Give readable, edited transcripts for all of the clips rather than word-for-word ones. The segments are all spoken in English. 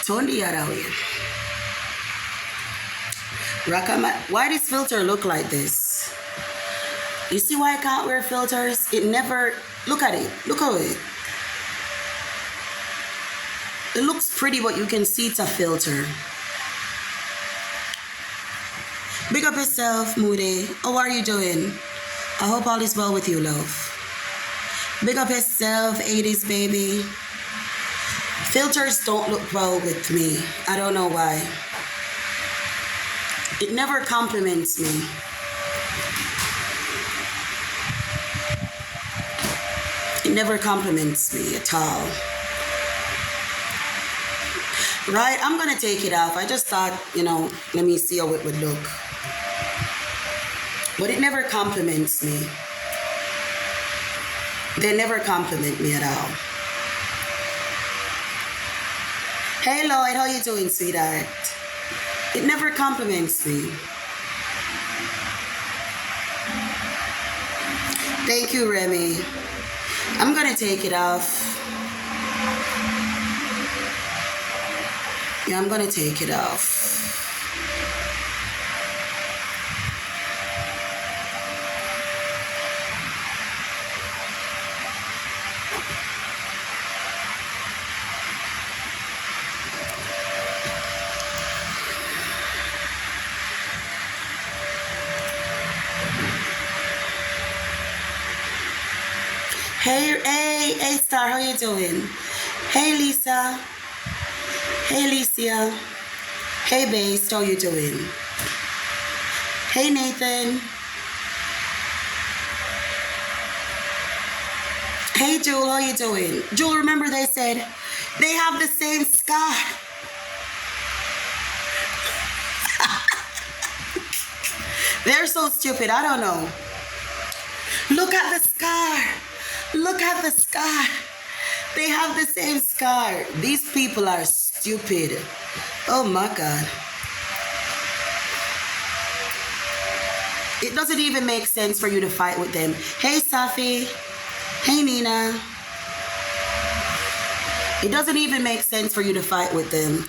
Turn the other way. Rakama, why this filter look like this? You see why I can't wear filters? It never, look at it. Look at it. It looks pretty, but you can see it's a filter. Big up yourself, Moody. How are you doing? I hope all is well with you, love. Big up yourself, 80s baby. Filters don't look well with me. I don't know why. It never compliments me. It never compliments me at all. Right, I'm gonna take it off. I just thought, let me see how it would look. But it never compliments me. They never compliment me at all. Hey Lloyd, how you doing, sweetheart? It never compliments me. Thank you, Remy. I'm gonna take it off. Yeah, I'm gonna take it off. Hey, Star, how you doing? Hey, Lisa. Hey, Alicia. Hey, Bass, how you doing? Hey, Nathan. Hey, Jewel, how you doing? Jewel, remember they said they have the same scar. They're so stupid. I don't know. Look at the scar. Look at the scar. They have the same scar. These people are stupid. Oh my God. It doesn't even make sense for you to fight with them. Hey, Safi. Hey, Nina. It doesn't even make sense for you to fight with them.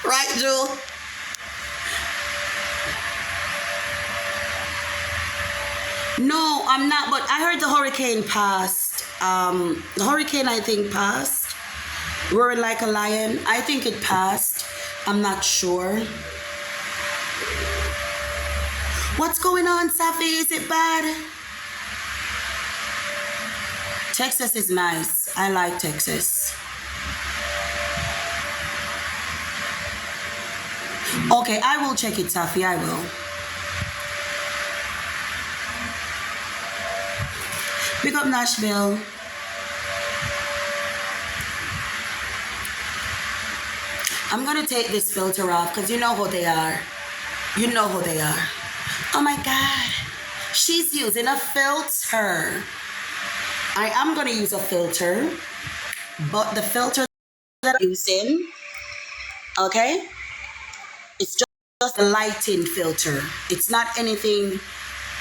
Right, Jewel? No, I'm not, but I heard the hurricane passed. The hurricane, I think, passed. Roaring like a lion. I think it passed. I'm not sure. What's going on, Safi? Is it bad? Texas is nice. I like Texas. Okay, I will check it, Safi. I will. Pick up Nashville. I'm gonna take this filter off because you know who they are. You know who they are. Oh my God. She's using a filter. I am gonna use a filter, but the filter that I'm using, okay, it's just a lighting filter. It's not anything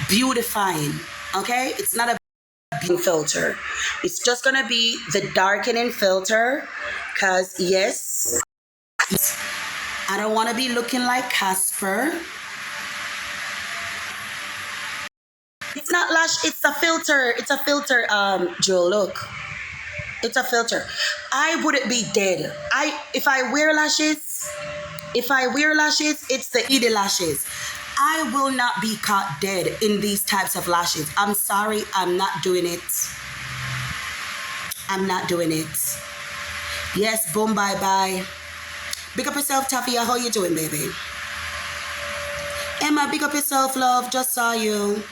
beautifying, okay? It's not a filter. It's just gonna be the darkening filter because yes, I don't want to be looking like Casper. It's not lash, it's a filter. It's a filter, Joe, look. It's a filter. I wouldn't be dead. If I wear lashes, it's the Edie lashes. I will not be caught dead in these types of lashes. I'm sorry, I'm not doing it. I'm not doing it. Yes, boom, bye bye. Big up yourself, Tafia. How you doing, baby? Emma, big up yourself, love. Just saw you.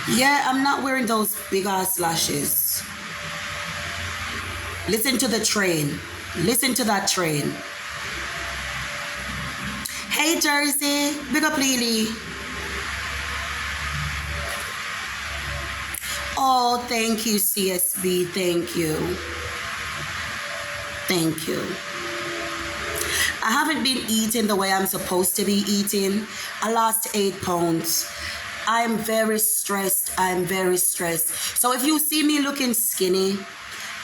Yeah, I'm not wearing those big ass lashes. Listen to the train. Listen to that train. Hey, Jersey. Big up, Lily. Oh, thank you, CSB. Thank you. Thank you. I haven't been eating the way I'm supposed to be eating. I lost 8 pounds. I'm very stressed. I'm very stressed. So if you see me looking skinny,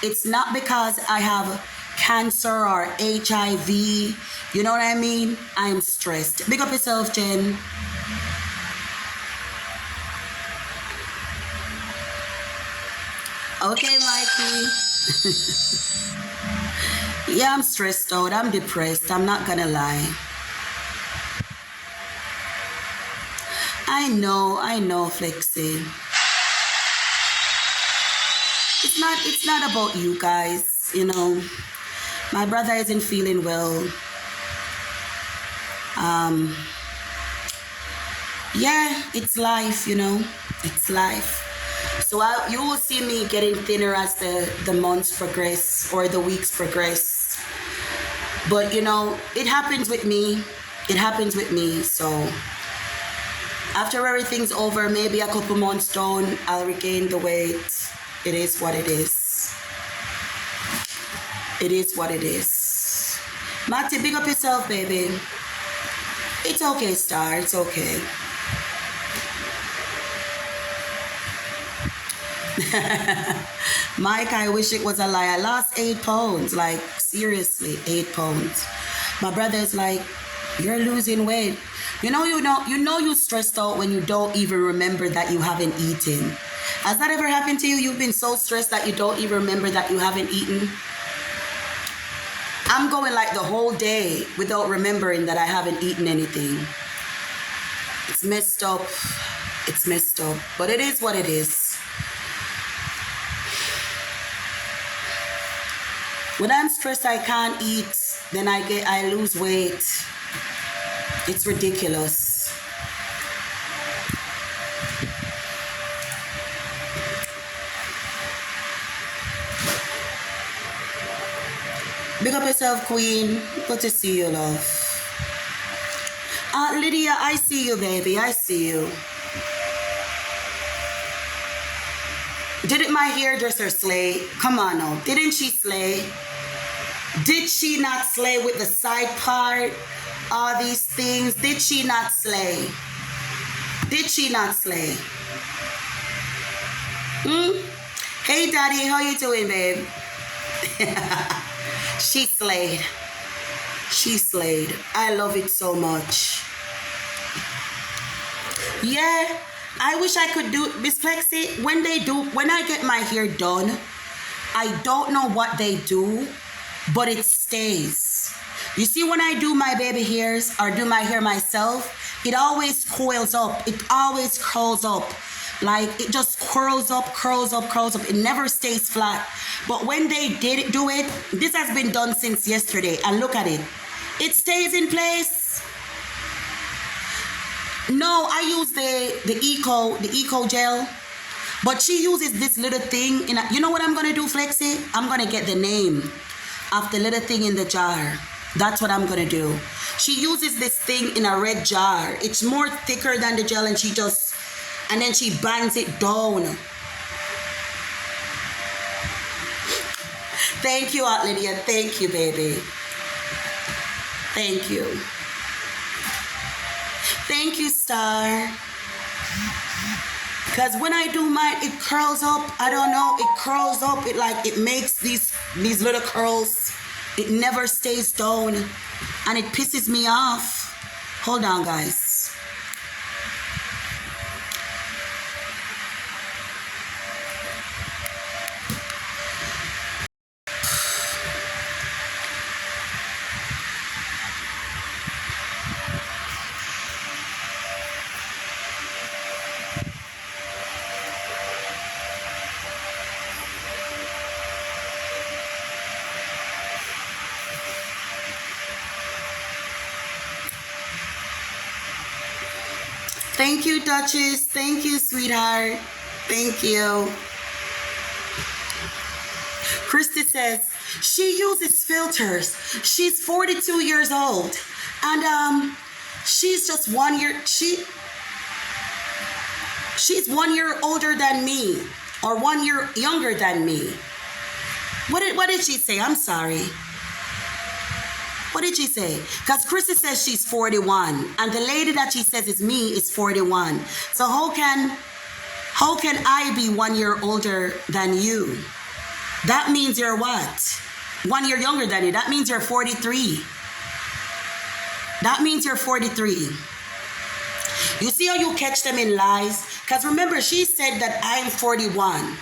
it's not because I have cancer or HIV. You know what I mean? I'm stressed. Big up yourself, Jen. Okay, Mikey. Yeah, I'm stressed out. I'm depressed. I'm not gonna lie. I know, Flexi. It's not about you guys, you know. My brother isn't feeling well. Um, yeah, it's life, you know. It's life. So you will see me getting thinner as the months progress or the weeks progress. But you know, it happens with me. It happens with me. So after everything's over, maybe a couple months down, I'll regain the weight. It is what it is. It is what it is. Matty, big up yourself, baby. It's okay, Star. It's okay. Mike, I wish it was a lie. I lost 8 pounds. Like, seriously, 8 pounds. My brother's like, you're losing weight. You know you're stressed out when you don't even remember that you haven't eaten. Has that ever happened to you? You've been so stressed that you don't even remember that you haven't eaten? I'm going like the whole day without remembering that I haven't eaten anything. It's messed up. It's messed up. But it is what it is. When I'm stressed, I can't eat. Then I lose weight. It's ridiculous. Big up yourself, Queen. Good to see you, love. Lydia, I see you, baby. I see you. Didn't my hairdresser slay? Come on now. Didn't she slay? Did she not slay with the side part? All these things. Did she not slay? Did she not slay? Hey, Daddy. How you doing, babe? She slayed. She slayed. I love it so much. Yeah, I wish I could do Miss Plexi. When I get my hair done, I don't know what they do, but it stays. You see, when I do my baby hairs or do my hair myself, it always coils up. It always curls up. Like it just curls up, curls up, curls up. It never stays flat. But when they did do it, this has been done since yesterday. And look at it. It stays in place. No, I use the eco gel. But she uses this little thing. You know what I'm going to do, Flexi? I'm going to get the name of the little thing in the jar. That's what I'm going to do. She uses this thing in a red jar. It's more thicker than the gel, and then she bands it down. Thank you, Aunt Lydia. Thank you, baby. Thank you. Thank you, Star. Because when I do mine, it curls up. I don't know. It curls up. It makes these little curls. It never stays down. And it pisses me off. Hold on, guys. Thank you, Duchess. Thank you, sweetheart. Thank you. Christy says she uses filters. She's 42 years old, and she's just 1 year. She's 1 year older than me, or 1 year younger than me. What did she say? I'm sorry. What did she say? Because Chrissy says she's 41, and the lady that she says is me is 41. So how can I be 1 year older than you? That means you're what? 1 year younger than you. That means you're 43. That means you're 43. You see how you catch them in lies? Because remember, she said that I'm 41.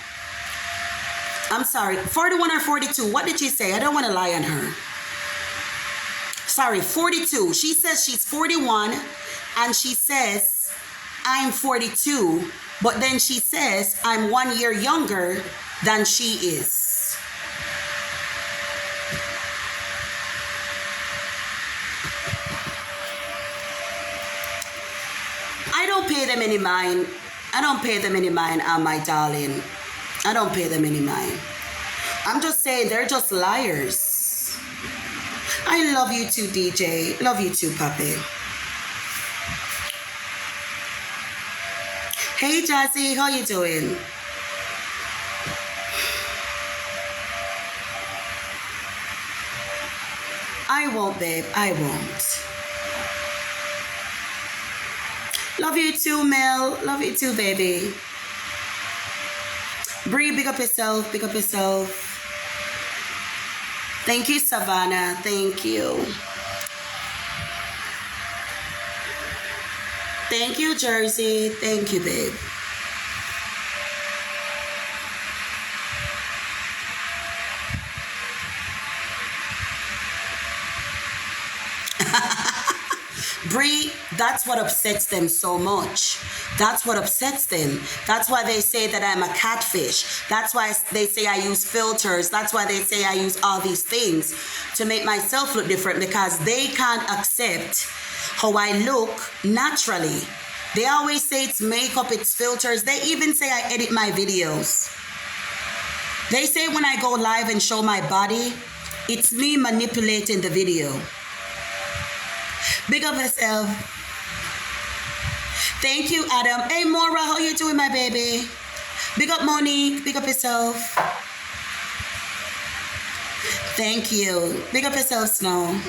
I'm sorry, 41 or 42. What did she say? I don't want to lie on her. Sorry, 42. She says she's 41, and she says I'm 42, but then she says I'm 1 year younger than she is. I don't pay them any mind. I don't pay them any mind, my darling. I don't pay them any mind. I'm just saying they're just liars. I love you too, DJ. Love you too, Papi. Hey, Jazzy, how you doing? I won't, babe. I won't. Love you too, Mel. Love you too, baby. Bree, big up yourself. Big up yourself. Thank you, Savannah. Thank you. Thank you, Jersey. Thank you, babe. Bree, that's what upsets them so much. That's what upsets them. That's why they say that I'm a catfish. That's why they say I use filters. That's why they say I use all these things to make myself look different, because they can't accept how I look naturally. They always say it's makeup, it's filters. They even say I edit my videos. They say when I go live and show my body, it's me manipulating the video. Big up yourself. Thank you, Adam. Hey, Maura, how you doing, my baby? Big up, Monique. Big up yourself. Thank you. Big up yourself, Snow.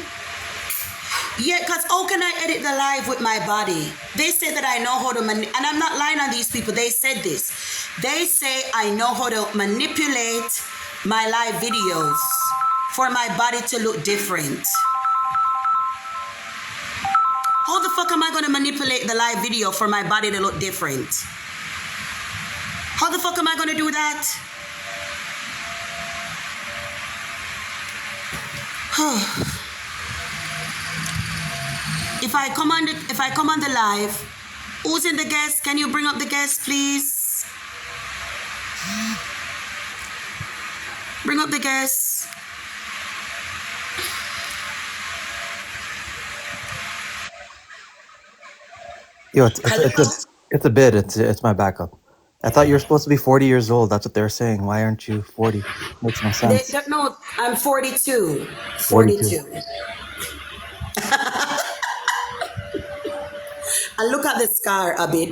Yeah, because how can I edit the live with my body? They say that I know how to and I'm not lying on these people. They said this. They say I know how to manipulate my live videos for my body to look different. How the fuck am I going to manipulate the live video for my body to look different? How the fuck am I going to do that? If I come on the live, who's in the guest? Can you bring up the guest, please? Bring up the guest. Yo, Hello? it's a bit. It's my backup. I thought you were supposed to be 40 years old. That's what they're saying. Why aren't you 40? Makes no sense. No, I'm 42. 42. 42. And look at the scar a bit.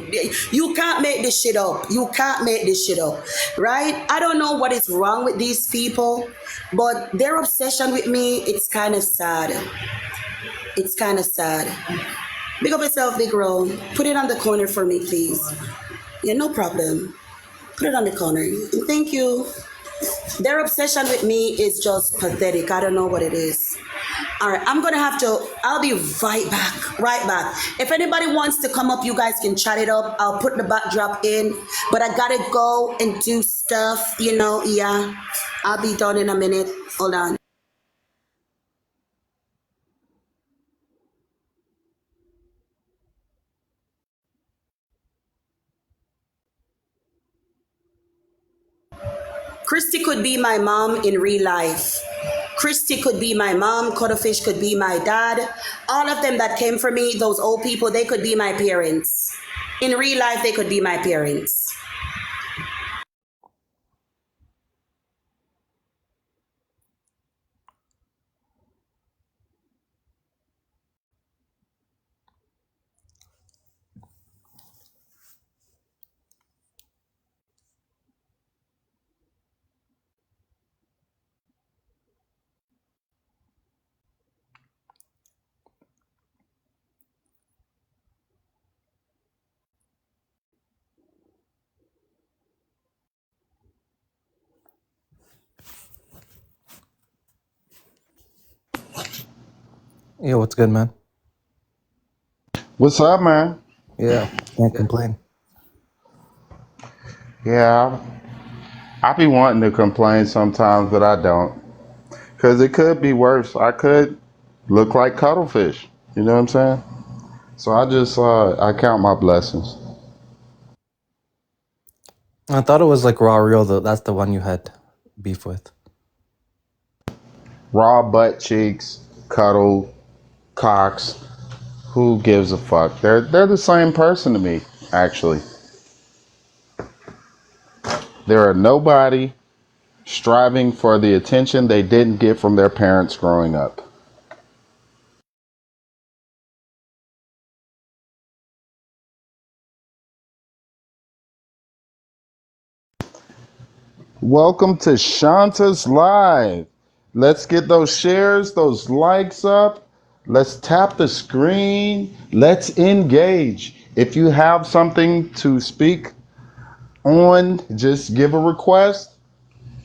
You can't make this shit up. You can't make this shit up. Right? I don't know what is wrong with these people, but their obsession with me, it's kind of sad. It's kind of sad. Big up yourself, big roll. Put it on the corner for me, please. Yeah, no problem. Put it on the corner. Thank you. Their obsession with me is just pathetic. I don't know what it is. All right, I'll be right back, right back. If anybody wants to come up, you guys can chat it up. I'll put the backdrop in, but I gotta go and do stuff, yeah. I'll be done in a minute. Hold on. Christy could be my mom in real life. Christy could be my mom. Cuttlefish could be my dad. All of them that came for me, those old people, they could be my parents. In real life, they could be my parents. Yeah, what's good, man? What's up, man? Yeah, can't complain. Yeah, I be wanting to complain sometimes, but I don't. Because it could be worse. I could look like cuttlefish. You know what I'm saying? So I count my blessings. I thought it was like Raw Real, though. That's the one you had beef with. Raw butt cheeks, cuddle, cocks. Who gives a fuck? They're the same person to me, actually. They're a nobody striving for the attention they didn't get from their parents growing up. Welcome to Shanta's Live. Let's get those shares, those likes up. Let's tap the screen. Let's engage. If you have something to speak on, just give a request.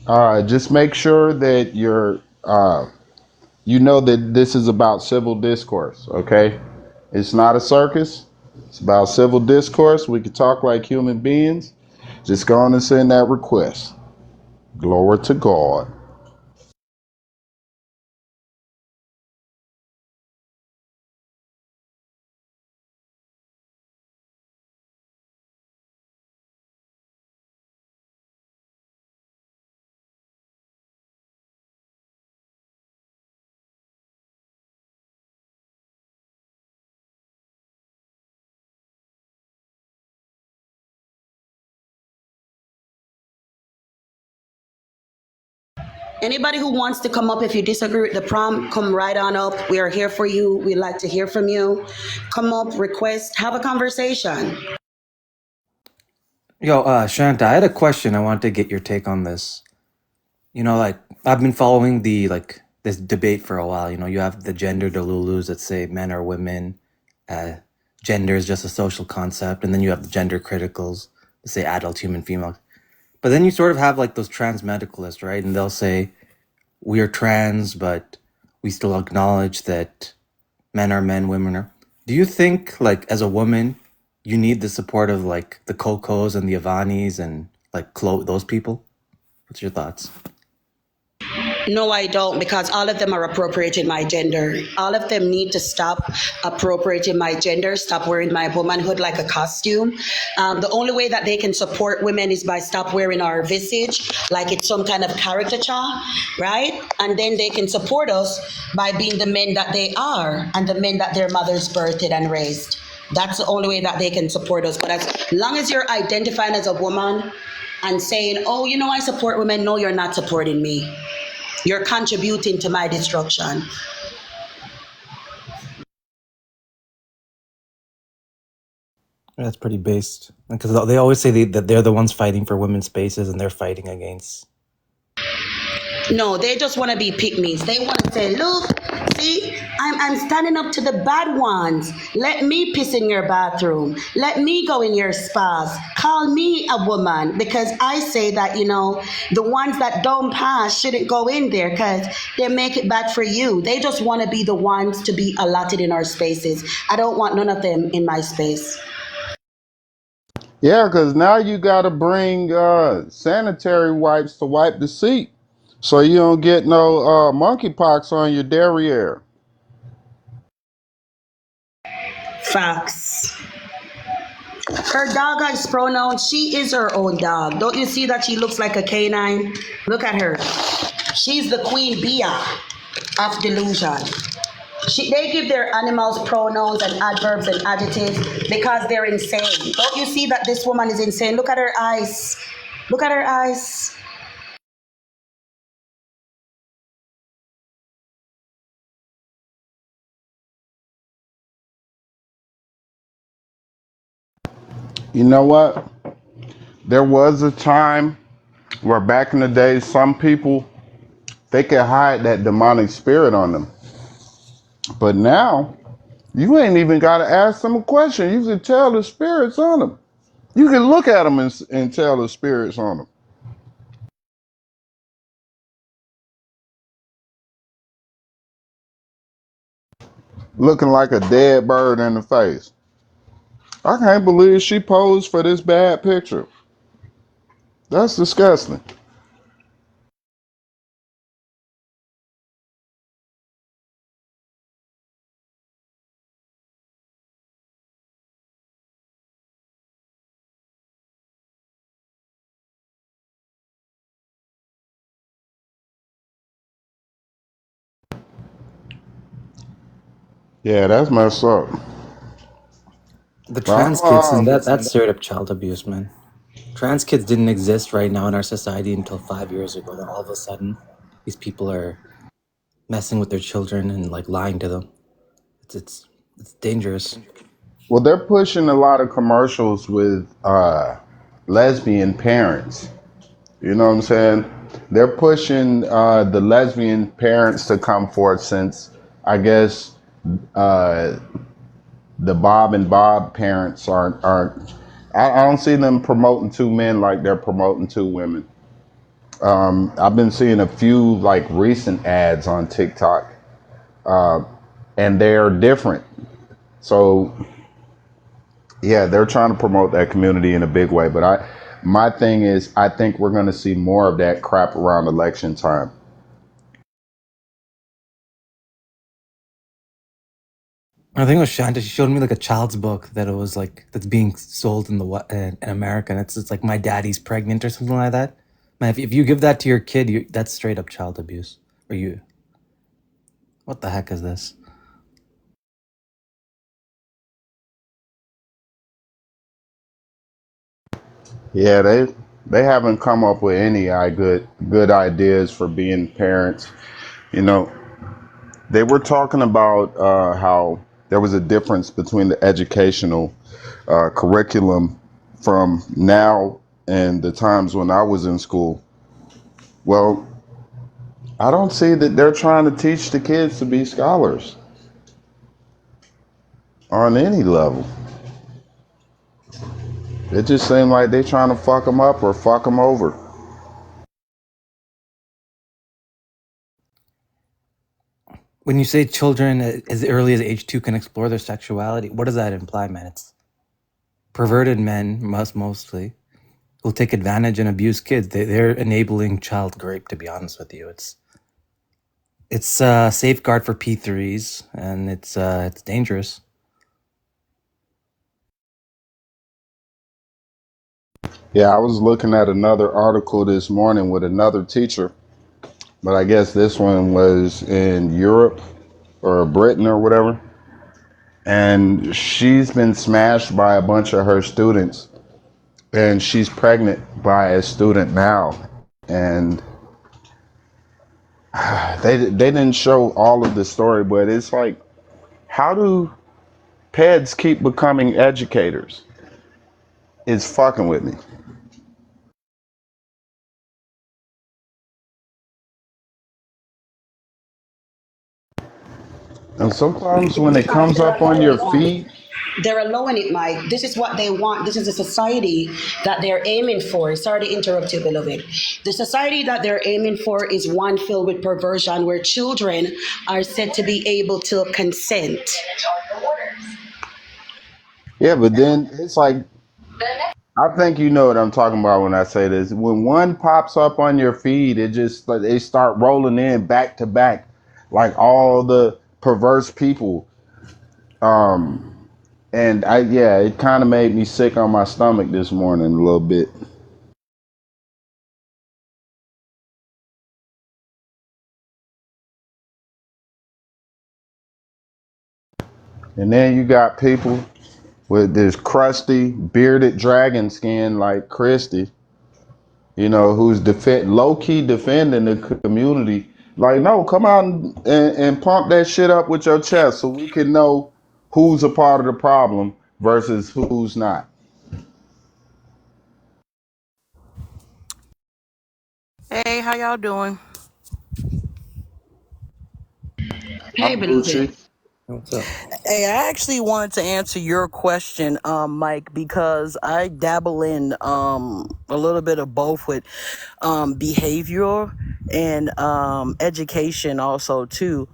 Just make sure that you know that this is about civil discourse, okay? It's not a circus. It's about civil discourse. We can talk like human beings. Just go on and send that request. Glory to God. Anybody who wants to come up, if you disagree with the prompt, come right on up. We are here for you. We like to hear from you. Come up, request, have a conversation. Yo, Shanta, I had a question. I wanted to get your take on this. Like I've been following this debate for a while. You have the gender delulus that say men are women, uh, gender is just a social concept, and then you have the gender criticals that say adult human female. But then you sort of have like those trans medicalists, right? And they'll say we are trans, but we still acknowledge that men are men, women are. Do you think, like, as a woman, you need the support of like the Cocos and the Avanis and like those people? What's your thoughts? No, I don't, because all of them are appropriating my gender. All of them need to stop appropriating my gender, stop wearing my womanhood like a costume. The only way that they can support women is by stop wearing our visage like it's some kind of caricature, right? And then they can support us by being the men that they are and the men that their mothers birthed and raised. That's the only way that they can support us. But as long as you're identifying as a woman and saying, oh, I support women, no, you're not supporting me. You're contributing to my destruction. That's pretty based because they always say that they're the ones fighting for women's spaces and they're fighting against. No, they just want to be pick-me's. They want to say, look, see, I'm standing up to the bad ones. Let me piss in your bathroom. Let me go in your spas. Call me a woman because I say that, the ones that don't pass shouldn't go in there because they make it bad for you. They just want to be the ones to be allotted in our spaces. I don't want none of them in my space. Yeah, because now you got to bring sanitary wipes to wipe the seat so you don't get no monkeypox on your derriere. Facts. Her dog has pronouns. She is her own dog. Don't you see that she looks like a canine? Look at her. She's the queen bee of delusion. They give their animals pronouns and adverbs and adjectives because they're insane. Don't you see that this woman is insane? Look at her eyes. Look at her eyes. You know what? There was a time where back in the day, some people they could hide that demonic spirit on them, but now you ain't even got to ask them a question. You can tell the spirits on them. You can look at them and tell the spirits on them. looking like a dead bird in the face. I can't believe she posed for this bad picture. That's disgusting. Yeah, that's messed up. The But trans kids, and that's straight up child abuse, man. Trans kids didn't exist right now in our society until 5 years ago. Then all of a sudden, these people are messing with their children and like lying to them. It's dangerous. well, they're pushing a lot of commercials with lesbian parents. You know what I'm saying? They're pushing the lesbian parents to come forth since I guess uh, the Bob and Bob parents aren't. I don't see them promoting two men like they're promoting two women. I've been seeing a few like recent ads on TikTok, and they're different. So yeah, they're trying to promote that community in a big way. But my thing is, I think we're going to see more of that crap around election time. I think it was Shanta. She showed me like a child's book that it was like that's being sold in in America, and it's like my daddy's pregnant or something like that. Man, if you give that to your kid, that's straight up child abuse. Or you, what the heck is this? Yeah, they haven't come up with any good ideas for being parents. You know, they were talking about how there was a difference between the educational curriculum from now and the times when I was in school. Well, I don't see that they're trying to teach the kids to be scholars on any level. It just seems like they're trying to fuck them up or fuck them over. When you say children as early as age 2 can explore their sexuality, what does that imply, man? It's perverted men, mostly, who'll take advantage and abuse kids. They're enabling child rape. To be honest with you, it's a safeguard for P3s, and it's dangerous. Yeah, I was looking at another article this morning with another teacher, but I guess this one was in Europe or Britain or whatever. And she's been smashed by a bunch of her students, and she's pregnant by a student now. And they didn't show all of the story, but it's like, how do peds keep becoming educators? It's fucking with me. And sometimes when it Because comes they're up on allowing your it, Mike. feed, They're allowing it, Mike. This is what they want. This is a society that they're aiming for. Sorry to interrupt you, beloved. The society that they're aiming for is one filled with perversion, where children are said to be able to consent. yeah, but then it's like, I think you know what I'm talking about when I say this. When one pops up on your feed, it just like they start rolling in back to back, like all the perverse people. And yeah, it kind of made me sick on my stomach this morning a little bit. And then you got people with this crusty, bearded dragon skin like Christy, who's low key defending the community. Like, no, come out and pump that shit up with your chest so we can know who's a part of the problem versus who's not. Hey, how y'all doing? Hey, I'm beloved. Gucci. What's up? Hey, I actually wanted to answer your question, Mike, because I dabble in a little bit of both with behavior and education also too.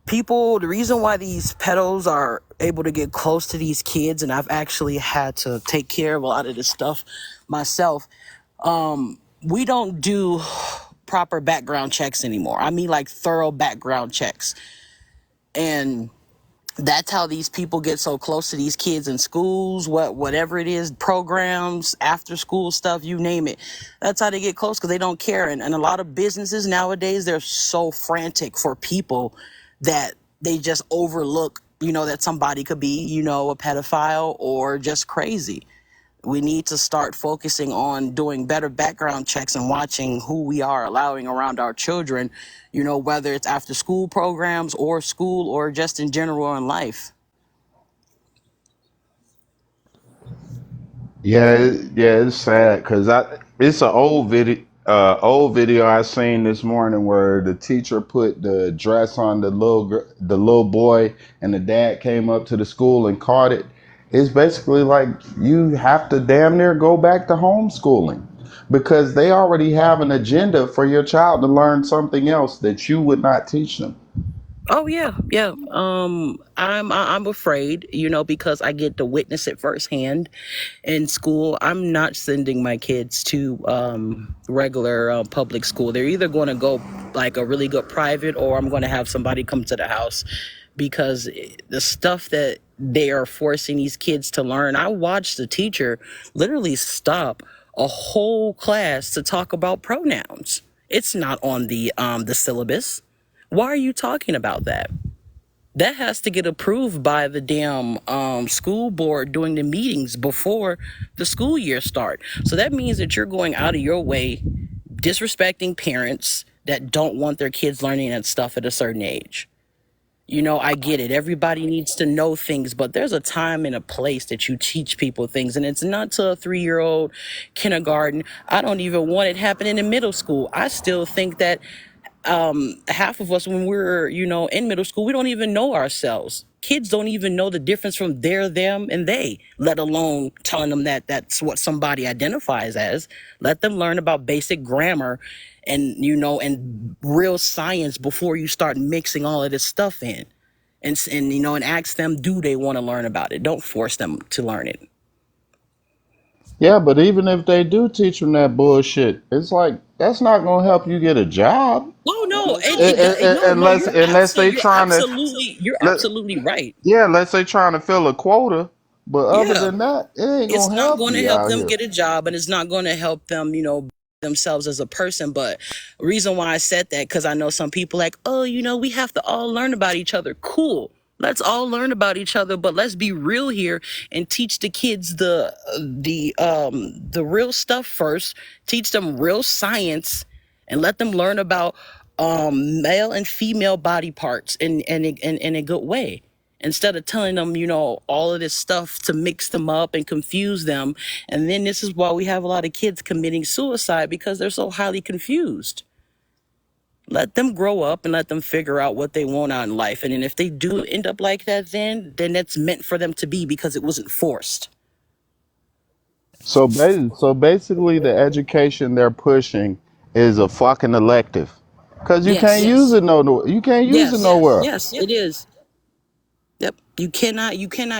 People, the reason why these pedos are able to get close to these kids, and I've actually had to take care of a lot of this stuff myself, we don't do proper background checks anymore. I mean, like thorough background checks. And that's how these people get so close to these kids in schools, whatever it is, programs, after school stuff, you name it. That's how they get close, because they don't care. And a lot of businesses nowadays, they're so frantic for people that they just overlook, that somebody could be, a pedophile or just crazy. We need to start focusing on doing better background checks and watching who we are allowing around our children, whether it's after school programs or school or just in general in life. Yeah, yeah, it's sad because it's an old video I seen this morning where the teacher put the dress on the little boy, and the dad came up to the school and caught it. It's basically like you have to damn near go back to homeschooling because they already have an agenda for your child to learn something else that you would not teach them. Oh yeah, yeah. I'm afraid, because I get to witness it firsthand in school. I'm not sending my kids to regular public school. They're either going to go like a really good private, or I'm going to have somebody come to the house, because the stuff that they are forcing these kids to learn. I watched the teacher literally stop a whole class to talk about pronouns. It's not on the syllabus. Why are you talking about that? That has to get approved by the damn school board during the meetings before the school year start. So that means that you're going out of your way, disrespecting parents that don't want their kids learning that stuff at a certain age. I get it. Everybody needs to know things, but there's a time and a place that you teach people things, and it's not to a 3-year-old kindergarten. I don't even want it happening in middle school. I still think that half of us, when we're in middle school, we don't even know ourselves. Kids don't even know the difference from their, them, and they, let alone telling them that that's what somebody identifies as. Let them learn about basic grammar and and real science before you start mixing all of this stuff in. And ask them, do they want to learn about it? Don't force them to learn it. Yeah, but even if they do teach them that bullshit, it's like that's not gonna help you get a job. Oh no, and no, Unless they trying to you're let, absolutely right. yeah, unless they trying to fill a quota. But other Yeah. than that, it ain't It's gonna not help going to you help out them here. get a job, and it's not going to help them, themselves as a person. But reason why I said that, because I know some people like, oh, we have to all learn about each other. Cool. Let's all learn about each other, but let's be real here and teach the kids the real stuff first. Teach them real science and let them learn about male and female body parts in a good way, instead of telling them, all of this stuff to mix them up and confuse them. And then this is why we have a lot of kids committing suicide, because they're so highly confused. Let them grow up and let them figure out what they want out in life. And then if they do end up like that, then that's meant for them to be, because it wasn't forced. So basically, the education they're pushing is a fucking elective, cause you can't Yes. use it you can't use it Yes. nowhere. Yes, it is. Yep. You cannot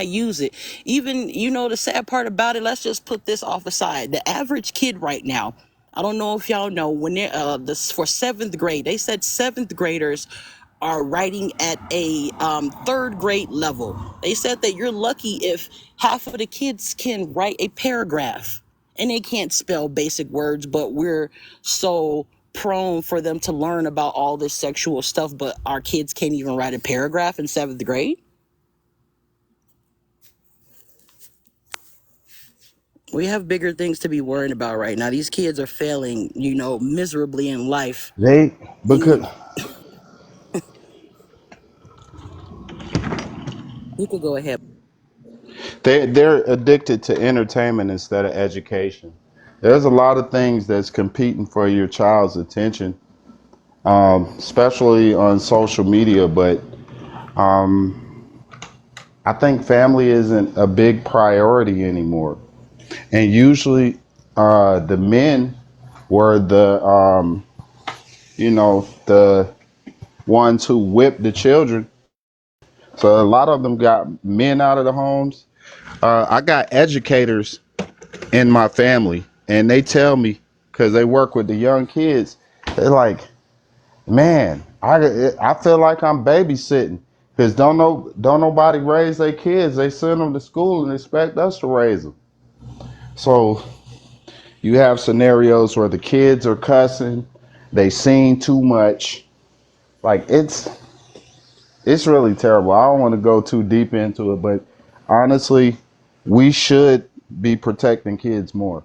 use it. Even, the sad part about it, let's just put this off aside. The average kid right now, I don't know if y'all know, when they're this for seventh grade, they said seventh graders are writing at a third grade level. They said that you're lucky if half of the kids can write a paragraph, and they can't spell basic words, but we're so prone for them to learn about all this sexual stuff, but our kids can't even write a paragraph in seventh grade. We have bigger things to be worrying about right now. These kids are failing, miserably in life. They because And you could go ahead. they're addicted to entertainment instead of education. There's a lot of things that's competing for your child's attention, especially on social media. But I think family isn't a big priority anymore. And usually, the men were the ones who whipped the children. So a lot of them got men out of the homes. I got educators in my family, and they tell me because they work with the young kids. They're like, man, I feel like I'm babysitting because don't nobody raise their kids. They send them to school and expect us to raise them. So you have scenarios where the kids are cussing, they sing too much. Like it's really terrible. I don't want to go too deep into it, but honestly, we should be protecting kids more.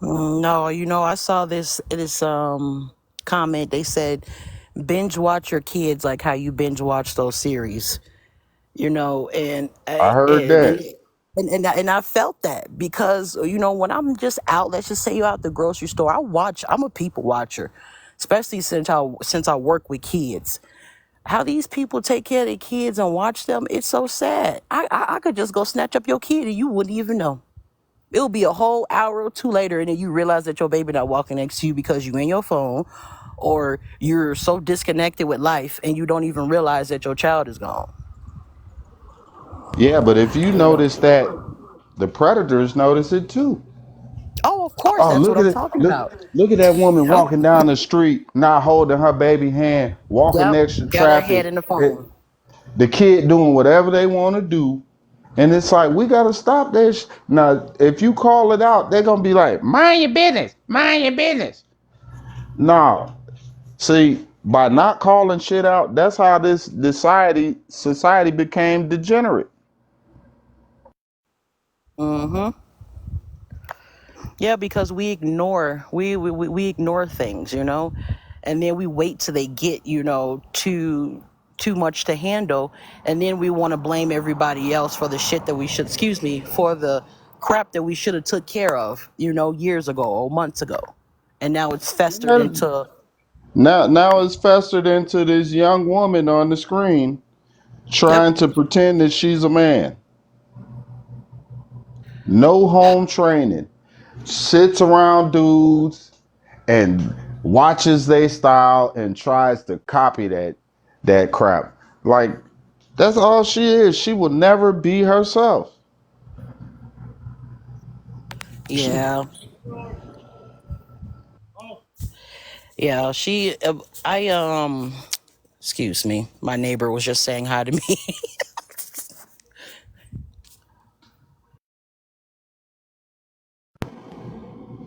No, I saw this comment. They said binge watch your kids like how you binge watch those series. And I I heard that. and I felt that because when I'm just out, let's just say you're out the grocery store, I'm a people watcher, especially since I work with kids. How these people take care of their kids and watch them, it's so sad. I could just go snatch up your kid and you wouldn't even know. It'll be a whole hour or two later, and then you realize that your baby not walking next to you because you in your phone, or you're so disconnected with life and you don't even realize that your child is gone. Yeah, but if you notice that the predators notice it too. Oh, of course, Oh, that's what look at I'm it. talking about. Look at that woman Yep, walking down the street, not holding her baby hand, walking yep. next to Got her head traffic. in the It- phone. the kid doing whatever they want to do. And it's like, we got to stop this. Now, if you call it out, they're going to be like, mind your business. Mind your business. No. See, by not calling shit out, that's how this society became degenerate. Mm-hmm. Yeah, because we ignore things, and then we wait till they get too much to handle, and then we want to blame everybody else for the shit that we should, excuse me, for the crap that we should have took care of, years ago or months ago, and now it's festered And into. now it's festered into this young woman on the screen Yep. trying to pretend that she's a man. No home training. Sits around dudes and watches their style and tries to copy that crap. Like that's all she is. She will never be herself. She, Yeah. Yeah, excuse me, my neighbor was just saying hi to me.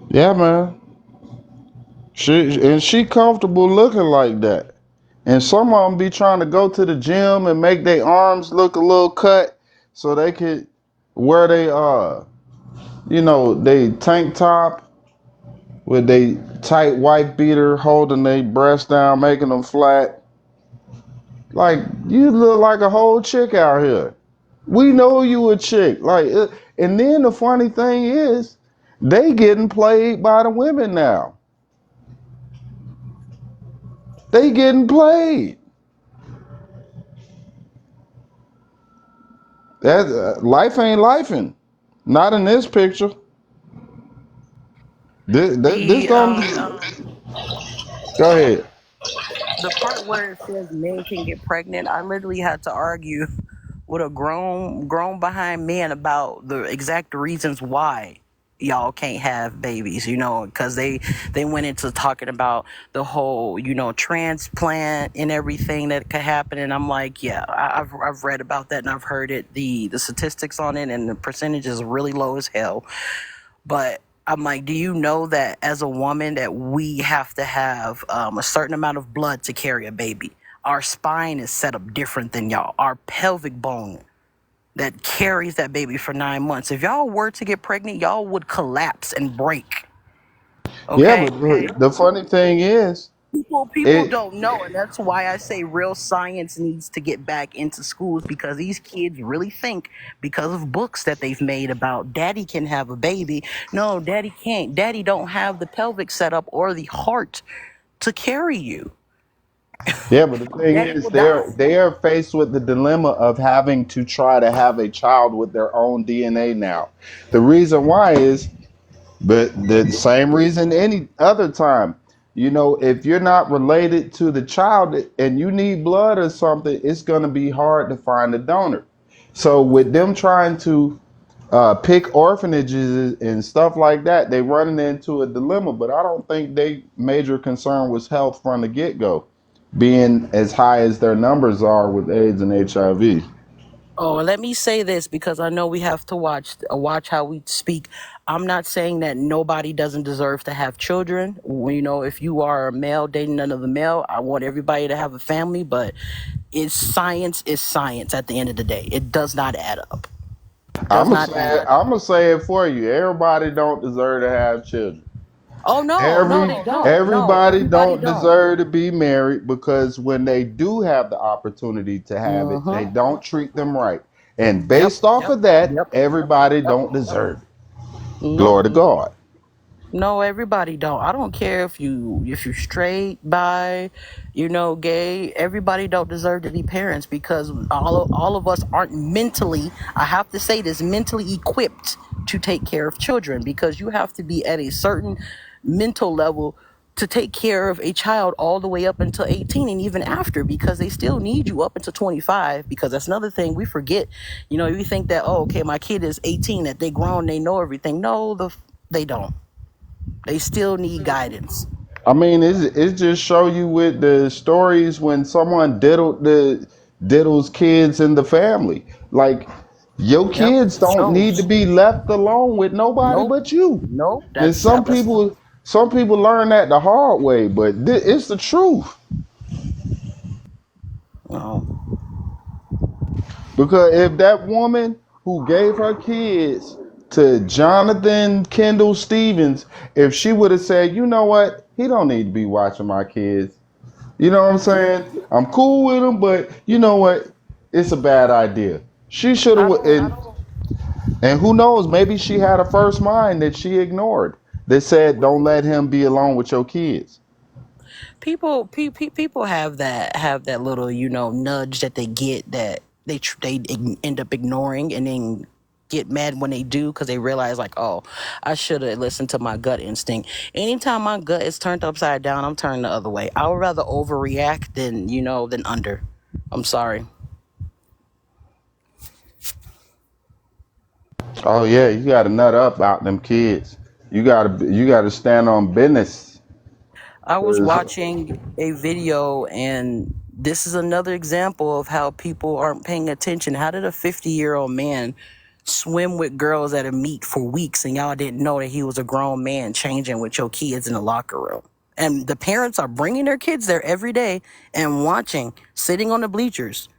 yeah, man. She comfortable looking like that. And some of them be trying to go to the gym and make their arms look a little cut so they could wear they tank top with they tight white beater holding their breasts down, making them flat. Like you look like a whole chick out here. We know you a chick. And then the funny thing is, they getting played by the women now. They getting played. That life ain't lifing. Not in this picture. This the don't. Go ahead. the part where it says men can get pregnant, I literally had to argue with a grown behind man about the exact reasons why y'all can't have babies, because they went into talking about the whole, transplant and everything that could happen, and I'm like, yeah, I've read about that and I've heard it, the statistics on it, and the percentage is really low as hell. But I'm like, do you know that as a woman that we have to have a certain amount of blood to carry a baby? Our spine is set up different than y'all. Our pelvic bone that carries that baby for 9 months. If y'all were to get pregnant, y'all would collapse and break. Yeah, Okay. but the funny thing is, People it. don't know, and that's why I say real science needs to get back into schools, because these kids really think, because of books that they've made about daddy can have a baby. No, daddy can't. Daddy don't have the pelvic setup or the heart to carry you. Yeah, but the thing Daddy is, will die. they are faced with the dilemma of having to try to have a child with their own DNA now. The reason why is, but the same reason any other time. If you're not related to the child and you need blood or something, it's going to be hard to find a donor. So with them trying to pick orphanages and stuff like that, they running into a dilemma. But I don't think they major concern was health from the get go, being as high as their numbers are with AIDS and HIV. Oh, and let me say this because I know we have to watch how we speak. I'm not saying that nobody doesn't deserve to have children. If you are a male dating another male, I want everybody to have a family, but it's science is science at the end of the day. It does not add up. I'm Does gonna not say add it, up. I'm gonna say it for you. Everybody don't deserve to have children. Oh no, Every they don't. No, everybody everybody don't don't. deserve to be married because when they do have the opportunity to have it, they Mm-hmm. don't treat them right. And Yep, based off yep, of that, yep, everybody yep. don't deserve it. Glory Nope. to God. No, everybody don't. I don't care if you straight, bi, gay. Everybody don't deserve to be parents because all of us aren't mentally. I have to say this, mentally equipped to take care of children because you have to be at a certain mental level to take care of a child all the way up until 18 and even after because they still need you up until 25 because that's another thing we forget. You think that, oh, okay, my kid is 18, that they grown, they know everything. No, they don't. They still need guidance. I mean, it's just show you with the stories when someone diddles kids in the family. Like your Yep, kids it don't need to shows. be left alone with nobody Nope, but you. nope. And some people learn that the hard way, but it's the truth. Oh, Because if that woman who gave her kids to Jonathan Kendall Stevens, if she would have said, you know what, he don't need to be watching my kids. You know what I'm saying? I'm cool with him, but you know what? It's a bad idea. She should I have, don't. and who knows? Maybe she had a first mind that she ignored. That said, don't let him be alone with your kids. People have that little nudge that they get that they end up ignoring and then get mad when they do because they realize like, oh, I should have listened to my gut instinct. Anytime my gut is turned upside down, I'm turning the other way. I would rather overreact than under. I'm sorry. Oh yeah, you got to nut up out them kids. You got to stand on business. I was 'Cause watching a video, and this is another example of how people aren't paying attention. How did a 50-year-old man swim with girls at a meet for weeks, and y'all didn't know that he was a grown man changing with your kids in the locker room? And the parents are bringing their kids there every day and watching, sitting on the bleachers.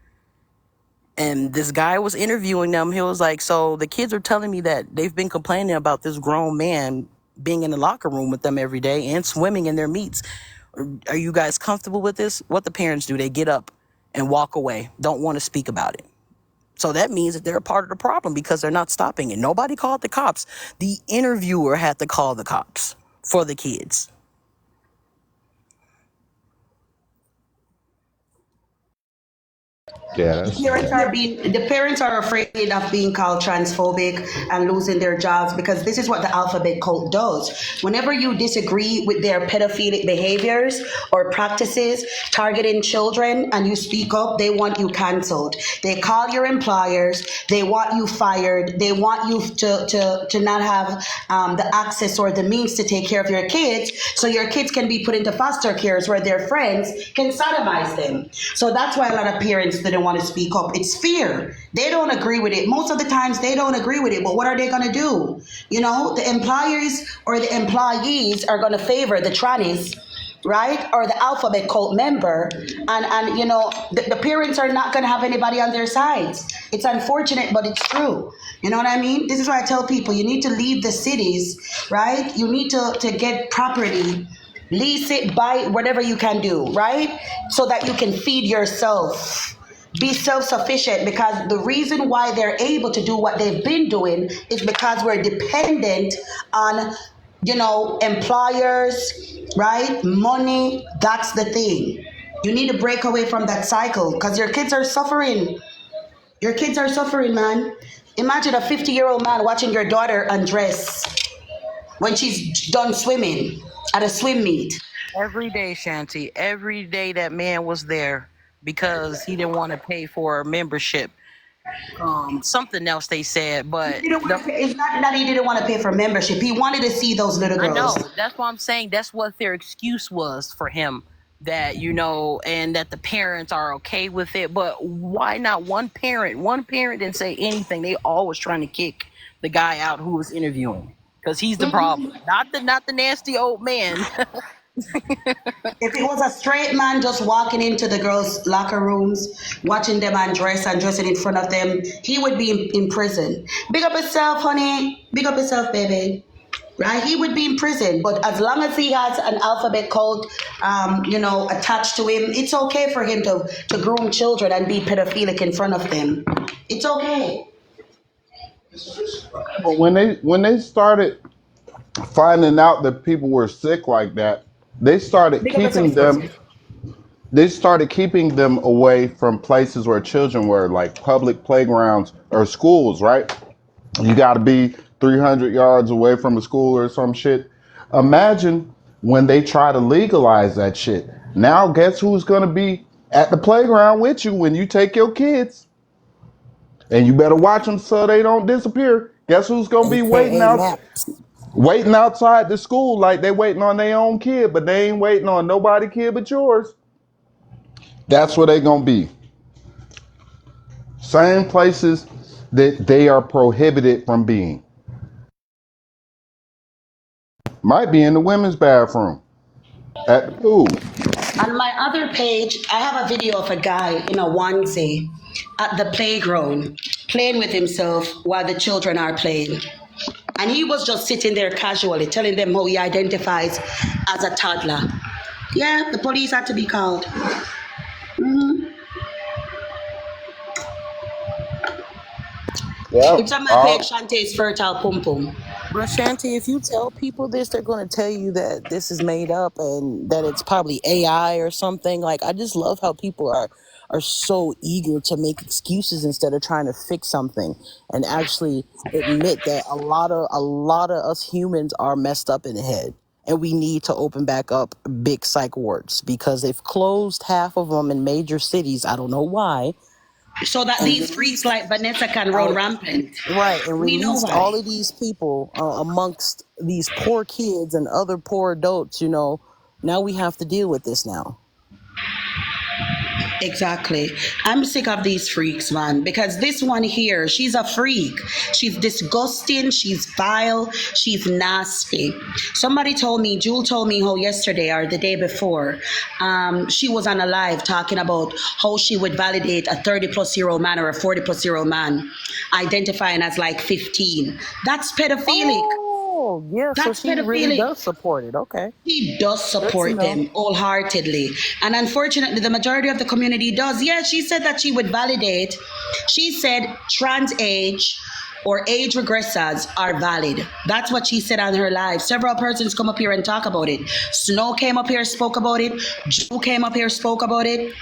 And this guy was interviewing them. He was like, so the kids are telling me that they've been complaining about this grown man being in the locker room with them every day and swimming in their meets. Are you guys comfortable with this? What the parents do, they get up and walk away, don't want to speak about it. So that means that they're a part of the problem because they're not stopping it. Nobody called the cops. The interviewer had to call the cops for the kids. yeah, that's sad. The parents are afraid of being called transphobic and losing their jobs because this is what the alphabet cult does. Whenever you disagree with their pedophilic behaviors or practices targeting children and you speak up, they want you canceled. They call your employers, they want you fired, they want you to not have the access or the means to take care of your kids, so your kids can be put into foster cares where their friends can sodomize them. So that's why a lot of parents didn't want to speak up. It's fear. They don't agree with it. Most of the times they don't agree with it, but what are they going to do? The employers or the employees are going to favor the trannies, right, or the alphabet cult member, and the parents are not going to have anybody on their sides. It's unfortunate, but it's true. You know what I mean? This is why I tell people you need to leave the cities, right? You need to get property, lease it, buy it, whatever you can do, right, so that you can feed yourself, be self-sufficient, because the reason why they're able to do what they've been doing is because we're dependent on employers, right, money. That's the thing. You need to break away from that cycle because your kids are suffering. Your kids are suffering, man. Imagine a 50-year-old man watching your daughter undress when she's done swimming at a swim meet. Every day, Shanty. Every day that man was there because he didn't want to pay for a membership. Something else they said, He but didn't want to pay. It's not that he didn't want to pay for membership. He wanted to see those little I girls. know. That's what I'm saying. That's what their excuse was for him. That, and that the parents are okay with it. But why not one parent? One parent didn't say anything. They always trying to kick the guy out who was interviewing because he's the problem, not the nasty old man. If it was a straight man just walking into the girls' locker rooms, watching them undress and dressing in front of them, he would be in prison. Big up yourself, honey. Big up yourself, baby. Right? He would be in prison. But as long as he has an alphabet code, attached to him, it's okay for him to groom children and be pedophilic in front of them. It's okay. But when they started finding out that people were sick like that, they started Big up keeping yourself, them. Rosie. They started keeping them away from places where children were, like public playgrounds or schools. Right? You got to be 300 yards away from a school or some shit. Imagine when they try to legalize that shit. Now, guess who's gonna be at the playground with you when you take your kids? And you better watch them so they don't disappear. Guess who's gonna be AKA Maps. waiting outside the school like they waiting on their own kid, but they ain't waiting on nobody kid but yours. That's where they gonna be. Same places that they are prohibited from being. Might be in the women's bathroom at the pool. On my other page, I have a video of a guy in a onesie at the playground playing with himself while the children are playing. And he was just sitting there casually telling them how he identifies as a toddler. Yeah, the police had to be called. Yeah. It's on my page, Shantae's Fertile Pum Pum. But Shanti, if you tell people this, they're going to tell you that this is made up and that it's probably AI or something. Like, I just love how people are so eager to make excuses instead of trying to fix something and actually admit that a lot of us humans are messed up in the head. And we need to open back up big psych wards because they've closed half of them in major cities. I don't know why. So that And these freaks like Vanessa can run out rampant. Right, and We know released all why. of these people amongst these poor kids and other poor adults. Now we have to deal with this now. Exactly. I'm sick of these freaks, man, because this one here, she's a freak. She's disgusting. She's vile. She's nasty. Somebody told me, Jewel told me how yesterday or the day before, she was on a live talking about how she would validate a 30-plus-year-old man or a 40-plus-year-old man identifying as like 15. That's pedophilic. Oh, yeah, so That's she really pedophilic. does support it. Okay, He does good to support know. them wholeheartedly. And unfortunately, the majority of the community does. Yeah, she said that she would validate. She said trans age or age regressors are valid. That's what she said on her live. Several persons come up here and talk about it. Snow came up here, spoke about it. Joe came up here, spoke about it.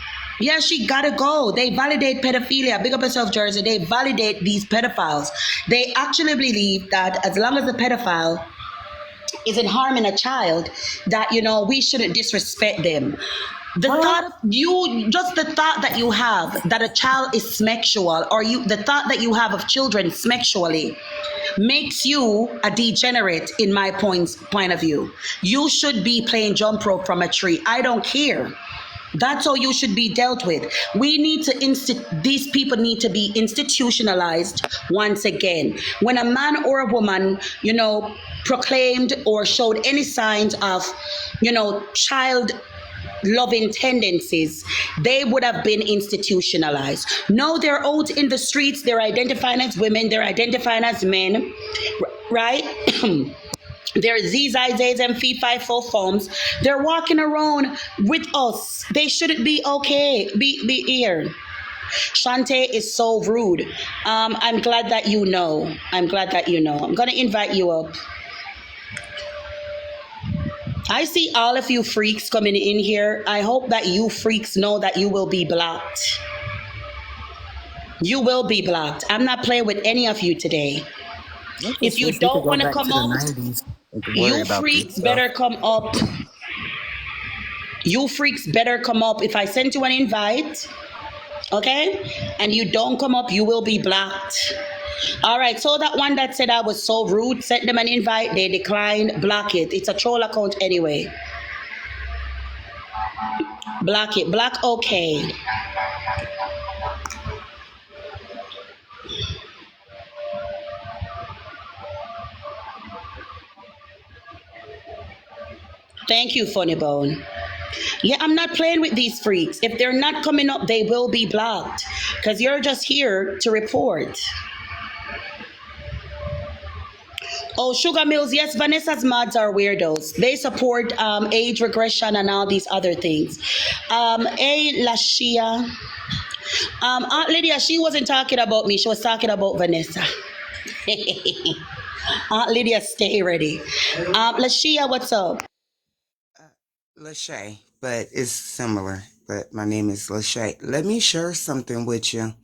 Yeah, she gotta go. They validate pedophilia. Big up yourself, Jersey. They validate these pedophiles. They actually believe that as long as the pedophile isn't harming a child, that we shouldn't disrespect them. The What? thought of you, just the thought that you have that a child is sexual, or the thought that you have of children sexually, makes you a degenerate. In my point of view, you should be playing jump rope from a tree. I don't care. That's how you should be dealt with. We need to these people need to be institutionalized once again. When a man or a woman, proclaimed or showed any signs of, child loving tendencies, they would have been institutionalized. No, they're out in the streets, they're identifying as women, they're identifying as men, right? They're these Isaiahs and fee fi fo forms. They're walking around with us. They shouldn't be okay. Be here. Shante is so rude. I'm glad that you know. I'm glad that you know. I'm gonna invite you up. I see all of you freaks coming in here. I hope that you freaks know that you will be blocked. You will be blocked. I'm not playing with any of you today. I If just you wish we could don't go want to back come to the up, '90s and to worry you about this freaks stuff. better come up. You freaks better come up. If I send you an invite, okay, and you don't come up, you will be blocked. All right, so that one that said I was so rude, sent them an invite, they declined, block it. It's a troll account anyway. Block it. Block okay. Thank you, Funny Bone. Yeah, I'm not playing with these freaks. If they're not coming up, they will be blocked. Because you're just here to report. Oh, Sugar Mills, yes, Vanessa's mods are weirdos. They support age regression and all these other things. Hey, Lashia. Aunt Lydia, she wasn't talking about me. She was talking about Vanessa. Aunt Lydia, stay ready. Lashia, what's up? Uh, Lachey, but it's similar. But my name is Lachey. Let me share something with you.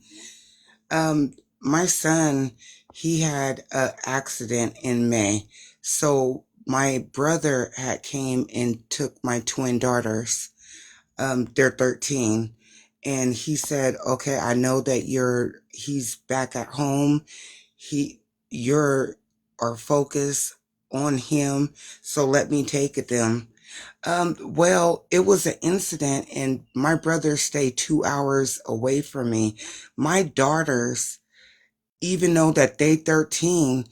My son, he had an accident in May, so my brother had came and took my twin daughters. They're 13, and he said, "Okay, I know that he's back at home. You're our focus on him, so let me take them." Well, it was an incident, and my brother stayed 2 hours away from me. My daughters, even though that they 13,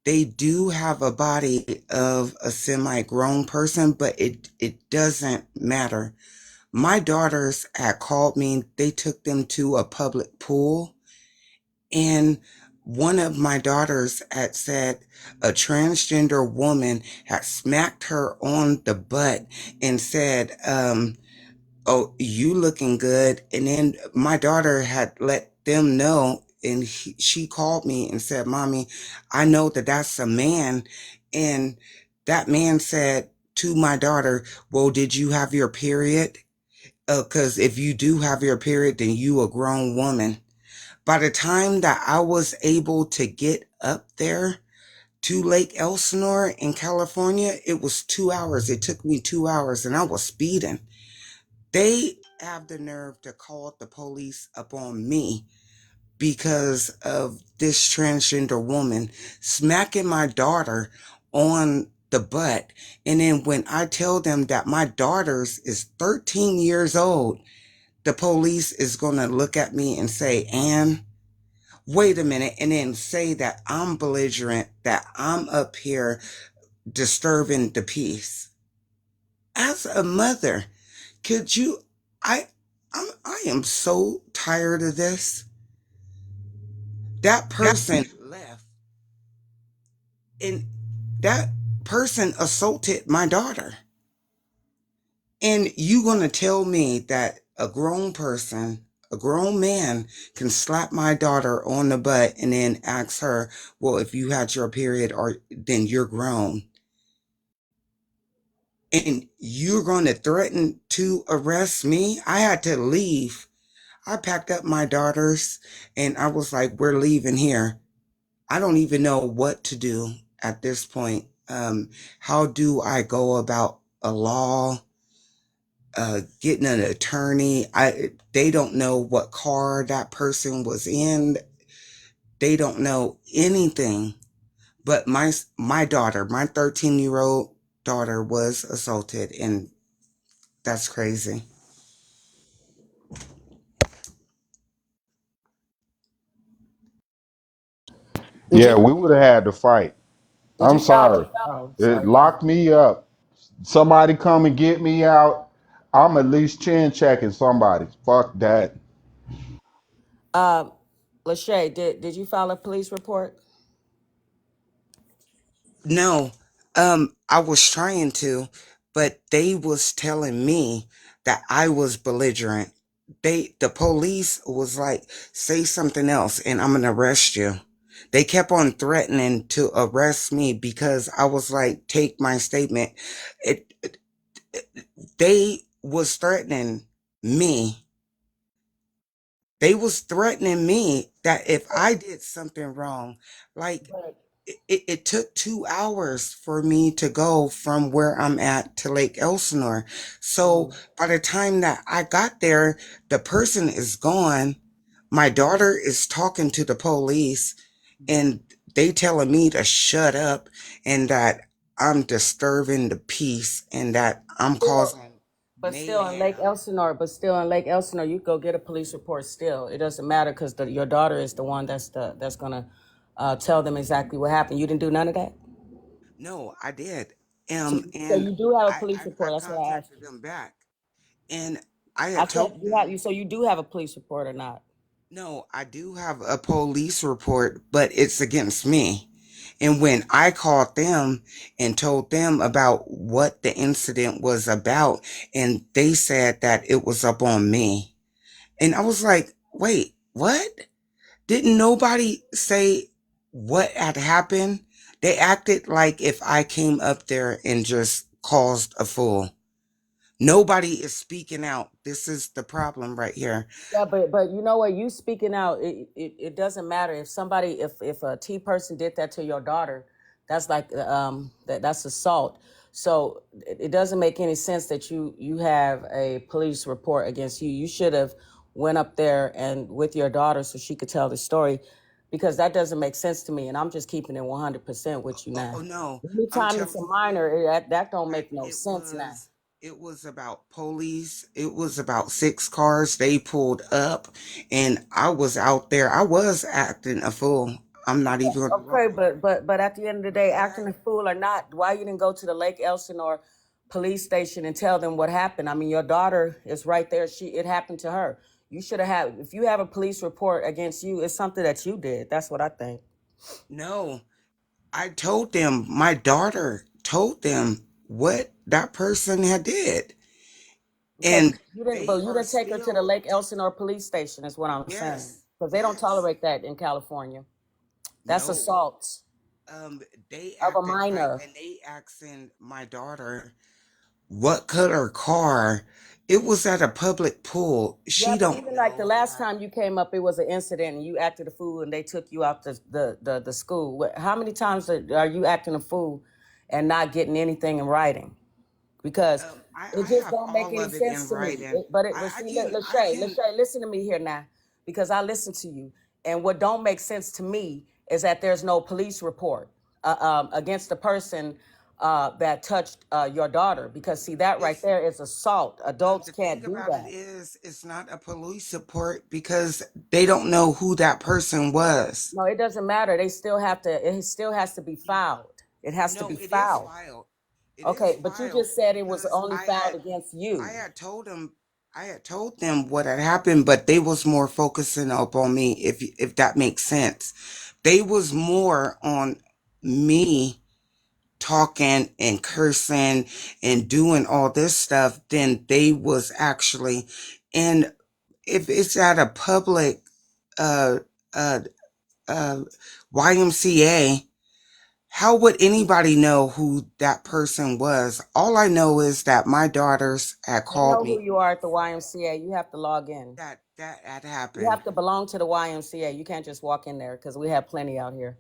they do have a body of a semi-grown person, but it doesn't matter. My daughters had called me. They took them to a public pool, and one of my daughters had said a transgender woman had smacked her on the butt and said, "Oh, you looking good." And then my daughter had let them know, and she called me and said, "Mommy, I know that that's a man." And that man said to my daughter, "Well, did you have your period? Because if you do have your period, then you a grown woman." By the time that I was able to get up there to Lake Elsinore in California, it was 2 hours. It took me 2 hours, and I was speeding. They have the nerve to call the police upon me because of this transgender woman smacking my daughter on the butt. And then when I tell them that my daughter's is 13 years old, the police is going to look at me and say, "Ann, wait a minute," and then say that I'm belligerent, that I'm up here disturbing the peace. As a mother, could you? I, I am so tired of this. That person left, and that person assaulted my daughter. And you gonna tell me that a grown person, a grown man, can slap my daughter on the butt and then ask her, "Well, if you had your period, or then you're grown," and you're going to threaten to arrest me? I had to leave. I packed up my daughters and I was like, "We're leaving here." I don't even know what to do at this point. How do I go about a law? Getting an attorney? They don't know what car that person was in. They don't know anything. But my daughter, my 13-year-old daughter, was assaulted, and that's crazy. Did Yeah, you we would have had to fight. did I'm you file sorry. it? Oh, It sorry. Go ahead. locked me up. Somebody come and get me out. I'm at least chin checking somebody. Fuck that. Um, Lachey, did you file a police report? No, I was trying to, but they was telling me that I was belligerent. The police was like, "Say something else and I'm gonna arrest you." They kept on threatening to arrest me because I was like, "Take my statement." It, they was threatening me. They was threatening me that if I did something wrong, like, Right. it took 2 hours for me to go from where I'm at to Lake Elsinore. So Mm. by the time that I got there, the person is gone. My daughter is talking to the police and they telling me to shut up and that I'm disturbing the peace and that I'm Still, causing but still in Lake mayhem. Elsinore, you go get a police report. Still, it doesn't matter because your daughter is the one that's gonna tell them exactly what happened. You didn't do none of that. No, I did. So And you do have a I, police I, I report. That's what I asked contacted you. them back and I I had said told you have you. them, So you do have a police report or not? no, I do have a police report, but it's against me. And when I called them and told them about what the incident was about, and they said that it was up on me. And I was like, wait, what? Didn't nobody say what had happened? They acted like if I came up there and just caused a fool. Nobody is speaking out. This is the problem right here. Yeah, but you know what? You speaking out, it doesn't matter if somebody if a T person did that to your daughter, that's like that's assault. So it doesn't make any sense that you have a police report against you. You should have went up there and with your daughter so she could tell the story, because that doesn't make sense to me. And I'm just keeping it 100% with you Oh, now. oh no, I'm Anytime it's a telling you minor, that don't that make no sense now. it was about police. It was about 6 cars. They pulled up and I was out there. I was acting a fool. I'm not even gonna Okay, lie. but at the end of the day, They acting had a fool or not, why you didn't go to the Lake Elsinore police station and tell them what happened? I mean, your daughter is right there. It happened to her. You should have had. If you have a police report against you, it's something that you did. That's what I think. no. I told them, my daughter told them what that person had did. Okay, And but they you are didn't take her to the still, Lake Elsinore police station. Is what I'm saying. yes, Because they don't yes, tolerate that in California. That's no. assault They of a acted like, minor. and they asking my daughter what color car. It was at a public pool. Yeah, She but don't even like the know last that. time you came up, it was an incident and you acted a fool and they took you out the school. How many times are you acting a fool and not getting anything in writing? Because it I just have don't make all any of it sense in to me. writing. But I see, can, I Lachey, can. Lachey, listen to me here now, because I listen to you. And what don't make sense to me is that there's no police report against the person that touched your daughter. Because see, that right It's there is assault. Adults the can't thing do about it that. is, it's not a police report because they don't know who that person was. No, it doesn't matter. They still have to. It still has to be filed. It has to No, be it is filed. filed. It is Okay, but you filed just said it was because only filed against I you. had told them I had told them what had happened, but they was more focusing up on me, if that makes sense. They was more on me talking and cursing and doing all this stuff than they was actually. And if it's at a public uh uh uh YMCA, how would anybody know who that person was? All I know is that my daughters had They called know who me you are at the YMCA. You have to log in. that had You happened. have to belong to the YMCA. You can't just walk in there because we have plenty out here.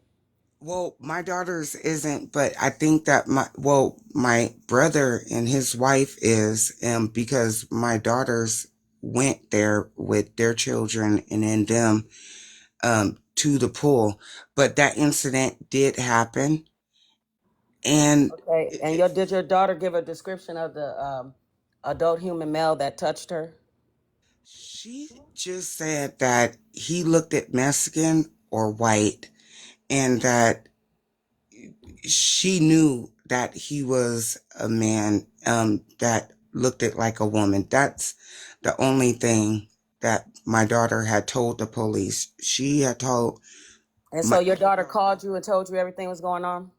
Well, my daughters isn't, but I think that my brother and his wife is, because my daughters went there with their children and then them to the pool. But that incident did happen, and Okay, it, and it, did your daughter give a description of the adult human male that touched her? she just said that he looked at Mexican or white, and that she knew that he was a man that looked it like a woman. That's the only thing that my daughter had told the police. She had told And so my your daughter called you and told you everything was going on,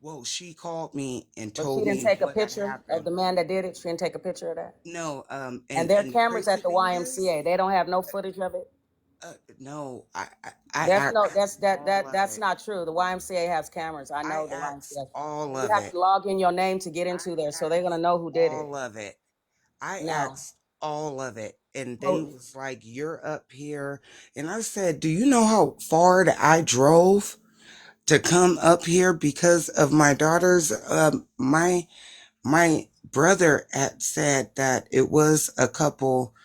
well, she called me and but she told didn't me take a what had picture of happened. the man that did it. She didn't take a picture of that. No, And there are and the cameras crazy at the thing is, YMCA. They don't have no footage of it. no, I There's no asked all of that's it. not true. The YMCA has cameras. I I know the asked YMCA. all You of have it. to log in your name to get I into there, so they're gonna asked know who did it. all of it. I No. asked all of it, and they Oh, was like, "You're up here," and I said, "Do you know how far that I drove to come up here because of my daughter's my brother had said that it was a couple,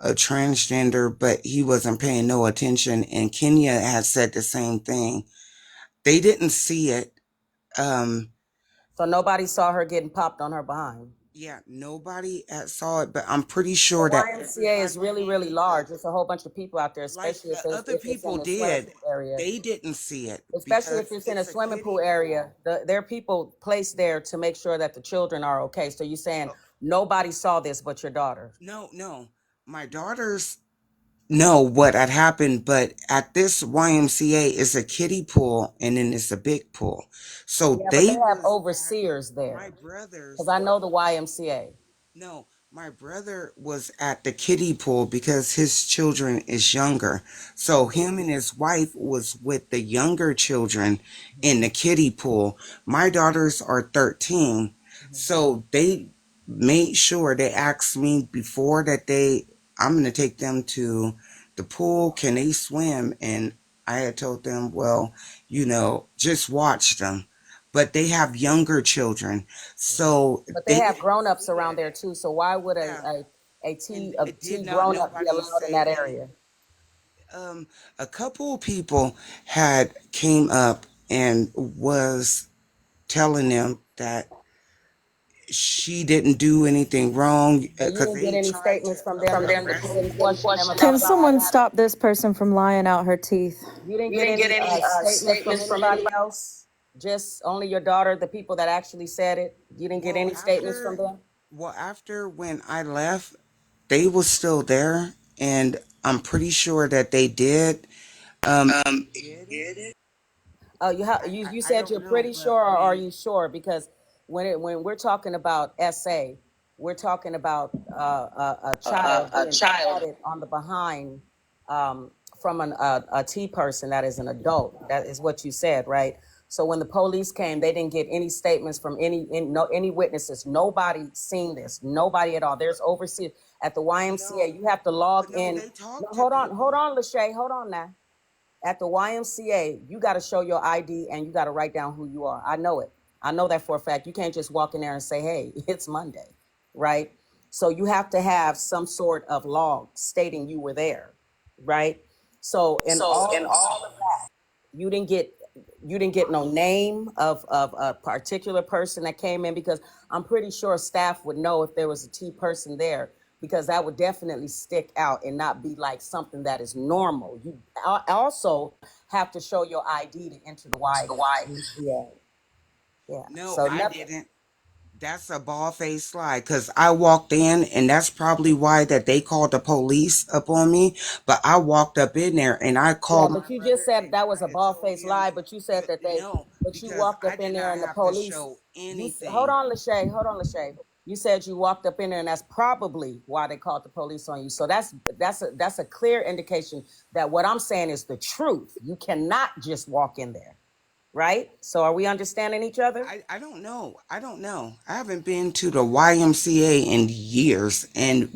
a transgender, but he wasn't paying no attention, and Kenya had said the same thing. They didn't see it. um So nobody saw her getting popped on her behind. yeah, nobody had saw it, but I'm pretty The sure that YMCA is everybody really, really came up large. It's a whole bunch of people out there, like especially the other if it's in people the swimming did. pool area. They didn't see it Especially if because it's in a it's a swimming pool kiddie area, pool. there are people placed there to make sure that the children are okay. So you're saying nobody saw this but your daughter? No, no. My daughters know what had happened, but at this YMCA is a kiddie pool and then it's a big pool. So Yeah, but they they have was at overseers my there because brothers. I know the YMCA. No, my brother was at the kiddie pool because his children is younger. So him and his wife was with the younger children in the kiddie pool. My daughters are 13. So they made sure they asked me before that I'm going to take them to the pool. Can they swim? And I had told them, well, just watch them. But they have younger children. So But they they have didn't grown-ups see around it. there too. So why would Yeah. And a it did T not grown-up be nobody allowed in say that any. area? um a couple of people had came up and was telling them that she didn't do anything wrong So you because didn't get they any tried to statements from them that you arrest. didn't question them Can about what someone happened? stop this person from lying out her teeth? You didn't get any statements from anybody else? Just only your daughter, the people that actually said it? You didn't get well any statements from after them? after when I left, they was still there, and I'm pretty sure that they did. If they did it, Oh, you I said don't you're know, pretty but sure, or are when you sure? Because when we're talking about SA, we're talking about a child being patted on the behind um, from a T person that is an adult. That is what you said, right? So when the police came, they didn't get any statements from any witnesses. Nobody seen this. Nobody at all. There's overseers at the YMCA. no, You have to log no, in. they No, talked to hold people. on, Lachey, hold on now. At the YMCA, you got to show your ID and you got to write down who you are. I know it. I know that for a fact. You can't just walk in there and say, hey, it's Monday, right? So you have to have some sort of log stating you were there, right? So in all of you didn't get you didn't get no name of a particular person that came in, because I'm pretty sure staff would know if there was a T person there, because that would definitely stick out and not be like something that is normal. You also have to show your ID to enter the Y. Yeah, yeah. No, So I nothing. didn't. That's a ball faced lie because I walked in, and that's probably why that they called the police up on me. But I walked up in there and I Yeah, called my but you just brother said and that was I a had bald told faced him lie. But you said to that no, but you because walked I up in did there not and the have to police. show Hold anything. on, Lachey. Hold on, Lachey. You said you walked up in there, and that's probably why they called the police on you. So that's a clear indication that what I'm saying is the truth. You cannot just walk in there, right? So are we understanding each other? I don't know. I don't know. I haven't been to the YMCA in years. And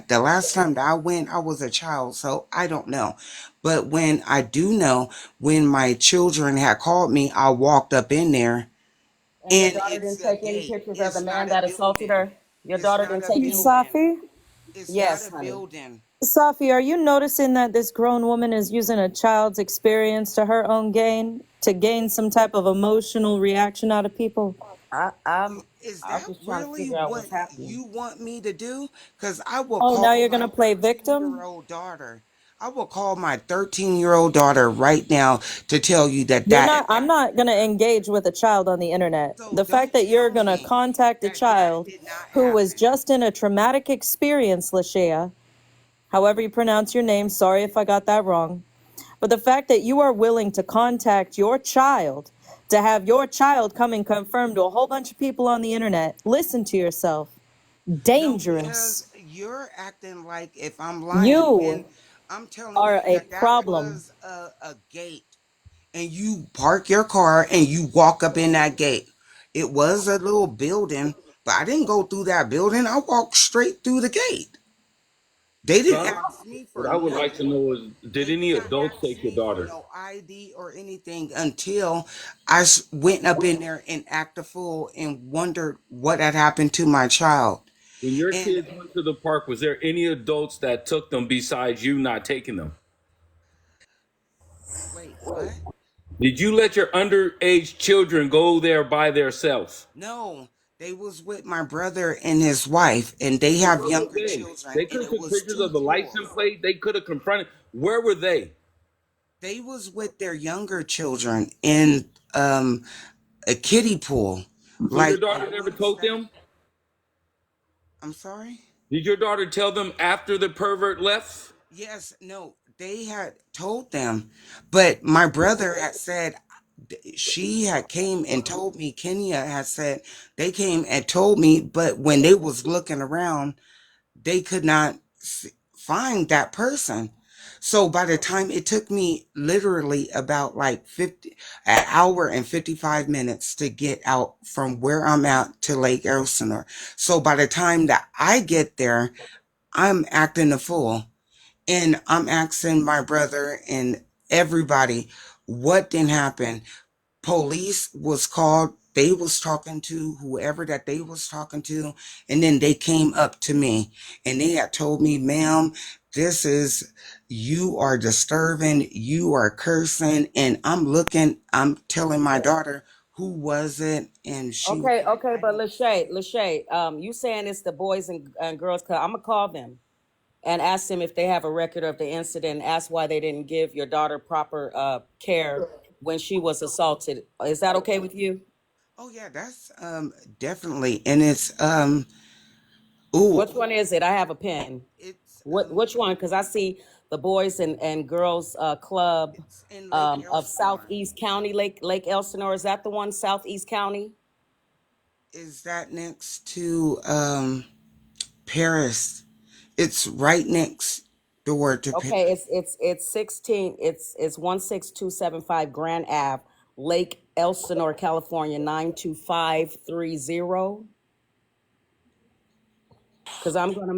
the last time that I went, I was a child. So I don't know. But when I do know, when my children had called me, I walked up in there. And your And daughter it's didn't a take any gate. pictures of the It's man not a that assaulted building. her. Your It's daughter not didn't a take any. building. Safi? It's not Yes, a honey. building. Safi, are you noticing that this grown woman is using a child's experience to her own gain, to gain some type of emotional reaction out of people? Is I'm that just trying to really figure out what what's happening. you want me to do? Because I will Oh, now call you're my gonna play 13-year victim? old daughter. I will call my 13-year-old daughter right now to tell you that You're that not, I'm not gonna engage with a child on the internet. so The fact don't that you're tell gonna me contact a that that child did not who was happen. just in a traumatic experience, Lashea, however you pronounce your name, sorry if I got that wrong. But the fact that you are willing to contact your child, to have your child come and confirm to a whole bunch of people on the internet, listen to yourself. No, because Dangerous. you're acting like if I'm lying, You and I'm telling are you a that that problem. was a gate, and you park your car and you walk up in that gate. It was a little building, but I didn't go through that building. I walked straight through the gate. They didn't Son, ask me what for I would like to nothing. know is, did They any did not adults ask take your me for daughter? no ID or anything until went up in there and acted a fool and wondered what had happened to my child. When your And kids went to the park, was there any adults that took them besides you not taking them? wait, what? Did you let your underage children go there by themselves? No, they was with my brother and his wife, and they So have where were younger they? children, They and could have it took was pictures two of the license pools. plate. They could have confronted. Where were they? They was with their younger children in a kiddie pool, So your like daughter on never one told side. them? I'm sorry. Did your daughter tell them after the pervert left? Yes, no, they had told them, but my brother had said she had came and told me. Kenya had said they came and told me, but when they was looking around, they could not find that person. So by the time it took me literally about like 50 an hour and 55 minutes to get out from where I'm at to Lake Elsinore. So by the time that I get there, I'm acting a fool and I'm asking my brother and everybody what didn't happen. Police was called. They was talking to whoever that they was talking to, and then they came up to me and they had told me, ma'am, this is, you are disturbing, you are cursing. And I'm telling my daughter, who was it? And she was Okay, like, okay, I but didn't say. Lachey, you saying it's the boys and girls club? I'm gonna call them and ask them if they have a record of the incident. Ask why they didn't give your daughter proper care when she was assaulted. Is that okay with you? Oh yeah, that's definitely. And it's ooh, Which one is it? I have a pen. it's Which one? Because I see the boys and girls club it's in Lake of Elsinore. Southeast County, Lake Elsinore. Is that the one, Southeast County? Is that next to Paris? It's right next door to Okay, Paris. it's 16. It's 16275 Grand Ave, Lake Elsinore, California 92530. Because I'm gonna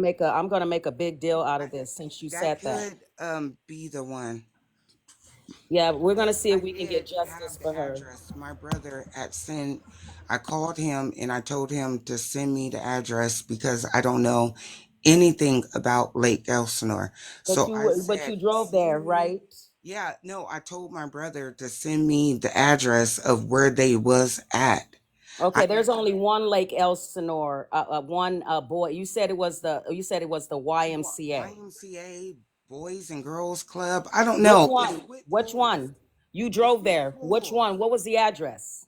make a big deal out I, of this since you that said that. could be the one. Yeah, we're But gonna see I if we can get did have justice the for her. address. My brother had sent, I called him and I told him to send me the address because I don't know anything about Lake Elsinore. But So I you said, drove there, send me, right? yeah, no, I told my brother to send me the address of where they was at. I Okay, there's asked, only one Lake Elsinore, one boy. You said it was the YMCA. YMCA Boys and Girls Club. I don't Which know. It's one? with Which pools. one? You It's drove with there. Which pools. one? What was the address?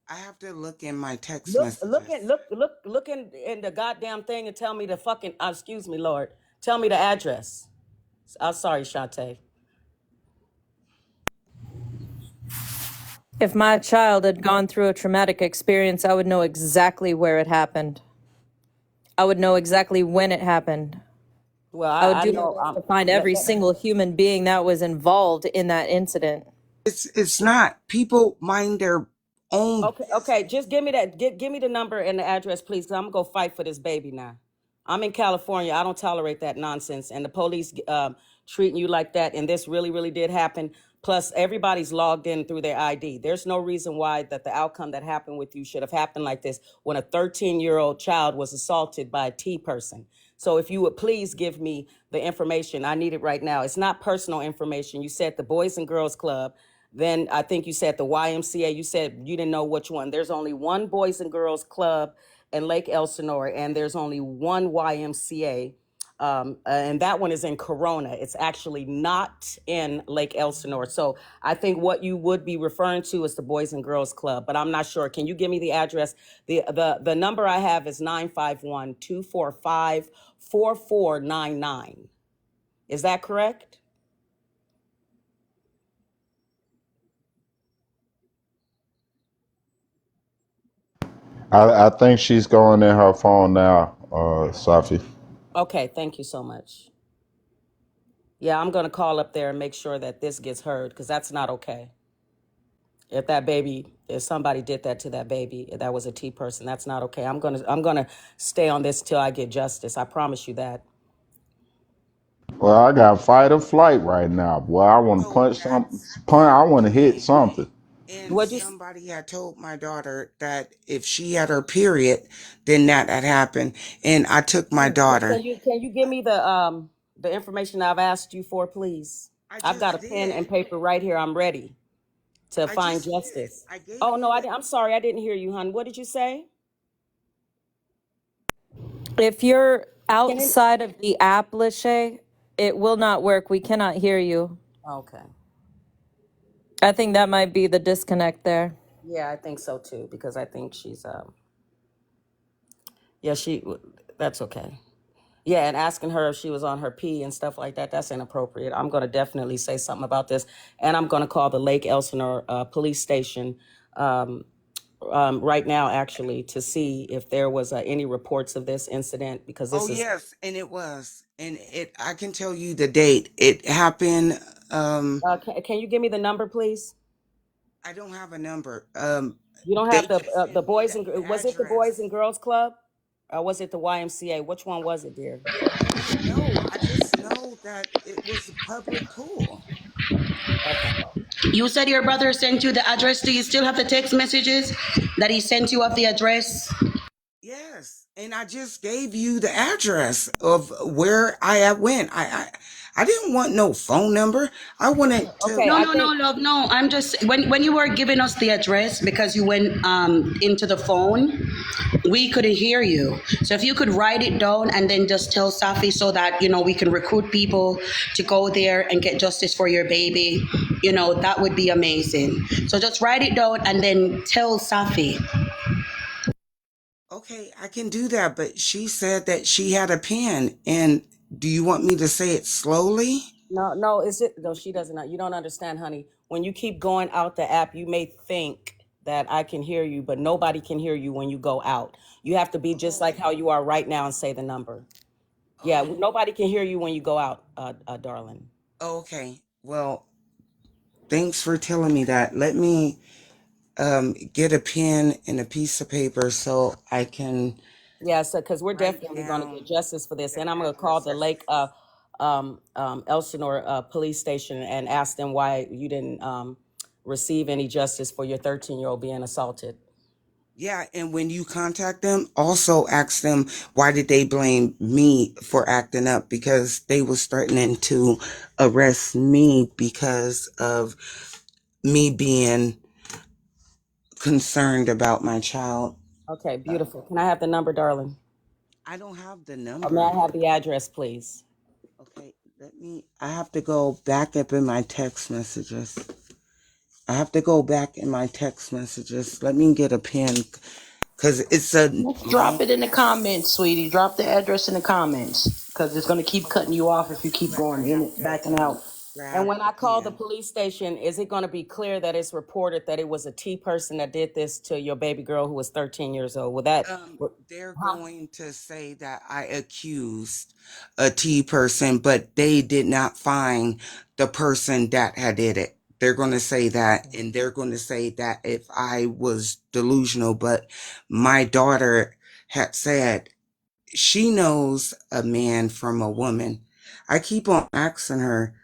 I have to look in my text Look messages. at look in the goddamn thing and tell me the fucking excuse me, Lord. Tell me the address. I'm sorry, Shantae. If my child had gone through a traumatic experience, I would know exactly where it happened. I would know exactly when it happened. Well, I would I do my know. best to find every single human being that was involved in that incident. It's not. People mind their own Okay, okay. business. Just give me that. Give me the number and the address, please, because I'm gonna go fight for this baby now. I'm in California. I don't tolerate that nonsense. And the police treating you like that. And this really, really did happen. Plus, everybody's logged in through their ID. There's no reason why that the outcome that happened with you should have happened like this when a 13-year-old child was assaulted by a T person. So if you would please give me the information, I need it right now. It's not personal information. You said the Boys and Girls Club. Then I think you said the YMCA. You said you didn't know which one. There's only one Boys and Girls Club in Lake Elsinore, and there's only one YMCA. And that one is in Corona. It's actually not in Lake Elsinore. So I think what you would be referring to is the Boys and Girls Club, but I'm not sure. Can you give me the address? The number I have is 951-245-4499. Is that correct? I think she's going in her phone now, Safi. Okay, thank you so much. Yeah, I'm gonna call up there and make sure that this gets heard because that's not okay. If somebody did that to that baby, if that was a T person, that's not okay. I'm gonna stay on this till I get justice. I promise you that. Well, I got fight or flight right now. Boy, I want to So punch some, that's punch. I want to hit okay. something. And What you? somebody had told my daughter that if she had her period, then that had happened. And I took my daughter. Can you give me the information I've asked you for, please? I I've got just a pen did. and paper right here. I'm ready to I find just did. justice. I gave Oh no, you the. I'm sorry, I didn't hear you, hon. What did you say? If you're Can it? outside of the app, Lachey, it will not work. We cannot hear you. Okay. I think that might be the disconnect there. Yeah, I think so too because I think she's yeah, that's okay. Yeah, and asking her if she was on her pee and stuff like that, that's inappropriate. I'm going to definitely say something about this. And I'm going to call the Lake Elsinore police station um, right now, actually, to see if there was any reports of this incident because Oh this is. yes, and it was, and it. I can tell you the date. It happened. Can you give me the number, please? I don't have a number. You don't They have just the sent me boys the and was it the Boys address. and Girls Club or was it the YMCA? Which one was it, dear? I don't know. I just know that it was a public pool. Okay. You said your brother sent you the address. Do you still have the text messages that he sent you of the address? Yes, and I just gave you the address of where I went. I didn't want no phone number. I wanted to. Okay, No, I no, no, think love. No, I'm just when you were giving us the address because you went into the phone, we couldn't hear you. So if you could write it down and then just tell Safi so that we can recruit people to go there and get justice for your baby, that would be amazing. So just write it down and then tell Safi. Okay, I can do that, but she said that she had a pen. And do you want me to say it slowly? no, no, is it? No, she doesn't know. You don't understand, honey. When you keep going out the app, you may think that I can hear you, but nobody can hear you when you go out. You have to be just Oh, like how you are right now and say the number. Yeah, oh, nobody can hear you when you go out, darling. okay. Well, thanks for telling me that. Let me get a pen and a piece of paper so I can Yeah, so because we're write definitely going to get down justice for this, the and I'm going to call the addresses. Lake Elsinore police station and ask them why you didn't receive any justice for your 13-year-old being assaulted. Yeah, and when you contact them, also ask them why did they blame me for acting up because they was threatening to arrest me because of me being concerned about my child. Okay, Uh, beautiful. Can I have the number, darling? I don't have the Or may number. I have the address, please? Okay, I have to go back up in my text messages. I have to go back in my text messages. Let me get a pen because it's a Drop long. it in the comments, sweetie. Drop the address in the comments because it's going to keep cutting you off if you keep But I going in have it, to backing out. And grab when the I call the pen. police station, is it going to be clear that it's reported that it was a T person that did this to your baby girl who was 13 years old? Will that? They're Huh? going to say that I accused a T person, but they did not find the person that had did it. They're going to say that, and they're going to say that if I was delusional, but my daughter had said she knows a man from a woman. I keep on asking her,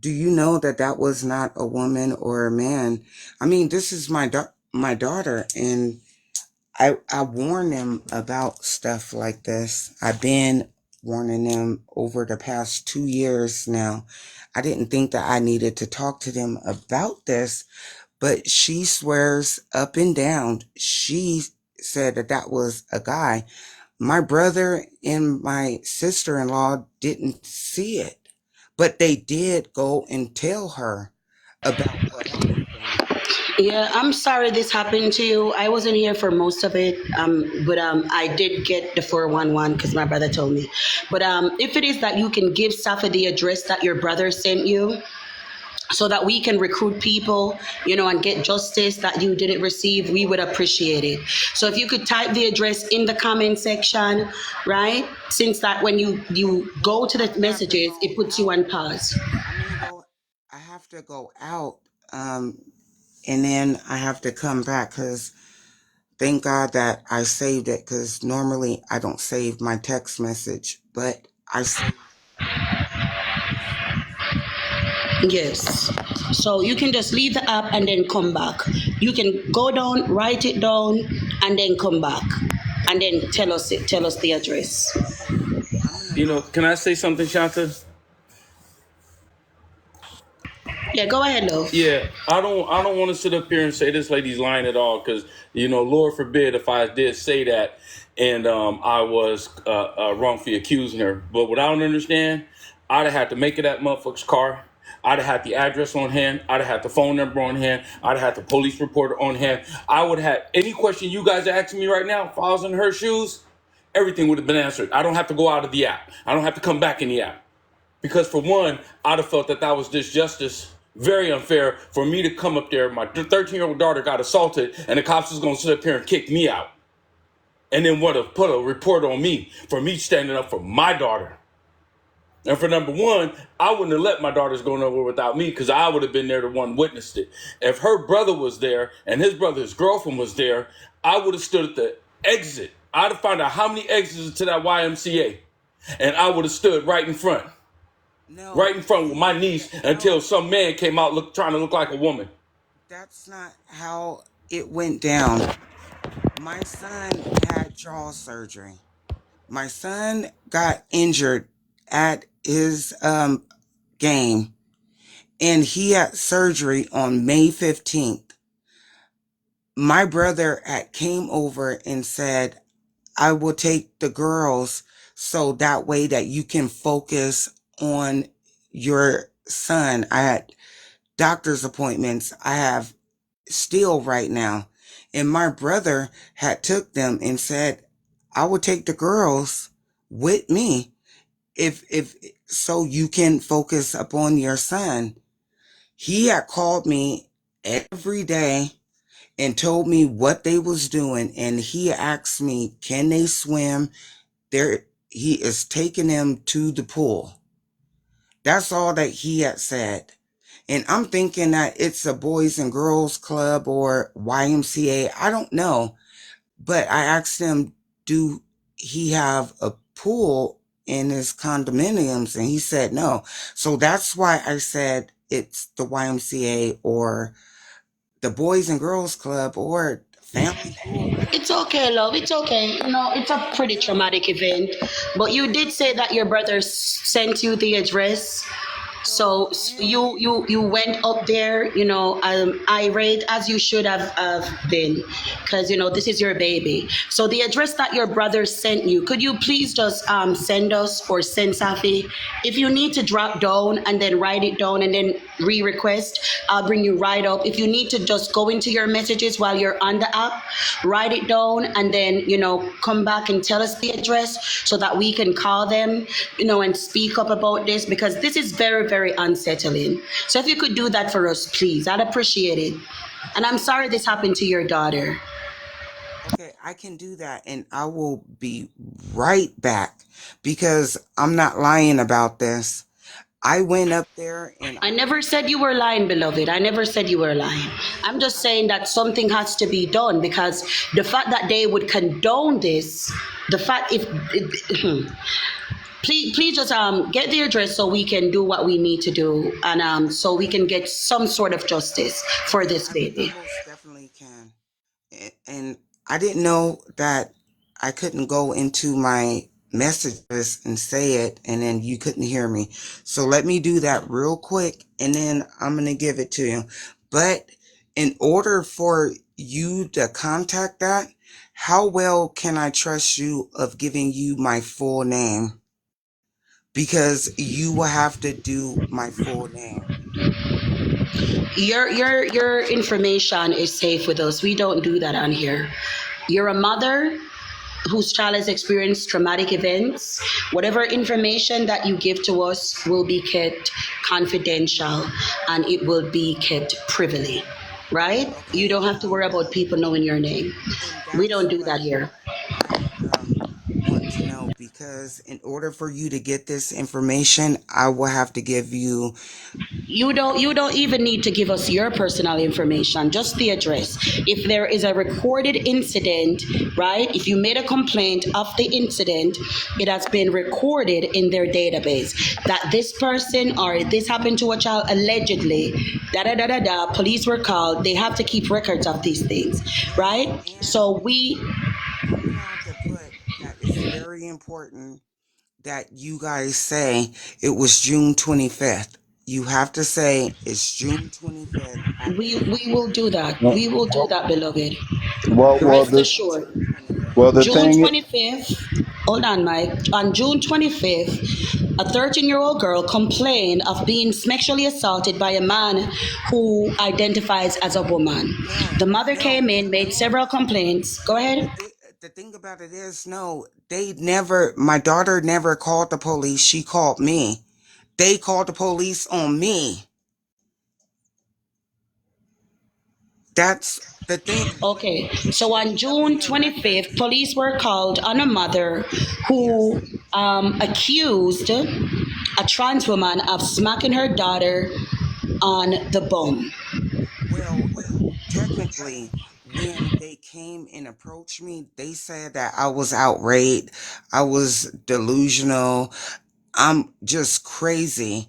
"Do you know that that was not a woman or a man?" I mean, this is my daughter, and I warn them about stuff like this. I've been warning them over the past 2 years now. I didn't think that I needed to talk to them about this, but she swears up and down. She said that that was a guy. My brother and my sister-in-law didn't see it, but they did go and tell her about what happened. Yeah, I'm sorry this happened to you. I wasn't here for most of it, but I did get the 411 because my brother told me. But if it is that you can give Safa the address that your brother sent you, so that we can recruit people, and get justice that you didn't receive, we would appreciate it. So if you could type the address in the comment section, right? Since that when you go Well, to the I'm gonna have to messages, go it puts you out. on pause. I'm gonna go. I have to go out, and then I have to come back because thank God that I saved it. Because normally I don't save my text message, but I saved. Yes. So you can just leave the app and then come back. You can go down, write it down, and then come back, and then tell us the address. Okay. I'm gonna You know, go. can I say something, Shanta? Yeah, go ahead, love. Yeah, I don't want to sit up here and say this lady's lying at all, because Lord forbid if I did say that and I was wrongfully accusing her. But what I don't understand, I'd have had to make it that motherfucker's car. I'd have had the address on hand. I'd have had the phone number on hand. I'd have had the police report on hand. I would have any question you guys are asking me right now. If I was in her shoes, everything would have been answered. I don't have to go out of the app. I don't have to come back in the app. Because for one, I'd have felt that was disjustice, very unfair for me to come up there. My 13-year-old daughter got assaulted, and the cops was going to sit up here and kick me out. And then want to put a report on me for me standing up for my daughter. And for number one, I wouldn't have let my daughters go nowhere without me, because I would have been there the one witnessed it. If her brother was there and his brother's girlfriend was there, I would have stood at the exit. I'd have found out how many exits to that YMCA. And I would have stood right in front. No, Right in front with my niece until no, some man came out trying to look like a woman. that's not how it went down. My son had jaw surgery. My son got injured at his game, and he had surgery on May 15th. My brother had came over and said, I will take the girls so that way that you can focus on your son. I had doctor's appointments I have still right now. And my brother had took them and said, I will take the girls with me if so you can focus upon your son. He had called me every day and told me what they was doing, and he asked me, can they swim? There he is taking them to the pool. That's all that he had said. And I'm thinking that it's a Boys and Girls Club or YMCA. I don't know. But I asked him, do he have a pool in his condominiums? And he said no. So that's why I said it's the YMCA or the Boys and Girls Club or family pool. I don't It's know. okay, love. It's okay. It's a pretty traumatic event. But you did say that your brother sent you the address. So So when you went up there, irate as you should have been, because this is your baby. So the address that your brother sent you, could you please just send us or send Safi? If you need to drop down and then write it down and then re-request, I'll bring you right up. If you need to just go into your messages while you're on the app, write it down, and then come back and tell us the address so that we can call them, and speak up about this, because this is very, very unsettling. So if you could do that for us, please, I'd appreciate it. And I'm sorry this happened to your daughter. Okay, I can do that and I will be right back because I'm not lying about this. I went up there and I never said you were lying, beloved. I never said you were lying. I'm just saying that something has to be done, because the fact that they would condone this, the fact if please just get the address so we can do what we need to do, and so we can get some sort of justice for this I baby. most definitely can. And I didn't know that I couldn't go into my messages and say it and then you couldn't hear me. So let me do that real quick and then I'm going to give it to you. But in order for you to contact that, how well can I trust you of giving you my full name? Because you will have to do my full name. Your information is safe with us. We don't do that on here. You're a mother whose child has experienced traumatic events. Whatever information that you give to us will be kept confidential, and it will be kept privily, right? You Okay, don't have to worry about people knowing your name. and We that's don't do what that here. I want to know because in order for you to get this information, I will have to give you. You don't even need to give us your personal information, just the address. If there is a recorded incident, right? If you made a complaint of the incident, it has been recorded in their database that this person or this happened to a child allegedly. Da da da da da. Police were called. They have to keep records of these things, right? And So we I'm gonna have to put that it's very important that you guys say it was June 25th. You have to say it's June 25th at we will do that. Well, We will do that, beloved. well, well, Rest the assured. June 25th. well, the June thing. 25th, hold on, Mike. On June 25th, a 13-year-old girl complained of being sexually assaulted by a man who identifies as a woman. No, The mother no, came in, made no. several complaints. Go The ahead. thing, the thing about it is, no, they never. My daughter never called the police. She called me. They called the police on me. That's the thing. Okay, It so should on be up in June their 25th, records. police were called on a mother Yes. who accused a trans woman of smacking her daughter on the bum. Well, technically, when they came and approached me, they said that I was outraged. I was delusional. I'm just crazy.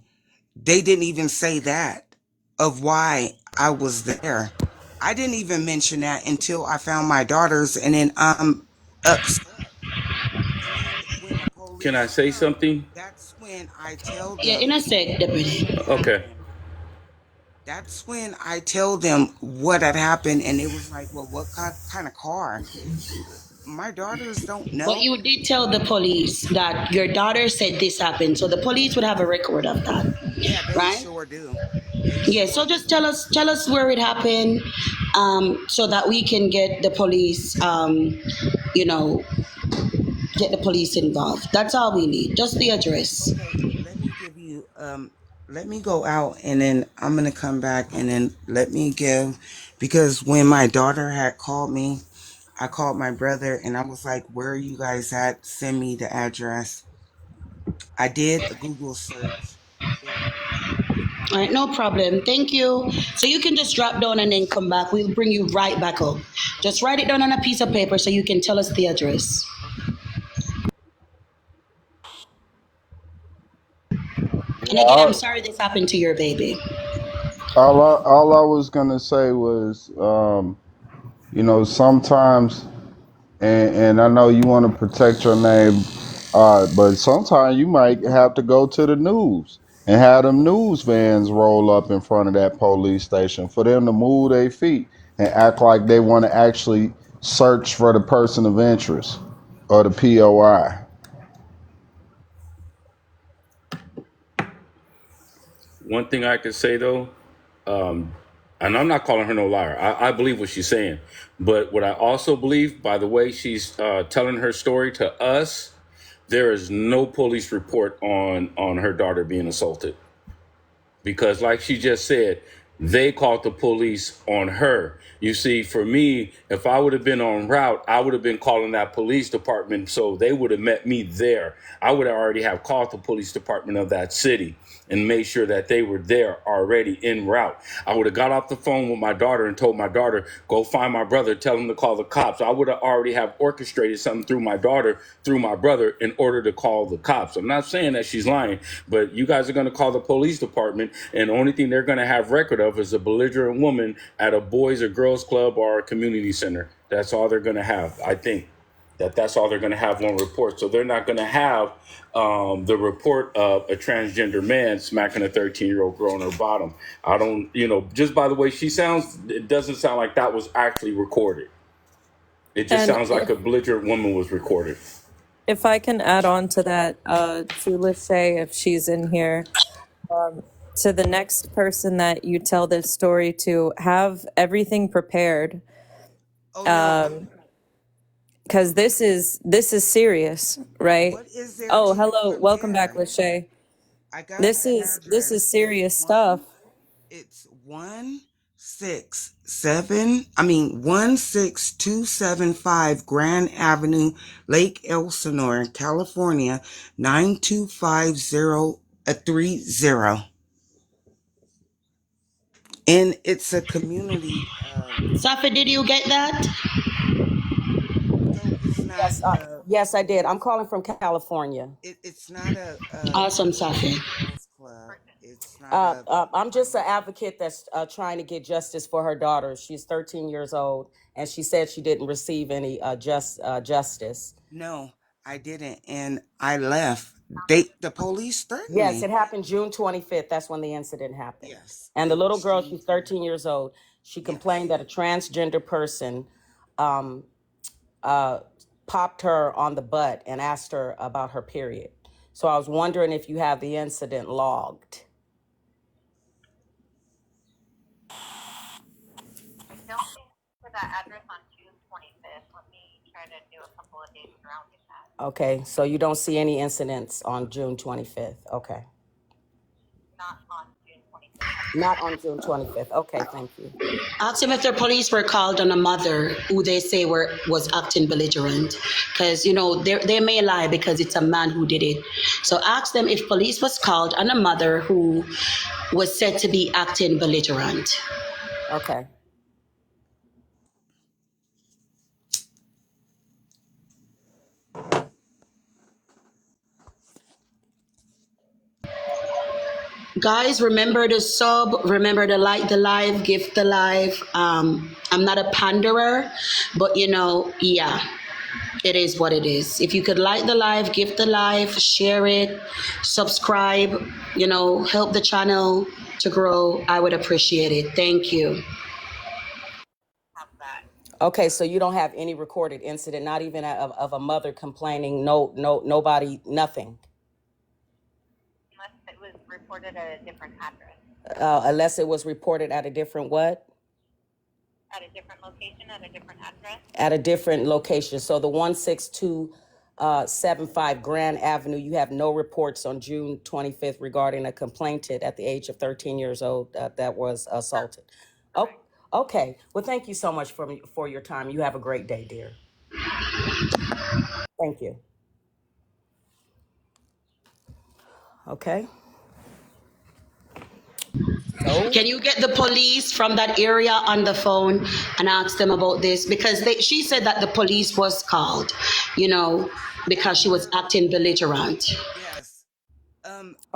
They didn't even say that of why I was there. I didn't even mention that until I found my daughters, and then I'm upset. And then when the Can I police say come, something? that's when I tell Yeah, in them a sec, what Deputy. had Okay. happened. That's when I tell them what had happened, and it was like, well, what kind of car? My daughters don't But know. you did tell the police that your daughter said this happened, so the police would have a record of that, Yeah, they right? sure do. They Yeah. sure So just do. tell us where it happened, so that we can get the police, you know, get the police involved. That's all we need. Just the address. Okay, let me give you let me go out and then I'm gonna come back and then let me give because when my daughter had called me, I called my brother and I was like, where are you guys at? Send me the address. I did a Google search. I did. All right, no problem. Thank you. So you can just drop down and then come back. We'll bring you right back up. Just Okay. write it down on a piece of paper so you can tell us the address. Okay. And again, I'm Yeah, sorry this happened to your baby. all I was gonna say was, sometimes, and I know you want to protect your name, but sometimes you might have to go to the news and have them news vans roll up in front of that police station for them to move their feet and act like they want to actually search for the person of interest or the POI. One thing I could say though, and I'm not calling her no liar. I believe what she's saying, but what I also believe, by the way she's telling her story to us, there is no police report on her daughter being assaulted. Because like she just said, they called the police on her. You see, for me, if I would have been on route, I would have been calling that police department, so they would have met me there. I would have already have called the police department of that city and made sure that they were there already en route. I would have got off the phone with my daughter and told my daughter, go find my brother, tell him to call the cops. I would have already have orchestrated something through my daughter, through my brother, in order to call the cops. I'm not saying that she's lying, but you guys are going to call the police department, and the only thing they're going to have record of is a belligerent woman at a boys or girls club or a community center. That's all they're going to have, I think. That's all they're going to have on report. So they're not going to have the report of a transgender man smacking a 13-year-old girl on her bottom. I don't, just by the way she sounds, it doesn't sound like that was actually recorded. It just And sounds like a belligerent woman was recorded. if I can add on to that, to Lachey, if she's in here, to the next person that you tell this story to, have everything prepared, Oh no, I'm because this is serious, right? what is there Oh, to hello, welcome back, prepare? Lachey. I got This the is address. serious stuff. It's 1 16275 Grand Avenue, Lake Elsinore, California, 92530. And it's a community. Safi, did you get that? So it's not. Yes, yes, I did. I'm calling from California. It's not Awesome, a Boys Safi. and Girls Club. It's not a I'm just an private. advocate that's trying to get justice for her daughter. She's 13 years old, and she said she didn't receive any justice. No, I didn't, and I left. The police threatened Yes, me. it happened June 25th. That's when the incident happened. Yes, And the it little was girl, June she's 20th. 13 years old. She Yes. complained that a transgender person um, uh, popped her on the butt and asked her about her period. So I was wondering if you have the incident logged. I don't think for that address on June 25th. Let me try to do a couple of days surrounding that. Okay, so you don't see any incidents on June 25th. Okay. Not on June 25th. Not on June 25th. Okay, thank you. Ask them if the police were called on a mother who they say was acting belligerent, because they may lie because it's a man who did it. So ask them if police was called on a mother who was said to be acting belligerent. Okay. Guys, remember the sub, remember to like the live, gift the live. I'm not a panderer, but yeah, it is what it is. If you could like the live, gift the live, share it, subscribe, help the channel to grow, I would appreciate it. Thank you. Have that. Okay, so you don't have any recorded incident, not even of a mother complaining, nobody, nothing, Unless it was reported at a different address, unless it was reported at a different what? at a different location, at a different address. At a different location. So the 16275 Grand Avenue, you have no reports on June 25th regarding a complainant at the age of 13 years old that was assaulted. Oh, okay. Well, thank you so much for your time. You have a great day, dear. Thank you. Okay. So, Can you get the police from that area on the phone and ask them about this? Because she said that the police was called, My because she was daughter. acting belligerent. Yes.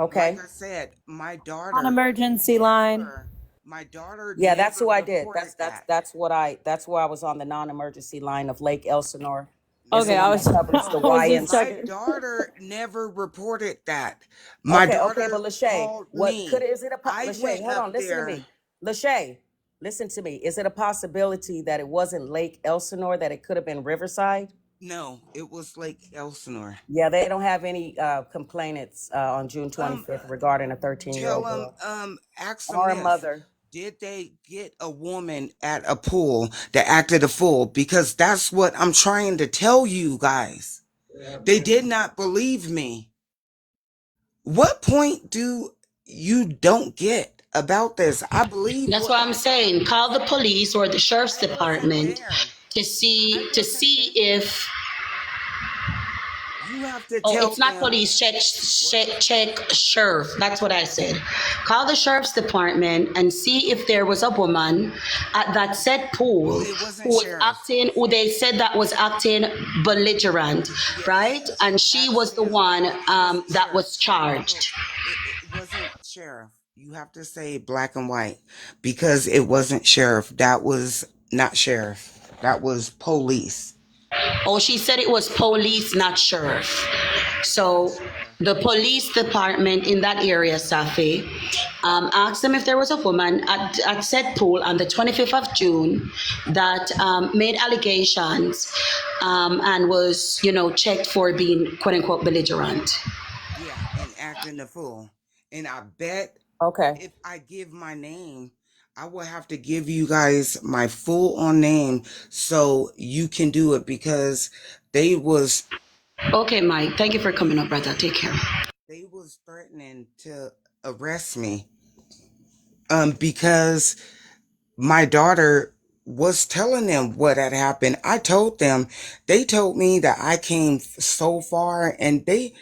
Like okay. I said, my On daughter emergency line. never. My daughter Yeah, that's never who I did. reported that. That's where I was on the non-emergency line of Lake Elsinore. It's the Okay, one that covers the I was just YMCA. My checking. daughter never reported that. My Okay, but daughter Lachey, called what could me. is it a I Lachey? went Hold up on, listen to there. me, Lachey. Listen to me. Is it a possibility that it wasn't Lake Elsinore, that it could have been Riverside? No, it was Lake Elsinore. Yeah, they don't have any complainants on June Um, 25th regarding a 13-year-old Tell them, girl ask them or a this. mother. Did they get a woman at a pool that acted a fool? Because that's what I'm trying to tell you guys. They did not believe me. What point do you don't get about this? I believe That's what what I'm saying. Call the police or the sheriff's I wasn't department there. to I see to wasn't see there. if. You have to Oh, tell it's not them police. Check, what. check, check sheriff. That's what I said. Call the sheriff's department and see if there was a woman at that said Well, pool it wasn't who was sheriff. acting, who they said that was acting belligerent, Yes, right? And she ask was the him. one It wasn't that sheriff. was No, charged. it wasn't sheriff. You have to say black and white because it wasn't sheriff. That was not sheriff. That was police. Oh, she said it was police, not sheriff. It's not So sheriff. the police department in that area, Safi, asked them if there was a woman at said pool on the 25th of June that made allegations and was, checked for being quote unquote belligerent. Yeah, and acting a fool. And I bet Okay. if I give my name, I will have to give you guys my full on name so you can do it because they was Okay, Mike. Thank you for coming up, brother. Take care. they was threatening to arrest me because my daughter was telling them what had happened. I told them, they told me that I came so far, and they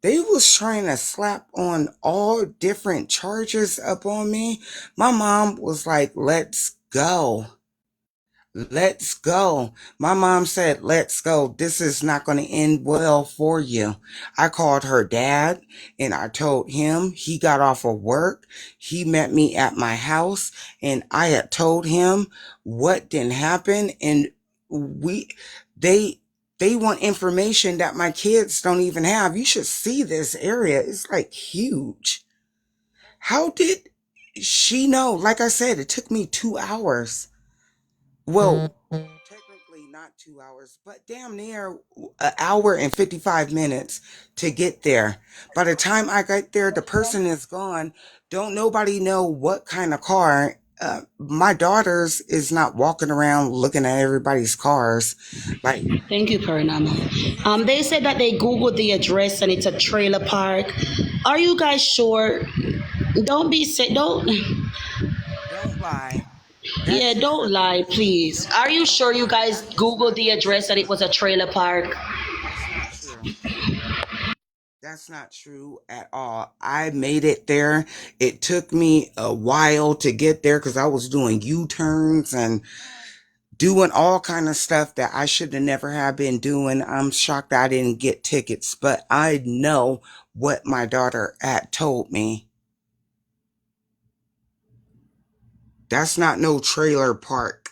was trying to slap on all different charges up on me. My mom was like, let's go. Let's go. My mom said, let's go. This is not going to end well for you. I called her dad and I told him. He got off of work. He met me at my house and I had told him what didn't happen. And we, they, they want information that my kids don't even have. You should see this area. It's like huge. How did she know? Like I said, it took me 2 hours. Well, technically not 2 hours, but damn near an hour and 55 minutes to get there. By the time I get there, the person is gone. Don't nobody know what kind of car. My daughter's is not walking around looking at everybody's cars. Like, Thank you, they Paranormal. just They said that they Googled the address and it's a trailer park. Are you guys sure? Don't be sick. Don't. don't lie. Yeah, That's just don't a lie, please. Are you don't sure you lie. guys That is Googled not the address and it true. was a trailer park? That's not true. That's not true at all. I made it there. It took me a while to get there because I was doing U-turns and doing all kind of stuff that I should have never have been doing. I'm shocked I didn't get tickets, but I know what my daughter had told me. That's not no trailer park.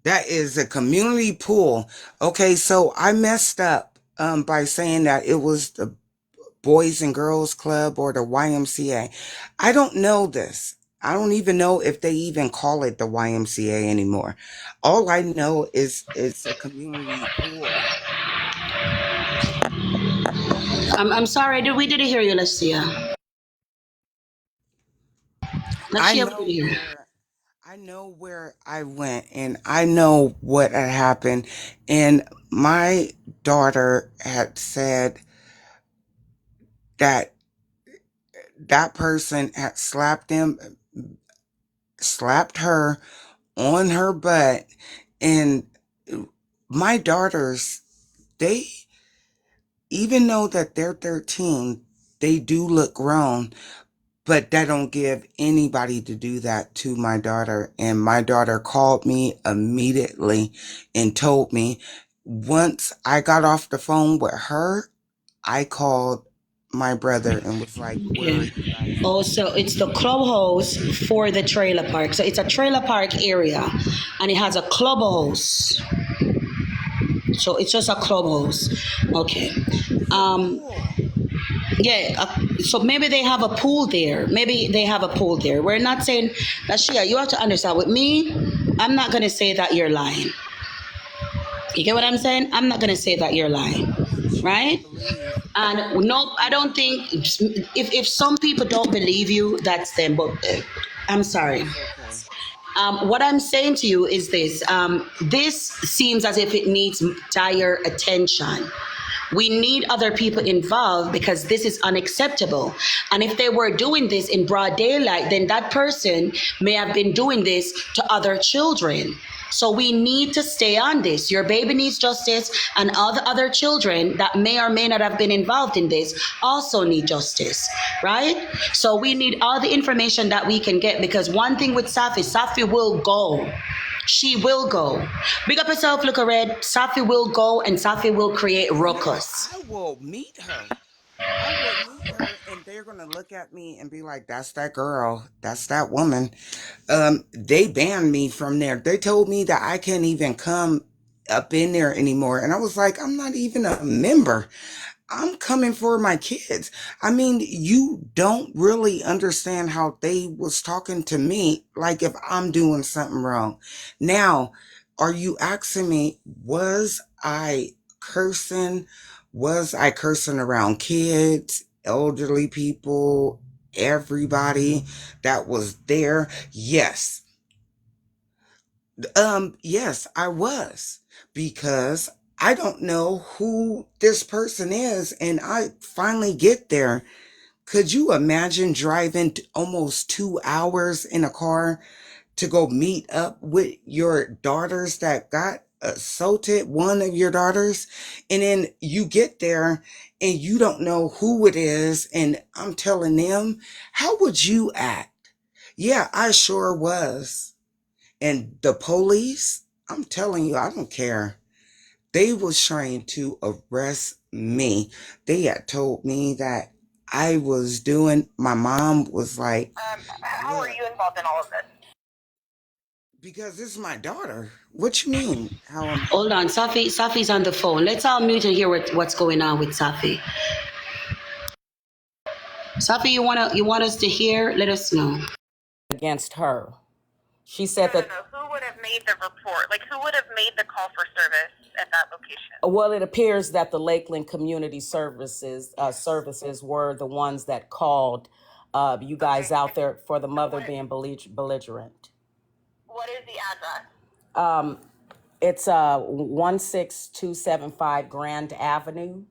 That is a community pool. Okay, so I messed up by saying that it was the Boys and Girls Club or the YMCA. I don't know this. I don't even know if they even call it the YMCA anymore. All I know is it's a community pool. I'm sorry. We didn't hear you, Lucia. I Lucia, we didn't know hear. where I know where I went and I know what had happened. And my daughter had said that that person had slapped her on her butt. And my daughters, they, even though that they're 13, they do look grown, but that don't give anybody to do that to my daughter. And my daughter called me immediately and told me. Once I got off the phone with her, I called my brother and was like, where are Okay. you guys at? Also, it's the clubhouse for the trailer park. So it's a trailer park area, and it has a clubhouse. So it's just a clubhouse. Okay. It's a Um, pool. yeah. So maybe they have a pool there. Maybe they have a pool there. We're not saying, Lashia, you have to understand. With me, I'm not gonna say that you're lying. You get what I'm saying? I'm not gonna say that you're lying, I want you to right? believe And that no, I my don't think if some people don't believe you, that's them. But I'm sorry. it's okay. What I'm saying to you is this: this seems as if it needs dire attention. We need other people involved because this is unacceptable. And if they were doing this in broad daylight, then that person may have been doing this to other children. So we need to stay on this. Your baby needs justice, and all the other children that may or may not have been involved in this also need justice, right? So we Yes, need all the information that we can get because one thing with Safi, Safi will go. She will go. Big up yourself, look red. Safi will go and Safi will create no, ruckus. I will meet her. I will meet her and they're gonna look at me and be like, that's that girl, that's that woman. They banned me from there. They told me that I can't even come up in there anymore. And I was like, I'm not even a member. I'm coming for my kids. I mean, you don't really understand how they was talking to me, like if I'm doing something wrong. Now, are you asking me, was I cursing? Was I cursing around kids, elderly people, everybody that was there? Yes. Yes, I was because I don't know who this person is and I finally get there. Could you imagine driving almost 2 hours in a car to go meet up with your daughters that got assaulted, one of your daughters, and then you get there and you don't know who it is, and I'm telling them, how would you act? Yeah, I sure was. And the police, I'm telling you, I don't care. They was trying to arrest me. They had told me that I was doing, my mom was like, How are you involved in all of this? because this is my daughter. What you mean? How am Hold on, Safi's on the phone. Let's all mute and hear what's going on with Safi. Safi, you want us to hear? Let us know. Against her. She said that. No. Who would have made the report? Like, who would have made the call for service at that location? Well, it appears that the Lakeland Community Services services were the ones that called you guys out there for the mother being belligerent. What is the address? It's 16275 Grand Avenue.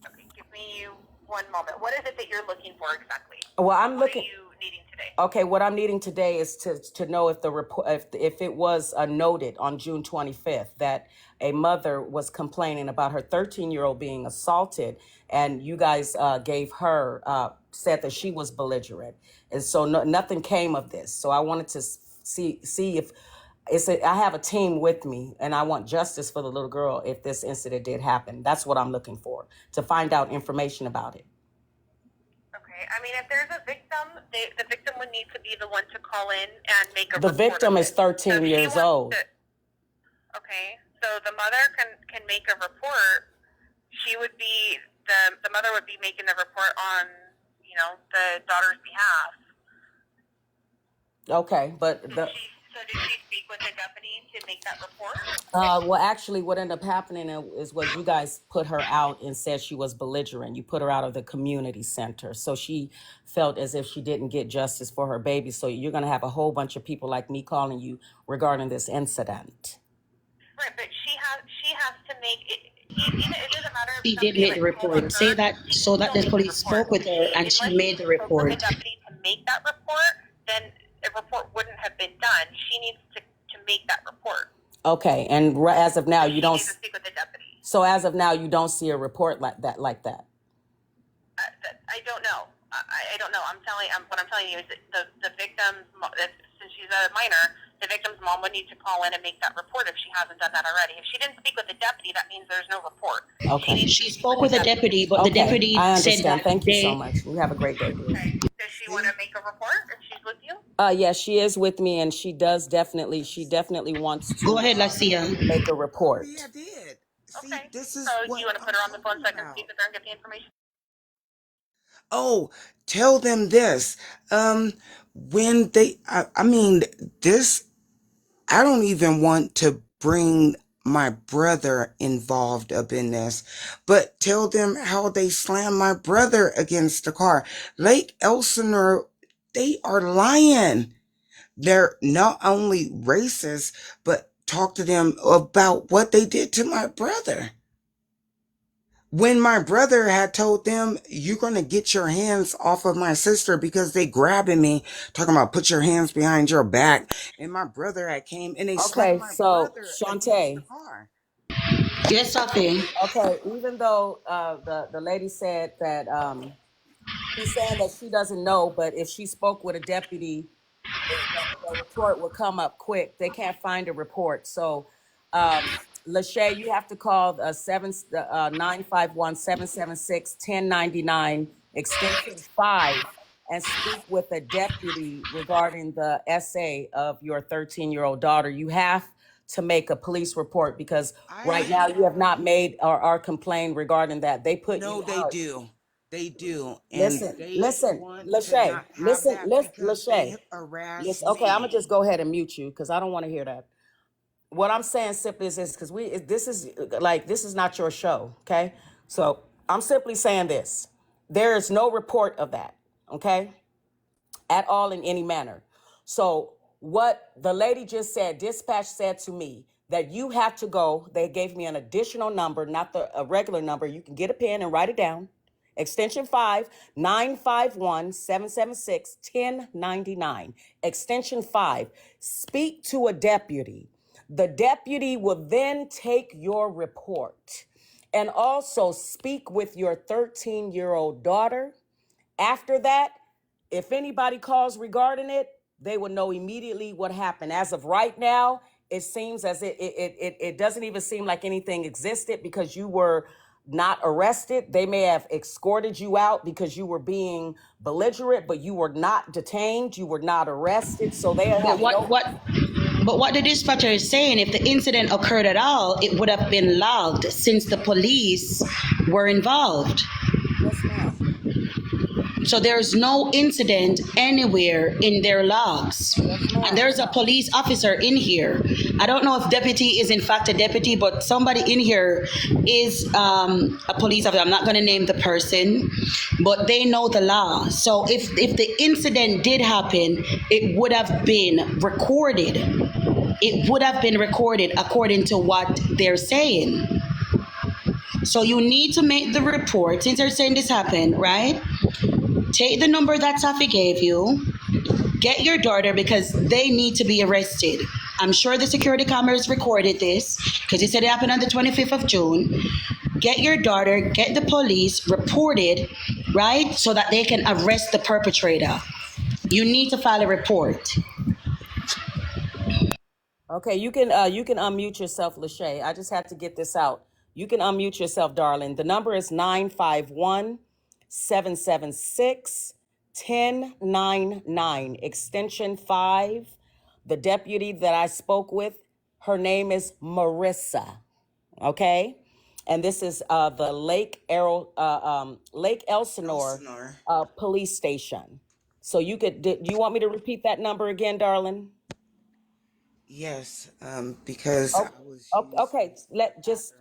Okay, give me 1 moment. What is it that you're looking for exactly? Well, I'm What looking. are you needing today? Okay, what I'm needing today is to know if the report, if it was noted on June 25th that a mother was complaining about her 13-year-old being assaulted, and you guys gave her said that she was belligerent, and so nothing came of this. So I wanted to see if I have a team with me, and I want justice for the little girl if this incident did happen. That's what I'm looking for, to find out information about it. Okay, I mean, if there's a victim, the victim would need to be the one to call in and make a The report. victim is 13 years old. Okay, so the mother can make a report. She would be the mother would be making the report on the daughter's behalf. Okay, but So did she speak with the deputy to make that report? well, actually, what ended up happening is what you guys put her out and said she was belligerent. You put her out of the community center, so she felt as if she didn't get justice for her baby. So you're going to have a whole bunch of people like me calling you regarding this incident. Right, but she has to make it. It doesn't matter if She did make the report. Say that so that the police spoke with her and she made the report. Unless she spoke with the deputy to make that report, then a report wouldn't have been done. She needs to make that report. Okay, and as of now, you don't. She needs to speak with the deputy. So as of now, you don't see a report like that. I don't know. I don't know. What I'm telling you is that the victim's, since she's a minor, the victim's mom would need to call in and make that report if she hasn't done that already. If she didn't speak with the deputy, that means there's no report. Okay. She spoke with the deputy, but the deputy I said understand. that Thank you so much. You have a great day, dear. Okay. Does she want to make a report if she's with you? Yes, she is with me, and she definitely wants to Go ahead, Lacia. make a report. Yeah, I did. See, Okay. this is So what you want to put her on the phone so I can speak with her and get the information? Oh, tell them this. When they, I mean, this, I don't even want to bring my brother involved up in this, but tell them how they slammed my brother against the car. Lake Elsinore, they are lying. They're not only racist, but talk to them about what they did to my brother. When my brother had told them, you're going to get your hands off of my sister because they grabbing me, talking about put your hands behind your back. And my brother had came and they slammed my brother against the car. Yes, Safi. Okay, even though the lady said that she's saying that she doesn't know, but if she spoke with a deputy, the report will come up quick. They can't find a report. So, Lachey, you have to call 951-776-1099 extension 5 and speak with a deputy regarding the essay of your 13-year-old daughter. You have to make a police report because right now you have not made or complained regarding that. They put you out. No, they do. They do. And listen, Lachey, listen, Lachey. Okay, I'm gonna just go ahead and mute you because I don't want to hear that. What I'm saying simply is this, because this is not your show, okay? So I'm simply saying this: there is no report of that, okay, at all in any manner. So what the lady just said, dispatch said to me that you have to go. They gave me an additional number, not a regular number. You can get a pen and write it down. Extension 5, 951 776 1099. Extension 5, speak to a deputy. The deputy will then take your report and also speak with your 13-year-old daughter. After that, if anybody calls regarding it, they will know immediately what happened. As of right now, it seems as it doesn't even seem like anything existed because you were not arrested. They may have escorted you out because you were being belligerent, but you were not detained. You were not arrested. So they But have no. what the dispatcher is saying, if the incident occurred at all, it would have been logged since the police were involved. Yes, ma'am. So there's no incident anywhere in their logs. Yes, And ma'am. there's a police officer in here. I don't know if deputy is in fact a deputy, but somebody in here is a police officer. I'm not going to name the person, but they know the law. So if the incident did happen, it would have been recorded. It would have been recorded according to what they're saying. So you need to make the report since they're saying this happened, right? Take the number that Safi gave you, get your daughter because they need to be arrested. I'm sure the security cameras recorded this because he said it happened on the 25th of June. Get your daughter, get the police reported, right? So that they can arrest the perpetrator. You need to file a report. Okay, you can unmute yourself, Lachey. I just had to get this out. You can unmute yourself, darling. The number is 951 776 1099, extension 5. The deputy that I spoke with, her name is Marissa. Okay? And this is the Lake Elsinore Elsinore. police station. So do you want me to repeat that number again, darling? Yes, because Oh, I was okay. using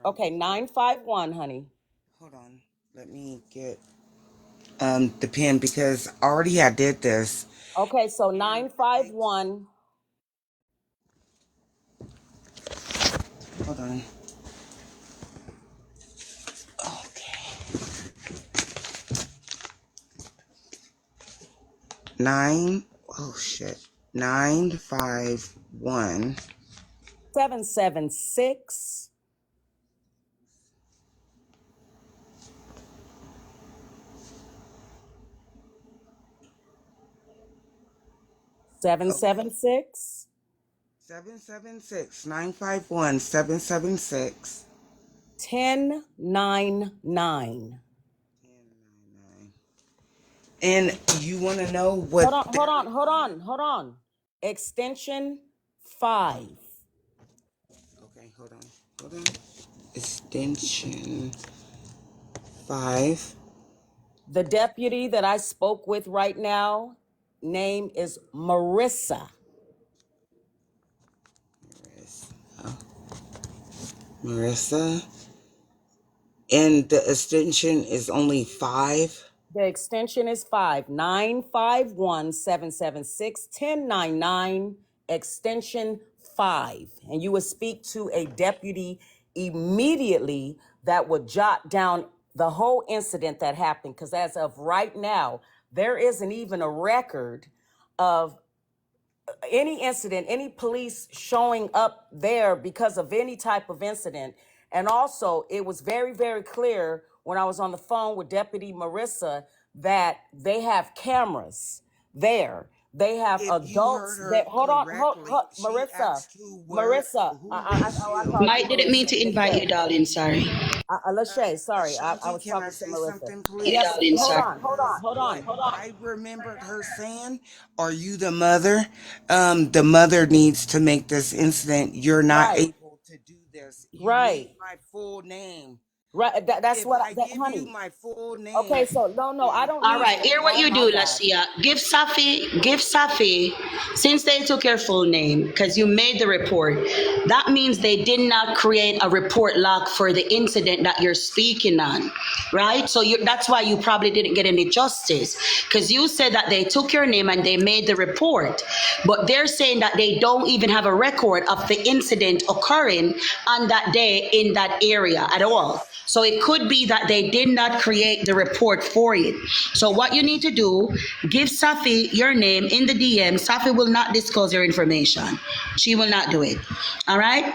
Okay, 951, honey. hold on. Let me get the pen because already I did this. Okay, so And I 951. hold on. Okay. 9 oh shit. 951 776 okay. 776 951 776 1099. And you want to know what Hold on, their hold on, hold requirement? on, hold on. Extension 5. Okay, hold on. Hold on. Extension 5. The deputy that I spoke with right now, name is Marissa. Marissa. And the extension is only 5. The extension is 5, 951 776 1099, extension 5. And you would speak to a deputy immediately that would jot down the whole incident that happened. Because as of right now, there isn't even a record of any incident, any police showing up there because of any type of incident. And also, it was very, very clear when I was on the phone with Deputy Marissa that they have cameras there. They have If you heard adults her that. Hold on, correctly, she Marissa, asked Marissa. who was I you? called you Mike didn't mean Marissa. to invite you, Lachey. darling. Sorry. Lachey, sorry, I Ashanti, was can I talking to say Marissa. something, Yeah, please? Yes, darling. hold Sorry. on, hold on, Because hold on, what hold on. I remembered her saying, are you the mother? The mother needs to make this incident. You're not Right, able to do this. You need right, my full name. right. That's If what, I give you honey. my full Okay, name, so no, I then don't All need right, you. hear what Oh you my do, God. Lasia. Give Safi, since they took your full name, because you made the report, that means they did not create a report log for the incident that you're speaking on, right? So that's why you probably didn't get any justice, because you said that they took your name and they made the report, but they're saying that they don't even have a record of the incident occurring on that day in that area at all. So it could be that they did not create the report for it. So what you need to do, give Safi your name in the DM. Safi will not disclose your information. She will not do it. All right?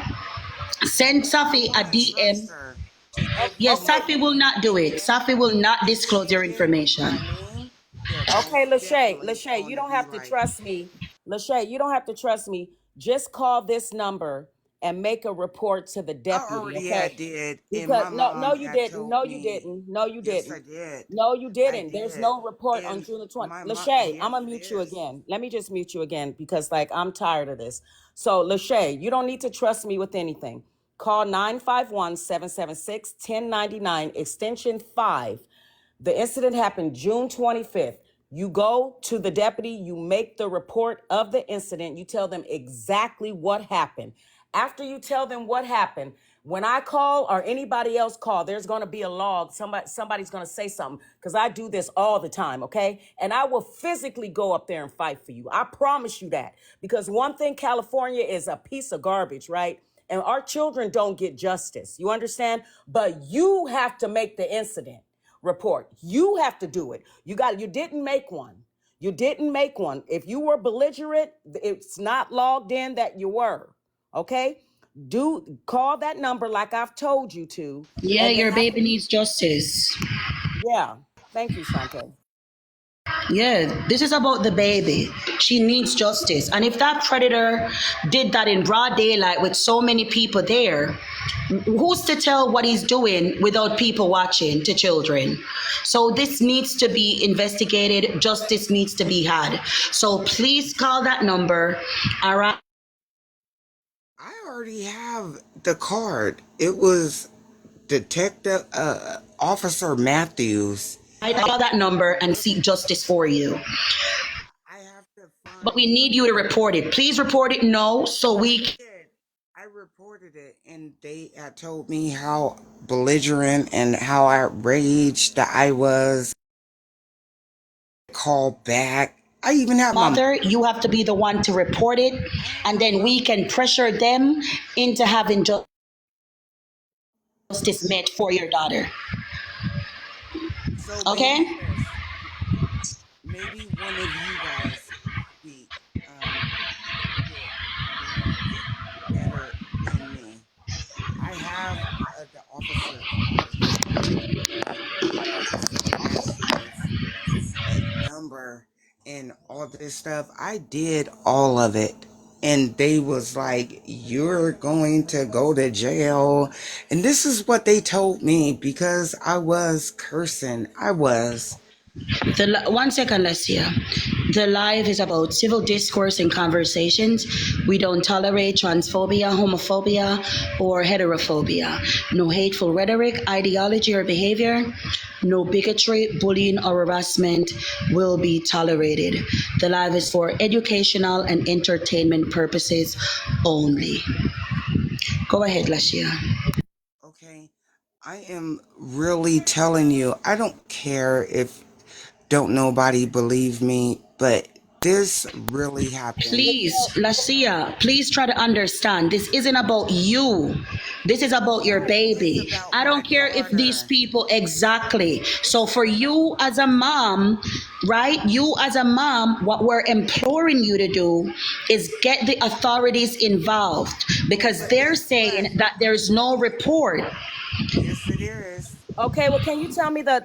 Send I Safi a want to trust DM. her to give Yes, me Okay, Safi will not do and it. Safi will not if disclose she your give information. my name, yeah, okay, that's Lachey, definitely Lachey, going you to don't be have to like, trust me. Lachey, you don't have to trust me. Just call this number and make a report to the I deputy, already okay? had did, and Because my no, mom you had didn't. told No, you me, didn't. No, you yes, I didn't. did. No, you I didn't. There's did. no report on And June the 20th. my mom, Lachey, I'm yes, gonna it mute you is. again. Let me just mute you again because like I'm tired of this. So Lachey, you don't need to trust me with anything. Call 951-776-1099 extension 5. The incident happened June 25th. You go to the deputy, you make the report of the incident, you tell them exactly what happened. After you tell them what happened, when I call or anybody else call, there's going to be a log. Somebody's going to say something because I do this all the time, okay? And I will physically go up there and fight for you. I promise you that. Because one thing, California is a piece of garbage, right? And our children don't get justice. You understand? But you have to make the incident report. You have to do it. You didn't make one. You didn't make one. If you were belligerent, it's not logged in that you were. Okay? Do call that number like I've told you to. Yeah, And then your after baby you, needs justice. yeah. Thank you, Shante. Yeah, this is about the baby. She needs justice. And if that predator did that in broad daylight with so many people there, who's to tell what he's doing without people watching to children? So this needs to be investigated. Justice needs to be had. So please call that number. All right. I already have the card. It was Detective Officer Matthews. Call that number and seek justice for you. I have to But we find. need you to report it. Please report it now so I we did. I reported it, and they had told me how belligerent and how outraged that I was. Call back. I even have my mother, you have to be the one to report it, I have and my then we mom. can pressure them into having justice met for your daughter. So maybe Okay? this, maybe one of you guys can speak with more better than me. I have the officer card, the Officer Matthews number and all this stuff. I did all of it. And they was like, you're going to go to jail. And this is what they told me because I was cursing. I was. 1 second, Lesia. The live is about civil discourse and conversations. We don't tolerate transphobia, homophobia, or heterophobia. No hateful rhetoric, ideology, or behavior. No bigotry, bullying, or harassment will be tolerated. The live is for educational and entertainment purposes only. Go ahead, Lashia. Okay. I am really telling you, I don't care if don't nobody believe me, but this really happened. Please, Lacia, please try to understand. This isn't about you. This is about your No, it's baby. about I my don't care if these daughter. people exactly. It's So for about you my as a mom, right? You as a mom, what we're imploring you to do is get the authorities involved because but they're guess what? saying that there's no report. Yes it is. Okay, well, can you tell me the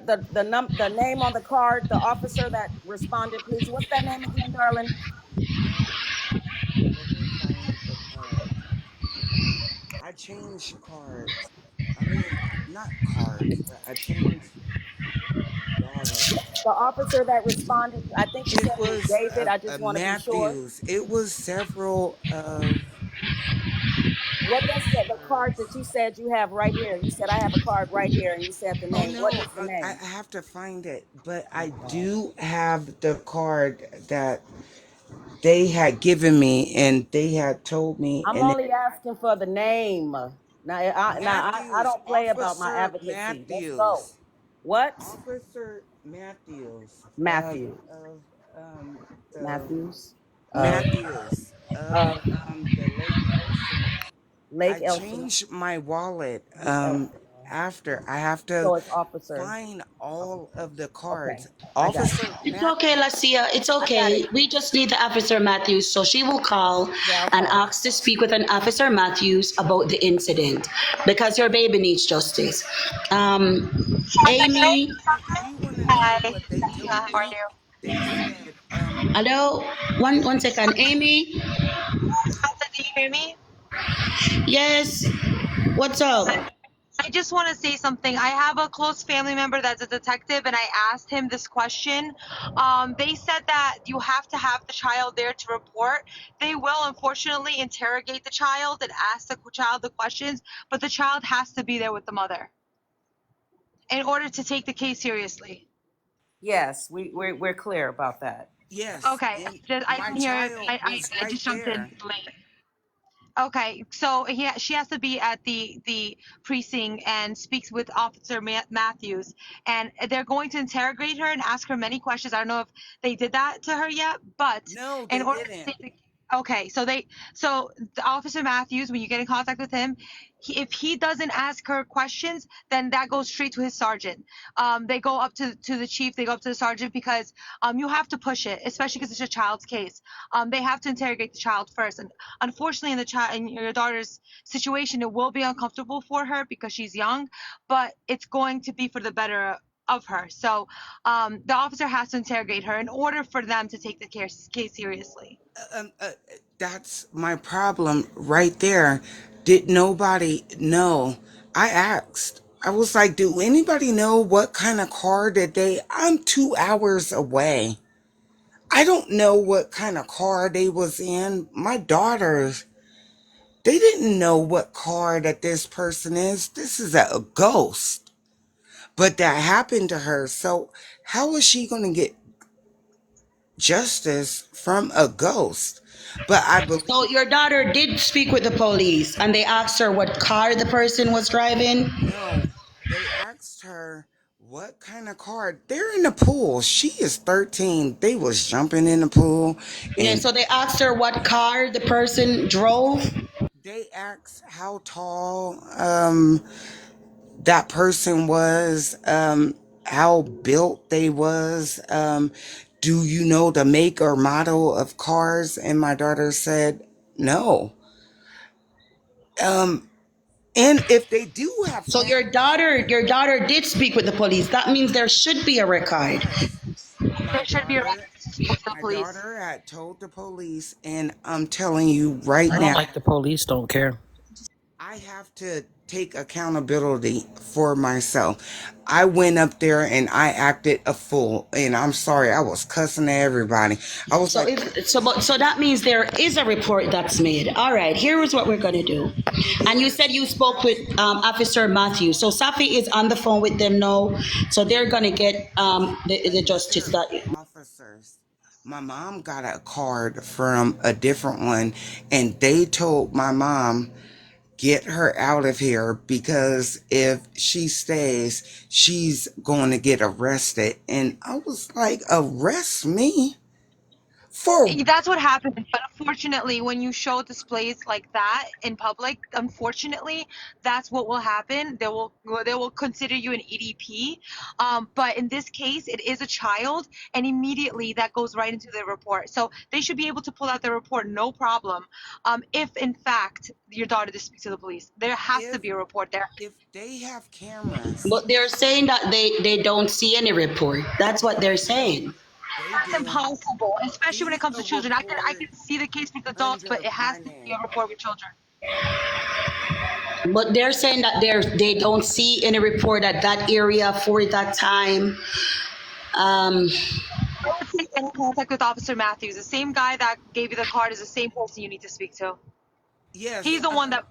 name on the card, the officer that responded, please? What's that name again, darling? Um let me find the card. I changed cards. I mean, not cards, but I changed wallets. The officer that responded, I think you It said it was was David. I just want to be sure. Matthews. It was several of. What does the card that Officers. you said you have right here? You said I have a card right here, and you said the Oh name. What no, is the I name? have to find it, but I do have the card that they had given me, and they had told me, I'm and it, only asking for the name. Now I Matthews, don't play about my Officer advocacy. Let's go. Matthews, What? Officer Matthews Matthew. of the Matthews. Uh, Matthews of uh, the Lake Elsinore. Lake I Elsinore. changed my wallet Lake Elsinore. after. I have to So it's officer. find all of the Okay, cards. I got it. Officer It's okay, Matthews. Lacia. It's I got it. okay. We just need the Officer Matthews. So she will call Yeah, I'll and call. ask to speak with an Officer Matthews about the incident because your baby needs justice. Amy, Do you want to know Hi. what they told How are me? you? They said, hello. One second. Amy, Can you hear me? yes. What's up? I just want to say something. I have a close family member that's a detective, and I asked him this question. They said that you have to have the child there to report. They will, unfortunately, interrogate the child and ask the child the questions, but the child has to be there with the mother in order to take the case seriously. Yes, we're clear about that. yes, Okay, and I my didn't hear it. child was I right just jumped in there. late. Okay, so she has to be at the precinct and speaks with Officer Matthews, and they're going to interrogate her and ask her many questions. I don't know if they did that to her yet, but No, in they order to didn't. take okay, so the Officer Matthews, when you get in contact with him, if he doesn't ask her questions, then that goes straight to his sergeant. They go up to the chief, they go up to the sergeant because you have to push it, especially because it's a child's case. They have to interrogate the child first, and unfortunately in your daughter's situation it will be uncomfortable for her because she's young, but it's going to be for the better of her. So the officer has to interrogate her in order for them to take the case seriously. That's my problem right there. Did nobody know? I asked. I was like, do anybody know what kind of car did they? I'm 2 hours away. I don't know what kind of car they was in. My daughters, they didn't know what car that this person is. This is a ghost. But that happened to her. So how is she going to get justice from a ghost? But I So believe your daughter did speak with the police and they asked her what car the person was driving. no. They asked her what kind of car. They're in the pool. She is 13. They was jumping in the pool Yeah, and so they asked her what car the person drove. they asked how tall that person was, how built they was, do you know the make or model of cars? And my daughter said no. Um, and if they do have So your daughter did speak with the police. That means there should be a record. yes, my There should be a daughter, record to the my police. daughter had told the police, and I'm telling you right I don't now, like the police. Don't care. I have to take accountability for myself. I went up there and I acted a fool, and I'm sorry. I was cussing at everybody. I was So like, if so, but so that means there is a report that's made. All right, here is what we're gonna do. it And you is. said you It spoke with has. Officer Matthews. So Safi is on the phone with them now. So they're gonna get the justice They're that. officers. My mom got a card from a different one, and they told my mom, get her out of here because if she stays, she's going to get arrested. And I was like, arrest me? For That's what happened. But unfortunately, when you show displays like that in public, unfortunately, that's what will happen. They will consider you an EDP. But in this case, it is a child, and immediately that goes right into the report. So they should be able to pull out the report, no problem. If in fact your daughter did speak to the police, there has to if be a report there. they have cameras, But they're saying that they don't see any report. That's what they're saying. they That's do. impossible, especially when it Keep comes a to children. I report can see the case with adults, but under it has my to be a name. report with children. But they're saying that they don't see any report at that area for that time. Um, I would say get in contact with Officer Matthews. The same guy that gave you the card is the same person you need to speak to. Yes, He's the one that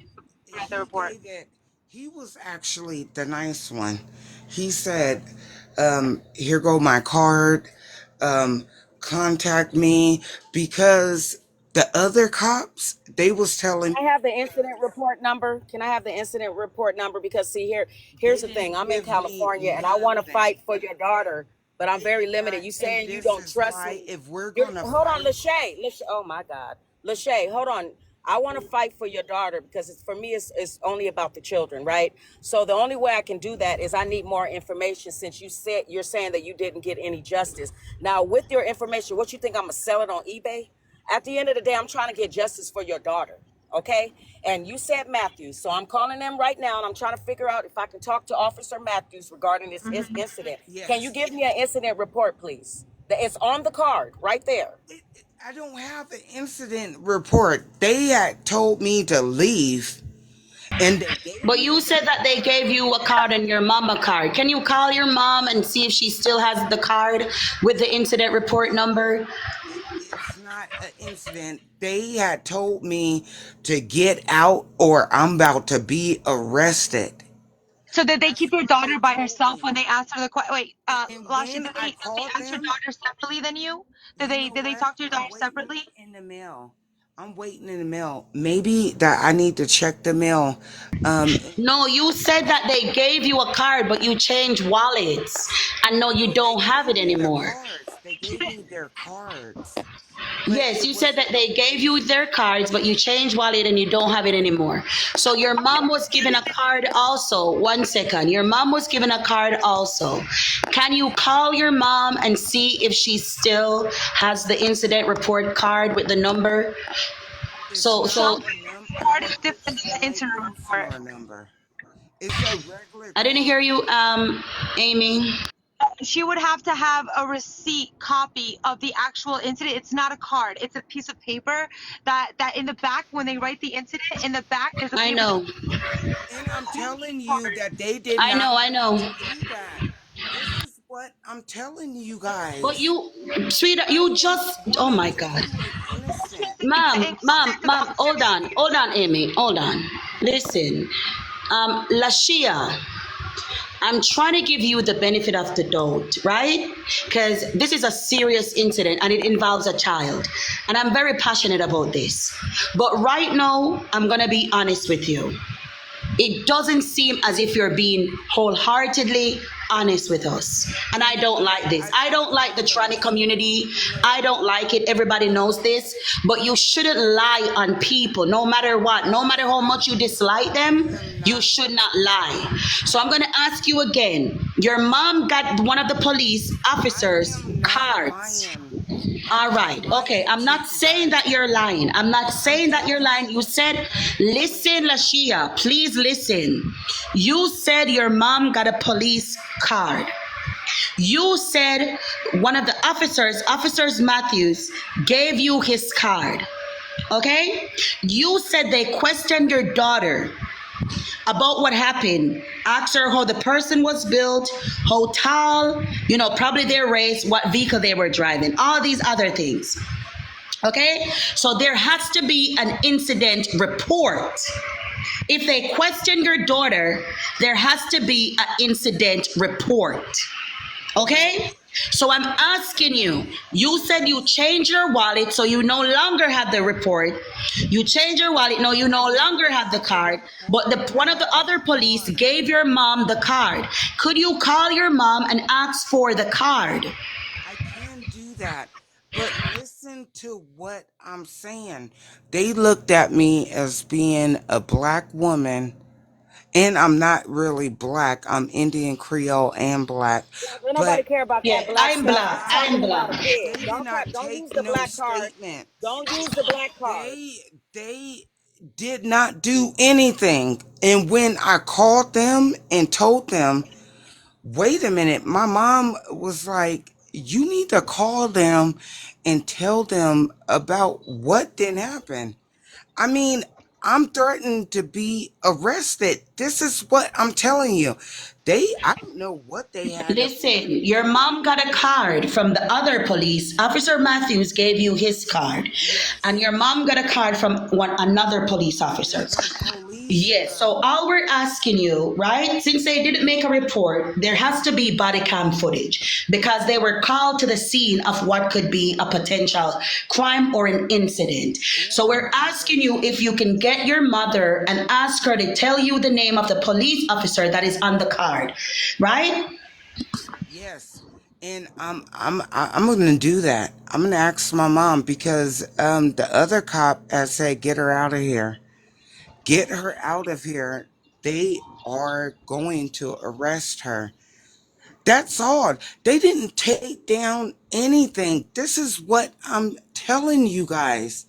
wrote the he report. gave it. He was actually the nice one. He said, here go my card. Um, contact me because the other cops, they was telling, I have the incident report number. Can I have the incident report number? Because see they here's the thing. didn't I'm in give me California and I want to nothing. fight for your daughter, but I'm very limited. You And saying you this don't is trust why me? if we're You're going to hold on, fight, Lachey. Oh my God, Lachey, hold on. I want to fight for your daughter because for me, it's only about the children, right? So the only way I can do that is I need more information since you're saying that you didn't get any justice. Now, with your information, what you think I'm going to sell it on eBay? At the end of the day, I'm trying to get justice for your daughter, okay? And you said Matthews, so I'm calling them right now and I'm trying to figure out if I can talk to Officer Matthews regarding this incident. Can you Yes. give me an incident report, please? It's on the card right there. I don't have an incident report. They had told me to leave, and they gave But me you said that they gave you a card and your mom a card. Can you call your mom and see if she still has the card with the incident report number? it's not an incident. They had told me to get out or I'm about to be arrested. So did they That's keep your what daughter they by told herself me. when they asked her the question? Wait, And Lasha, when I did they called ask your them, daughter separately than you? you know Did they what? talk to your I'm daughter waiting separately? in the mail. I'm waiting in the mail. Maybe that I need to check the mail. No, you said that they gave you a card, but you changed wallets. And no, you No, they don't have gave it me the anymore. cards. They gave me their cards. But Yes, it you said was that they gave you their cards, but you changed wallet and you don't have it anymore. So your mom was given a card also. 1 second. Your mom was given a card also. Can you call your mom and see if she still has the incident report card with the number? it's So, not Some so the num card is it's different than the my incident report. customer number. It's a regular I didn't hear card. you, Amy. She would have to have a receipt copy of the actual incident. It's not a card. It's a piece of paper that in the back, when they write the incident, in the back there's a I paper that know. And I'm telling you card. that they did I not know. I need know. to do that. This is what I'm telling you But guys. you, sweetheart, I you don't just, oh want my to God. do it innocent. Get in contact with Hold on, Amy, hold on. Listen, Lashia, I'm trying to give you the benefit of the doubt, right? Because this is a serious incident and it involves a child. And I'm very passionate about this. But right now, I'm going to be honest with you. It doesn't seem as if you're being wholeheartedly honest with us. And I don't like this. I don't like the tranny community. I don't like it. Everybody knows this. But you shouldn't lie on people no matter what. No matter how much you dislike I them, am you not. should not lie. I So I'm going to ask you again. Your mom got one of the police I officers' am not cards. lying. I'm All not right. Okay. lying I'm to not you saying that guys. you're lying. I'm not I'm saying that you're telling lying. you You said, wait. listen, Lashia, please listen. You said your mom got a police card. You said one of the officers Matthews, gave you his card. Okay? You said they questioned your daughter about what happened. Asked her how the person was built, how tall, probably their race, what vehicle they were driving, all these other things. Okay? So there has to be an incident report. If they question your daughter, there has to be an incident report. But Okay? So I'm asking you, you said you changed your wallet so you no longer have the report. You changed your wallet, no, you I no longer never have the had the card. But report. I one of the had the other police card. gave your mom the card. Could you call your mom and ask for the card? I can do that. But listen to what I'm saying. They looked at me as being a black woman, and I'm not really black. I'm Indian Creole and black. Don't nobody But care about Yeah, that black I'm they stuff. did I'm black. not I'm talking about a black. kid. they did not Don't take use the no black card. statements. Don't use the black card. They did not do anything. And when I called them and told them, wait a minute, my mom was like, you need to call them and tell them about what didn't happen. I mean, I'm threatened to be arrested. This is what I'm telling you. I don't know what they had up there. Listen, your mom got a card from the other police. Officer Matthews gave you his card. And Yes. your mom got a card from another police officer. Different police. Yes, so all we're asking you, right? Since they didn't make a report, there has to be body cam footage because they were called to the scene of what could be a potential crime or an incident. So we're asking you if you can get your mother and ask her to tell you the name of the police officer that is on the card, right? Yes. And I'm gonna do that. I'm gonna ask my mom because the other cop has said get her out of here. Get her out of here. They are going to arrest her. That's all. They didn't take down anything. This is what I'm telling you guys.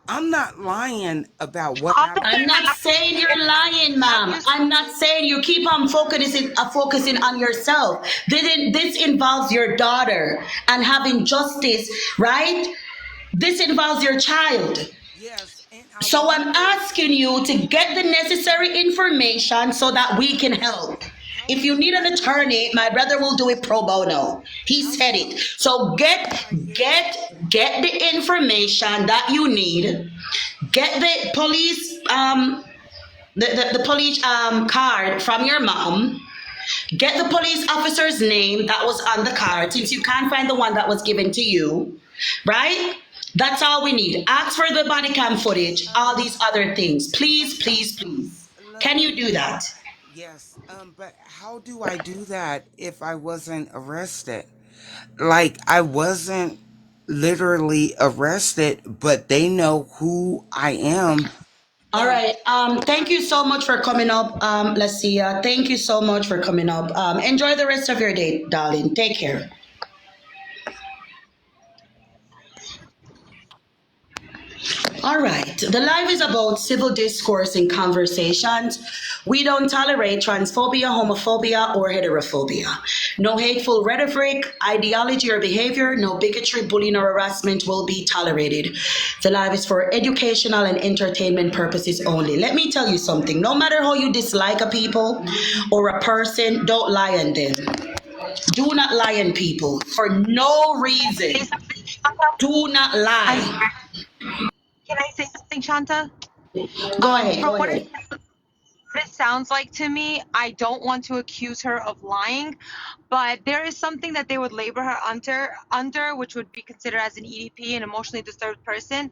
I'm not lying about what happened. I'm not saying you're lying, ma'am. I'm not saying you keep on focusing on yourself. This involves your daughter and having justice, right? This involves your child. Yes, and I So I'm wonder asking you to get the necessary information so that we can help. how If you do need an I do attorney, that? my brother will do it pro bono. He How said do it. So how do I get it? get the information that you need. Get the police the police card from your mom. Get the police officer's name that was on the card since you can't find the one that was given to you, right? That's all we need. Ask for the body cam footage, all Um these other things. Please, okay. please, please. Let Can me you do that? yes. But how do I do that if I wasn't arrested? Like I wasn't literally arrested, but they know who I am. All right. How do Thank I you so do much for coming up. Let's see. Thank you so much for coming up. Enjoy the rest of your day, darling. Take care. All right. The live is about civil discourse and conversations. We don't tolerate transphobia, homophobia, or heterophobia. No hateful rhetoric, ideology, or behavior, no bigotry, bullying, or harassment will be tolerated. The live is for educational and entertainment purposes only. Let me tell you something. No matter how you dislike a people or a person, don't lie on them. Do not lie on people for no Say reason. something, Shanta. Do not I lie. Can I say something, Shanta? Go ahead. From Go ahead. what it sounds like to me, I don't want to accuse her of lying, but there is something that they would label her under which would be considered as an EDP, an emotionally disturbed person.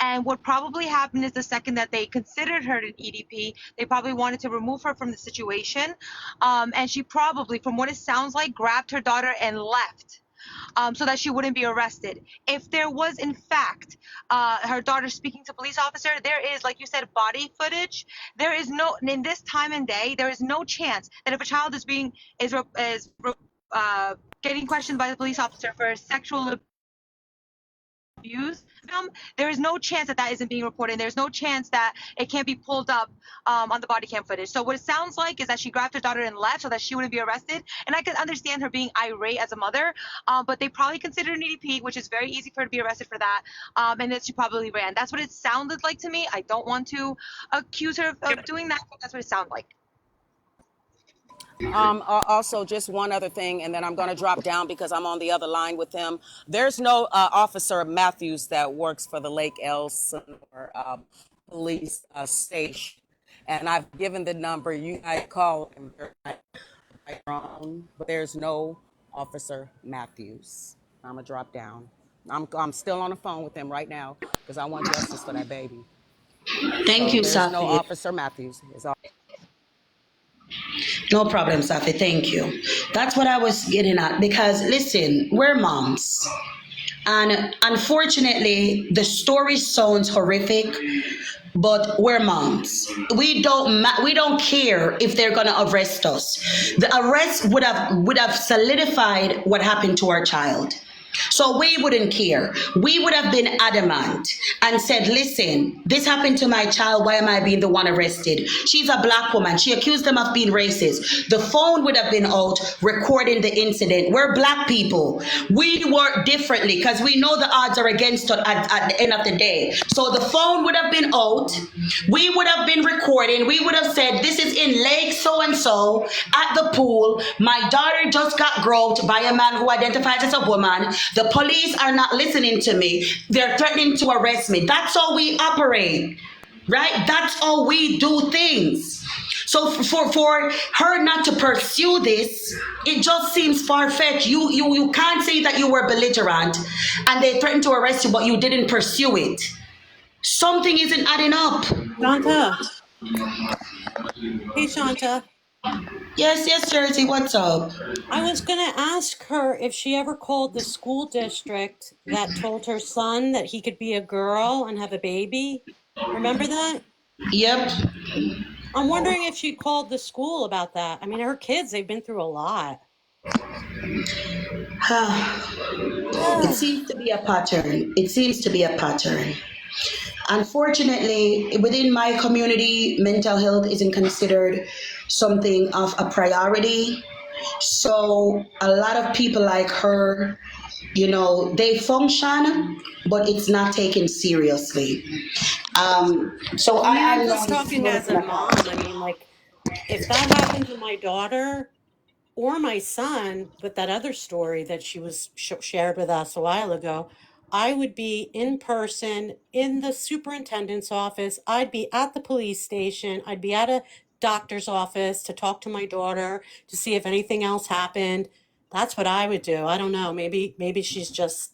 And what probably happened is the second that they considered her an EDP, they probably wanted to remove her from the situation. And she probably, from what it sounds like, grabbed her daughter and left. So that she wouldn't be arrested. If there was, in fact, her daughter speaking to police officer, there is, like you said, body footage. There is no, in this time and day, there is no chance that if a child is being getting questioned by the police officer for sexual abuse, there is no chance that that isn't being reported. There's no chance that it can't be pulled up on the body cam footage. So what it sounds like is that she grabbed her daughter and left so that she wouldn't be arrested. And I can understand her being irate as a mother, but they probably considered an EDP, which is very easy for her to be arrested for that. And that she probably ran. That's what it sounded like to me. I don't want to accuse her of doing that, but that's what it sounded like. Also, just one other thing, and then I'm going to drop down because I'm on the other line with him. There's no Officer Matthews that works for the Lake Elsinore police station, and I've given the number. You guys call him by your own, but there's no Officer Matthews. I'm gonna drop down. I'm still on the phone with him right now because I want justice for that baby. Thank So you, there's no Safi. Officer Matthews. It's all. No problem, Safi. Thank you. That's what I was getting at because listen, we're moms. And unfortunately, the story sounds horrific, but we're moms. We don't care if they're gonna arrest us. The arrest would have solidified what happened to our child. So we wouldn't care. We would have been adamant and said, listen, this happened to my child. Why am I being the one arrested? She's a black woman. She accused them of being racist. The phone would have been out recording the incident. We're black people. We work differently because we know the odds are against us at the end of the day. So the phone would have been out. We would have been recording. We would have said, this is in Lake so-and-so at the pool. My daughter just got groped by a man who identifies as a woman. The police are not listening to me. They're threatening to arrest me. That's how we operate, right? That's how we do things. So for her not to pursue this, it just seems far-fetched. You can't say that you were belligerent and they threatened to arrest you, but you didn't pursue it. Something isn't adding up. Shanta. Hey, Shanta. Yes, yes, Jersey, what's up? I was going to ask her if she ever called the school district that told her son that he could be a girl and have a baby. Remember that? Yep. I'm wondering if she called the school about that. I mean, her kids, they've been through a lot. It seems to be a pattern. It seems to be a pattern. Unfortunately, within my community, mental health isn't considered something of a priority. So a lot of people like her, they function, but it's not taken seriously. So I mean, I'm I know just this is talking as working a apart. mom. I mean, like, if that happened to my daughter, or my son, with that other story that she was shared with us a while ago, I would be in person in the superintendent's office. I'd be at the police station. I'd be at a doctor's office to talk to my daughter to see if anything else happened. That's what I would do. I don't know. Maybe she's just,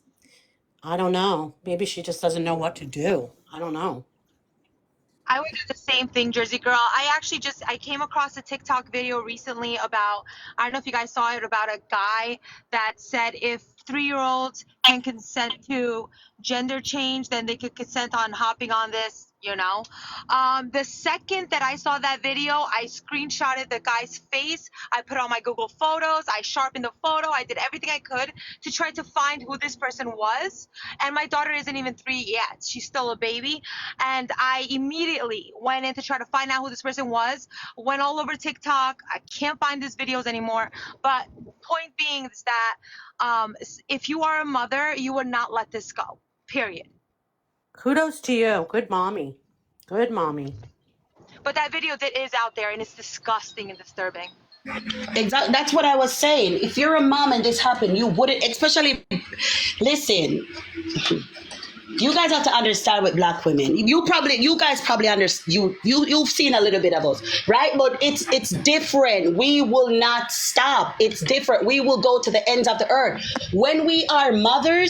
I don't know. Maybe she just doesn't know what to do. I don't know. I would do the same thing, Jersey girl. I came across a TikTok video recently about, I don't know if you guys saw it, about a guy that said if 3-year-olds can consent to gender change, then they could consent on hopping on this. The second that I saw that video, I screenshotted the guy's face. I put on my Google Photos. I sharpened the photo. I did everything I could to try to find who this person was. And my daughter isn't even 3 yet. She's still a baby. And I immediately went in to try to find out who this person was. Went all over TikTok. I can't find these videos anymore. But point being is that if you are a mother, you would not let this go. Period. Kudos to you. Good mommy. Good mommy. But that video that is out there, and it's disgusting and disturbing. Exactly. That's what I was saying. If you're a mom and this happened, you wouldn't, especially, listen, you guys have to understand with black women. You guys probably understand. You've seen a little bit of us, right? But it's different. We will not stop. It's different. We will go to the ends of the earth. When we are mothering,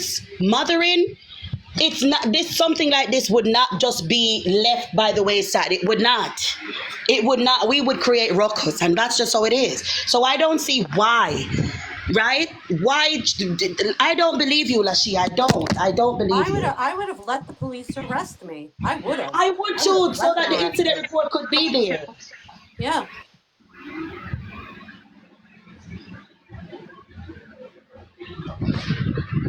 it's not this something like this would not just be left by the wayside. It would not. It would not. We would create ruckus, and that's just how it is. So I don't see why, right? Why? I don't believe you, Lashi. I don't believe you. I would have let the police arrest me. I would have. I would I would have too, so let that them the arrest incident me. report could be there. Yeah.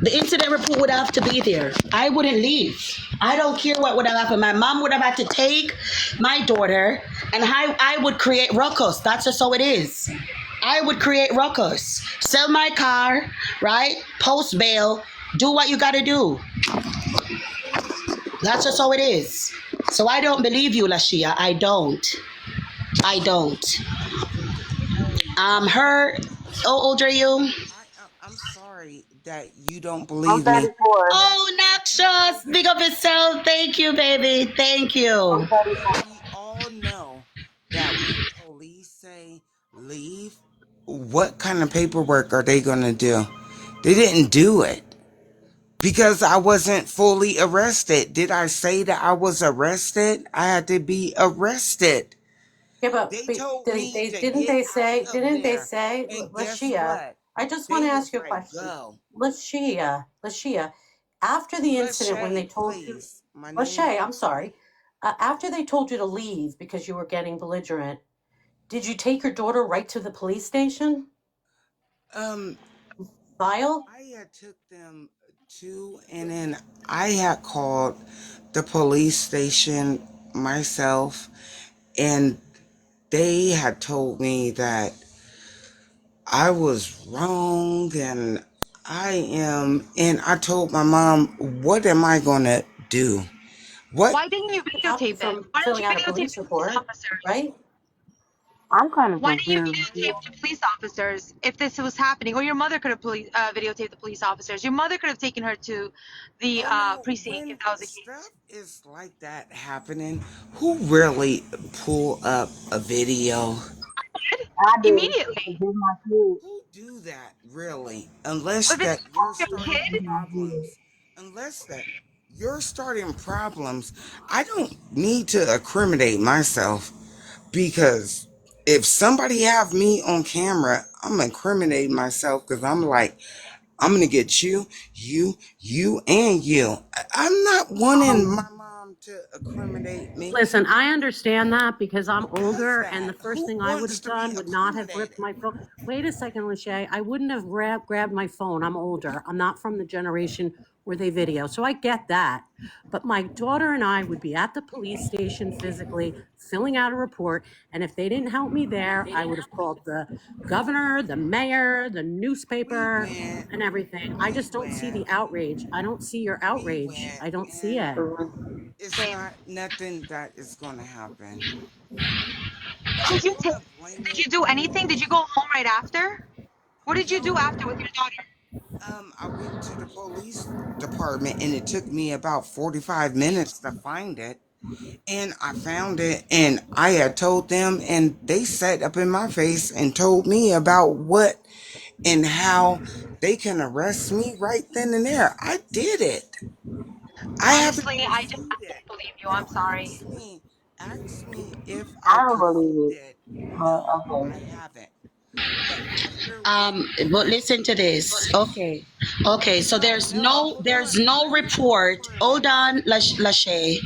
The incident report would have to be there. I wouldn't leave. I don't care what would have happened. My mom would have had to take my daughter, and I would create ruckus. That's just how it is. I would create ruckus. Sell my car, right? Post bail. Do what you got to do. That's just how it is. So I don't believe you, Lashia. I don't. I don't. Her. How old are you? I'm sorry that you don't I'm believe me. 34. That Oh, Noxious. Big up yourself. Thank you, baby. Thank I'm you. 34. we all know that when police say leave, what kind of paperwork are they going to do? They didn't do it because I wasn't fully arrested. Did I say that I was arrested? I had to be arrested. Yeah, but, They told me they to didn't get they out say of didn't they there. say And guess Lashia? what? I just want They to ask was you a like, question. go. Lashia, after the incident when they Lachey, told you, please. My name is Lachey, I'm Lachey. sorry. After they told you to leave because you were getting belligerent, did you take your daughter right to the police station? Um, File? I had took them to, and then I had called the police station myself, and they had told me that I was wrong, and and I told my mom, what am I gonna do? What? Why didn't you Out videotape it? from Why don't filling you out a videotape police the police report, officers? right? I'm kind of Why didn't you confused. I videotape the police officers if this was happening? Or your mother could have videotaped the police officers. Your mother could have taken her to the Oh no, precinct if when that was the stuff case. is like that happening, who really pull up a video? I do. Immediately. Because they're my kids. Who do that really? Unless If it's that you're your starting kid, My kids. problems. Unless that you're starting problems. I don't need to incriminate myself because if somebody have me on camera, I'm incriminating myself because I'm like, I'm gonna get you, and you. I'm not wanting my mom to incriminate me. Listen, I understand that because I'm Who does older, and the that? first Who thing I would wants have to be done would not have ripped incriminated? my phone. Wait a second, Lachey. I wouldn't have grabbed my phone. I'm older. I'm not from the generation where they video. So I get that. But my daughter and I would be at the police station physically filling out a report. And if they didn't help me there, I would have called the governor, the mayor, the We newspaper, went, and everything. I we just don't see went, the outrage. I don't see your we outrage. went, I don't see and it. it's Same. not nothing that is gonna happen. Did I'm you take? gonna blame Did it you do anything? on. Did you go home right after? What did you No, do after with your daughter? I went to the police department and it took me about 45 minutes to find it. And I found it and I had told them and they sat up in my face and told me about what and how they can arrest me right then and there. I did it. I haven't Honestly, I pursued it. don't believe you. Now I'm sorry. ask me if I I don't pursued believe it. it. But No, okay. I haven't. But after what But listen to this. Okay. Okay, so no, no, hold on. there's no Let me talk report. for a Hold minute. on, Lachey.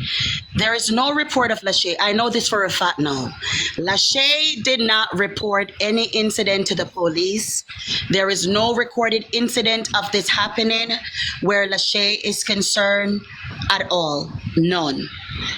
There is no report of Lachey. I know this for a fact now. Lachey did not report any incident to the police. There is no recorded incident of this happening where Lachey is concerned at all. None.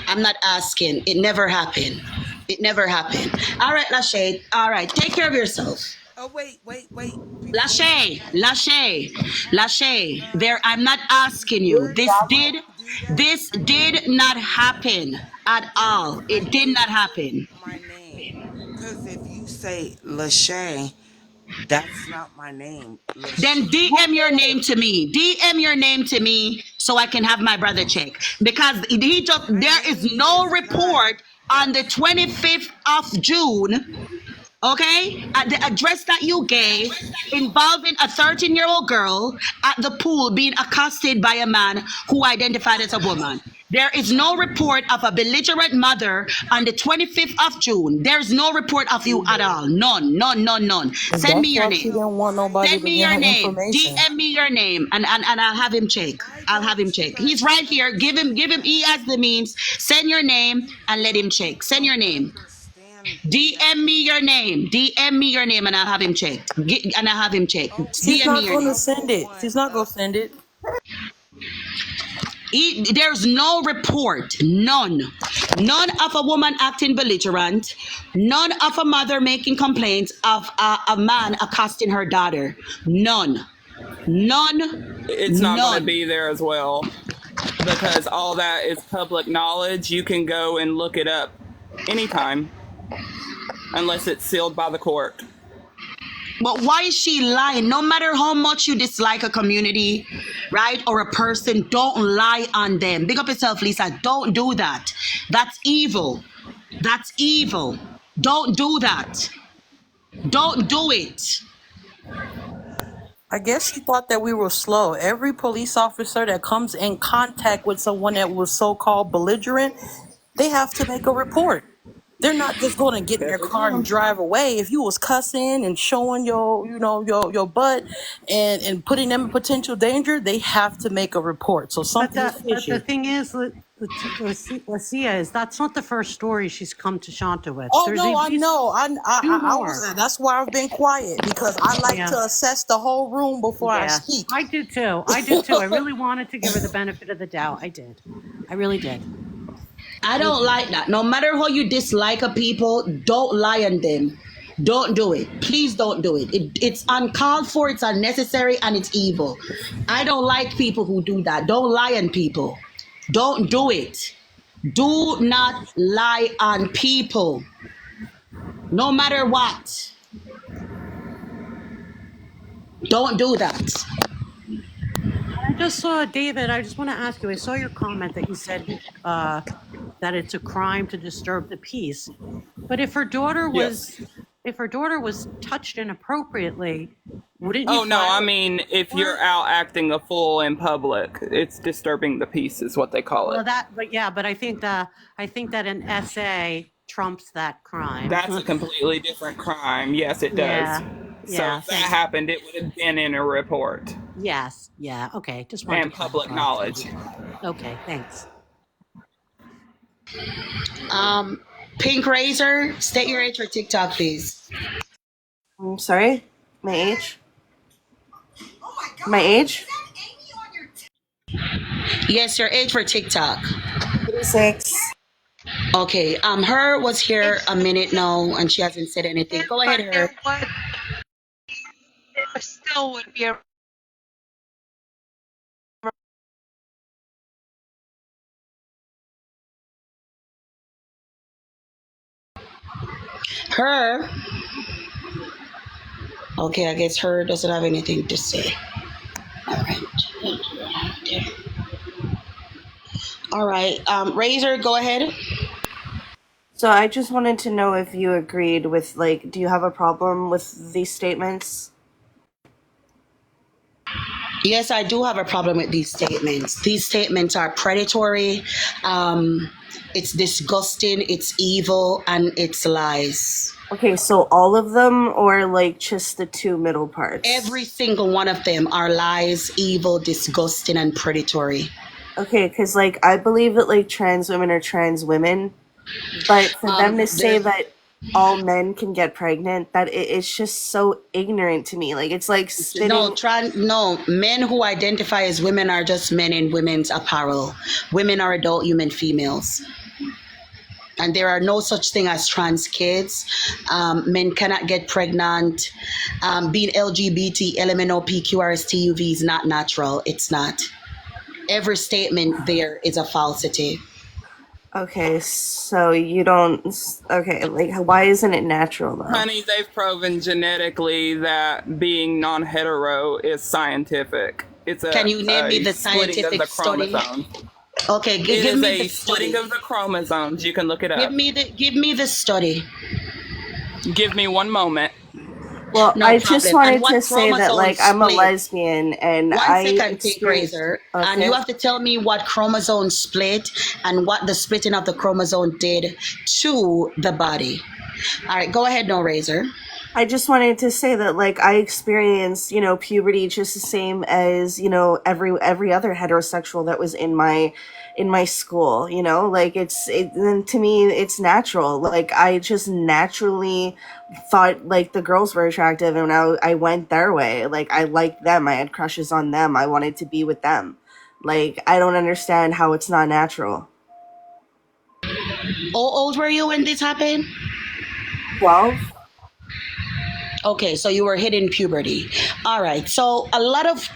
I'm not asking. It never happened. It never happened. All right, Lachey. All right. Take care of yourself. Oh wait. Before you Lachey, Lachey, ask, Lachey, there, I'm not see, asking you. where This did you did, do that? this I did didn't not do nothing. happen at all. I It did not didn't put happen. my name. Cause if you say Lachey, that's not my name. Then Lachey. DM your name to me. DM your name to me so I can have my brother check. Because he just, My there is name no is not. report on the That's 25th of June, okay, at the address that you gave involving a 13-year-old girl at the pool being accosted by a man who identified as a woman. There is no report of a belligerent mother on the 25th of June. There's no report of you at all. None, none, none, none. Send me That's your why you she name. know didn't want why? nobody Send to me get your her name. information. DM me your name, and I'll have him check. Why I'll have him don't you check. He's guys right here. Give him. He understand? has the means. Send your name You and let him check. Send your don't name. understand DM me nothing. your name. DM me your name, and I'll have him checked. And I'll have him checked. She's DM Okay, me not your going to name. send number it. one, She's not going to send it. There's no report. None. None of a woman acting belligerent. None of a mother making complaints of a man accosting her daughter. None. None. It's not going to None. be there as well because all that is public knowledge. You can go and look it up anytime unless it's sealed by the court. But why is she lying? No matter how much you dislike a community, right, or a person, don't lie on them. Big up yourself, Lisa. Don't do that. That's evil. That's evil. Don't do that. Don't do it. I guess she thought that we were slow. Every police officer that comes in contact with someone that was so-called belligerent, they have to make a report. They're not just going to get in Yes, their they car and can. drive away. If you was cussing and showing your butt and putting them in potential danger, they have to make a report. So something is But the fishy. thing is, Lucia, is that's not the first story she's come to Shanta with. Oh There's no, at I least know. two I was. more. That's why I've been quiet because I like Yeah, to assess the whole room before I yeah, speak. I did too. I did too. I really wanted to give her the benefit of the doubt. I did. I really did. I Me don't too. like that. No matter how you dislike a people, don't lie on them. Don't do it. Please don't do it. It's uncalled for, it's unnecessary, and it's evil. I don't like people who do that. Don't lie on people. Don't do it. Do not lie on people, no matter what. Don't do that. I just saw David. I just want to ask you. I saw your comment that you said that it's a crime to disturb the peace. But Yes. if her daughter was touched inappropriately, wouldn't you Oh, no, I file mean, a if you're report? out acting a fool in public, it's disturbing the peace, is what they call Well, it. but I think that an SA trumps that crime. That's a completely different crime. Yes, it does. Yeah. So Yeah. if that Thanks. happened, it would have been in a report Yes. Yeah. Okay. Just wanted and to public clarify. knowledge. Okay. Thanks. Pink Razor, state your age for TikTok, please. I'm sorry? My age? My age? Yes, your age for TikTok. 36. Okay. Her was here a minute now, and she hasn't said anything. Go ahead, But her. there still would be a Her. Okay, I guess her doesn't have anything to say. All right. All right. Razor, go ahead. So I just wanted to know if you agreed with, like, do you have a problem with these statements? Yes, I do have a problem with these statements. These statements are predatory. It's disgusting. It's evil, and it's lies. Okay, so all of them, or like just the two middle parts? Every single one of them are lies, evil, disgusting, and predatory. Okay, because like I believe that like trans women are trans women, but for them to say that all men can get pregnant, that it's just so ignorant to me. Like it's like spitting. No, men who identify as women are just men in women's apparel. Women are adult human females. And there are no such thing as trans kids. Men cannot get pregnant. Being LGBT, LMNO, PQRSTUV is not natural. It's not. Every statement there is a falsity. Okay, so you don't. Okay, like why isn't it natural though? Honey, they've proven genetically that being non-hetero is scientific. It's a Can you name me the splitting of scientific the study? chromosomes. Okay, It give is me a the splitting study. of the chromosomes. You can look it up. Give me the study. Give me one moment. Well, No I just problem. And wanted what to say that chromosome like I'm a split? lesbian and One I second, Pink experienced. Razor. And you have to tell me what chromosome split and what the splitting of the chromosome did to the body. All right, go ahead, No Razor. I just wanted to say that like I experienced, you know, puberty just the same as, you know, every other heterosexual that was in my school, you know? Like and to me it's natural. Like I just naturally thought like the girls were attractive and I went their way. Like I liked them. I had crushes on them. I wanted to be with them. Like I don't understand how it's not natural. How old were you when this happened? 12? Okay, so you were hitting puberty. All right. So a lot of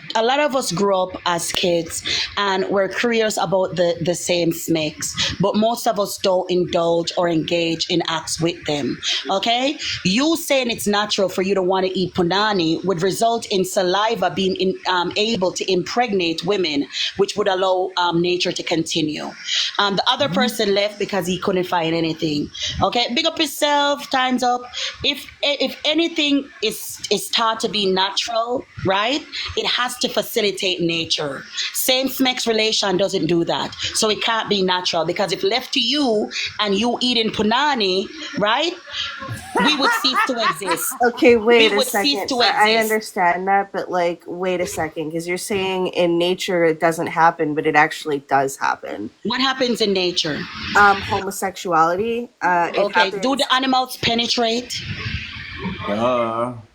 us grew up as kids and we're curious about the same s.e.x, but most of us don't indulge or engage in acts with them. Okay? You saying it's natural for you to want to eat punani would result in saliva being able to impregnate women, which would allow nature to continue. The other person left because he couldn't find anything. Okay? Big up yourself. Time's up. If anything is taught to be natural, right? It has to facilitate nature. Same-sex relation doesn't do that. So it can't be natural because if left to you and you eating punani, right? We would cease to exist. Okay, wait We a would cease second. to I exist. understand that, but like, wait a second, because you're saying in nature it doesn't happen, but it actually does happen. What happens in nature? Homosexuality. It Okay, happens. do the animals penetrate?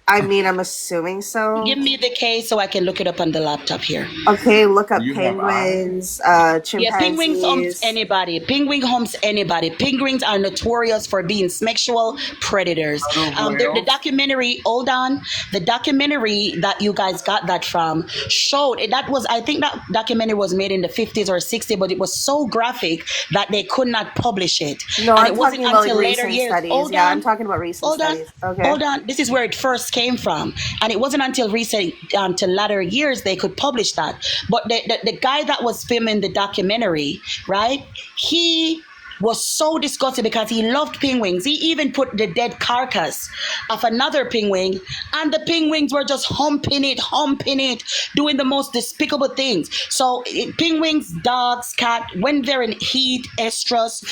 I mean, I'm assuming so. Give me the case so I can look it up on the laptop here. Okay, look up penguins, chimpanzees. Yeah, penguins humps anybody. Penguin humps anybody. Penguins are notorious for being sexual predators. The documentary, hold on, the documentary that you guys got that from showed that was, I think that documentary was made in the 50s or 60s, but it was so graphic that they could not publish it. No, And I'm it wasn't talking about until like later recent years. studies. Hold Yeah, on. I'm talking about recent Hold on. studies. Okay. Hold on. This is where it first came from, and it wasn't until recent, to latter years, they could publish that. But the guy that was filming the documentary, right? He was so disgusted because he loved penguins. He even put the dead carcass of another penguin, and the penguins were just humping it, doing the most despicable things. So penguins, dogs, cat, when they're in heat, estrus,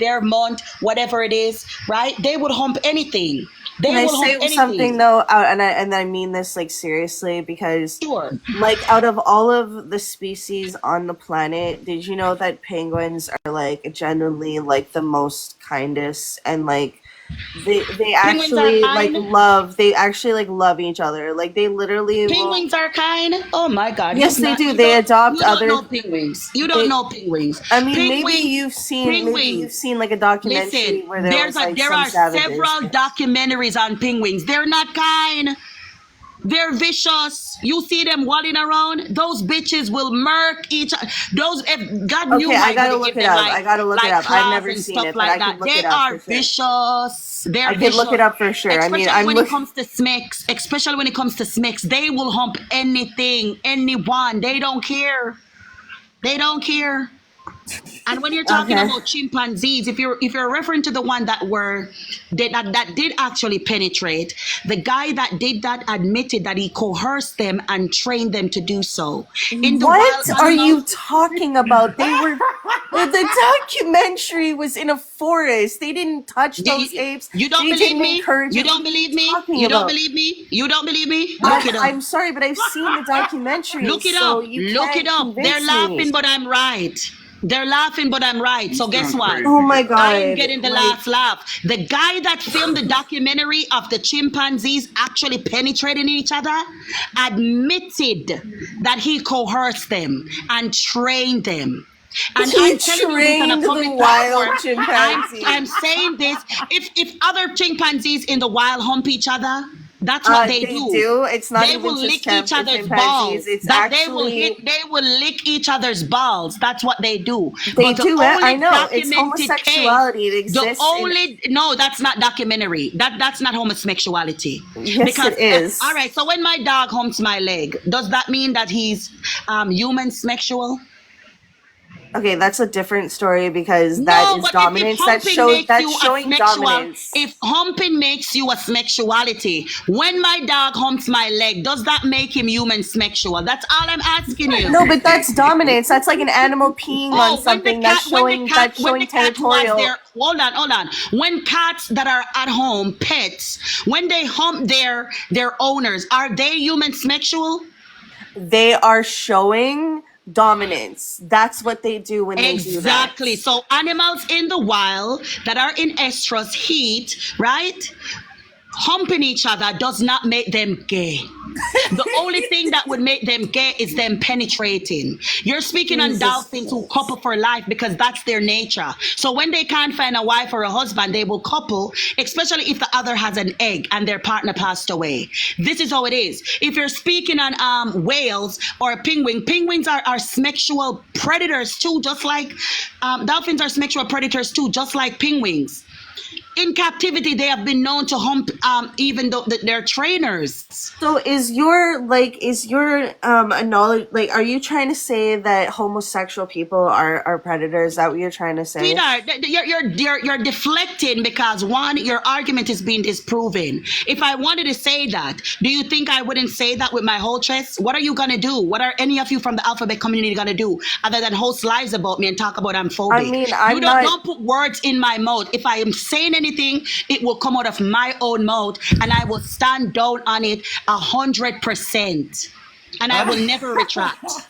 their month, whatever it is, right? They would hump anything. Can They I will hump say something anything. though? And I mean this like seriously, because Sure. like out of all of the species on the planet, did you know that penguins are like genuinely like the most kindest, and like they Penguins are actually like kind. love each other. Like they literally will. Penguins are kind. Oh my God! Yes, they do. They adopt You don't other. know penguins. You don't They. know penguins. I mean, Penguins. maybe you've Penguins. seen like a documentary Listen, where there was like there some are savages. several documentaries on penguins. They're not kind. They're vicious. You see them walling around. Those bitches will murk each. Those, if God knew Okay, I how gotta to look give it them up. I gotta look it like up. I've claws never and seen stuff it, but I like could that. look They it up for are sure. vicious. They're I could look it vicious. up for sure. I mean, Especially I'm when it look. comes to SMEX. Especially when it comes to SMEX, they will hump anything, anyone. They don't care. They don't care. And when you're talking Okay. about chimpanzees, if you're referring to the one that did actually penetrate, the guy that did that admitted that he coerced them and trained them to do so. In the wild What are animals, you talking about? They were. The documentary was in a forest. They didn't touch you, those you, apes. you don't They believe didn't me? encourage You it. What don't are you believe me? talking You don't about? believe me? You don't believe me? Look it up. I'm sorry, but I've seen the documentary, Look it so up. you Look it can't up. They're convince me. laughing, but I'm right. They're laughing, but I'm right. You So guess sound what? Oh crazy, my girl. I am god! getting the Like, last laugh. The guy that filmed the documentary of the chimpanzees actually penetrating each other admitted that he coerced them and trained them. And he I'm telling you this on a trained the public platform. wild I'm chimpanzees. saying this. If other chimpanzees in the wild hump each other, that's what they They do. do. It's not They even will just lick each other's chimpanzees. balls. It's That they will hit. actually They will lick each other's balls. That's what they do. they But the do it. I only know. It's documented case, homosexuality. It the exists in. only no, that's not documentary. That's not homosexuality. Yes, Because it all is. right. So when my dog humps my leg, does that mean that he's human sexual? Okay, that's a different story because that No, is but if dominance. humping makes That's you a showing sexual, dominance. if humping makes you a sexuality, when my dog humps my leg, does that make him human sexual? That's all I'm asking No, you. but that's dominance. That's like an animal peeing on Oh, something. That's when the showing cat who has territorial. their hold on. When cats that are at home, pets, when they hump their owners, are they human sexual? They are showing dominance. That's what they do when they do that. Exactly. So animals in the wild that are in estrus heat, right? Humping each other does not make them gay. The only thing that would make them gay is them penetrating. You're speaking on Jesus dolphins who couple Christ. for life because that's their nature. So when they can't find a wife or a husband, they will couple, especially if the other has an egg and their partner passed away. This is how it is. If you're speaking on whales or penguins are sexual predators too, just like dolphins are sexual predators too, just like penguins. In captivity, they have been known to hump even though they're trainers. So is your knowledge, like, are you trying to say that homosexual people are predators? Is that what you're trying to say? Sweetheart, you're deflecting because one, your argument is being disproven. If I wanted to say that, do you think I wouldn't say that with my whole chest? What are you gonna do? What are any of you from the alphabet community gonna do other than host lies about me and talk about I'm I phobic? mean, You I'm don't not. don't put words in my mouth. If I am saying anything, it will come out of my own mouth, and I will stand down on it 100%, and I will never retract.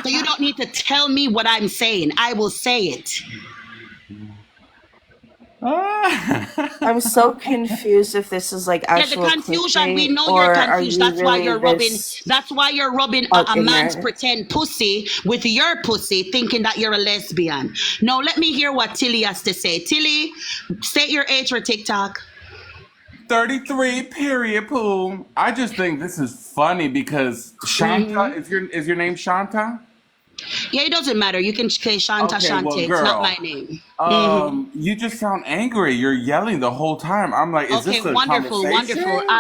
So you don't need to tell me what I'm saying. I will say it. I'm so confused if this is like Yeah, the actual confusion, we clickbait, know you're or are confused. you That's why really you're rubbing this that's why you're rubbing a man's ignorant? pretend pussy with your pussy, thinking that you're a lesbian. No, let me hear what Tilly has to say. Tilly, state your age for TikTok. 33, period, Pooh. I just think this is funny because Shanta, is your name Shanta? Yeah, it doesn't matter. You can say Shanta Okay, well, Shante. It's not my girl. name. You just sound angry. You're yelling the whole time. I'm like, is Okay, this a wonderful, wonderful. conversation?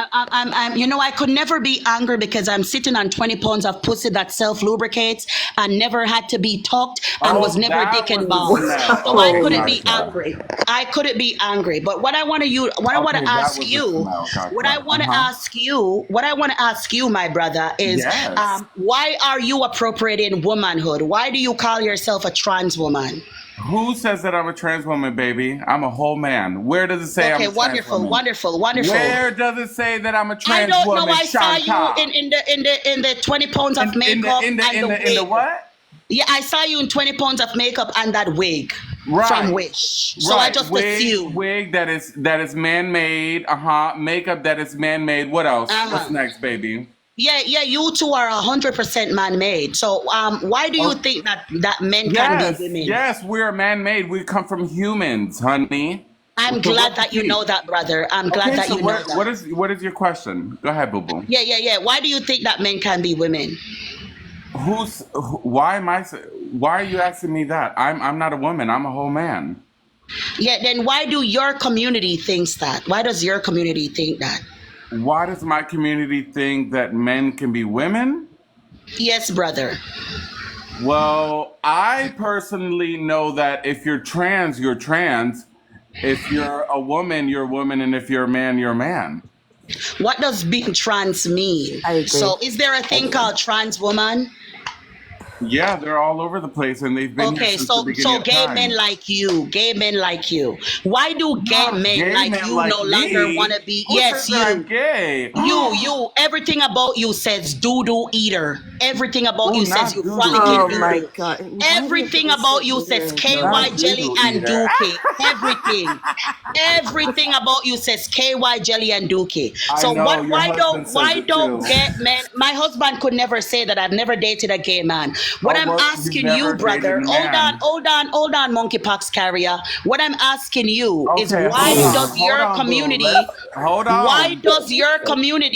I could never be angry because I'm sitting on 20 pounds of pussy that self lubricates and never had to be tucked and was Oh, never that dick was the involved. smell. So I Okay, couldn't be gotcha. angry. I couldn't be angry. But what I want to Okay, that ask was the you, smell. what I Gotcha. want to ask you, what I want to ask you, my brother, is Yes. why are you appropriating womanhood? Why do you call yourself a trans woman? Who says that I'm a trans woman, baby? I'm a whole man. Where does it say I'm Okay, a trans wonderful, woman? wonderful, wonderful. Where does it say that I'm a I trans don't know. woman, I saw you Shanta? in the 20 pounds of In the makeup in the and in the the in the wig. what? Yeah, I saw you in 20 pounds of makeup and that wig from Right. Wish. So I Right. just assumed. Wig that is man made. Makeup that is man made. What else? What's Uh-huh. next, baby? Yeah, you two are 100% man-made. So why do you Oh, think that men can be yes, women? yes, we're man made. We come from humans, honey. I'm So glad what's the that you tea? know that, brother. I'm glad Okay, that so you know what that. what is your question? Go ahead, boo boo. Yeah. Why do you think that men can be women? Why are you asking me that? I'm not a woman. I'm a whole man. Yeah, then why do your community thinks that? Why does your community think that? Why does my community think that men can be women? Yes, brother. Well, I personally know that if you're trans, you're trans. If you're a woman, you're a woman, and if you're a man, you're a man. What does being trans mean? I agree. So, is there a thing called trans woman? Yeah, they're all over the place, and they've been here Okay, since the beginning so of gay men time. like you, gay men like you. Why do gay Not men gay like men you no like longer want me. to be? Who says Yes, that I'm you. gay? Everything about you says doo-doo eater. Everything about Oh, you says not you doo doo frolicking Oh my eater. doo-doo. god. Why do you have to Everything be so about you says ignorant, bro? KY Not doo jelly doo and eater. dookie. Everything. Everything about you says KY jelly and dookie. I So know what your husband says why it too. don't gay men, my husband could never say that. I've never dated a gay man. What Oh, I'm well, you've asking you, never dated brother, a hold on, man. monkeypox carrier. What I'm asking you is Okay, hold why on, does hold your on, boo. community, Hold on.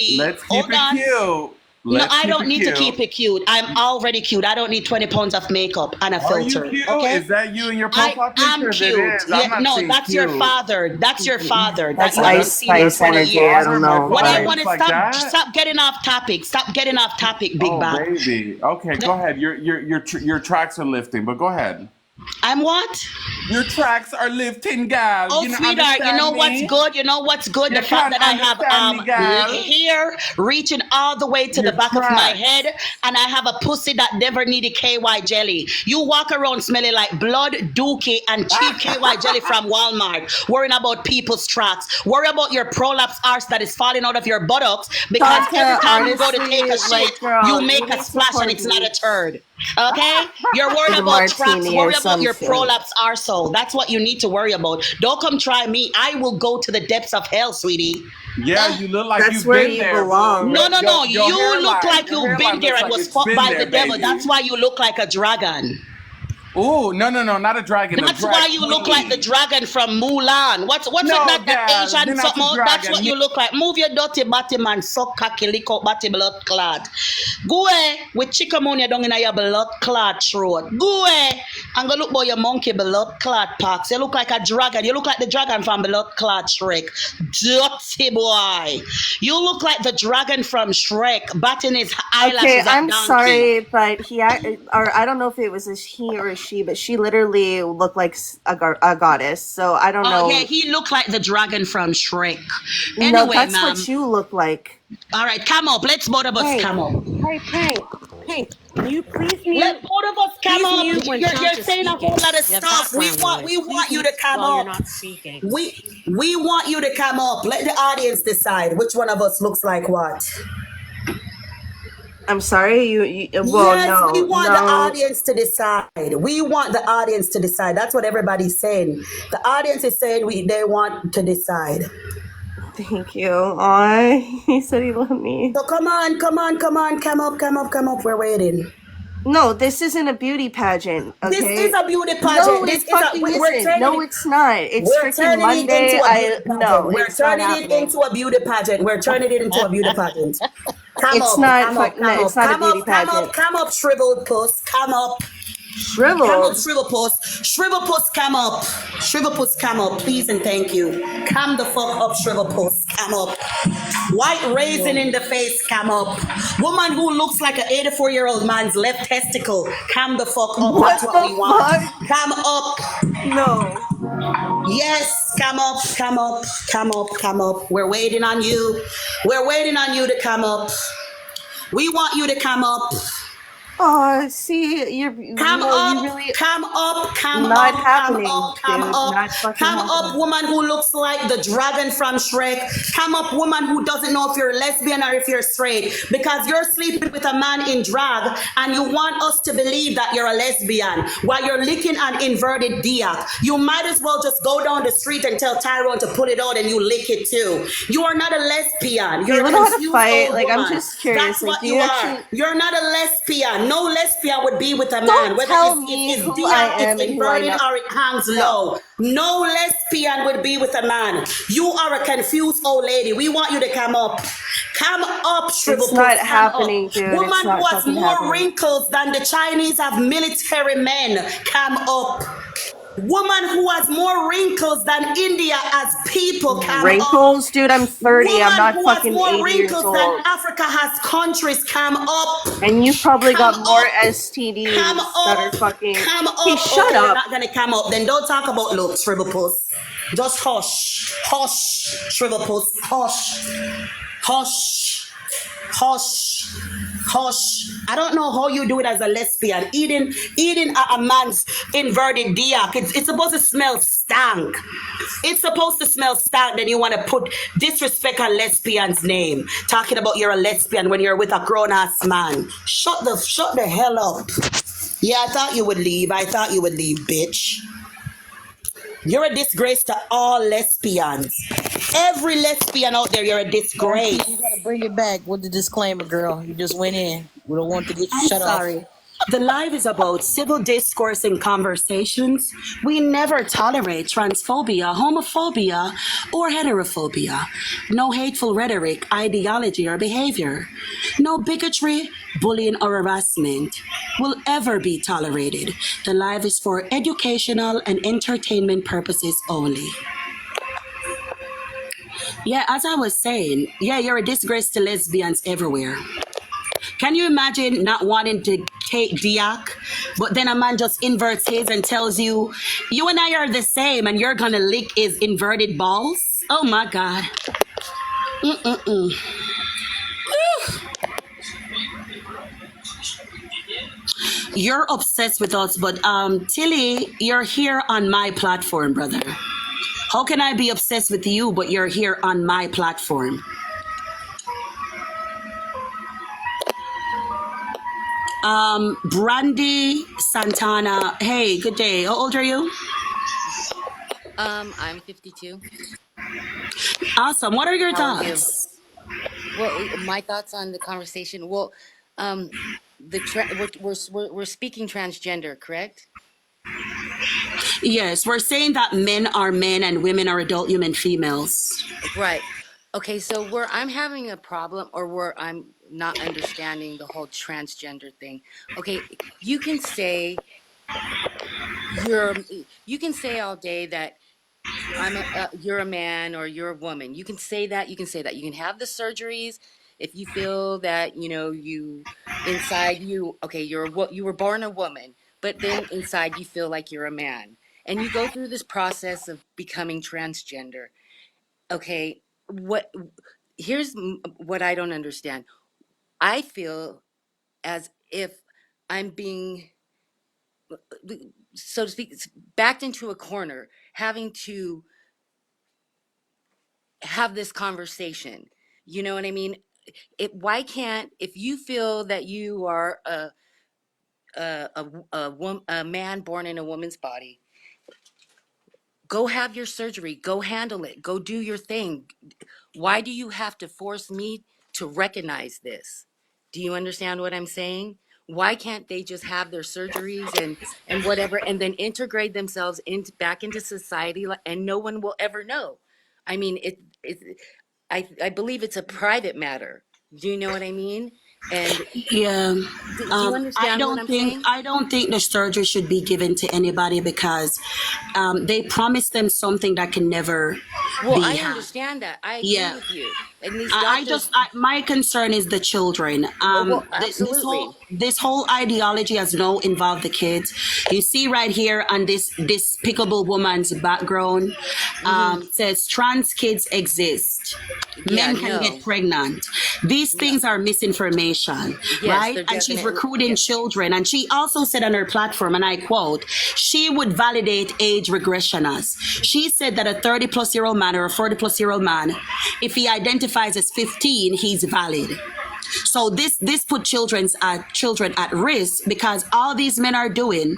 Let's keep hold it on. cute. No, Let's I keep don't it need to cute. keep it cute. I'm already cute. I don't need 20 pounds of makeup and a Are you filter. cute? Okay? Is that you in your I profile am picture? It cute. is. I'm Yeah, not no, seeing that's your cute. father. That's your father that That's you Oh, haven't Ice that's seen in Spice that's 20 my energy. I years. don't father. My know. What father I Why? want looks to like that. stop getting off topic. Stop getting off topic, big Oh, back. baby. Okay, go ahead. Your tracks are lifting, but go ahead. I'm what? Your tracks are lifting, gal. Oh, You don't sweetheart, you know understand what's me? good? You know what's good? You The fact can't that I have understand me, gal. hair reaching all the way to the Your back of my head, tracks. and I have a pussy that never needed KY jelly. You walk around smelling like blood, dookie, and cheap KY jelly from Walmart, worrying about people's tracks. Worry about your prolapse arse that is falling out of your buttocks because every Shanta, time you go to take honestly, a shit, like, girl, you you make a need to splash and pour it's not a bleach turd. Okay? You're worried in a about tracks, martini or worry about your something. prolapse arsehole. That's what you need to worry about. Don't come try me. I will go to the depths of hell, sweetie. Yeah, you look like That's you've where been you there, boo. belong. No. Your You look like hairline you've been there looks and like was it's fucked been by there, the devil. baby. That's why you look like a dragon. Oh, no, not a dragon, a That's drag why you look like the queen. dragon from Mulan. What's with No, that gal, Asian you're not something? a That's what dragon. you look like. Move your dirty body, man. Suck cocky, lick out body blood clot. Go away with chickamonia down in your blood clot throat. Go away and go look by your monkey blood clot packs. You look like a dragon. You look like the dragon from blood clot Shrek. Dirty boy. You look like the dragon from Shrek, batting his Okay, eyelashes at I'm donkey. sorry, but or I don't know if it was a he or a she, but she literally looked like a goddess. So I don't Oh yeah, know. he looked like the dragon from Shrek. No, Anyway, that's what ma'am. you look like. All right, come up. Let's both of us Hey, come up. hey, Pink, can you please Let mute? both of us come Please up. mute when You're Shanta's saying a whole speaking. lot of You have stuff. background We noise. Please want you mute to come while you're up. not speaking. We want you to come up. Let the audience decide which one of us looks like what. I'm sorry, you well, Yes, we no, want the no. audience to decide. We want the audience to decide. That's what everybody's saying. The audience is saying they want to decide. Thank you. Aw, he said he loved me. So come on, come up. We're waiting. No, this isn't a beauty pageant, This is okay? a beauty No, pageant. it This is a fucking we're isn't. turning No, it. it's not. It's We're freaking turning it into Monday. a beauty No, pageant. We're it's not turning it happening. into a beauty pageant. We're turning it into a beauty pageant. Come It's up, not. come up, No, come it's up, not a come beauty up, come pageant. up, come up, shriveled puss. Come up. Come up, Shriveled. Shrivelpuss. Shrivelpuss, come up. Shrivelpuss, come up, please and thank you. Come the fuck up, Shrivelpuss. Come up. White raisin in the face, come up. Woman who looks like an 84-year-old man's left testicle, come the fuck up. What That's what the we want. fuck? Come up. No. Yes, come up, come up, come up, come up. We're waiting on you. We're waiting on you to come up. We want you to come up. Oh, see, you Come know, you up, really come up, come not up, come happening, up, come dude. up, Not fucking come up, happening. woman who looks like the dragon from Shrek. Come up, woman who doesn't know if you're lesbian or if you're straight because you're sleeping with a man in drag and you want us to believe that you're a lesbian while you're licking an inverted dick. You might as well just go down the street and tell Tyrone to put it out and you lick it too. You are not a lesbian. Do you You're a even know how to confused fight? old Like, I'm woman. just curious. That's Like, what do you you are. actually You're not a lesbian. No lesbian would be with a man, don't whether tell me it's who I diak, am it's and who I inverted, know? or it hangs No, low. No lesbian would be with a man. You are a confused old lady. We want you to come up. Come up, shrivel it's not puss. Come up. happening, dude. It's Woman who not has fucking more happening. wrinkles than the Chinese have military men. Come up. Woman who has more wrinkles than India has people. Come up. Wrinkles, dude. I'm 30. I'm Woman not who has fucking more 80 years wrinkles than old. Africa has countries. Come up. And you've probably Come got more up. Come STDs that are up. fucking. Come Hey, up. shut Okay, you're up. not gonna come up. Then don't talk about looks, shrivel puss. Just hush. Hush, shrivel puss. Hush. Hush. Hush. Hush. I don't know how you do it as a lesbian. Eating a man's inverted dick. It's supposed to smell stank. It's supposed to smell stank. Then you want to put disrespect on lesbian's name. Talking about you're a lesbian when you're with a grown ass man. Shut the hell up. Yeah, I thought you would leave. I thought you would leave, bitch. You're a disgrace to all lesbians. Every lesbian out there, you're a Don't disgrace. you gotta bring it back with the disclaimer, girl. You just went in. We don't want to get you I'm shut off. sorry. The live is about civil discourse and conversations. We never tolerate transphobia, homophobia, or heterophobia. No hateful rhetoric, ideology, or behavior. No bigotry, bullying, or harassment will ever be tolerated. The live is for educational and entertainment purposes only. Yeah, as I was saying, yeah, you're a disgrace to lesbians everywhere. Can you imagine not wanting to take Diak, but then a man just inverts his and tells you, you and I are the same and you're gonna lick his inverted balls? Oh my God. Mm-mm-mm. You're obsessed with us, but Tilly, you're here on my platform, brother. How can I be obsessed with you, but you're here on my platform? Brandy Santana. Hey, good day. How old are you? I'm 52. Awesome. What are your How are you? thoughts? Well, my thoughts on the conversation. Well, um, we're speaking transgender, correct? Yes, we're saying that men are men and women are adult human females. Right. Okay, so where I'm having a problem, or where I'm not understanding the whole transgender thing. Okay, you're you can say all day that you're a man or you're a woman. You can say that. You can say that. You can have the surgeries if you feel that you inside you. Okay, you were born a woman, but then inside you feel like you're a man, and you go through this process of becoming transgender. Okay, what? What I don't understand. I feel as if I'm being, so to speak, backed into a corner, having to have this conversation. You know what I mean? Why can't, if you feel that you are a man born in a woman's body, go have your surgery, go handle it, go do your thing. Why do you have to force me to recognize this? Do you understand what I'm saying? Why can't they just have their surgeries and whatever, and then integrate themselves back into society, and no one will ever know? I mean, I believe it's a private matter. Do you know what I mean? And Yeah. do you understand what I'm saying? I don't think the surgery should be given to anybody because they promise them something that can never Well, be I had. understand that. I agree Yeah. with you. And these doctors, My concern is the children. well, absolutely. This whole ideology has no involved the kids. You see right here on this despicable woman's background, Hmm. says trans kids exist. Yeah, Men can get no, pregnant. These no. things are misinformation, Yes, right? they're And she's definitely, recruiting yes. children. And she also said on her platform, and I quote, she would validate age regressioners. She said that a 30 plus year old man or a 40 plus year old man, if he identifies as 15, he's valid. So this put children at risk because all these men are doing.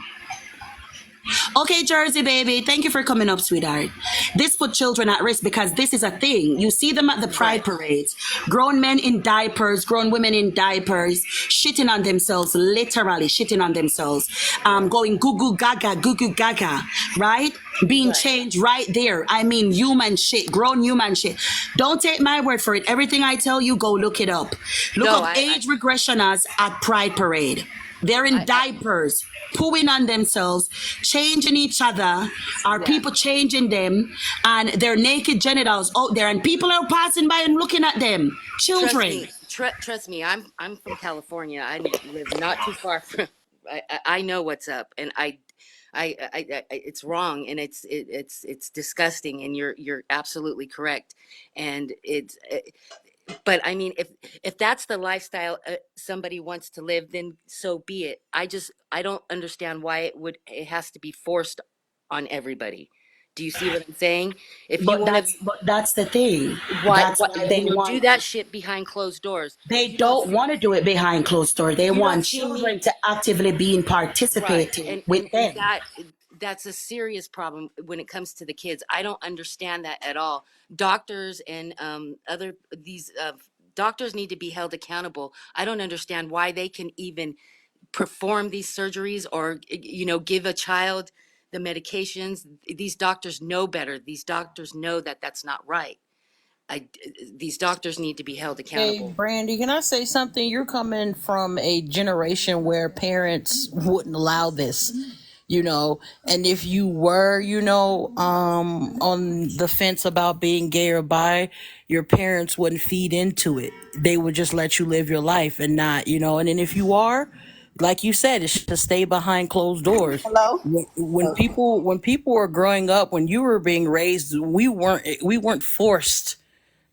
Okay, Jersey baby, thank you for coming up, sweetheart. This put children at risk because this is a thing. You see them at the pride Right. parades. Grown men in diapers, grown women in diapers, shitting on themselves, literally shitting on themselves. Right. Going goo goo gaga, right? Being Right. changed right there. I mean, human shit, grown human shit. Don't take my word for it. Everything I tell you, go look it up. Look No, up age regressioners at Pride Parade. They're in I diapers, pooing on themselves, changing each other. Are yeah. people changing them? And their naked genitals out there, and people are passing by and looking at them. Trust Children. me, trust me. I'm from California. I live not too far from. I know what's up, and it's wrong, and it's disgusting, and you're absolutely correct, and but I mean, if that's the lifestyle somebody wants to live, then so be it. I don't understand why it has to be forced on everybody. Do you see what I'm saying? If you want to, But that's the thing. That's why why they you know, do want. that shit behind closed doors. They You don't don't see want to do it behind closed doors. They you don't want see me. children to actively be in Right. participating And with them. that's a serious problem when it comes to the kids. I don't understand that at all. Doctors and other these doctors need to be held accountable. I don't understand why they can even perform these surgeries or you know, give a child the medications. These doctors know better. These doctors know that that's not right. I these doctors need to be held Hey, accountable. Brandy, can I say something? You're coming from a generation where parents wouldn't allow this, you know, and if you were, you know, on the fence about being gay or bi, your parents wouldn't feed into it. They would just let you live your life and not, you know, and then if you are, like you said, it's to stay behind closed doors. Hello? When people were growing up, when you were being raised, we weren't forced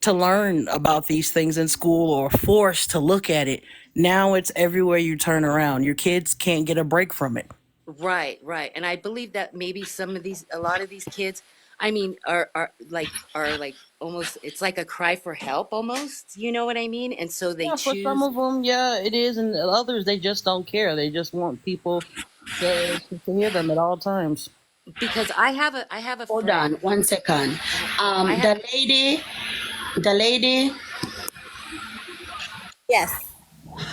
to learn about these things in school or forced to look at it. Now it's everywhere you turn around. Your kids can't get a break from it. Right, right. And I believe that maybe a lot of these kids, I mean, are like almost, it's like a cry for help almost, you know what I mean? And so they Yeah, for some choose of them, yeah, it is, and others they just don't care. They just want people to hear them at all times. because I have a Hold on friend. 1 second. I have The lady. Yes,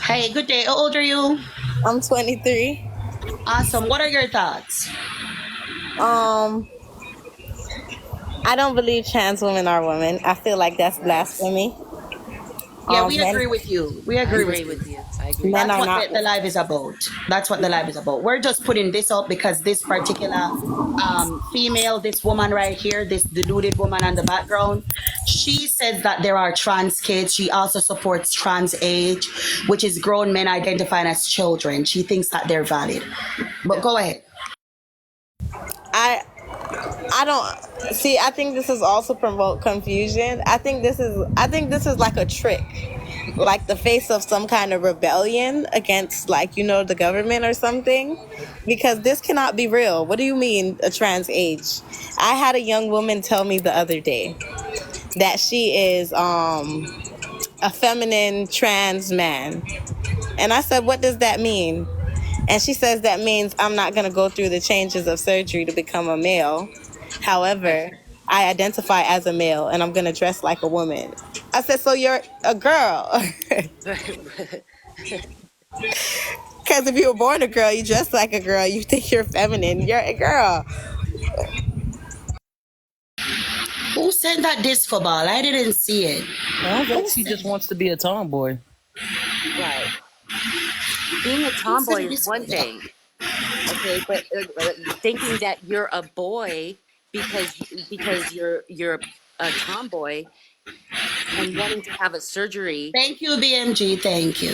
Hey, good day. How old are you? I'm 23. Awesome. What are your thoughts? Um, I don't believe trans women are women. I feel like that's right. blasphemy. Yeah, we Men agree with you. We I agree with agree you. with you. I agree men That's with are you. what not. the live is about. That's what the live is about. We're just putting this up because this particular female, this woman right here, this deluded woman on the background, she says that there are trans kids. She also supports trans age, which is grown men identifying as children. She thinks that they're valid. But Yeah. go ahead. I I don't see. I think this is also promote confusion. I think this is like a trick, like the face of some kind of rebellion against, like, you know, the government or something. Because this cannot be real. What do you mean a trans age? I had a young woman tell me the other day that she is a feminine trans man. And I said, "What does that mean?" And she says that means I'm not going to go through the changes of surgery to become a male. Right. However, I identify as a male and I'm going to dress like a woman. I said, "So you're a girl." Because if you were born a girl, you dress like a girl, you think you're feminine, you're a girl. Who sent that disco ball? I didn't see it. Sounds like Who she just sent? wants to be a tomboy. Right. Being a Who said tomboy is this one way? thing, okay, but thinking that you're a boy because you're a tomboy and wanting to have a surgery, Thank you, BMG. Thank you.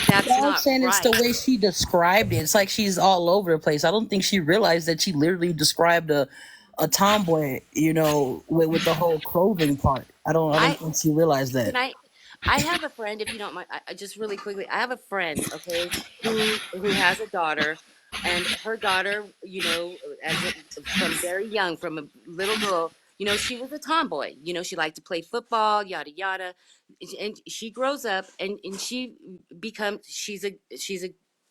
that's I'm not saying it's the right. way she described it. It's like she's all over the place. I don't think she realized that she literally described a tomboy, with the whole clothing part. I don't I think she realized that. Can I have a friend, if you don't mind, just really quickly. I have a friend, okay, who has a daughter, and her daughter, from very young, from a little girl, she was a tomboy. She liked to play football, yada yada, and she grows up and she's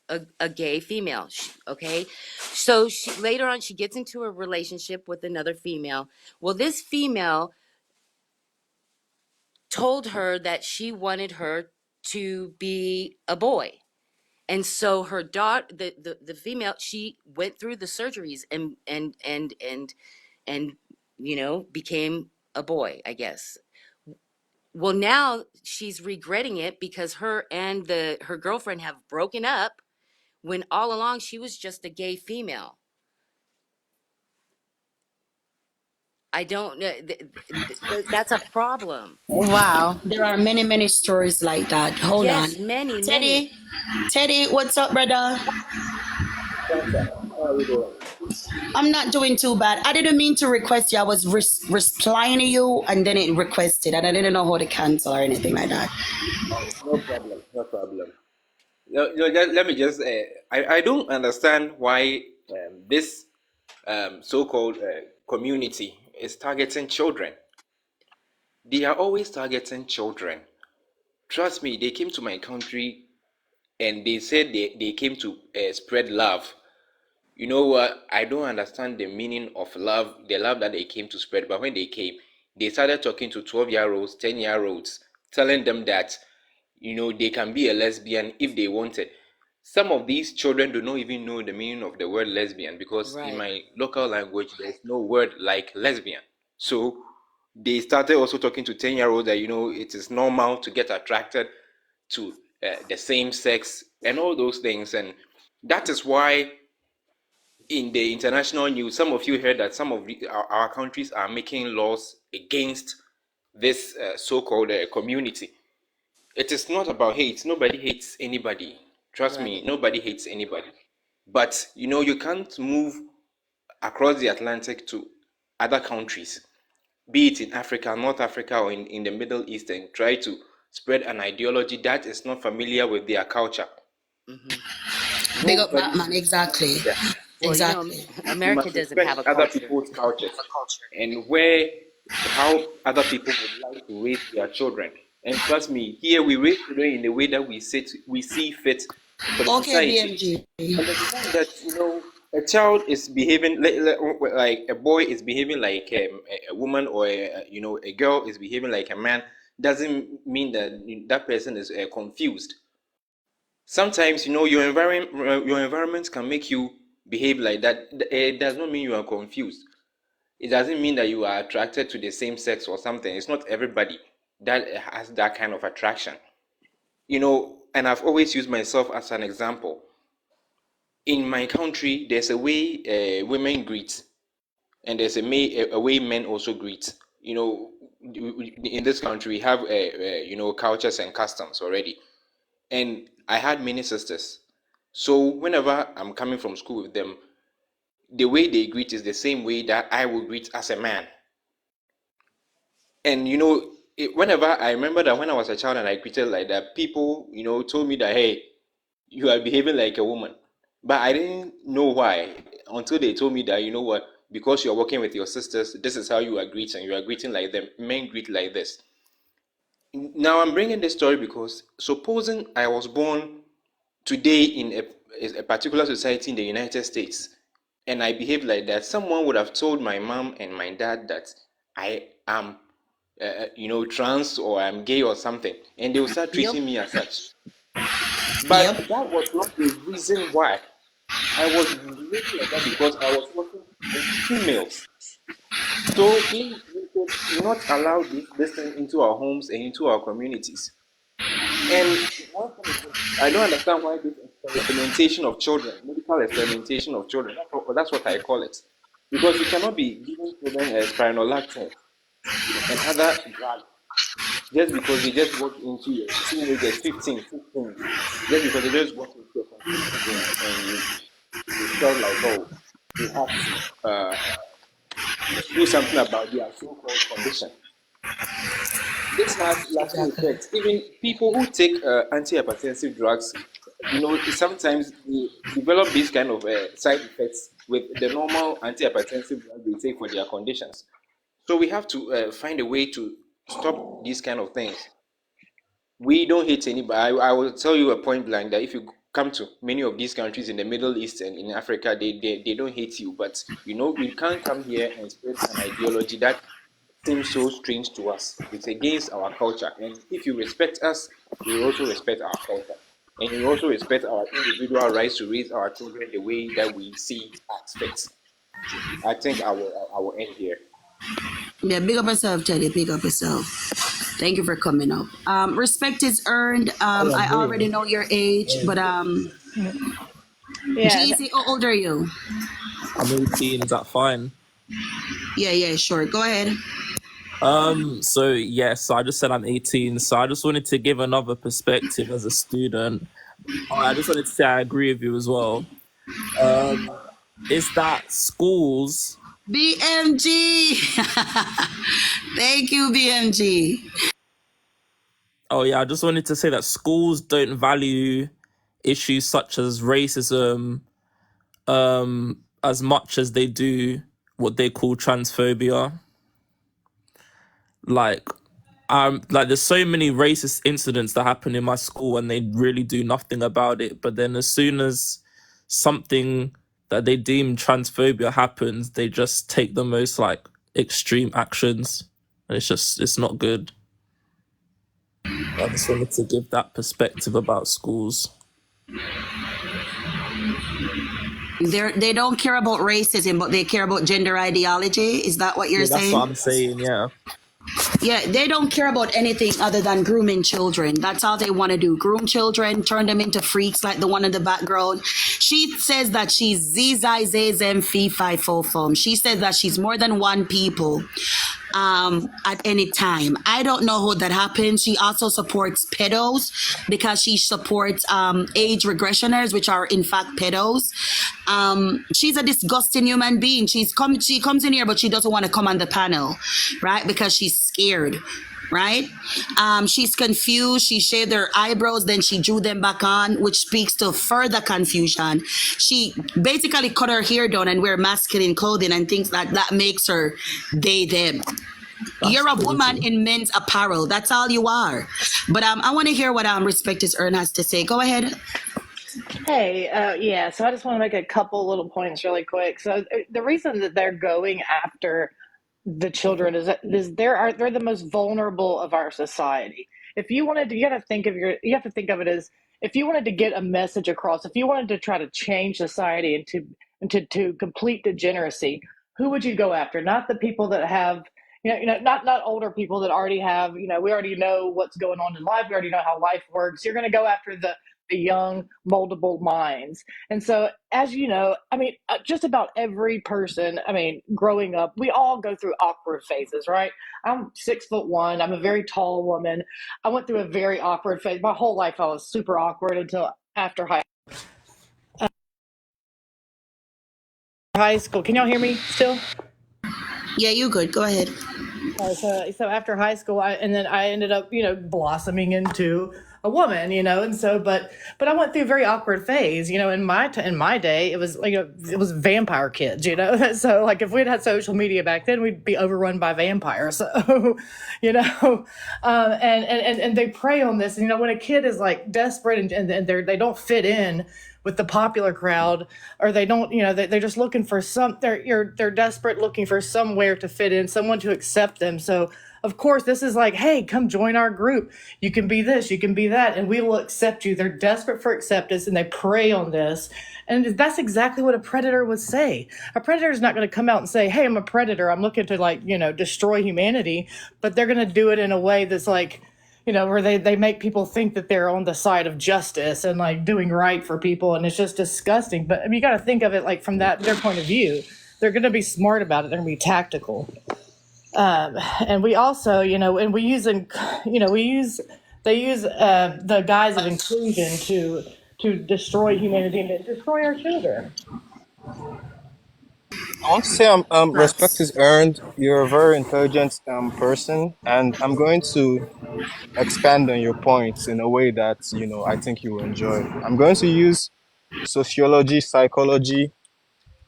a gay female, okay. So later on she gets into a relationship with another female. Well, this female told her that she wanted her to be a boy. And so her daughter, the female, she went through the surgeries and became a boy, I guess. Well, now she's regretting it because her girlfriend have broken up when all along she was just a gay female. I don't know. That's a problem. Wow. There are many, many stories like that. Hold on. Yes, many, many. Teddy, Teddy, what's up, brother? What's up? How are you doing? I'm not doing too bad. I didn't mean to request you. I was replying to you and then it requested and I didn't know how to cancel or anything like that. Oh, no problem. No problem. Let me just. I don't understand why this so-called community is targeting children. They are always targeting children. Trust me, they came to my country and they said they came to spread love. You know what? I don't understand the meaning of love, the love that they came to spread. But when they came, they started talking to 12-year-olds, 10-year-olds, telling them that, they can be a lesbian if they wanted. Some of these children do not even know the meaning of the word lesbian because in Right. my local language, there's no word like lesbian. So they started also talking to 10-year-olds that, it is normal to get attracted to the same sex and all those things. And that is why in the international news, some of you heard that some of our countries are making laws against this so-called community. It is not about hate. Nobody hates anybody. Trust me, Right. nobody hates anybody. But you can't move across the Atlantic to other countries, be it in Africa, North Africa, or in the Middle East, and try to spread an ideology that is not familiar with their culture. Hmm. Big up Nobody Batman, should exactly. do that. Well, Exactly. You America must doesn't have respect a other culture. people's cultures and how other people would like to raise their children. And trust me, here we raise children in the way that we see fit for the Okay, society. BMG. And the fact that a child is behaving like a boy is behaving like a woman, or a girl is behaving like a man, doesn't mean that that person is confused. Sometimes your environment can make you behave like that. It does not mean you are confused. It doesn't mean that you are attracted to the same sex or something. It's not everybody that has that kind of attraction. And I've always used myself as an example. In my country, there's a way women greet, and there's a way men also greet. In this country, we have cultures and customs already. And I had many sisters. So whenever I'm coming from school with them, the way they greet is the same way that I would greet as a man. And whenever I remember that when I was a child and I greeted like that, people told me that, hey, you are behaving like a woman. But I didn't know why until they told me that, you know what, because you're working with your sisters, this is how you are greeting. You are greeting like them. Men greet like this. Now I'm bringing this story because supposing I was born today in a particular society in the United States and I behave like that, someone would have told my mom and my dad that I am, trans, or I'm gay or something, and they will start Yep. treating me as such. Yep. But that was not the reason why I was behaving like that, because I was working with females. So please, we should not allow this thing into our homes and into our communities. And one thing is, I don't understand why this experimentation of children, medical experimentation of children, that's what I call it. Because you cannot be giving children spironolactone and other drugs just because they just walk into your teenagers, 15, 16, just because they just walk into a consulting room and you felt like, oh, they have to do something about their so-called condition. This has lasting Exactly. effects. Even people who take antihypertensive drugs, sometimes they develop these kind of side effects with the normal antihypertensive drugs they take for their conditions. So we have to find a way to stop these kind of things. We don't hate anybody. I will tell you a point blank that if you come to many of these countries in the Middle East and in Africa, they don't hate you. But you can't come here and spread an ideology that seems so strange to us. It's against our culture. And if you respect us, you will also respect our culture. And you also respect our individual rights to raise our children the way that we see as fit. I think I will end here. Yeah, big up yourself, Teddy. Big up yourself. Thank you for coming up. Respect is earned. I already know your age, but Yeah, Jeezy, how old are you? I'm 18. Is that fine? Yeah, sure. Go ahead. So yes, I just said I'm 18. So I just wanted to give another perspective as a student. I just wanted to say I agree with you as well. Is that schools? BMG. Thank you, BMG. Oh yeah, I just wanted to say that schools don't value issues such as racism as much as they do what they call transphobia. Like there's so many racist incidents that happen in my school and they really do nothing about it. But then as soon as something that they deem transphobia happens, they just take the most like extreme actions. And it's not good. I just wanted to give that perspective about schools. They don't care about racism, but they care about gender ideology. Is that what you're Yeah, that's what saying? I'm saying, yeah. Yeah, they don't care about anything other than grooming children. That's all they want to do. Groom children, turn them into freaks like the one in the background. She says that she's Zizai Zezem Fi Fi Fo Fum. She says that she's more than one people at any time. I don't know how that happens. She also supports pedos because she supports age regressioners, which are in fact pedos. She's a disgusting human being. She comes in here, but she doesn't want to come on the panel, right? Because she's scared. Right? She's confused. She shaved her eyebrows, then she drew them back on, which speaks to further confusion. She basically cut her hair down and wear masculine clothing and thinks that makes her they them. That's You're a crazy. woman in men's apparel. That's all you are. But I want to hear what Respect is Earn has to say. Go ahead. Hey, yeah, so I just want to make a couple little points really quick. So the reason that they're going after the children is they're the most vulnerable of our society. If you wanted to, you have to think of it as if you wanted to get a message across, if you wanted to try to change society into complete degeneracy, who would you go after? Not the people that have not older people that already have, we already know what's going on in life. We already know how life works. You're going to go after the young, moldable minds. And so, as you know, I mean, just about every person, I mean, growing up, we all go through awkward phases, right? I'm 6'1". I'm a very tall woman. I went through a very awkward phase. My whole life, I was super awkward until after high school. Can y'all hear me still? Yeah, you good. Go ahead. So after high school, I ended up, blossoming into a woman, and so, but I went through a very awkward phase, in my day, it was like, it was vampire kids, so like if we'd had social media back then, we'd be overrun by vampires. So, and they prey on this, when a kid is like desperate and they don't fit in with the popular crowd, or they don't, they're just looking for they're desperate, looking for somewhere to fit in, someone to accept them. So of course this is like, hey, come join our group. You can be this, you can be that, and we will accept you. They're desperate for acceptance and they prey on this. And that's exactly what a predator would say. A predator is not going to come out and say, hey, I'm a predator, I'm looking to destroy humanity. But they're going to do it in a way that's like, where they make people think that they're on the side of justice and like doing right for people, and it's just disgusting. But I mean, you got to think of it like from their point of view. They're going to be smart about it. They're going to be tactical. And we also, and we use, they use the guise of inclusion to destroy humanity and to destroy our children. I want to say respect is earned. You're a very intelligent person, and I'm going to expand on your points in a way that I think you will enjoy. I'm going to use sociology, psychology,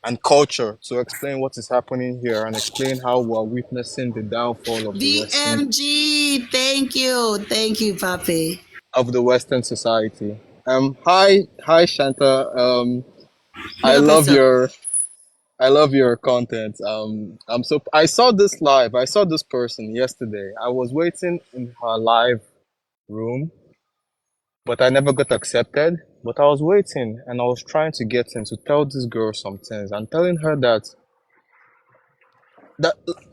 and culture to explain what is happening here and explain how we're witnessing the downfall BMG. Thank you, Papi. of the Western society. Hi Shanta. I love Professor. your I love your content. I saw this live. I saw this person yesterday. I was waiting in her live room, but I never got accepted. But I was waiting and I was trying to get in to tell this girl some things and telling her that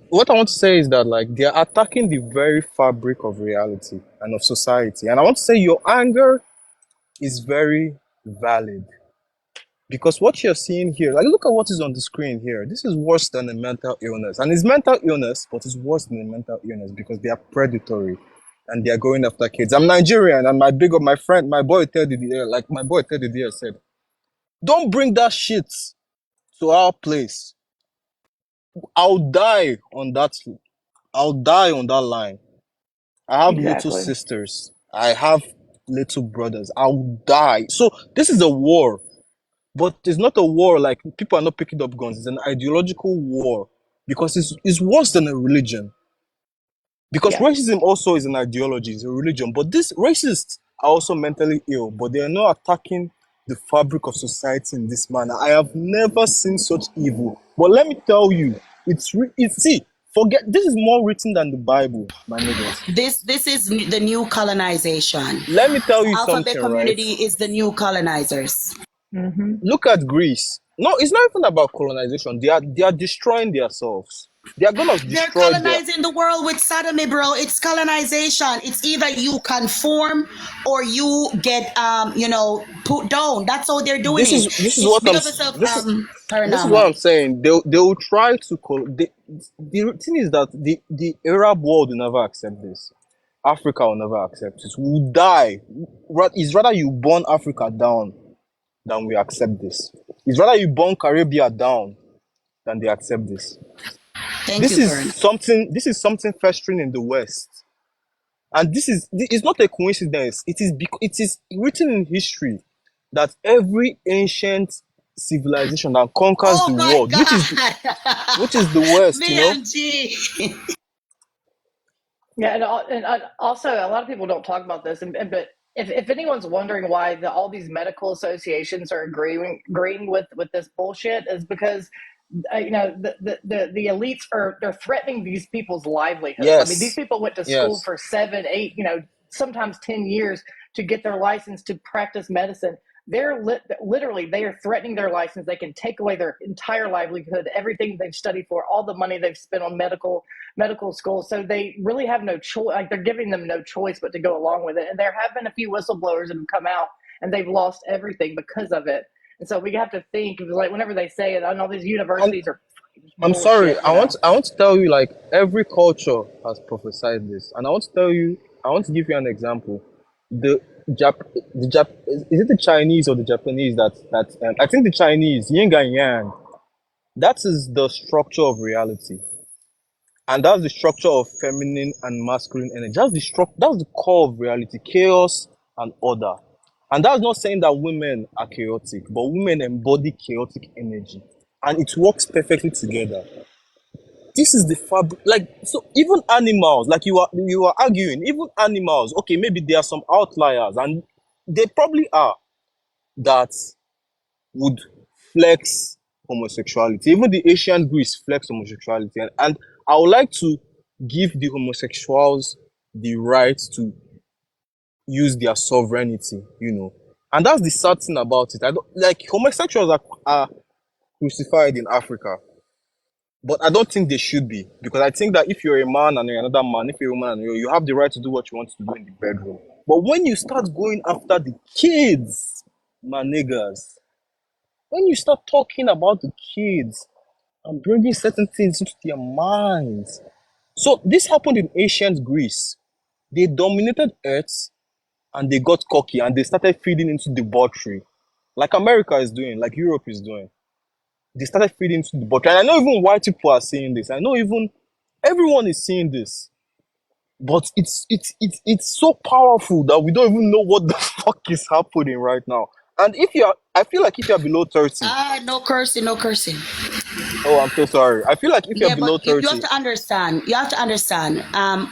what I want to say is that like they are attacking the very fabric of reality and of society. And I want to say your anger is very valid. Because what you're seeing here, like look at what is on the screen here. This is worse than a mental illness. And it's mental illness, but it's worse than a mental illness because they are predatory and they are going after kids. I'm Nigerian and my friend, my boy Teddy there, like my boy Teddy there said, don't bring that shit to our place. I'll die on that I'll die on that line. I have little Exactly. sisters. I have little brothers. I'll die. So this is a war. But it's not a war like people are not picking up guns. It's an ideological war because it's worse than a religion. Because Yeah. racism also is an ideology, it's a religion. But these racists are also mentally ill, but they are not attacking the fabric of society in this manner. I have never seen such evil. But let me tell you, forget this is more written than the Bible, my niggas. This is the new colonization. Let me tell you Alphabet something, right? community is the new colonizers. Mm-hmm. Look at Greece. No, it's not even about colonization. They are destroying themselves. They are gonna They're destroy their. colonizing the world with sodomy, bro. It's colonization. It's either you conform or you get put down. That's how they're doing it. This is It's what big of yourself, this is what paranormal. I'm saying. They will try to the thing is that the Arab world will never accept this. Africa will never accept it. We'll die. It's rather you burn Africa down than we accept this. It's rather you burn Caribbean down than they accept this. Thank you, Fern. This is something festering in the West. And it's not a coincidence. It is written in history that every ancient civilization that conquers the Oh my world, which is the God. West, BMG. Yeah, and also a lot of people don't talk about this, but if anyone's wondering why all these medical associations are agreeing with this bullshit, is because the elites they're threatening these people's livelihoods. I mean, these Yes, people went to school yes. for 7, 8, sometimes 10 years to get their license to practice medicine. They're literally they are threatening their license. They can take away their entire livelihood, everything they've studied for, all the money they've spent on medical school. So they really have no choice. Like they're giving them no choice but to go along with it. And there have been a few whistleblowers that have come out and they've lost everything because of it. And so we have to think, like whenever they say it, I know these I'm universities are I'm sorry. bullshit. I want to tell you like every culture has prophesied this, and I want to give you an example. The is it the Chinese or the Japanese that I think the Chinese yin and yang. That is the structure of reality. And that's the structure of feminine and masculine energy. That's the core of reality, chaos and order. And that's not saying that women are chaotic, but women embody chaotic energy. And it works perfectly together. This is the fabric, like, so even animals, like you are arguing, even animals, okay, maybe there are some outliers, and they probably are, that would flex homosexuality. Even the ancient Greece flexed homosexuality. And I would like to give the homosexuals the right to use their sovereignty, And that's the sad thing about it. I don't like homosexuals are crucified in Africa. But I don't think they should be, because I think that if you're a man and you're another man, if you're a woman and you have the right to do what you want to do in the bedroom. But when you start going after the kids, my niggas, when you start talking about the kids and bringing certain things into their minds. So this happened in ancient Greece. They dominated Earth and they got cocky and they started feeding into debauchery, like America is doing, like Europe is doing. They started feeding into debauchery. And I know even white people are seeing this. I know even everyone is seeing this. But it's so powerful that we don't even know what the fuck is happening right now. And if you're, I feel like if you're below 30, No cursing, no cursing. oh, I'm so sorry. I feel like if you're Yeah, below but you have 30, to understand. You have to understand.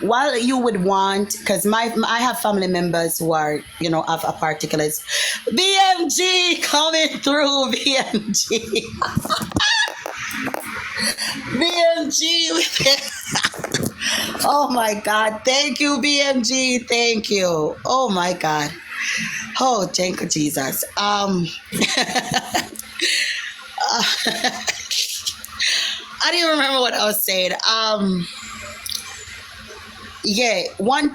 While you would want, because I have family members who are, of a particulars. BMG coming through. BMG. BMG with it. Oh my God. Thank you, BMG. Thank you. Oh my God. Oh, thank you, Jesus. I didn't remember what I was saying. Yeah, one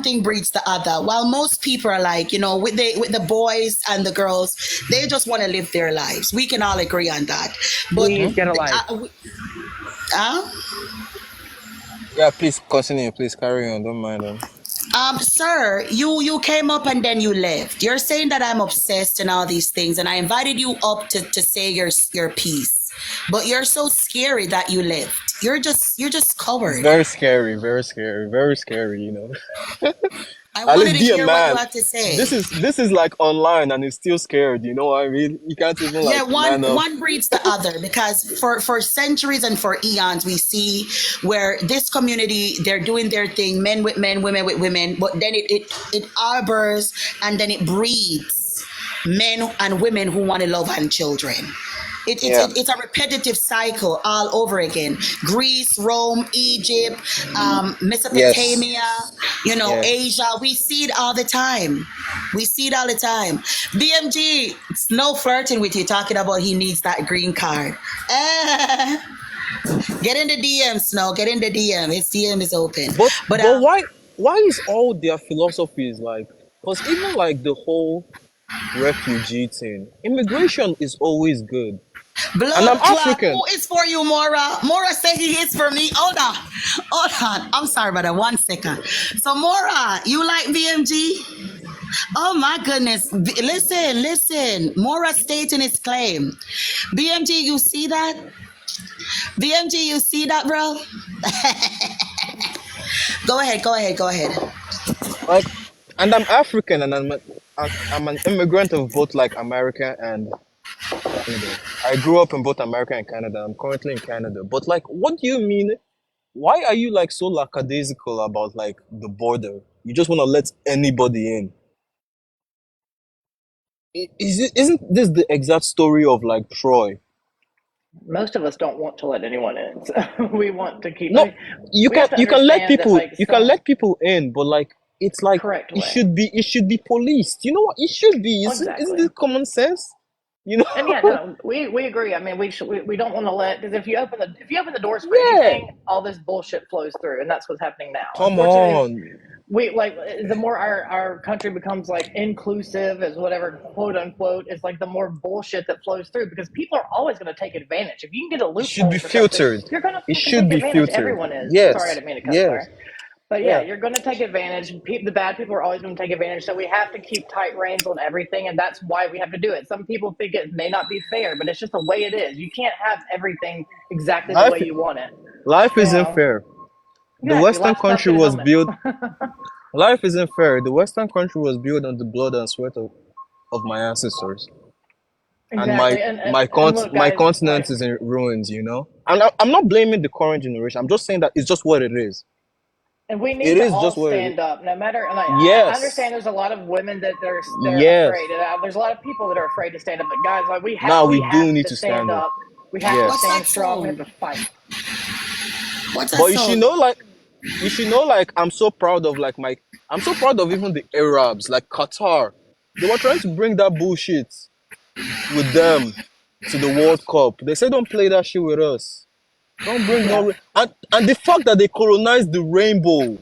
thing breeds the other. While most people are like, with the boys and the girls, they just want to live their lives. We can all agree on that. But Please get a life. uh, yeah, please continue. Please carry on. Don't mind them. sir, you came up and then you left. You're saying that I'm obsessed and all these things, and I invited you up to say your piece. But you're so scary that you left. You're just It's coward. very scary, very scary, very scary, you know. I At wanted least to be a hear what you man. have to say. This is like online and it's still scared, you know what I mean? You can't even Yeah, like one man up. one breeds the other because for centuries and for eons we see where this community they're doing their thing, men with men, women with women, but then it harbors and then it breeds men and women who want to love and children. Yeah. It's a repetitive cycle all over again. Greece, Rome, Egypt, Yes. Mesopotamia, Yeah. Asia. We see it all the time. We see it all the time. BMG, it's no flirting with you talking about he needs that green card. Eh, get in the DMs now. Get in the DM. His DM is open. But But why is all their philosophies like, because even like the whole refugee thing, immigration is always good. And I'm blood clot, African. who is for you, Mora? Mora said he is for me. Hold on. I'm sorry, brother. 1 second. So Mora, you like BMG? Oh my goodness. Listen. Mora stating his claim. BMG, you see that? BMG, you see that, bro? Go ahead. Like, and I'm African and I'm an immigrant of both like America and Canada. I grew up in both America and Canada. I'm currently in Canada. But like, what do you mean? Why are you like so lackadaisical about like the border? You just want to let anybody in. Isn't this the exact story of like Troy? Most of us don't want to let anyone in. So we want to keep. I No, mean, we have to you can let understand that, people like, you can some let people in, but like it's like correct way. it should be policed. You know what? It should be. Isn't Exactly. this common sense? You know? And yeah, no, we agree. I mean, we don't want to let, because if you open the doors for Yeah. anything, all this bullshit flows through, and that's what's happening now. Come Unfortunately, on. we like the more our country becomes like inclusive as whatever quote unquote, it's like the more bullshit that flows through, because people are always going to take advantage. If you can get a It should loophole be for something, filtered. you're going to It fucking should take be advantage. filtered. Everyone is. Sorry, I Yes. didn't mean to cuss Yes. there. But yeah, Yeah. you're going to take advantage. The bad people are always going to take advantage. So we have to keep tight reins on everything, and that's why we have to do it. Some people think it may not be fair, but it's just the way it is. You can't have everything exactly the Life way you want it. life You isn't know, fair. The exactly. Western Life's tough. country Get a was helmet. built Life isn't fair. The Western country was built on the blood and sweat of my ancestors. And Exactly. And look, my guys, continent like, is in ruins, you know? And I'm not blaming the current generation. I'm just saying that it's just what it is. and we It need to is all just what it is. stand up, no matter. And I Yes. understand there's a lot of women that they're Yes. afraid, and there's a lot of people that are afraid to stand up. But guys, like, Now we we do have need to to stand stand up. up. We have to Yes. What's that stand strong. We have song? to fight. What's that But song? I'm so proud of even the Arabs, like Qatar. They were trying to bring that bullshit with them to the World Cup. They said don't play that shit with us. Don't bring no and the fact that they colonized the rainbow,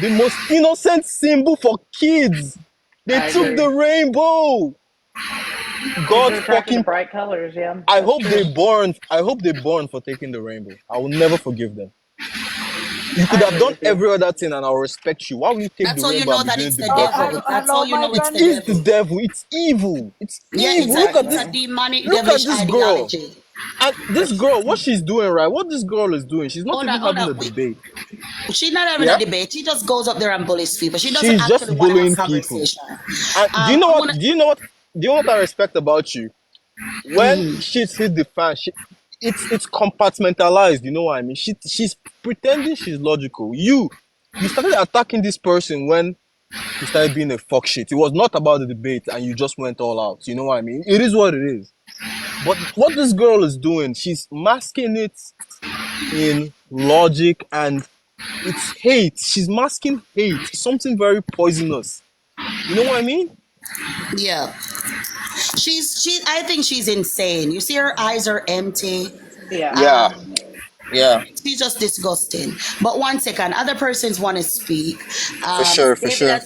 the most innocent symbol for kids. They I took agree. the rainbow. Kids God are attracted to fucking bright colors. Yeah, I that's hope they true. burn. I hope they burn for taking the rainbow. I will never forgive them. You could I have agree done with you. every other thing and I'll respect you. Why will you take That's the how you rainbow know and be that doing it's the the dirty? devil. That's how Hello, you my know It it's the friend. is the devil. devil. It's evil. It's evil. Look at It's this. a Exactly. demonic, Look at devilish this girl. ideology. And this It's girl, what she's doing, right? What this girl is doing, she's not Hold on, even hold having on. a debate. She's not having a Yeah? debate. She just goes up there and bullies people. She doesn't She's actually just want to have bullying people. conversation. And do you know I what? want Do you know what? Do you know what I respect about you? When to. shit hit the fan, it's compartmentalized. You know what I mean? She's pretending she's logical. You started attacking this person when he started being a fuck shit. It was not about the debate, and you just went all out. You know what I mean? It is what it is. But what this girl is doing, she's masking it in logic and it's hate. She's masking hate, something very poisonous. You know what I mean? Yeah, she. I think she's insane. You see, her eyes are empty. yeah. Yeah, yeah, She's just disgusting. But one second, other persons want to speak. for sure, for sure.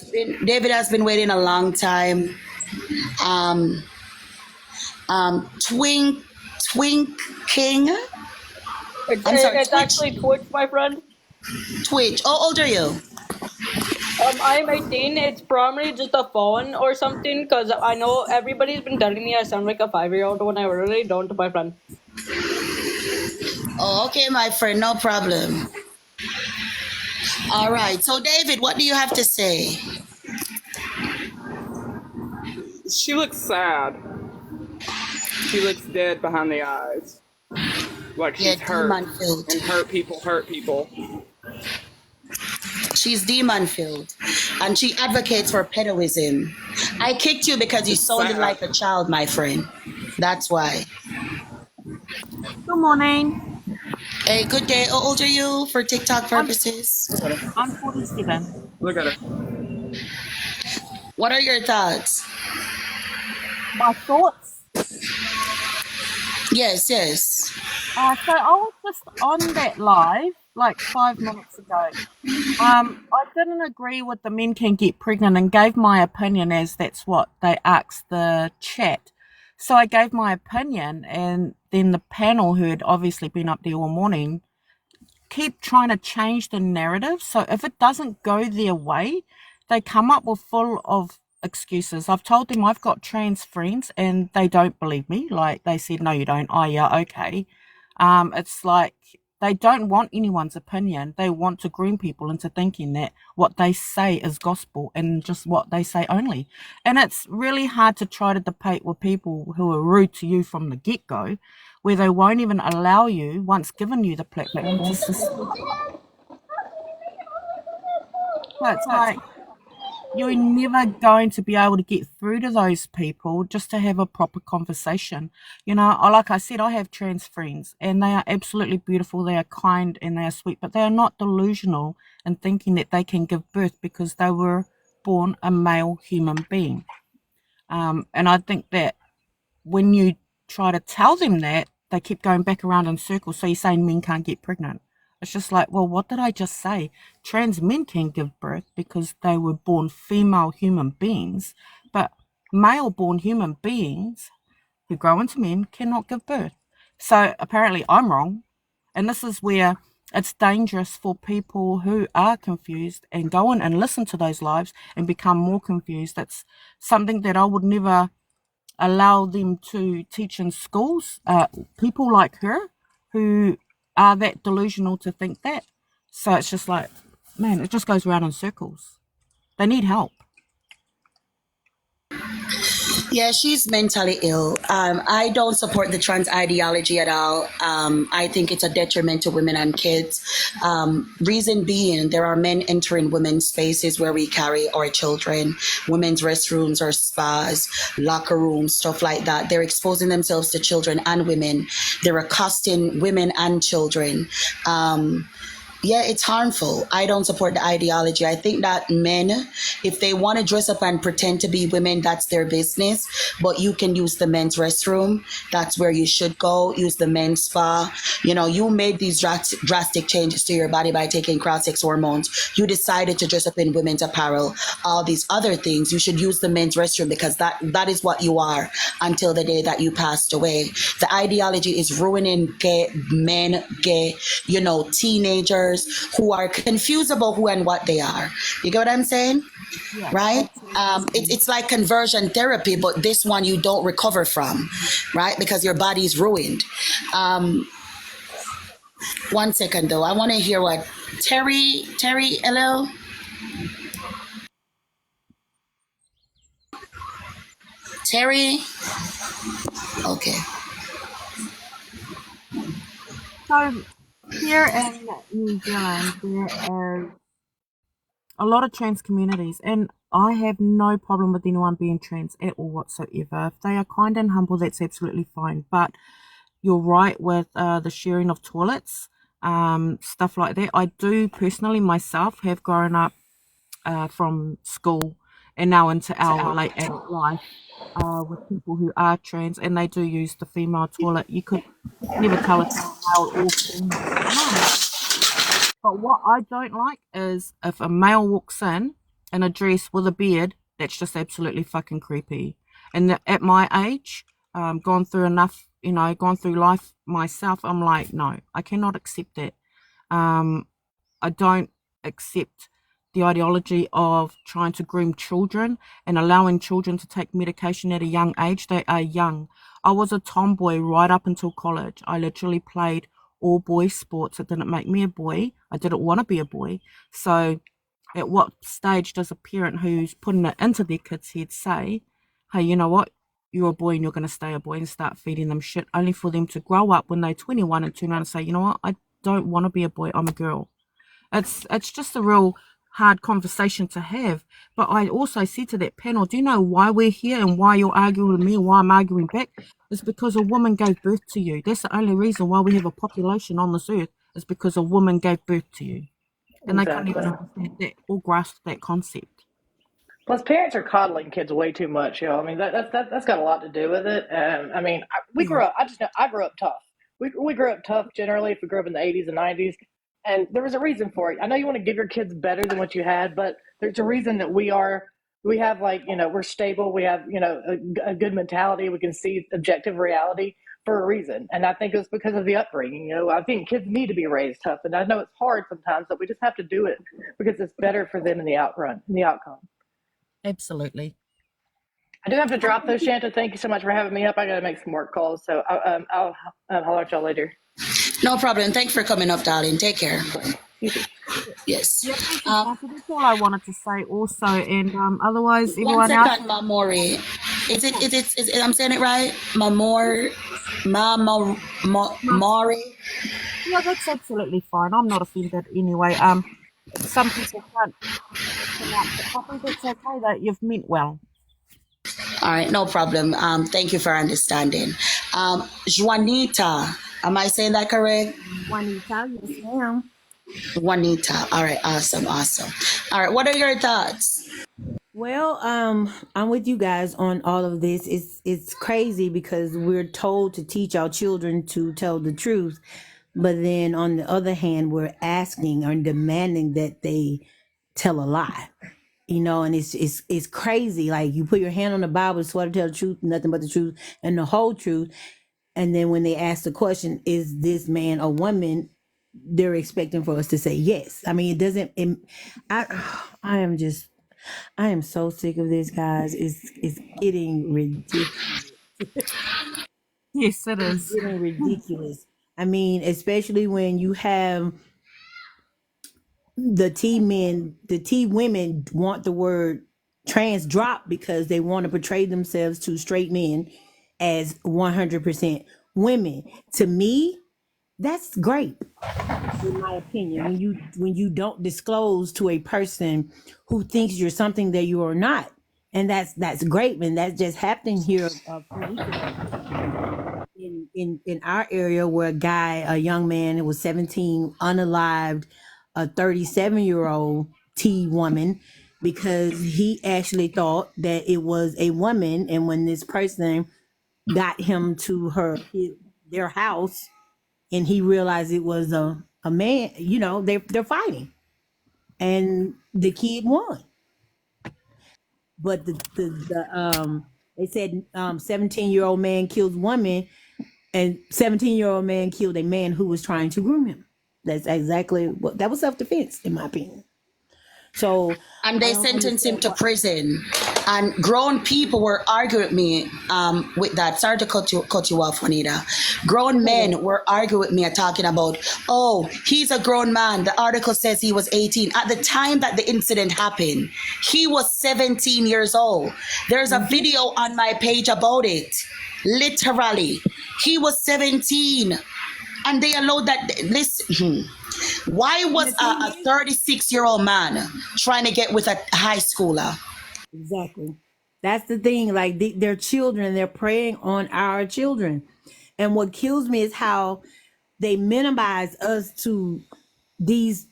David has been waiting a long time. Um, Twink King. I'm sorry, It's actually Twitch, my friend. Twitch. How old are you? I'm 18. It's probably just a phone or something because I know everybody's been telling me I sound like a 5-year old when I really don't, my friend. Oh, okay, my friend, no problem. All right. So, David, what do you have to say? She looks sad. She looks dead behind the eyes. Like Yeah, she's hurt. demon filled. And hurt people hurt people. She's demon filled, and she advocates for pedoism. I kicked you because you It's sounded sad. like a child, my friend. That's why. Good morning. Hey, good day. How old are you for TikTok I'm purposes? Look at her. I'm 47. Look at her. What are your thoughts? My thoughts. Yes, yes. So I was just on that live like 5 minutes ago. I didn't agree with the men can get pregnant and gave my opinion as that's what they asked the chat. So I gave my opinion, and then the panel, who had obviously been up there all morning, keep trying to change the narrative. So if it doesn't go their way, they come up with full of excuses. I've told them I've got trans friends and they don't believe me. Like they said, no, you don't. Oh yeah, okay. It's like they don't want anyone's opinion. They want to groom people into thinking that what they say is gospel and just what they say only. And it's really hard to try to debate with people who are rude to you from the get-go, where they won't even allow you, once given you the platform, to speak. So it's like you're never going to be able to get through to those people just to have a proper conversation. You know, like I said, I have trans friends and they are absolutely beautiful. They are kind and they are sweet, but they are not delusional in thinking that they can give birth because they were born a male human being. And I think that when you try to tell them that, they keep going back around in circles. So you're saying men can't get pregnant. It's just like, well, what did I just say? Trans men can give birth because they were born female human beings, but male born human beings who grow into men cannot give birth. So apparently I'm wrong. And this is where it's dangerous for people who are confused and go in and listen to those lives and become more confused. That's something that I would never allow them to teach in schools, people like her who are that delusional to think that. So it's just like, man, it just goes around in circles. They need help. Yeah, she's mentally ill. I don't support the trans ideology at all. I think it's a detriment to women and kids. Reason being, there are men entering women's spaces where we carry our children, women's restrooms or spas, locker rooms, stuff like that. They're exposing themselves to children and women. They're accosting women and children. Yeah, it's harmful. I don't support the ideology. I think that men, if they want to dress up and pretend to be women, that's their business. But you can use the men's restroom. That's where you should go. Use the men's spa. You know, you made these drastic changes to your body by taking cross-sex hormones. You decided to dress up in women's apparel, all these other things. You should use the men's restroom because that is what you are until the day that you passed away. The ideology is ruining gay men, gay, teenagers who are confused about who and what they are. You get what I'm saying? Yeah, Right? absolutely. It's like conversion therapy, but this one you don't recover from, right? Because your body is ruined. Um, 1 second though, I want to hear what Terry, hello, Terry. Okay. So here in New Zealand, there is a lot of trans communities, and I have no problem with anyone being trans at all whatsoever. If they are kind and humble, that's absolutely fine. But you're right with the sharing of toilets, stuff like that. I do personally myself have grown up from school and now into our late adult life with people who are trans, and they do use the female toilet. You could never tell if they're male or female. But what I don't like is if a male walks in a dress with a beard, that's just absolutely fucking creepy. And at my age, gone through enough, gone through life myself, I'm like, no, I cannot accept that. I don't accept the ideology of trying to groom children and allowing children to take medication at a young age. They are young. I was a tomboy right up until college. I literally played all boys sports. It didn't make me a boy. I didn't want to be a boy. So at what stage does a parent who's putting it into their kid's head say, hey, you know what? You're a boy and you're going to stay a boy, and start feeding them shit only for them to grow up when they're 21 and turn around and say, you know what? I don't want to be a boy. I'm a girl. It's just a real hard conversation to have. But I also said to that panel, do you know why we're here and why you're arguing with me and why I'm arguing back? It's because a woman gave birth to you. That's the only reason why we have a population on this earth, is because a woman gave birth to you. And they can't even Exactly. understand that or grasp that concept. Plus, parents are coddling kids way too much. I mean, that's got a lot to do with it. I mean, we Yeah. grew up. I just know I grew up tough. We grew up tough generally. If we grew up in the '80s and '90s, and there was a reason for it. I know you want to give your kids better than what you had, but there's a reason that we have, like, we're stable. We have, a good mentality. We can see objective reality for a reason, and I think it's because of the upbringing. I think kids need to be raised tough, and I know it's hard sometimes, but we just have to do it because it's better for them in the outrun, in the outcome. Absolutely. I do have to drop though, Shanta. Thank you so much for having me up. I got to make some work calls, so I'll holler at y'all later. No problem. Thanks for coming up, darling. Take care. You too. Yes. Yeah, thank you, Santa. That's all I wanted to say also. And otherwise, One everyone else, second, Mamori. of course. I'm saying it right? Mamor, Mori. Yeah, that's absolutely fine. I'm not offended anyway. Some people can't pronounce it properly. That's okay. That you've meant well. All right, no problem. Thank you for understanding. Juanita, am I saying that correct? Juanita, yes, ma'am. Juanita. All right, awesome, awesome. All right, what are your thoughts? Well, I'm with you guys on all of this. It's crazy because we're told to teach our children to tell the truth, but then on the other hand, we're asking or demanding that they tell a lie. And it's crazy. Like, you put your hand on the Bible, swear to tell the truth, nothing but the truth and the whole truth. And then when they ask the question, is this man a woman? They're expecting for us to say yes. I mean, it doesn't. I am just. I am so sick of this, guys. It's getting ridiculous. Yes, it It's is. getting ridiculous. I mean, especially when you have the T women want the word trans drop because they want to portray themselves to straight men as 100% women. To me, that's great, in my opinion. When you don't disclose to a person who thinks you're something that you are not, and that's great. And that's just happened here a few weeks ago in our area, where a young man who was 17, unalived, a 37-year-old T woman because he actually thought that it was a woman. And when this person got him to their house and he realized it was a man, they're fighting and the kid won. But they said 17-year-old man kills woman and 17-year-old man killed a man who was trying to groom him. That's exactly what that was, self-defense in my opinion. So And I they don't sentenced him understand to what. prison. And grown people were arguing with me with that. Sorry to cut you off, Juanita. Grown men were arguing with me and talking about, oh, he's a grown man. The article says he was 18. At the time that the incident happened, he was 17 years old. There's a video on my page about it. Literally. He was 17. And they allowed that. Listen, why And was the a thing is, 36-year-old man trying to get with a high schooler? exactly. That's the thing. Like they're children. They're preying on our children. And what kills me is how they minimize us to these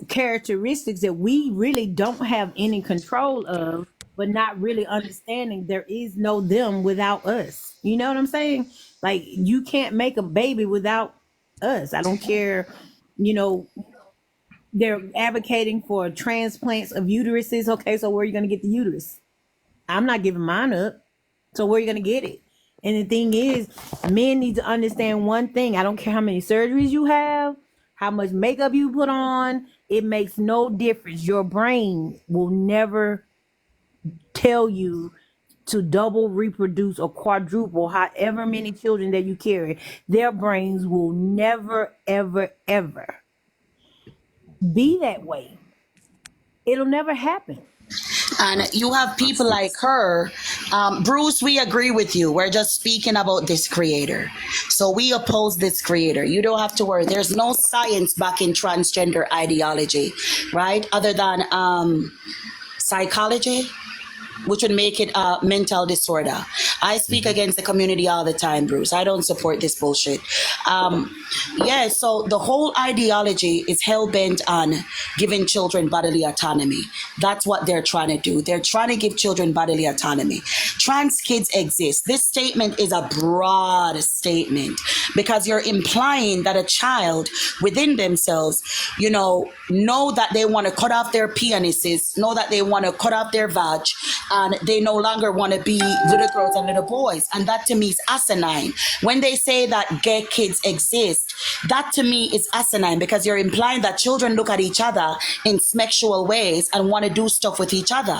characteristics that we really don't have any control of, but not really understanding there is no them without us. You know what I'm saying? Like you can't make a baby without us. I don't care, you know, they're advocating for transplants of uteruses. Okay, so where are you going to get the uterus? I'm not giving mine up. So where are you going to get it? And the thing is, men need to understand one thing. I don't care how many surgeries you have, how much makeup you put on, it makes no difference. Your brain will never tell you to double reproduce or quadruple however many children that you carry. Their brains will never, ever, ever be that way. It'll never happen. And you have people like her. Bruce, we agree with you. We're just speaking about this creator. So we oppose this creator. You don't have to worry. There's no science backing transgender ideology, right? Other than psychology, which would make it a mental disorder. I speak against the community all the time, Bruce. I don't support this bullshit. Yeah, so the whole ideology is hell bent on giving children bodily autonomy. That's what they're trying to do. They're trying to give children bodily autonomy. Trans kids exist. This statement is a broad statement because you're implying that a child within themselves, know that they want to cut off their penises, know that they want to cut off their vag, and they no longer want to be little girls and little boys. And that to me is asinine. When they say that gay kids exist, that to me is asinine because you're implying that children look at each other in sexual ways and want to do stuff with each other.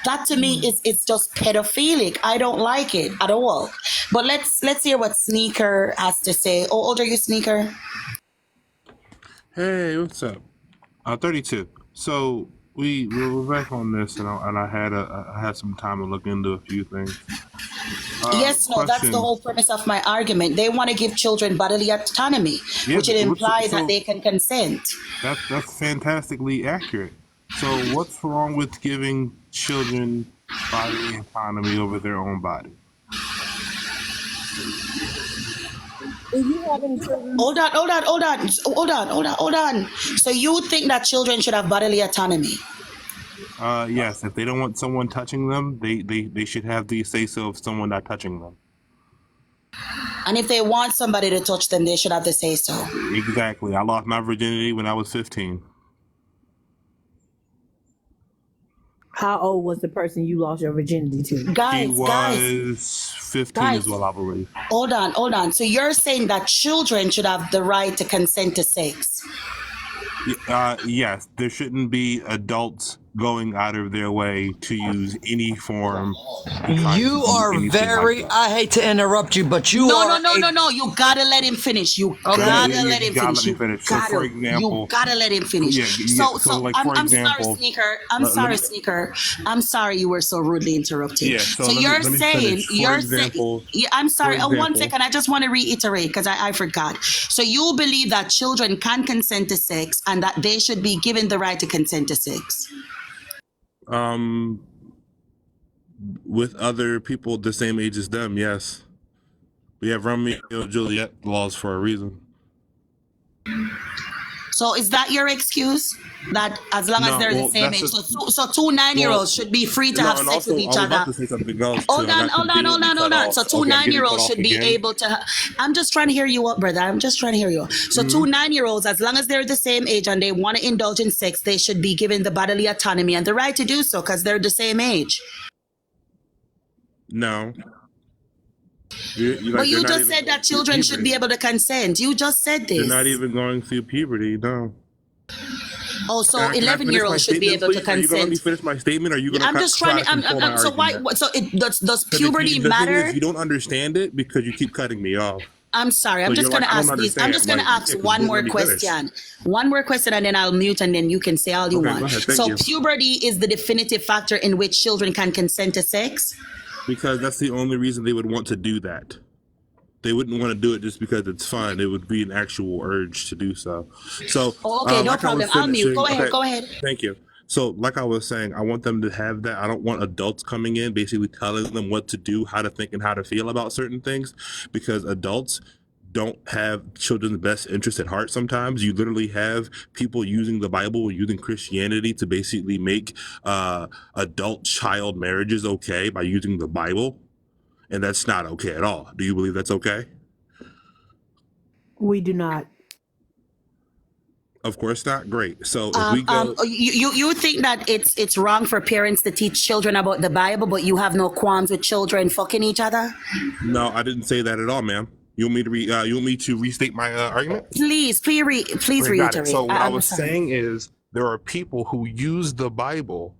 That to me is it's just pedophilic. I don't like it at all. But let's hear what Sneaker has to say. How old are you, Sneaker? Hey, what's up? 32. So we were back on this, and I had some time to look into a few things. Yes, no, that's the Question. whole premise of my argument. They want to give children bodily autonomy, Yeah, which it implies that so they can consent. that's fantastically accurate. So what's wrong with giving children bodily autonomy over their own body? If you have any children, Hold on. So you think that children should have bodily autonomy? Yes, if they don't want someone touching them, they should have the say so of someone not touching them. And if they want somebody to touch them, they should have to say so. Exactly. I lost my virginity when I was 15. how old was the person you lost your virginity to? She Guys, was 15 as guys, well, I believe. hold on. So you're saying that children should have the right to consent to sex? Yes, there shouldn't be adults going out of their way to use any form to try to You do are anything like very, that. I hate to interrupt you, but you No, are no, no, no, no. You gotta let him finish. You gotta let him Gotta finish. let me You finish. So, for gotta, you example, gotta let him finish. So, like for I'm sorry, example, Sneaker. I'm let sorry, me, Sneaker. I'm sorry you were so rudely interrupted. yeah. So So you're let me saying, finish. For example, yeah, I'm sorry. for 1 example, second. I just want to reiterate because I forgot. So you believe that children can consent to sex and that they should be given the right to consent to sex? um, with other people the same age as them, yes. We have Romeo and Juliet laws for a reason. So is that your excuse? That as long as No, they're the well, same that's age, a so two well. 9-year-olds should be free to No, have and sex with also I each was about other. to say something else too, Hold and I on, got hold on, hold conveniently on, cut hold on. So off. two Okay, I'm getting 9-year-olds cut off should be again. able to. I'm just trying to hear you out, brother. I'm just trying to hear you out. So two 9-year-olds, as long as they're the same age and they want to indulge in sex, they should be given the bodily autonomy and the right to do so because they're the same age. No, But they're you not just even said going that through children should be puberty. able to consent. You just said They're not this. even going through puberty. No. Oh, so Can I finish my 11-year-olds should be statement, able to please? Are you gonna let me consent. finish my statement? Or are you gonna I'm just try trying to to. control my So why? argument? So it does Because puberty the thing is, matter? you don't understand it because you keep cutting me off. I'm sorry. So I'm you're just gonna like, I don't ask these. I'm just understand. gonna Like, ask yeah, because you one wouldn't more let me finish. question. One more question, and then I'll mute, and then you can say all you Okay, go want. ahead. Thank So you. puberty is the definitive factor in which children can consent to sex. Because that's the only reason they would want to do that. They wouldn't want to do it just because it's fun. It would be an actual urge to do so. So, Oh, okay, no like I problem. was I'll mute. finishing. Go ahead. Okay, Go ahead. thank you. So, like I was saying, I want them to have that. I don't want adults coming in basically telling them what to do, how to think, and how to feel about certain things, because adults don't have children's best interest at heart. Sometimes you literally have people using the Bible, using Christianity to basically make adult child marriages okay by using the Bible, and that's not okay at all. Do you believe that's okay? We do not. Of course not. Great. So if we go, You think that it's wrong for parents to teach children about the Bible, but you have no qualms with children fucking each other? no, I didn't say that at all, ma'am. You want me to you want me to restate my argument? Please Okay, got it. reiterate. So what I I'm was sorry. saying is there are people who use the Bible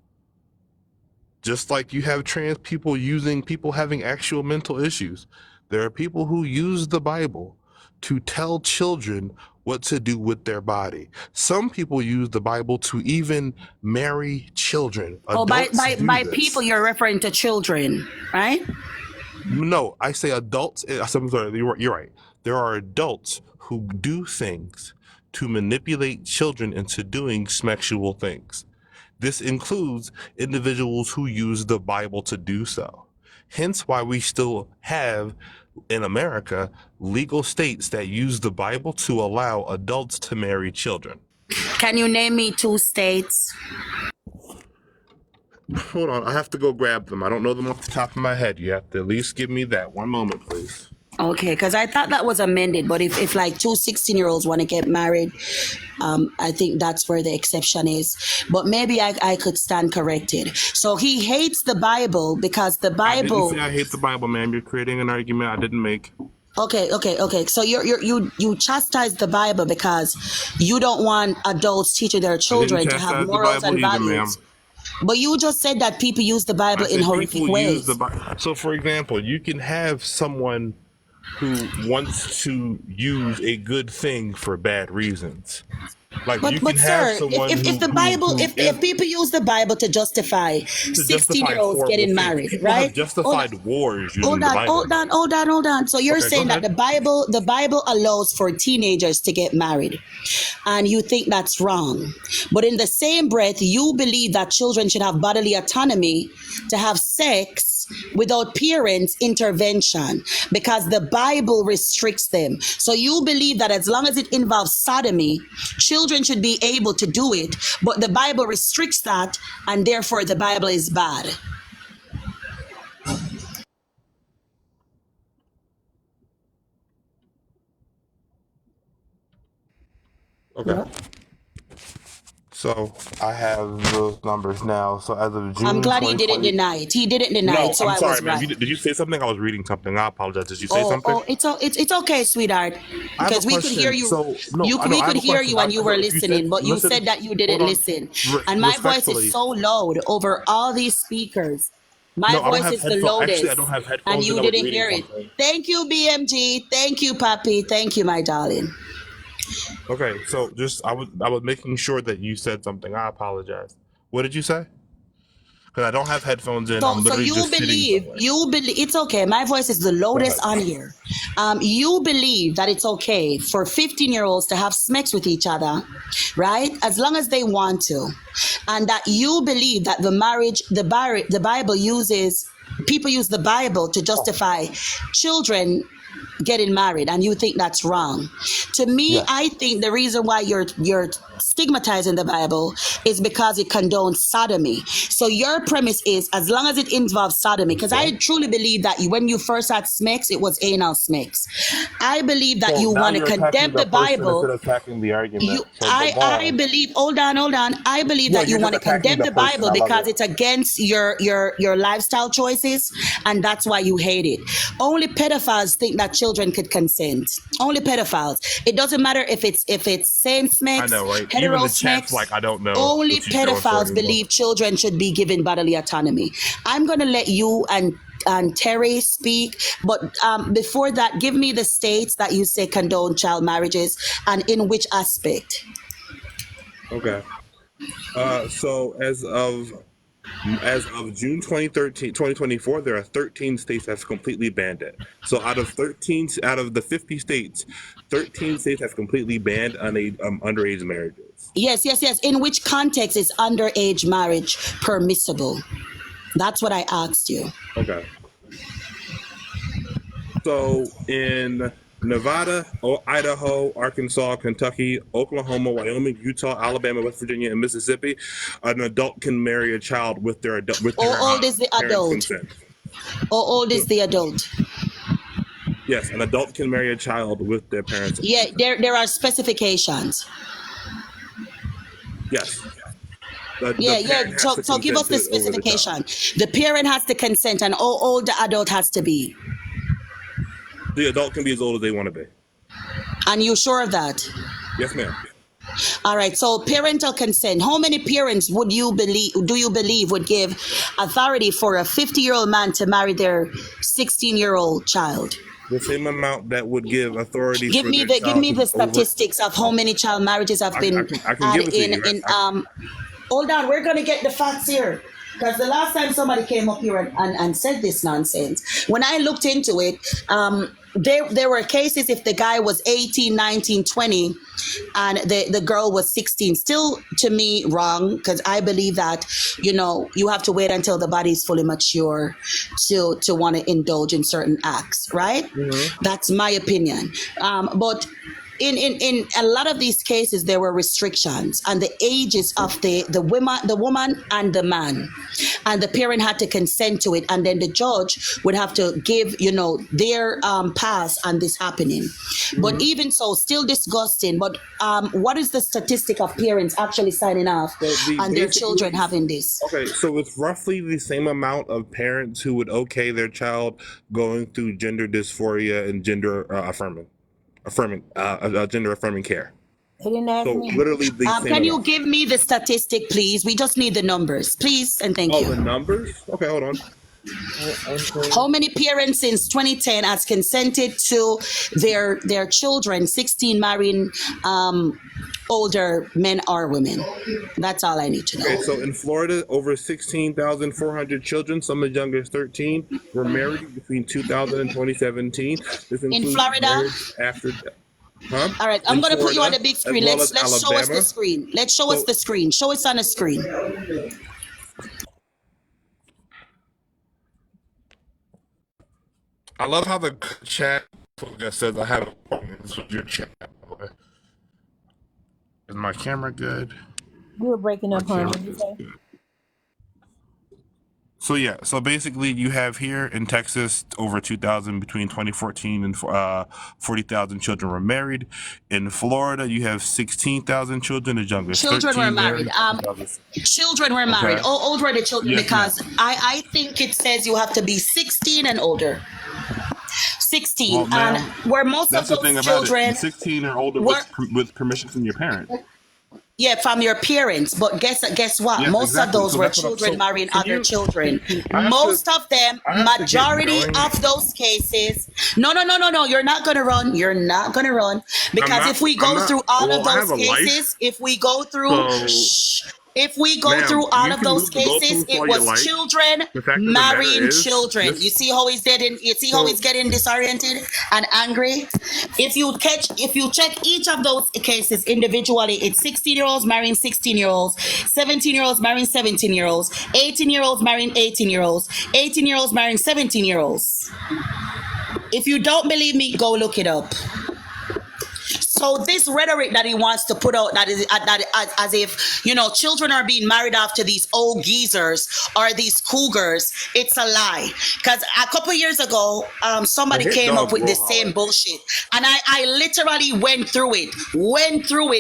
just like you have trans people using people having actual mental issues. There are people who use the Bible to tell children what to do with their body. Some people use the Bible to even marry children. Oh, Adults do by this. people, you're referring to children, right? No, I say adults. I'm sorry, you're right. There are adults who do things to manipulate children into doing sexual things. This includes individuals who use the Bible to do so. Hence why we still have in America legal states that use the Bible to allow adults to marry children. Can you name me 2 states? Hold on, I have to go grab them. I don't know them off the top of my head. You have to at least give me that. One moment, please. Okay, because I thought that was amended, but if like 2 16-year-olds want to get married, I think that's where the exception is. But maybe I could stand corrected. So he hates the Bible because the I didn't Bible. say I hate the Bible, ma'am. You're creating an argument I didn't make. Okay. So you chastise the Bible because you don't want adults teaching their I didn't children to have chastise the morals Bible and either, ma'am. values. But you just said that people use the Bible I in said horrific people use the ways. Bible. So, for example, you can have someone who wants to use a good thing for bad reasons. Like you can But have sir, someone if the Bible, who is if people use the Bible to justify to justify 16-year-olds horrible getting things. married, People right? have justified wars using Hold the on, Bible. hold on. So you're Okay, go saying that ahead. the Bible allows for teenagers to get married, and you think that's wrong. But in the same breath, you believe that children should have bodily autonomy to have sex without parents' intervention because the Bible restricts them. So you believe that as long as it involves sodomy, children should be able to do it, but the Bible restricts that, and therefore the Bible is bad. Okay. So I have those numbers now. So as of I'm June glad he didn't 2020. deny it. He didn't deny No, it, so I'm I sorry, was man. right. Did you say something? I was reading something. I apologize. Did you say something? It's okay, sweetheart, I have a because we could hear question. you. So no, I know We I have could a hear question. you and you were If you said listening, but you listen, said that you hold didn't on, listen, and my voice is respectfully. so loud over all these speakers. My No, I don't voice have is the headphones. Actually, I loudest, don't have and headphones, and you I was didn't reading hear it. something. Thank you, BMG. Thank you, Papi. Thank you, my darling. Okay, so just I was making sure that you said something. I apologize. What did you say? Because I don't have headphones in. I'm So literally just sitting somewhere. you believe it's okay. My voice is the Go loudest ahead. on here. You believe that it's okay for 15-year-olds to have sex with each other, right? As long as they want to, and that you believe that the Bible uses people use the Bible to justify children getting married, and you think that's wrong. To me, Yes. I think the reason why you're stigmatizing the Bible is because it condones sodomy. So your premise is as long as it involves sodomy, because I truly believe that when you first had s.e.x, it was anal s.e.x. I believe that So you now want to you're attacking condemn the the person Bible. instead of attacking the argument. You, So, but go I on. believe. Hold on. I believe No, that you you're just want to attacking condemn the the person. Bible I love because it. it's against your lifestyle choices, and that's why you hate it. Only pedophiles think that children could consent. Only pedophiles. It doesn't matter if it's same I s.e.x, know, right? Even hetero the chat's s.e.x. like, I don't know Only what she's doing for pedophiles anymore. believe children should be given bodily autonomy. I'm gonna let you and Terry speak, but before that, give me the states that you say condone child marriages and in which aspect. Okay. So as of June 2024, there are 13 states that's completely banned it. So out of the 50 states, 13 states have completely banned underage marriages. Yes. In which context is underage marriage permissible? That's what I asked you. Okay. So in Nevada, Idaho, Arkansas, Kentucky, Oklahoma, Wyoming, Utah, Alabama, West Virginia, and Mississippi, an adult can marry a child with their How old is the parents' adult? consent. How old So, is the adult? yes, an adult can marry a child with their parents' Yeah, consent. there are specifications. Yes, the Yeah. parent has to So give consent us the to over the child. specification. The parent has to consent, and how old the adult has to be. The adult can be as old as they want to be. And you sure of that? Yes, ma'am. All right. So parental consent. How many parents would you believe? Do you believe would give authority for a 50-year-old man to marry their 16-year-old child? The same amount that would give authority Give for me their the child to be over. statistics of how many child marriages have been I can had give it to you. hold on, we're gonna get the facts here. Because the last time somebody came up here and said this nonsense, when I looked into it, there were cases if the guy was 18, 19, 20, and the girl was 16. Still, to me, wrong, because I believe that, you have to wait until the body is fully mature to want to indulge in certain acts, right? That's my opinion. But in a lot of these cases there were restrictions on the ages of the woman and the man, and the parent had to consent to it, and then the judge would have to give their pass on this happening. But even so, still disgusting. But what is the statistic of parents actually signing off on their children having this? Okay, so it's roughly the same amount of parents who would okay their child going through gender dysphoria and gender gender affirming care. He didn't ask So me. literally the same Can you amount. give me the statistic, please? We just need the numbers, please, and thank Oh, you. the numbers? Okay, hold on. How many parents since 2010 has consented to their children 16 marrying older men or women? That's all I need to know. Okay, so in Florida, over 16,400 children, some as young as 13, were married between 2000 and 2017. This In includes Florida? marriage after. Huh? All right, I'm In going to put you on Florida, the big as screen. well Let's as show us the Alabama. screen. Let's show us the screen. Show us on the screen. I love how the chat says I have appointments with your chat. Is my camera good? You were breaking up, hon. What you Is say? good. So yeah, so basically you have here in Texas over 2,000 between 2014 and 40,000 children were married. In Florida, you have 16,000 children as young as Children 13 were married. married. Children were married. Okay. How old were the children? Yes, Because I think it says you have to be 16 and older. 16. Well, And ma'am, where most that's of the thing those about it. children 16 or older were, with permission from your parents. yeah, from your parents. But guess what? Yes, most of exactly. those So were that's what I'm. children So marrying can other you? children. I have Most to. of them, I have to get majority going. of those cases. No. You're not gonna run. You're not gonna run because if we go through all of Well, I those have a cases, life. if we go through, So, if we go ma'am, through all you of can those move the cases, goalposts it all you was like. children The fact of the matter marrying is, children. You see how he's getting. You see how he's getting disoriented and angry. If you check each of those cases individually, it's 16-year-olds marrying 16-year-olds, 17-year-olds marrying 17-year-olds, 18-year-olds marrying 18-year-olds, 18-year-olds marrying 17-year-olds. If you don't believe me, go look it up. So this rhetoric that he wants to put out, that is that as if children are being married off to these old geezers or these cougars, it's a lie. Because a couple years ago, I somebody hit came up dogs with the will same holler. bullshit, and I literally went through it, went through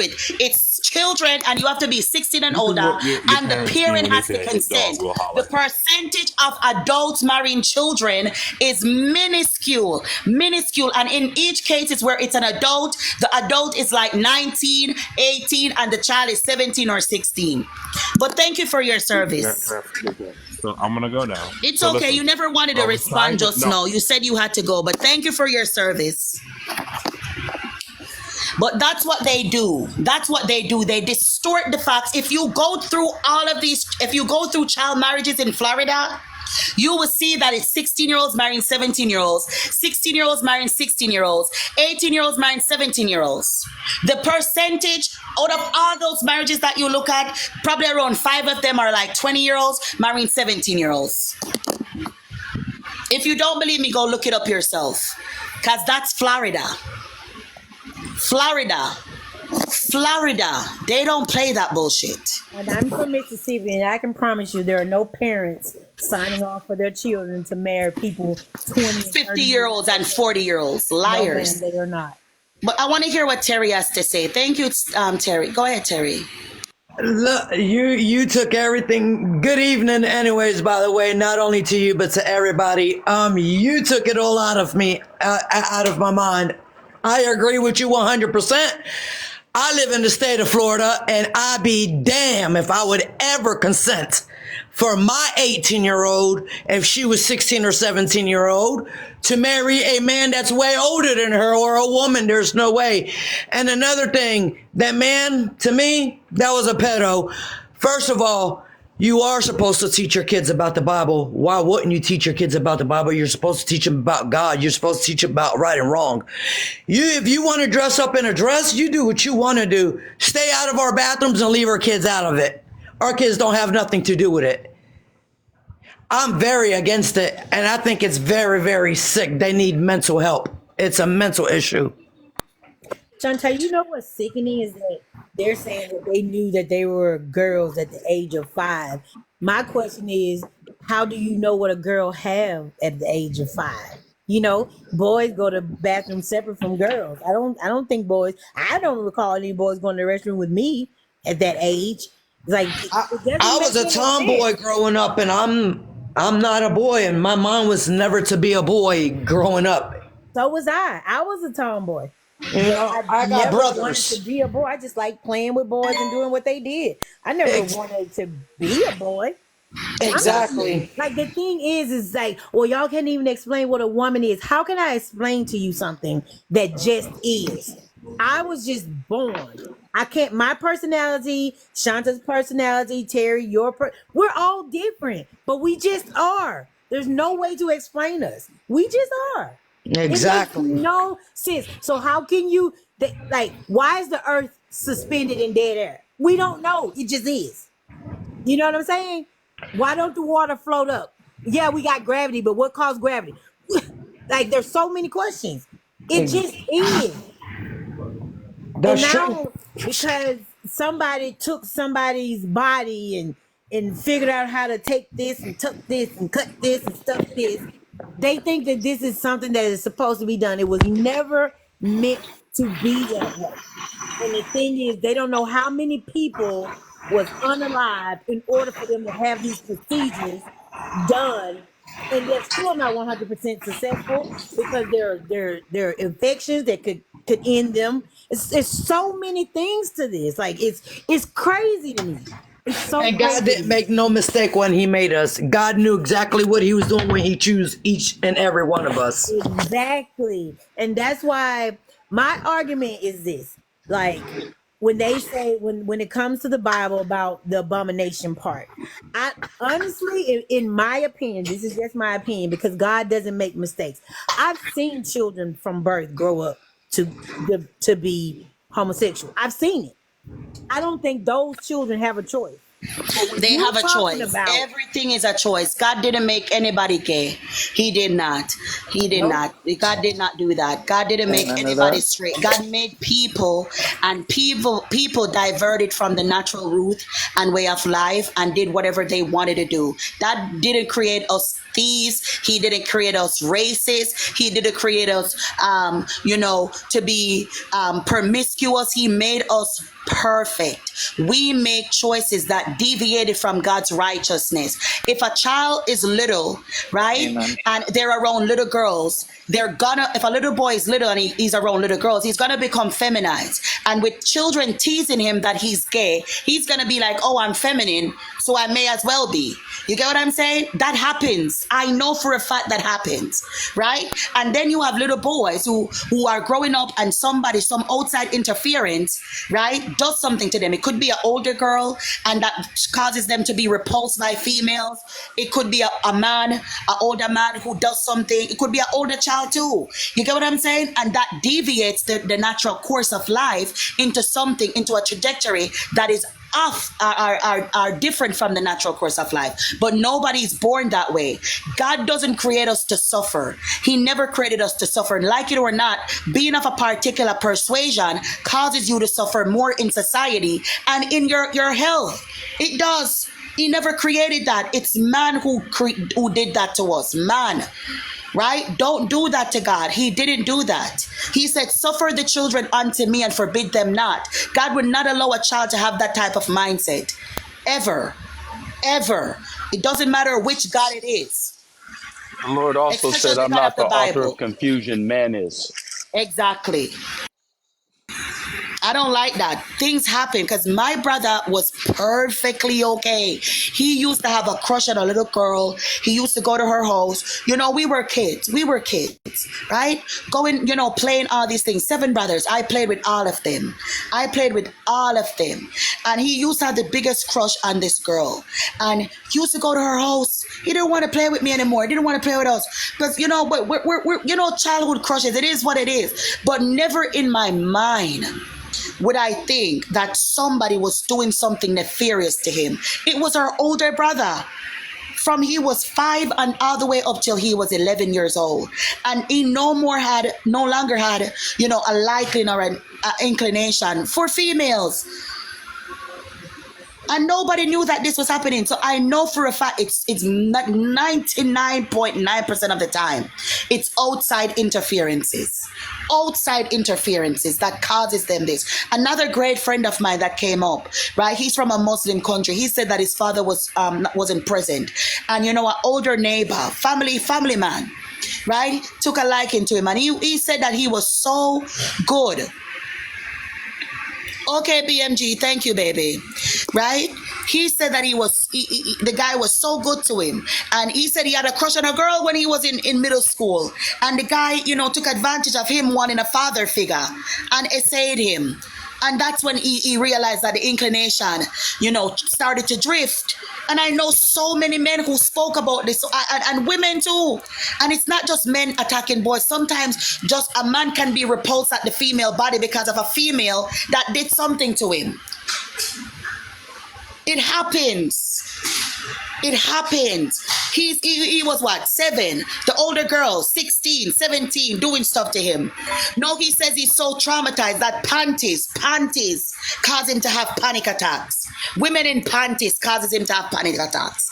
it. It's children, and you have to be 16 and You can older, whoop your and the parents' skin parent when they has say to I hit dogs consent. will The holler. percentage of adults marrying children is minuscule, and in each case it's where it's an adult. The adult is like 19, 18, and the child is 17 or 16. But thank you for your service. Okay. So I'm gonna go now. It's So okay. listen, You never wanted what to I was trying respond to just no. now. You said you had to go, but thank you for your service. But that's what they do. That's what they do. They distort the facts. If you go through all of these, if you go through child marriages in Florida, you will see that it's 16-year-olds marrying 17-year-olds, 16-year-olds marrying 16-year-olds, 18-year-olds marrying 17-year-olds. The percentage out of all those marriages that you look at, probably around 5 of them are like 20-year-olds marrying 17-year-olds. If you don't believe me, go look it up yourself. Because that's Florida. Florida, they don't play that bullshit. And I'm from Mississippi, and I can promise you there are no parents signing off for their children to marry people 20 and 30 years 50-year-olds and older. 40-year-olds, No, ma'am, liars. they are not. But I want to hear what Terry has to say. Thank you, Terry. Go ahead, Terry. Look, you took everything. Good evening, anyways. By the way, not only to you but to everybody. You took it all out of me, out of my mind. I agree with you 100%. I live in the state of Florida, and I'd be damn if I would ever consent for my 18-year-old, if she was 16 or 17-year-old, to marry a man that's way older than her, or a woman. There's no way. And another thing, that man, to me, that was a pedo. First of all, you are supposed to teach your kids about the Bible. Why wouldn't you teach your kids about the Bible? You're supposed to teach them about God. You're supposed to teach them about right and wrong. If you want to dress up in a dress, you do what you want to do. Stay out of our bathrooms and leave our kids out of it. Our kids don't have nothing to do with it. I'm very against it, and I think it's very, very sick. They need mental help. It's a mental issue. Chantal, you know what's sickening is that they're saying that they knew that they were girls at the age of 5. My question is, how do you know what a girl have at the age of 5? Boys go to bathroom separate from girls. I don't think boys. I don't recall any boys going to the restroom with me at that age. Like it doesn't I make was a any sense. tomboy growing up, and I'm not a boy, and my mind was never to be a boy growing up. So was I. I was a tomboy. You But know, I I got never wanted to brothers. be a boy. I just like playing with boys and doing what they did. I never Ex- wanted to be a boy. I'm not exactly. like the thing is like, well, y'all can't even explain what a woman is. How can I explain to you something that just is? I was just born. I can't. My personality, Shanta's personality, Terry, we're all different, but we just are. There's no way to explain us. We just are. It makes Exactly. no sense. So how can you why is the earth suspended in dead air? We don't know. It just is. You know what I'm saying? Why don't the water float up? Yeah, we got gravity, but what caused gravity? Like there's so many questions. It Ex- just is. And That's true. now because somebody took somebody's body and figured out how to take this and tuck this and cut this and stuff this, they think that this is something that is supposed to be done. It was never meant to be that way. And the thing is, they don't know how many people was unalive in order for them to have these procedures done, and they're still not 100% successful because there are infections that could end them. It's so many things to this. Like it's crazy to me. It's so And God crazy to didn't me. make no mistake when He made us. God knew exactly what He was doing when He chose each and every one of us. Exactly. And that's why my argument is this. Like when they say when it comes to the Bible about the abomination part, I honestly in my opinion, this is just my opinion because God doesn't make mistakes. I've seen children from birth grow up to be homosexual. I've seen it. I don't think those children have a choice. But what They you're have a talking choice. about, Everything is a choice. God didn't make anybody gay. He did not. He did nope. not. God did not do that. God didn't make Amen to anybody that. straight. God made people, and people diverted from the natural route and way of life and did whatever they wanted to do. That didn't create us thieves. He didn't create us racist. He didn't create us, to be promiscuous. He made us perfect. We make choices that deviated from God's righteousness. If a child is little, right, Amen. and they're around little girls, if a little boy is little and he's around little girls, he's gonna become feminized. And with children teasing him that he's gay, he's gonna be like, oh, I'm feminine, so I may as well be. You get what I'm saying? That happens. I know for a fact that happens, right? And then you have little boys who are growing up and some outside interference, right, does something to them. It could be an older girl and that causes them to be repulsed by females. It could be a man, an older man who does something. It could be an older child too. You get what I'm saying? And that deviates the natural course of life into a trajectory that is are different from the natural course of life. But nobody's born that way. God doesn't create us to suffer. He never created us to suffer. Like it or not, being of a particular persuasion causes you to suffer more in society and in your health. It does. He never created that. It's man who did that to us. Man. Right? Don't do that to God. He didn't do that. He said, suffer the children unto me and forbid them not. God would not allow a child to have that type of mindset. Ever. Ever. It doesn't matter which God it is. The Lord also Especially said, the I'm God of not the the author of Bible. confusion, man is. Exactly. I don't like that. Things happen because my brother was perfectly okay. He used to have a crush on a little girl. He used to go to her house. We were kids. Right? Going, playing all these things. 7 brothers. I played with all of them. And he used to have the biggest crush on this girl. And he used to go to her house. He didn't want to play with me anymore. He didn't want to play with us. Because, but we're childhood crushes. It is what it is. But never in my mind would I think that somebody was doing something nefarious to him. It was our older brother. From he was 5 and all the way up till he was 11 years old. And he no longer had, a liking or an inclination for females. And nobody knew that this was happening. So I know for a fact it's 99.9% of the time it's outside interferences that causes them this. Another great friend of mine that came up, right, he's from a Muslim country. He said that his father was in prison, and an older neighbor, family man, right, took a liking to him, and he said that he was so good. Okay, BMG, thank you, baby. Right? He said that the guy was so good to him. And he said he had a crush on a girl when he was in middle school. And the guy, took advantage of him wanting a father figure and essayed him. And that's when he realized that the inclination, started to drift. And I know so many men who spoke about this, and women too. And it's not just men attacking boys. Sometimes just a man can be repulsed at the female body because of a female that did something to him. It happens. He was what, 7? The older girl, 16, 17, doing stuff to him. No, he says he's so traumatized that panties cause him to have panic attacks. Women in panties causes him to have panic attacks.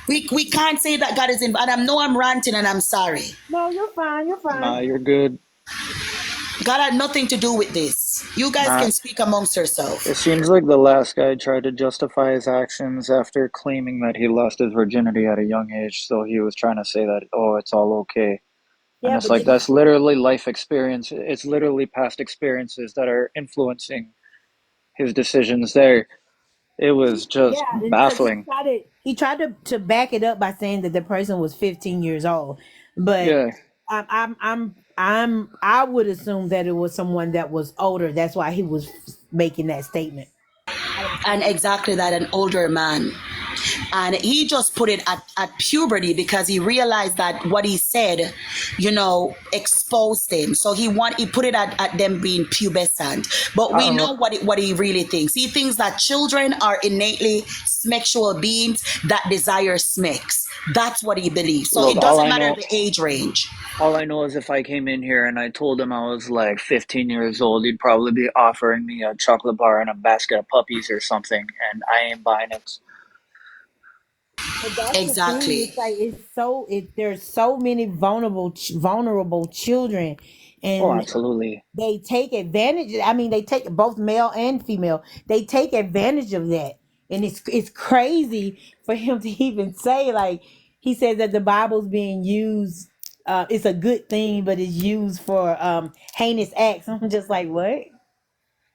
We can't say that God is in, and I know I'm ranting and I'm sorry. No, you're fine. Nah, you're good. God had nothing to do with this. You guys Nah, can speak amongst yourselves. it seems like the last guy tried to justify his actions after claiming that he lost his virginity at a young age. So he was trying to say that, oh, it's all okay. And Yeah, it's but like, that's literally life experience. It's literally past experiences that are influencing his decisions there. It was just yeah, because baffling. he tried to back it up by saying that the person was 15 years old. But Yeah. I would assume that it was someone that was older. That's why he was making that statement. And exactly that, an older man. And he just put it at puberty because he realized that what he said, exposed him. So he put it at them being pubescent. But we know what he really thinks. He thinks that children are innately sexual beings that desire sex. That's what he believes. So Look, it doesn't matter the age range. all I know is if I came in here and I told him I was like 15 years old, he'd probably be offering me a chocolate bar and a basket of puppies or something, and I ain't buying it. But that's the thing. Exactly. It's like there's so many vulnerable children, Oh, and absolutely. they take advantage. I mean, they take both male and female. They take advantage of that, and it's crazy for him to even say, like, he said that the Bible's being used. It's a good thing, but it's used for heinous acts. I'm just like, what?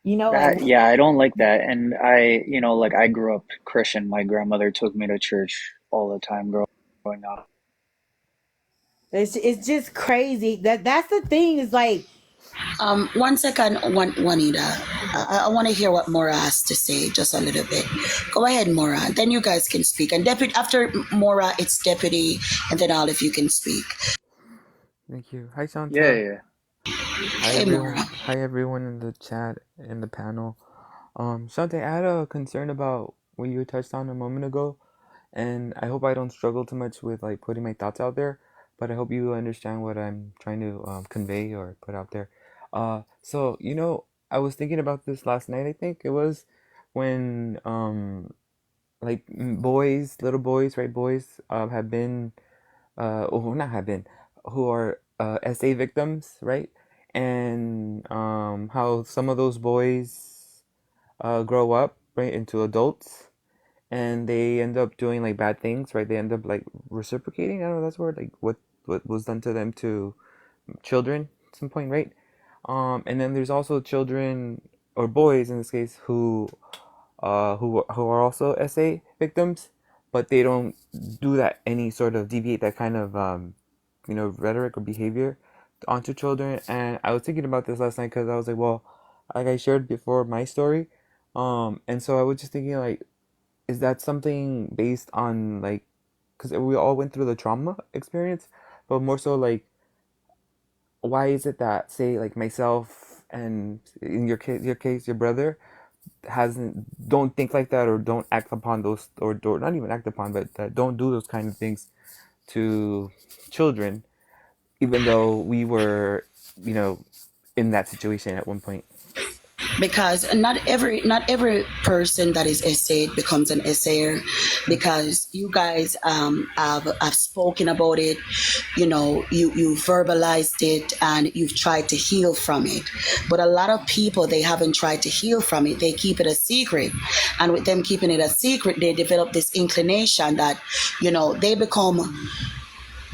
Like, Yeah, I don't like that. And like I grew up Christian. My grandmother took me to church all the time growing up. it's just crazy. That's the thing. Is like, 1 second, Juanita. I want to hear what Mora has to say, just a little bit. Go ahead, Mora. Then you guys can speak. And deputy after Mora, it's deputy, and then all of you can speak. Thank you. Hi, Yeah, Shanta. yeah. Hi, Hey, Mora. everyone. Hi, everyone in the chat in the panel. Shanta, I had a concern about what you touched on a moment ago, and I hope I don't struggle too much with like putting my thoughts out there. But I hope you understand what I'm trying to convey or put out there. So I was thinking about this last night. I think it was when like boys, little boys, right? Boys have been or not have been, who are SA victims, right? And how some of those boys grow up, right, into adults, and they end up doing like bad things, right? They end up like reciprocating. I don't know that's the word, like what was done to them to children at some point, right? And then there's also children or boys in this case who are also SA victims, but they don't do that any sort of deviate that kind of rhetoric or behavior onto children. And I was thinking about this last night because I was like, well, like I shared before my story, and so I was just thinking like, is that something based on like, because we all went through the trauma experience, but more so like, why is it that say like myself and in your case your brother hasn't don't think like that or don't act upon those or not even act upon but that don't do those kind of things to children, even though we were you know in that situation at one point. Because not every person that is essayed becomes an essayer, because you guys have spoken about it, you verbalized it and you've tried to heal from it. But a lot of people, they haven't tried to heal from it. They keep it a secret, and with them keeping it a secret, they develop this inclination that they become,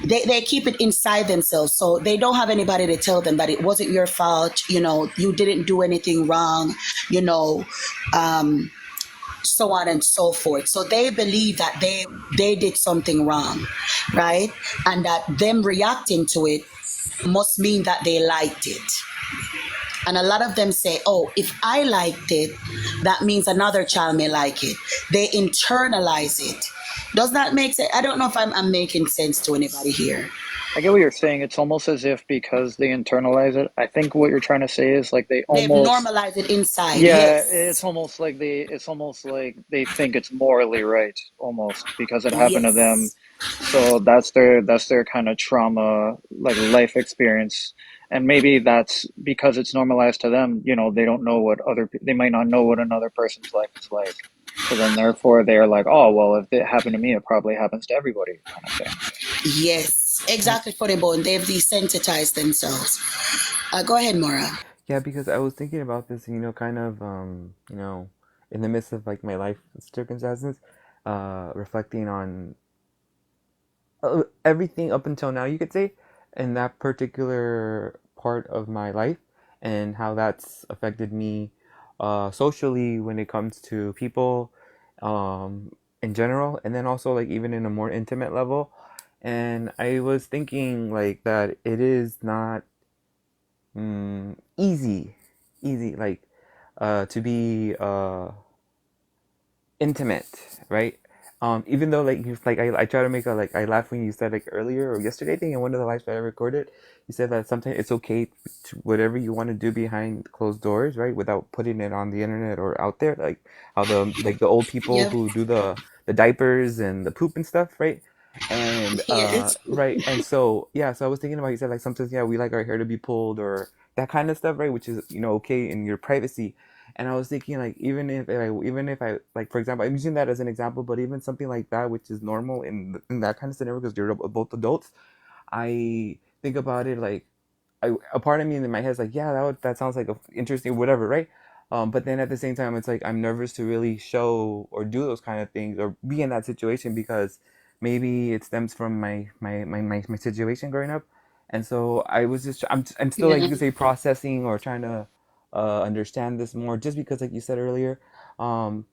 they keep it inside themselves, so they don't have anybody to tell them that it wasn't your fault, you didn't do anything wrong, you know so on and so forth. So they believe that they did something wrong, right? And that them reacting to it must mean that they liked it. And a lot of them say, oh, if I liked it, that means another child may like it. They internalize it. Does that make sense? I don't know if I'm making sense to anybody here. I get what you're saying. It's almost as if because they internalize it. I think what you're trying to say is like they They've almost, normalized it inside. yeah, Yes. it's almost like they think it's morally right, almost because it happened to them. Yes. So that's their kind of trauma, like life experience, and maybe that's because it's normalized to them. They don't know they might not know what another person's life is like. So then, therefore, they're like, oh well, if it happened to me, it probably happens to everybody, kind of thing. Yes. Exactly, for the bone. They've desensitized themselves. Go ahead, Maura. Yeah, because I was thinking about this, kind of in the midst of like my life circumstances, reflecting on everything up until now, you could say, in that particular part of my life, and how that's affected me socially when it comes to people in general, and then also like even in a more intimate level. And I was thinking like that it is not easy like to be intimate, right? Even though like you like I try to make a like I laugh when you said like earlier or yesterday I think in one of the lives that I recorded, you said that sometimes it's okay to whatever you want to do behind closed doors, right? Without putting it on the internet or out there, like how the old people Yep. who do the diapers and the poop and stuff, right? And Yes. right, and so yeah, so I was thinking about you said like sometimes yeah we like our hair to be pulled or that kind of stuff, right? Which is okay in your privacy. And I was thinking like even if I like for example I'm using that as an example, but even something like that which is normal in that kind of scenario because you're both adults, I think about it like a part of me in my head is like, yeah, that sounds like a interesting whatever, right? But then at the same time, it's like I'm nervous to really show or do those kind of things or be in that situation because maybe it stems from my situation growing up, and so I was just I'm still like Yeah. you could say processing or trying to understand this more just because like you said earlier,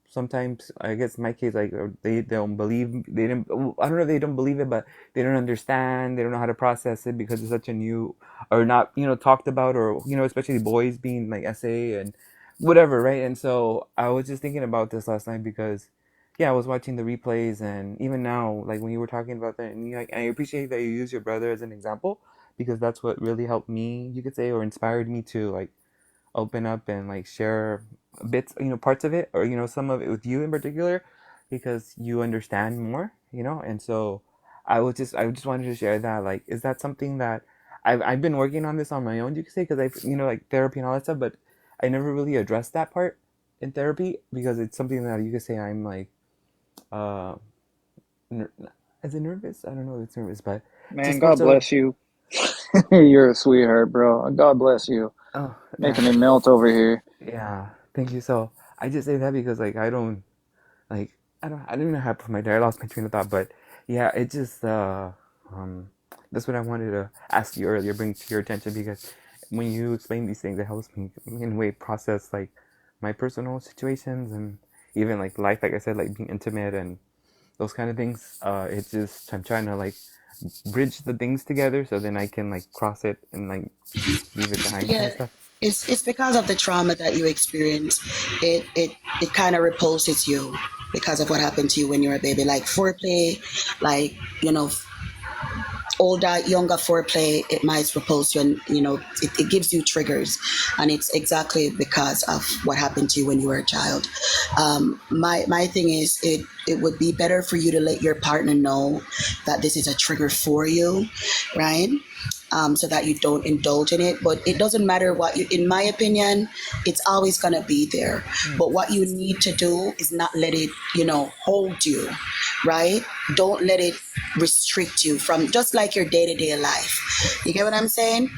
sometimes I guess in my case like they don't believe they didn't I don't know if they don't believe it but they don't understand they don't know how to process it because it's such a new or not talked about or especially boys being like SA and whatever, right? And so I was just thinking about this last night because yeah I was watching the replays and even now like when you were talking about that and I appreciate that you use your brother as an example because that's what really helped me you could say or inspired me to like open up and like share bits parts of it or some of it with you in particular because you understand more and so I just wanted to share that like is that something that I've been working on this on my own you could say because I like therapy and all that stuff but I never really addressed that part in therapy because it's something that you could say I'm like uh ner- is it nervous I don't know if it's nervous but Man, just more God so bless you. You're a sweetheart, bro. God bless you. oh Making me melt over here. yeah thank you so I just say that because like like I don't even know how to put my I lost my train of thought, but yeah, it just um that's what I wanted to ask you earlier, bring to your attention because when you explain these things, it helps me in a way process like my personal situations and even like life, like I said, like being intimate and those kind of things. It's just I'm trying to like bridge the things together so then I can like cross it and like just leave it behind kind Yeah. of stuff. It's because of the trauma that you experience. It kind of repulses you because of what happened to you when you were a baby. Like foreplay, like older, younger foreplay, it might repulse you, and it gives you triggers, and it's exactly because of what happened to you when you were a child. My thing is, it would be better for you to let your partner know that this is a trigger for you, right? So that you don't indulge in it. But it doesn't matter what you, in my opinion, it's always gonna be there. Mm. But what you need to do is not let it, hold you, right? Don't let it restrict you from just like your day to day life. You get what I'm saying?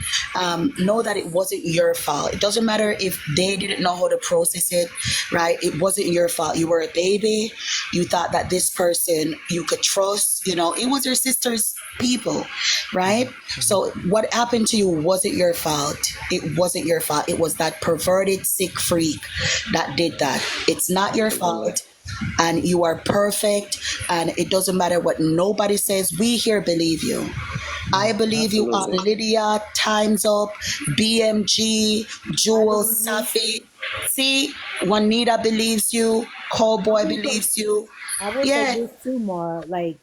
Know that it wasn't your fault. It doesn't matter if they didn't know how to process it, right? It wasn't your fault. You were a baby. You thought that this person you could trust, it was your sister's people, right? So what happened to you wasn't your fault. It wasn't your fault. It was that perverted sick freak that did that. It's not your Absolutely. fault, and you are perfect, and it doesn't matter what nobody says. We here believe you. I believe you are Absolutely. Lydia, Time's Up, BMG, I Jewel, believe you. Safi. See, Juanita believes you, I Cowboy will say, believes you. I will say Yeah. this too, Mara. Like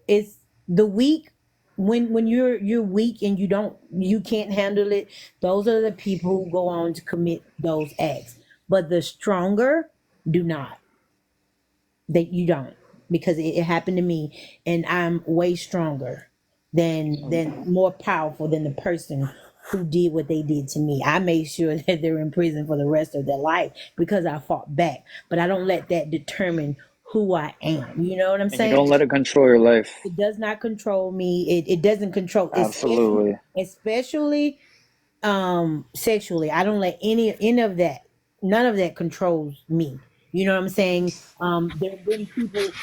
it's the weak when you're weak and you can't handle it. Those are the people who go on to commit those acts. But the stronger do not. That you don't because it happened to me, and I'm way stronger than more powerful than the person who did what they did to me. I made sure that they're in prison for the rest of their life because I fought back. But I don't let that determine who I am. You know what I'm And you saying? don't let it control your life. It does not control me. It doesn't control, Absolutely. especially sexually. I don't let any of that, none of that controls me. You know what I'm saying? There have been people,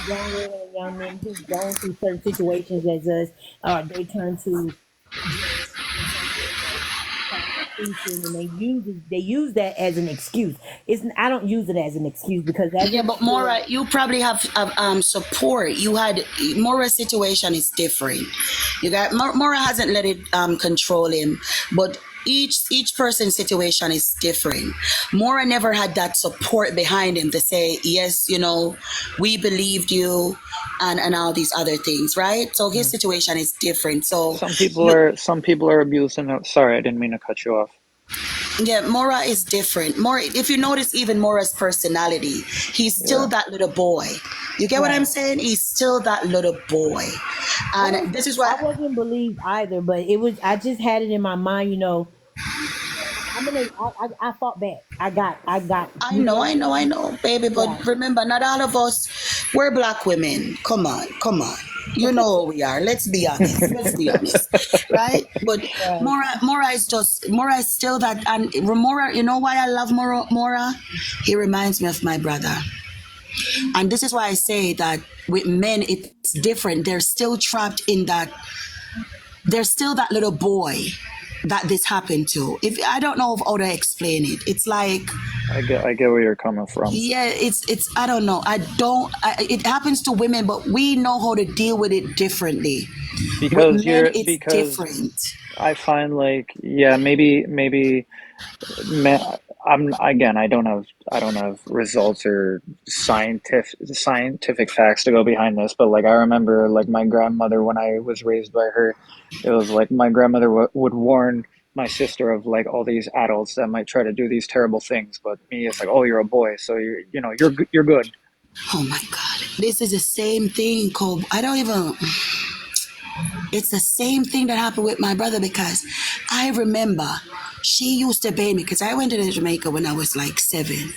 young women and young men who've gone through certain situations as us. They turn to drugs and something like prostitution, and they use that as an excuse. It's I don't use it as an excuse because as Yeah, a but kid, Mora, you probably have support. You had Mora's situation is different. You got Mora hasn't let it control him, but each person's situation is different. Mora never had that support behind him to say, yes, we believed you, and all these other things, right? So his Mm. situation is different. So Some you are some people are abused, and sorry, I didn't mean to cut you off. yeah, Mora is different. Mora, if you notice even Mora's personality, he's still Yeah, that little boy. You get what I'm Right. saying? He's still that little boy. And this is I why wasn't believed either, but it was. I just had it in my mind. I'm gonna. I fought back. I got. I know, I know, I know, baby, but Right. remember, not all of us, we're black women. Come on, come on. You know who we are. Let's be honest. Let's be honest. Right? But Right. Mora is still that. And Mora, you know why I love Mora? He reminds me of my brother. And this is why I say that with men, it's different. They're still trapped in that, they're still that little boy that this happened to. If I don't know how to explain it, it's like, I get where you're coming from. yeah, it's I don't know. It happens to women, but we know how to deal with it differently. With men, it's Because different. I find like, yeah, maybe I'm again, I don't have results or scientific facts to go behind this, but like I remember like my grandmother, when I was raised by her, it was like my grandmother would warn my sister of like all these adults that might try to do these terrible things, but me, it's like, oh, you're a boy, so you're good. Oh my God, this is the same thing, Cole. I don't even. It's the same thing that happened with my brother because I remember she used to bathe me because I went to Jamaica when I was like 7,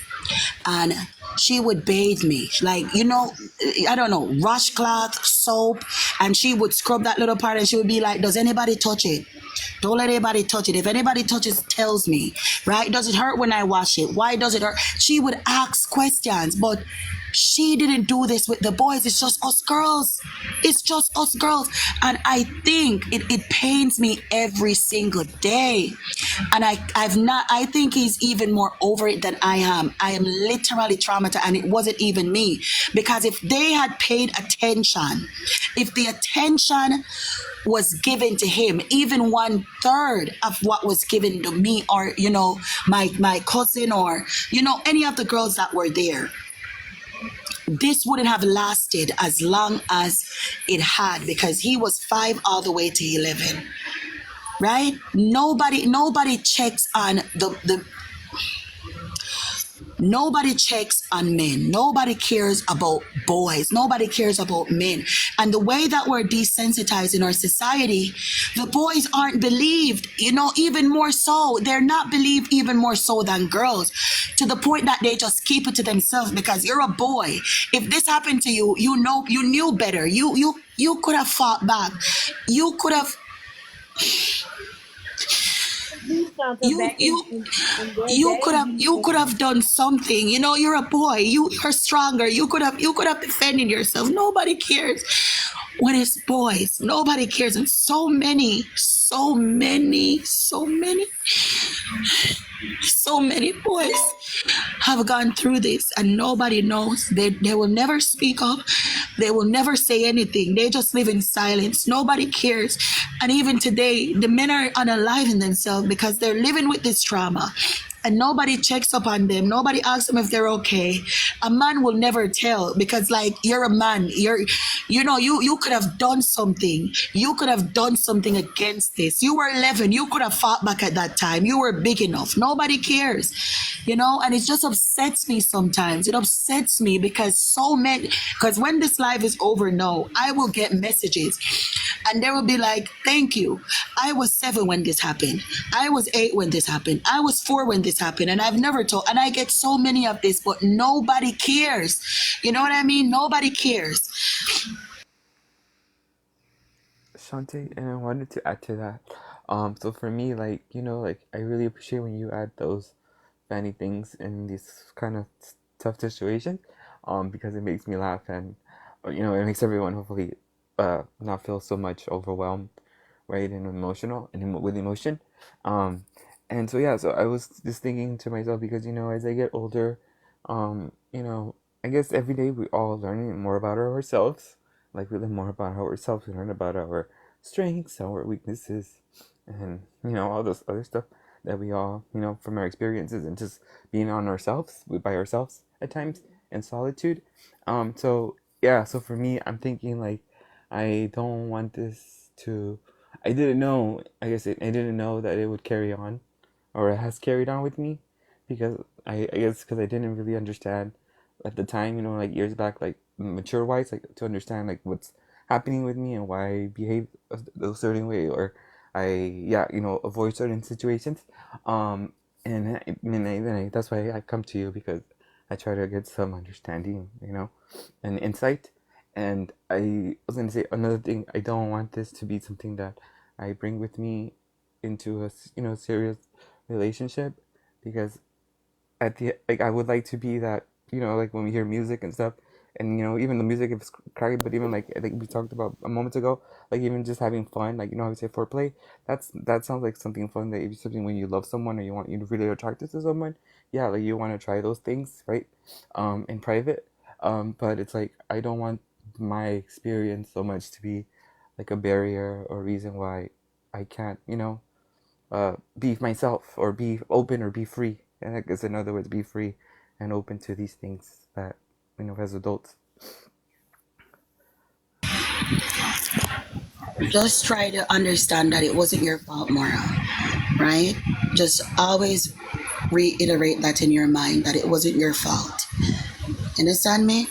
and she would bathe me like, I don't know, washcloth, soap, and she would scrub that little part and she would be like, does anybody touch it? Don't let anybody touch it. If anybody touches, tells me, right? Does it hurt when I wash it? Why does it hurt? She would ask questions, but she didn't do this with the boys. It's just us girls. It's just us girls. And I think it pains me every single day. And I think he's even more over it than I am. I am literally traumatized, and it wasn't even me. Because if they had paid attention, if the attention was given to him, even 1/3 of what was given to me, or my cousin, or any of the girls that were there, this wouldn't have lasted as long as it had, because he was 5 all the way to 11, right? Nobody checks on the nobody checks on men. Nobody cares about boys. Nobody cares about men. And the way that we're desensitized in our society, the boys aren't believed, even more so. They're not believed even more so than girls, to the point that they just keep it to themselves because you're a boy. If this happened to you, you knew better. You could have fought back. You could have Shanta, you back you in their day, you could have done something. You're a boy. You're stronger. You could have defended yourself. Nobody cares when it's boys. Nobody cares. And so many boys have gone through this, and nobody knows. They will never speak up. They will never say anything. They just live in silence. Nobody cares. And even today, the men are unalive in themselves because they're living with this trauma. And nobody checks up on them. Nobody asks them if they're okay. A man will never tell because, like, you're a man. You could have done something. You could have done something against this. You were 11. You could have fought back at that time. You were big enough. Nobody cares. And it just upsets me sometimes. It upsets me because because when this life is over now, I will get messages and they will be like, thank you. I was 7 when this happened. I was 8 when this happened. I was 4 when this happened. And I've never told, and I get so many of this, but nobody cares. You know what I mean? Nobody cares. Shante, and I wanted to add to that. So for me, like, like I really appreciate when you add those funny things in these kind of tough situations, because it makes me laugh, and it makes everyone hopefully not feel so much overwhelmed, right, and emotional and with emotion. Um, and so yeah, so I was just thinking to myself, because as I get older, I guess every day we all learning more about ourselves. Like we learn more about ourselves, we learn about our strengths, our weaknesses, and all this other stuff that we all from our experiences and just being on ourselves by ourselves at times in solitude. So yeah, so for me, I'm thinking like I don't want this to. I didn't know. I guess I didn't know that it would carry on, or it has carried on with me, because I guess because I didn't really understand at the time, like years back, like mature wise, like to understand like what's happening with me and why I behave a certain way, or avoid certain situations. And that's why I come to you, because I try to get some understanding, and insight. And I was gonna say another thing. I don't want this to be something that I bring with me into a serious relationship, because at the like I would like to be that, like when we hear music and stuff, and even the music, if it's cracking, but even like I think we talked about a moment ago, like even just having fun, like how we say foreplay, that sounds like something fun, that if something when you love someone or you're really attracted to someone, yeah, like you want to try those things, right, in private. But it's like I don't want my experience so much to be like a barrier or reason why I can't be myself, or be open, or be free. And I guess in other words, be free and open to these things that as adults. Just try to understand that it wasn't your fault, Mara, right? Just always reiterate that in your mind that it wasn't your fault. Understand me?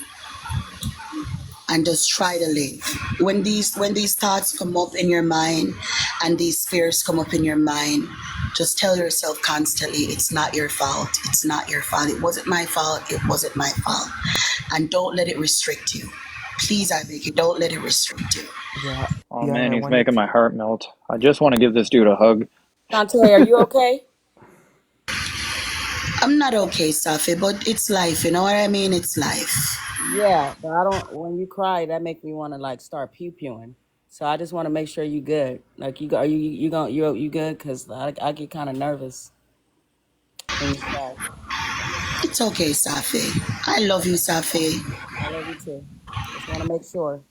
And just try to live. When these thoughts come up in your mind and these fears come up in your mind, just tell yourself constantly, it's not your fault. It's not your fault. It wasn't my fault. It wasn't my fault. And don't let it restrict you. Please, I beg you, don't let it restrict you. Yeah, Oh yeah, and man, I he's wanted making to. my heart melt. I just want to give this dude a hug. Shantae, are you okay? I'm not okay, Safi, but it's life. You know what I mean? It's life. Yeah, but I don't. When you cry, that make me want to like start pew pewing. So I just want to make sure you good. Like are you good? Cause I get kind of nervous when you cry. It's okay, Safi. I love you, Safi. I love you too. Just want to make sure.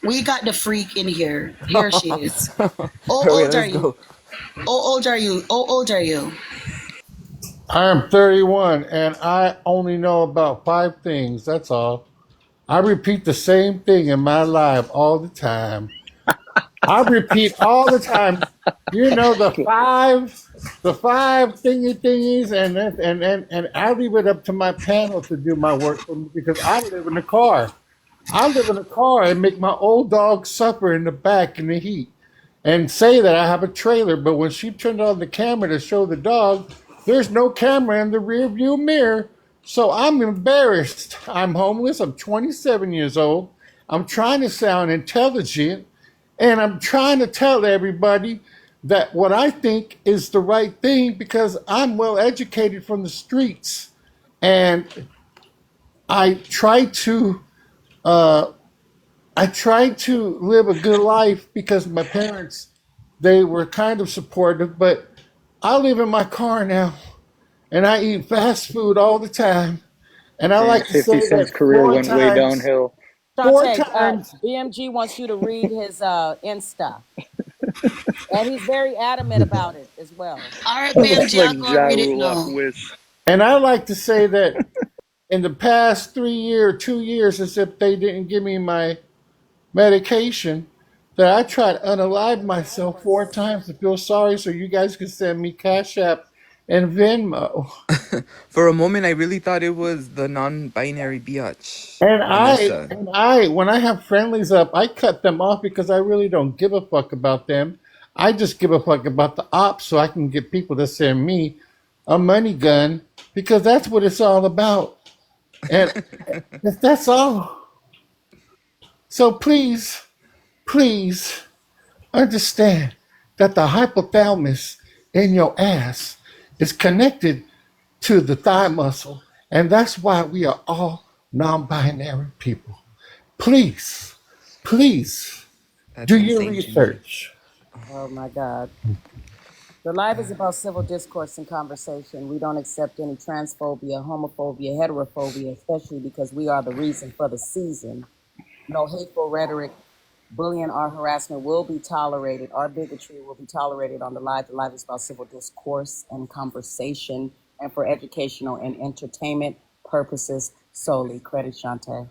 We got the freak in here. Here she is. How Wait, old are let's you? go. How old are you? How old are you? I am 31 and I only know about five things. That's all. I repeat the same thing in my life all the time. I repeat all the time. The five thingy thingies, and I leave it up to my panel to do my work for me, because I live in the car. I live in a car and make my old dog suffer in the back in the heat, and say that I have a trailer. But when she turned on the camera to show the dog, there's no camera in the rear view mirror. So I'm embarrassed. I'm homeless. I'm 27 years old. I'm trying to sound intelligent, and I'm trying to tell everybody that what I think is the right thing, because I'm well educated from the streets. And I try to uh, I tried to live a good life, because my parents, they were kind of supportive, but I live in my car now and I eat fast food all the time. And I Dang, like to 50 say Cent's that career went way downhill. four Shantae, times. BMG wants you to read his Insta, and he's very adamant about it as well. All right, That's BMG, like I'll go Ja read it Rule off now. Wish. And I like to say that in the past 3 year, 2 years, as if they didn't give me my medication, that I tried to unalive myself four times to feel sorry so you guys could send me Cash App and Venmo. For a moment, I really thought it was the non-binary biatch, And I Vanessa. and I when I have friendlies up, I cut them off, because I really don't give a fuck about them. I just give a fuck about the ops, so I can get people to send me a money gun, because that's what it's all about. And that's all. So please, please understand that the hypothalamus in your ass is connected to the thigh muscle, and that's why we are all non-binary people. Please, please That's do your insane to me. research. Oh my God. The life is about civil discourse and conversation. We don't accept any transphobia, homophobia, heterophobia, especially because we are the reason for the season. No hateful rhetoric, bullying or harassment will be tolerated, or bigotry will be tolerated on the live. The live is about civil discourse and conversation and for educational and entertainment purposes solely. Credit Shantae.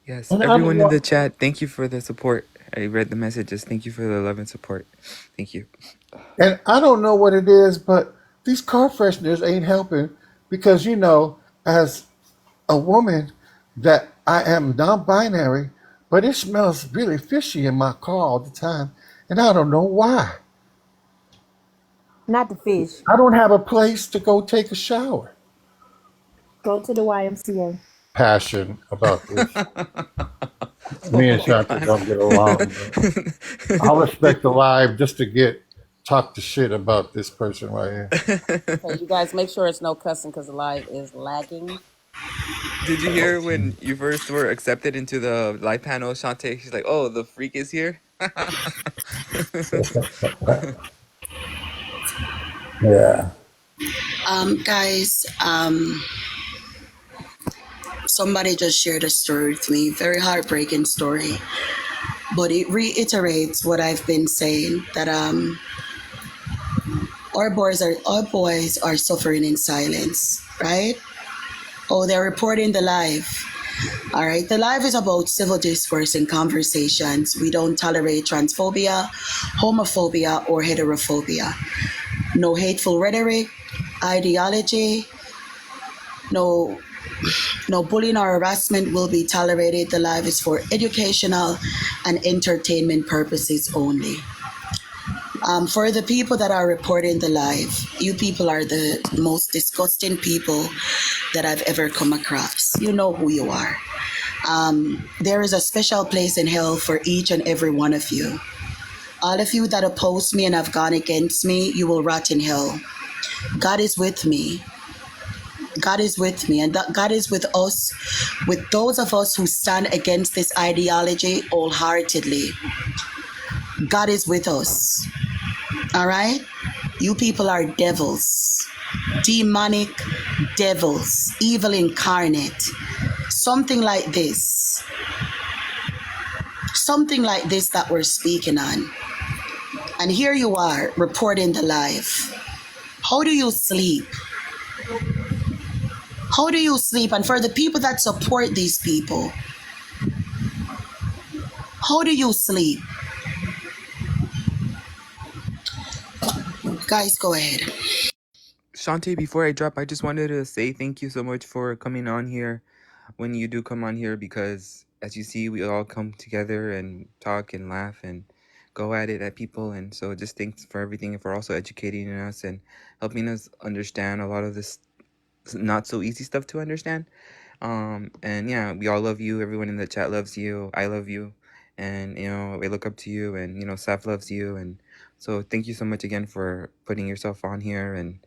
Yes, And I don't everyone in the want, chat, thank you for the support. I read the messages. Thank you for the love and support. Thank you. and I don't know what it is, but these car fresheners ain't helping because as a woman, that I am non-binary, but it smells really fishy in my car all the time, and I don't know why. Not the fish. I don't have a place to go take a shower. Go to the YMCA. Passion about this. Me and Oh my Shanta god. don't get along, but I'll respect the live just to get talk to shit about this person right here. Okay, you guys make sure it's no cussing because the live is lagging. Did you hear when you first were accepted into the live panel, Shantae? She's like, "Oh, the freak is here." Yeah. Guys, somebody just shared a story with me, very heartbreaking story, but it reiterates what I've been saying that our boys are suffering in silence, right? Oh, they're reporting the live. All right, the live is about civil discourse and conversations. We don't tolerate transphobia, homophobia, or heterophobia. No hateful rhetoric, ideology, no no bullying or harassment will be tolerated. The live is for educational and entertainment purposes only. For the people that are reporting the live, you people are the most disgusting people that I've ever come across. You know who you are. There is a special place in hell for each and every one of you. All of you that oppose me and have gone against me, you will rot in hell. God is with me. God is with me, and God is with us, with those of us who stand against this ideology wholeheartedly. God is with us. All right? You people are devils, demonic devils, evil incarnate. Something like this that we're speaking on. And here you are reporting the live. How do you sleep? How do you sleep? And for the people that support these people, how do you sleep? Guys, go ahead. Shantae, before I drop, I just wanted to say thank you so much for coming on here when you do come on here because, as you see, we all come together and talk and laugh and go at it at people. And so just thanks for everything and for also educating us and helping us understand a lot of this not so easy stuff to understand. And yeah, we all love you. Everyone in the chat loves you. I love you. And, I look up to you and, Saf loves you. And so thank you so much again for putting yourself on here and,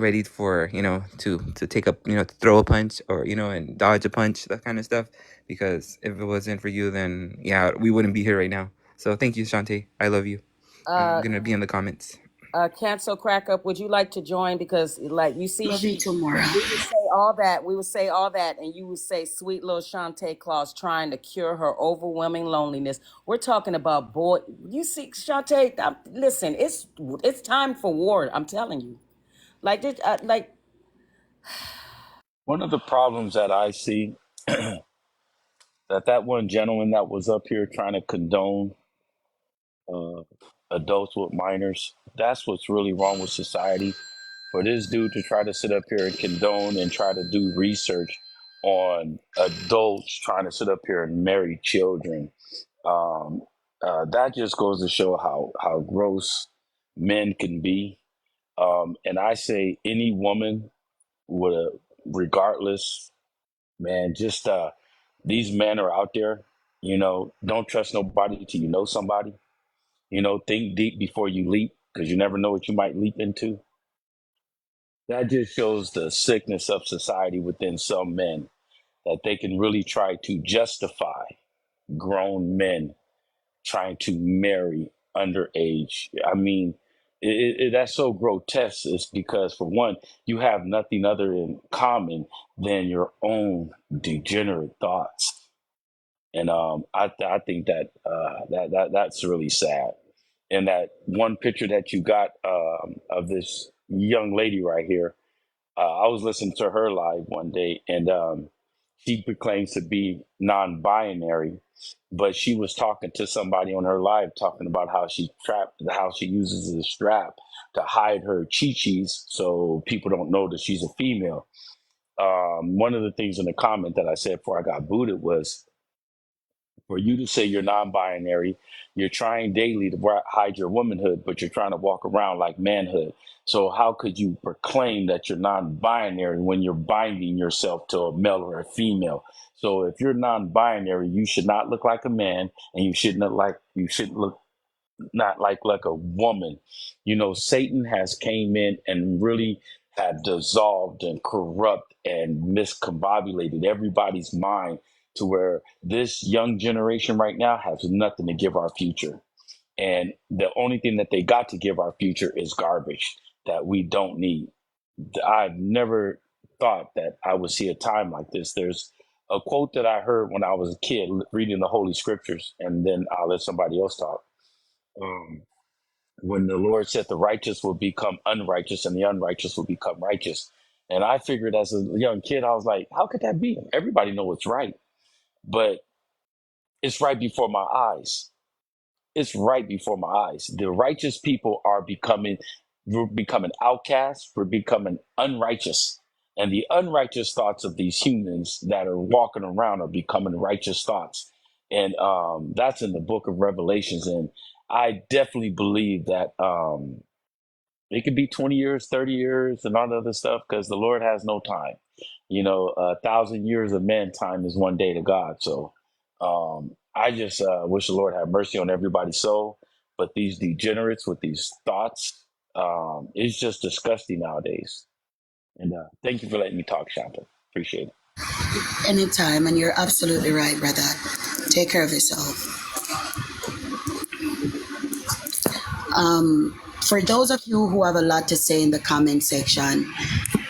ready for, to take up, to throw a punch or, and dodge a punch, that kind of stuff. Because if it wasn't for you, then yeah, we wouldn't be here right now. So thank you, Shantae. I love you. I'm Uh, going to be in the comments. Cancel Crack Up, would you like to join? Because, like, you see, Love you too, Maura. we would say all that. We would say all that, and you would say, sweet little Shantae Claus trying to cure her overwhelming loneliness. We're talking about boy. You see, Shantae, listen, it's time for war. I'm telling you. Like, One of the problems that I see that one gentleman that was up here trying to condone uh, adults with minors, that's what's really wrong with society. For this dude to try to sit up here and condone and try to do research on adults trying to sit up here and marry children, um, that just goes to show how gross men can be. And I say any woman with a, regardless, man, just these men are out there. Don't trust nobody till you know somebody. Think deep before you leap because you never know what you might leap into. That just shows the sickness of society within some men that they can really try to justify grown men trying to marry underage. I mean, that's so grotesque. It's because, for one, you have nothing other in common than your own degenerate thoughts. And I think that that's really sad. And that one picture that you got of this young lady right here, I was listening to her live one day, and she claims to be non-binary, but she was talking to somebody on her live, talking about how she uses the strap to hide her chi-chis so people don't know that she's a female. One of the things in the comment that I said before I got booted was, for you to say you're non-binary, you're trying daily to hide your womanhood, but you're trying to walk around like manhood. So how could you proclaim that you're non-binary when you're binding yourself to a male or a female? So if you're non-binary, you should not look like a man, and you shouldn't look not like a woman. You know, Satan has came in and really had dissolved and corrupt and miscombobulated everybody's mind to where this young generation right now has nothing to give our future. And the only thing that they got to give our future is garbage that we don't need. I've never thought that I would see a time like this. There's a quote that I heard when I was a kid reading the Holy Scriptures, and then I'll let somebody else talk. Um, when the Lord said the righteous will become unrighteous and the unrighteous will become righteous. And I figured as a young kid, I was like, how could that be? Everybody know it's right, but it's right before my eyes. It's right before my eyes. The righteous people are we're becoming outcasts, we're becoming unrighteous. And the unrighteous thoughts of these humans that are walking around are becoming righteous thoughts. And that's in the book of Revelations. And I definitely believe that it could be 20 years, 30 years, and all the other stuff because the Lord has no time. You know, 1,000 years of man time is one day to God. So I just wish the Lord have mercy on everybody's soul. But these degenerates with these thoughts, it's just disgusting nowadays. And thank you for letting me talk, Shanta. Appreciate it. Anytime, and you're absolutely right, brother. Take care of yourself. For those of you who have a lot to say in the comment section,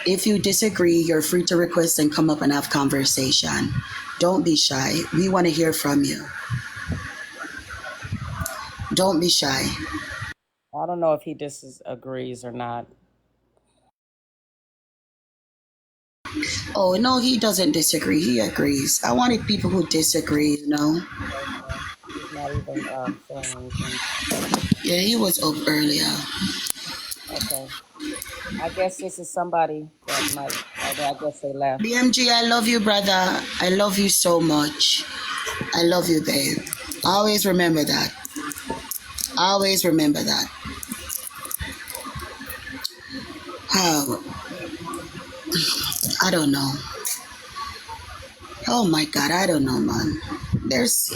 if you disagree, you're free to request and come up and have conversation. Don't be shy. We want to hear from you. Don't be shy. I don't know if he disagrees or not. Oh, no, he doesn't disagree. He agrees. I wanted people who disagree, you know. Okay. He's not even saying anything. Yeah, he was up earlier. Okay. I guess this is somebody that might, I guess they left. BMG, I love you, brother. I love you so much. I love you, babe. Always remember that. Always remember that. How? I don't know. Oh my God, I don't know, man. There's,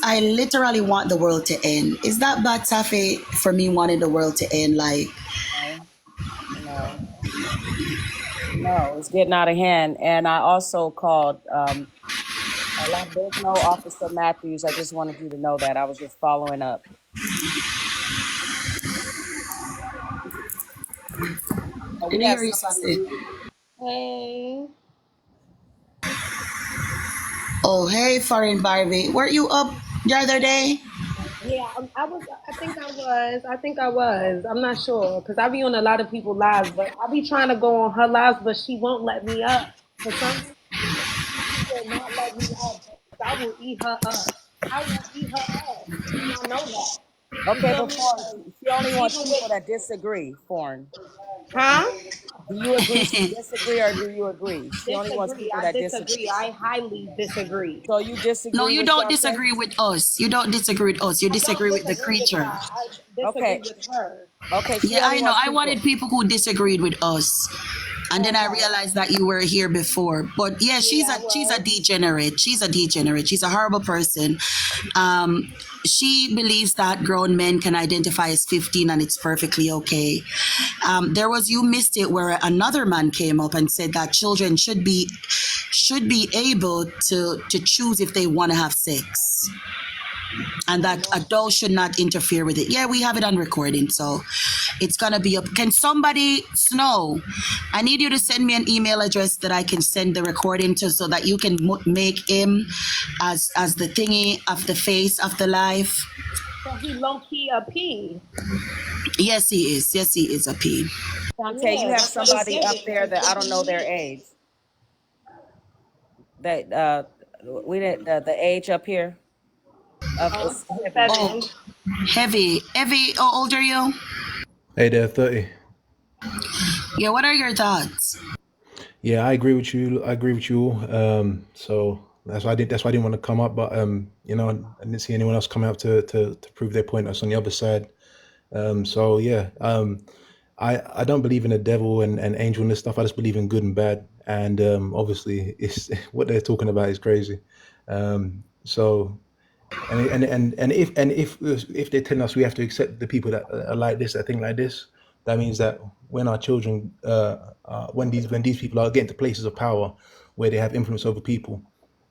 I literally want the world to end. Is that bad, Taffy, for me wanting the world to end? Like, No, no, it's getting out of hand. And I also called, there's no Officer Matthews. I just wanted you to know that. I was just following up. Oh, I we didn't have hear you, somebody. Sissy. Hey. Oh, hey, Foreign Barbie. Were you up the other day? Yeah, I was. I think I was. I think I was. I'm not sure because I be on a lot of people's lives, but I be trying to go on her lives, but she won't let me up for some reason. She will not let me up. But I will eat her up. I will eat her up. She not know that. You Okay, feel but me? Foreign, Like, she only wants even people with, that disagree, Foreign. huh? Do you agree? Disagree or do you agree? She only wants Disagree. people I that disagree. disagree. I highly disagree. So you No, disagree you with don't Shantae? disagree with us. You don't disagree with us. You I don't disagree with the disagree with her. creature. I disagree Okay. with her. Okay, she Yeah, only I know. wants I people. wanted people who disagreed with us. And then I Uh-huh. realized that you were here before. But yeah, Yeah, I she's a was. degenerate. She's a degenerate. She's a horrible person. She believes that grown men can identify as 15 and it's perfectly okay. You missed it where another man came up and said that children should be able to choose if they want to have sex. and that adults should not interfere with it. Yeah, we have it on recording, so it's gonna be up. Can somebody, Snow? I need you to send me an email address that I can send the recording to, so that you can make him as the thingy of the face of the life. So he low key a P. Yes, he is. Yes, he is a P. Dante, you Yeah, have that's what it somebody up said. there that I don't know their age. That we did the age up here of it's heavy. Oh, heavy. Heavy, how old are you? Hey there, 30. Yeah, what are your thoughts? Yeah, I agree with you. I agree with you. So that's why I didn't want to come up, but you know, I didn't see anyone else come out to prove their point. That's on the other side. So yeah, I don't believe in the devil and angel and this stuff. I just believe in good and bad. And obviously, it's what they're talking about is crazy. So and if they're telling us we have to accept the people that are like this, that think like this, that means that when our children, when these people are getting to places of power where they have influence over people,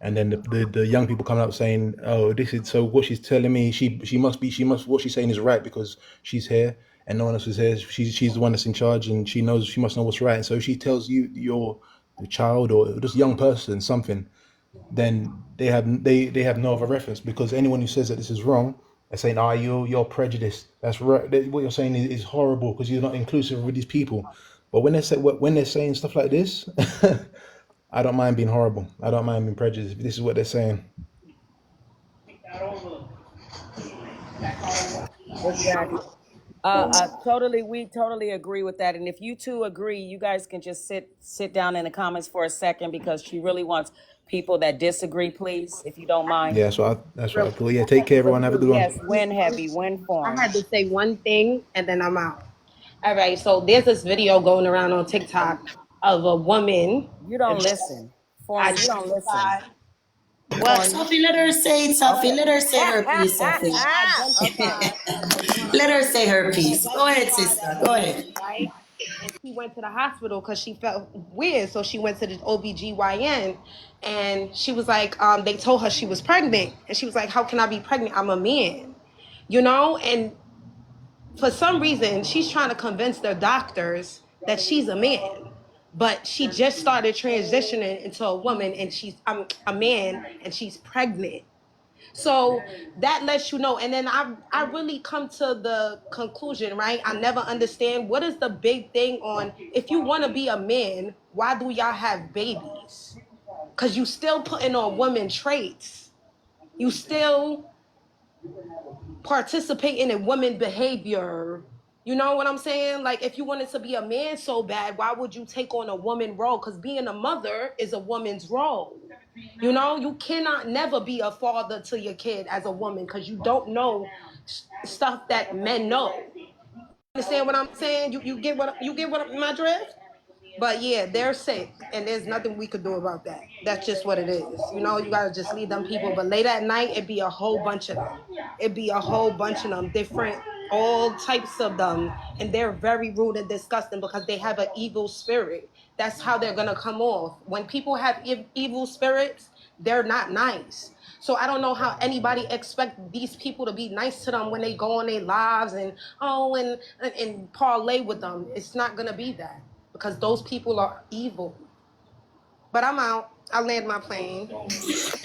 and then the young people coming up saying, oh, this is so what she's telling me, she must what she's saying is right because she's here and no one else is here. She's the one that's in charge and she must know what's right. And so if she tells you, your child or just young person something, then they have no other reference, because anyone who says that this is wrong, they're saying, "Ah, you're prejudiced. That's right. What you're saying is horrible because you're not inclusive with these people." But when they're saying stuff like this, I don't mind being horrible. I don't mind being prejudiced. This is what they're saying. Exactly. We totally agree with that. And if you two agree, you guys can just sit down in the comments for a second because she really wants people that disagree, please, if you don't mind. Yeah, that's what I thought. Yeah, take care, everyone. Have a good one. Yes, win heavy, win I form. had to say one thing and then I'm out. All right, so there's this video going around on TikTok of a woman. You don't listen. Form, you don't listen. Identified. Well, Sophie, let her say it, Sophie. Okay. Let her say her piece, Sophie. Okay. Let her say her piece. Go ahead, sister. Go ahead. Right? And she went to the hospital because she felt weird. So she went to the OBGYN and she was like, they told her she was pregnant. And she was like, how can I be pregnant? I'm a man. You know? And for some reason, she's trying to convince the doctors that she's a man. But she just started transitioning into a woman and she's a man and she's pregnant. So that lets you know. And then I really come to the conclusion, right? I never understand what is the big thing on if you want to be a man, why do y'all have babies? Because you still putting on women traits. You still participating in women behavior. You know what I'm saying? Like if you wanted to be a man so bad, why would you take on a woman role? Because being a mother is a woman's role. You know, you cannot never be a father to your kid as a woman because you don't know stuff that men know. Understand what I'm saying? You get what my drift? But yeah, they're sick, and there's nothing we could do about that. That's just what it is. You know, you gotta just leave them people. But late at night, it'd be a whole bunch of them. It'd be a whole bunch of them, different, all types of them, and they're very rude and disgusting because they have an evil spirit. That's how they're gonna come off. When people have evil spirits, they're not nice. So I don't know how anybody expect these people to be nice to them when they go on their lives and and parlay with them. It's not gonna be that because those people are evil. But I'm out. I land my plane.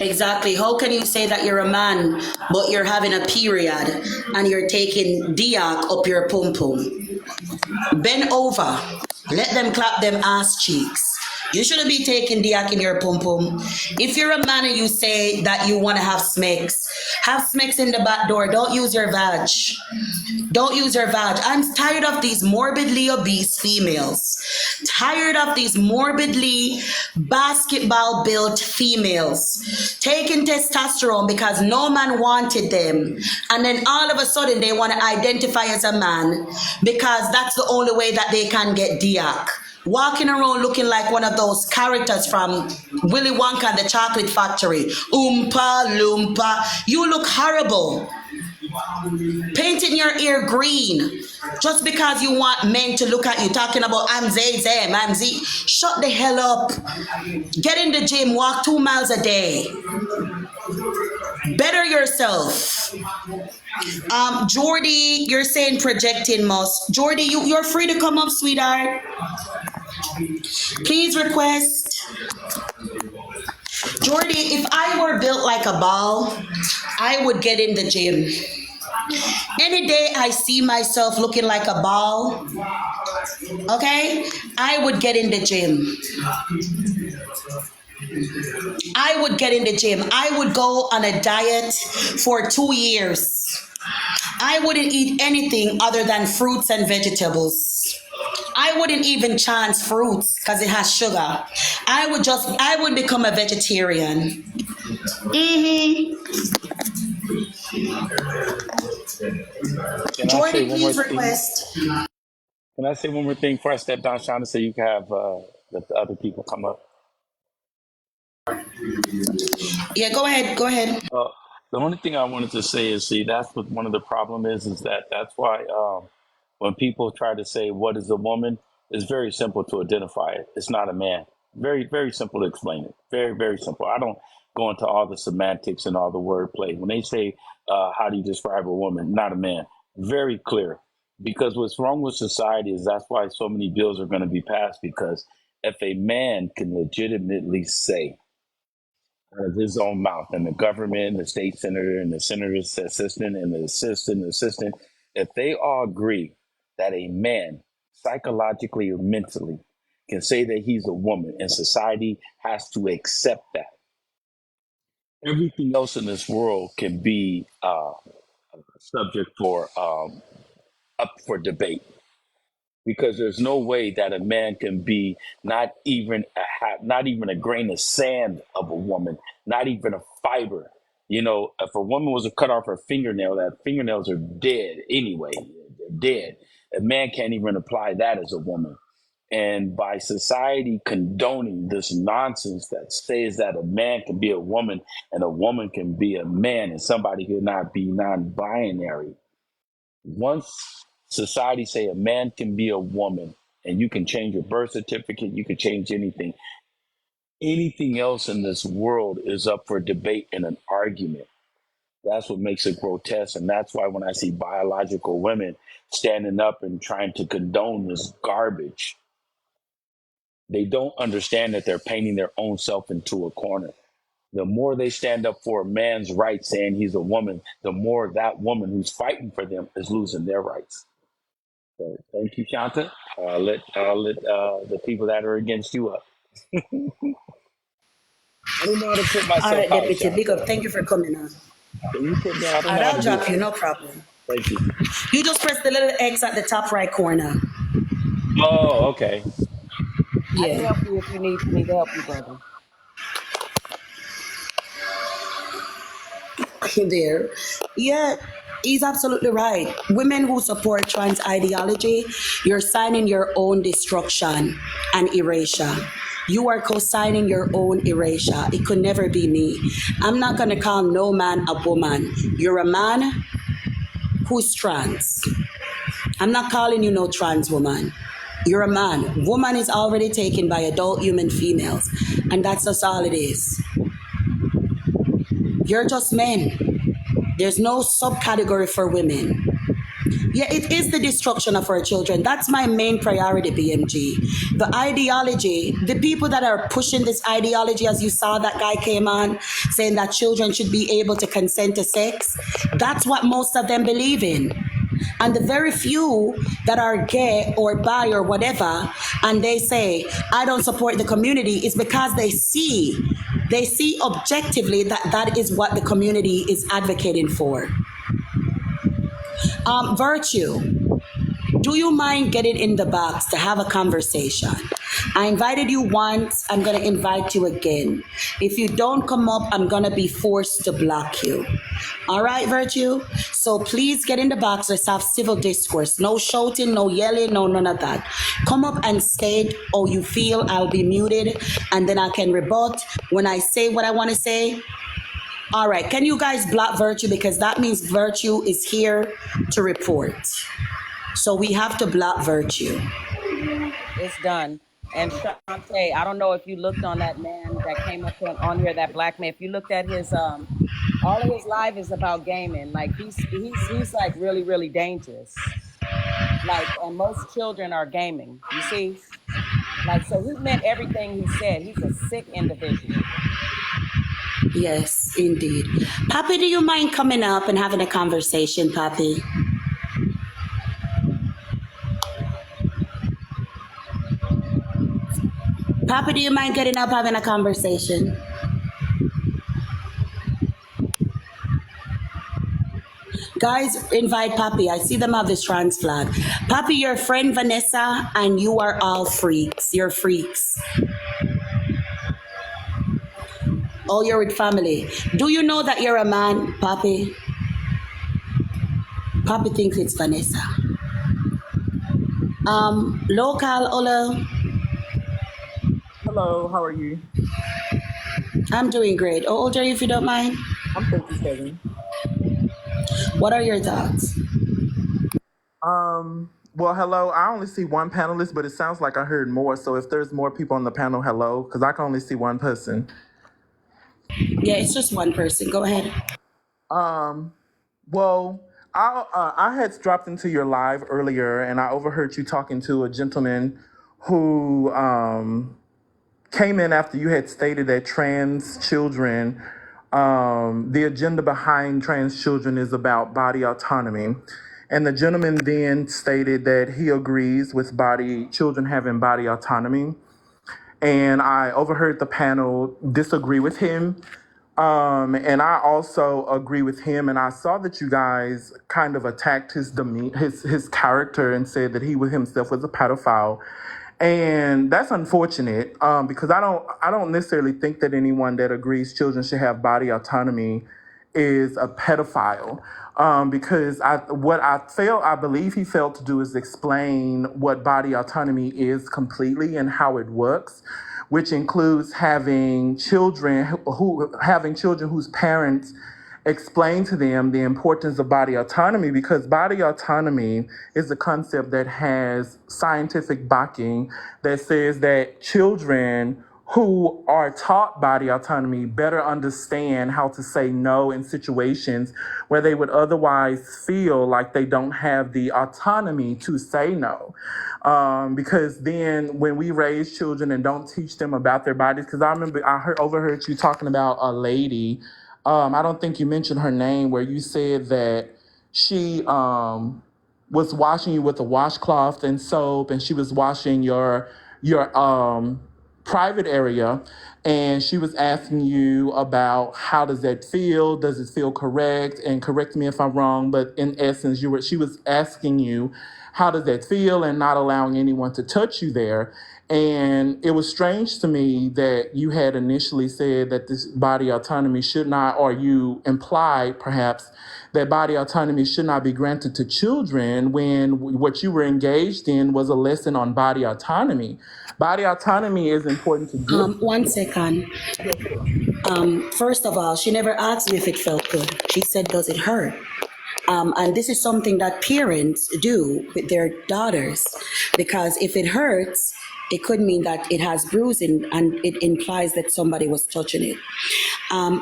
Exactly. How can you say that you're a man, but you're having a period and you're taking diak up your pum pum? Bend over. Let them clap them ass cheeks. You shouldn't be taking diak in your pum pum. If you're a man and you say that you want to have smecks in the back door. Don't use your vag. Don't use your vag. I'm tired of these morbidly obese females. Tired of these morbidly basketball built females taking testosterone because no man wanted them. And then all of a sudden they want to identify as a man because that's the only way that they can get diak. Walking around looking like one of those characters from Willy Wonka and the Chocolate Factory. Oompa Loompa. You look horrible. Painting your ear green just because you want men to look at you talking about I'm Zay, I'm Z. Shut the hell up. Get in the gym, walk 2 miles a day. Better yourself. Jordy, you're saying projecting most. Jordy, you're free to come up, sweetheart. Please request. Jordy, if I were built like a ball, I would get in the gym. Any day I see myself looking like a ball, okay, I would get in the gym. I would get in the gym. I would go on a diet for 2 years. I wouldn't eat anything other than fruits and vegetables. I wouldn't even chance fruits because it has sugar. I would become a vegetarian. Mm-hmm. Can I say Jordy, one more please thing? request. Can I say one more thing before I step down, Shonda, so you can have the other people come up? Yeah, go ahead. Go ahead. The only thing I wanted to say is, see, that's what one of the problem is that that's why when people try to say what is a woman, it's very simple to identify it. It's not a man. Very, very simple to explain it. Very, very simple. I don't go into all the semantics and all the wordplay. When they say, how do you describe a woman? Not a man. Very clear. Because what's wrong with society is that's why so many bills are going to be passed. Because if a man can legitimately say, out of his own mouth, and the government, the state senator, and the senator's assistant, and the assistant, if they all agree that a man psychologically or mentally can say that he's a woman, and society has to accept that, everything else in this world can be subject for up for debate. Because there's no way that a man can be not even a grain of sand of a woman, not even a fiber. You know, if a woman was to cut off her fingernail, that fingernails are dead anyway. They're dead. A man can't even apply that as a woman. And by society condoning this nonsense that says that a man can be a woman and a woman can be a man and somebody cannot be non-binary, once society say a man can be a woman and you can change your birth certificate, you can change anything else in this world is up for debate and an argument. That's what makes it grotesque, and that's why when I see biological women standing up and trying to condone this garbage, they don't understand that they're painting their own self into a corner. The more they stand up for a man's rights saying he's a woman, the more that woman who's fighting for them is losing their rights. So thank you, Shanta. I'll let the people that are against you up. I don't know how to put All myself right, out, Deputy. Big up. Shanta. Thank you for coming on. Can you put me? I don't And know how I'll to do drop that. you, no problem. Thank you. You just press the little X at the top right corner. Oh, okay. I can Yeah. help you if you need me to help you, brother. There. Yeah, he's absolutely right. Women who support trans ideology, you're signing your own destruction and erasure. You are co-signing your own erasure. It could never be me. I'm not gonna call no man a woman. You're a man who's trans. I'm not calling you no trans woman. You're a man. Woman is already taken by adult human females, and that's just all it is. You're just men. There's no subcategory for women. Yeah, it is the destruction of our children. That's my main priority, BMG. The ideology, the people that are pushing this ideology, as you saw that guy came on saying that children should be able to consent to sex, that's what most of them believe in. And the very few that are gay or bi or whatever, and they say, I don't support the community, is because they see objectively that that is what the community is advocating for. Virtue, do you mind getting in the box to have a conversation? I invited you once, I'm going to invite you again. If you don't come up, I'm going to be forced to block you. All right, Virtue? So please get in the box. Let's have civil discourse. No shouting, no yelling, no none of that. Come up and state how you feel. I'll be muted, and then I can rebut when I say what I want to say. All right, can you guys block Virtue, because that means Virtue is here to report. So we have to block Virtue. It's done. And Shantae, I don't know if you looked on that man that came up on here, that black man. If you looked at his All of his life is about gaming. Like he's like really, really dangerous. Like, and most children are gaming. You see? Like, so he meant everything he said. He's a sick individual. Yes, indeed. Poppy, do you mind coming up and having a conversation, Poppy? Poppy, do you mind getting up having a conversation? Guys, invite Poppy. I see them have this trans flag. Poppy, your friend Vanessa, and you are all freaks. You're freaks. Oh, you're with family. Do you know that you're a man, Poppy? Poppy thinks it's Vanessa. Local, Ola. Hello, how are you? I'm doing great. How old are you, if you don't mind? I'm 37. What are your thoughts? Well, hello. I only see one panelist, but it sounds like I heard more. So if there's more people on the panel, hello, because I can only see one person. Yeah, it's just one person. Go ahead. Well, I had dropped into your live earlier, and I overheard you talking to a gentleman who came in after you had stated that trans children, the agenda behind trans children is about body autonomy. And the gentleman then stated that he agrees with children having body autonomy. And I overheard the panel disagree with him. And I also agree with him. And I saw that you guys kind of attacked his his character and said that he himself was a pedophile. And that's unfortunate because I don't necessarily think that anyone that agrees children should have body autonomy is a pedophile. Because I believe he failed to do is explain what body autonomy is completely and how it works, which includes having children whose parents explain to them the importance of body autonomy, because body autonomy is a concept that has scientific backing that says that children who are taught body autonomy better understand how to say no in situations where they would otherwise feel like they don't have the autonomy to say no. Because then when we raise children and don't teach them about their bodies, because I remember overheard you talking about a lady, I don't think you mentioned her name, where you said that she was washing you with a washcloth and soap, and she was washing your private area, and she was asking you about how does that feel? Does it feel correct? And correct me if I'm wrong, but in essence, she was asking you how does that feel, and not allowing anyone to touch you there. And it was strange to me that you had initially said that this body autonomy should not, or you implied perhaps that body autonomy should not be granted to children, when what you were engaged in was a lesson on body autonomy. Body autonomy is important to give. 1 second. First of all, she never asked you if it felt good. She said, does it hurt? And this is something that parents do with their daughters, because if it hurts, it could mean that it has bruising and it implies that somebody was touching it.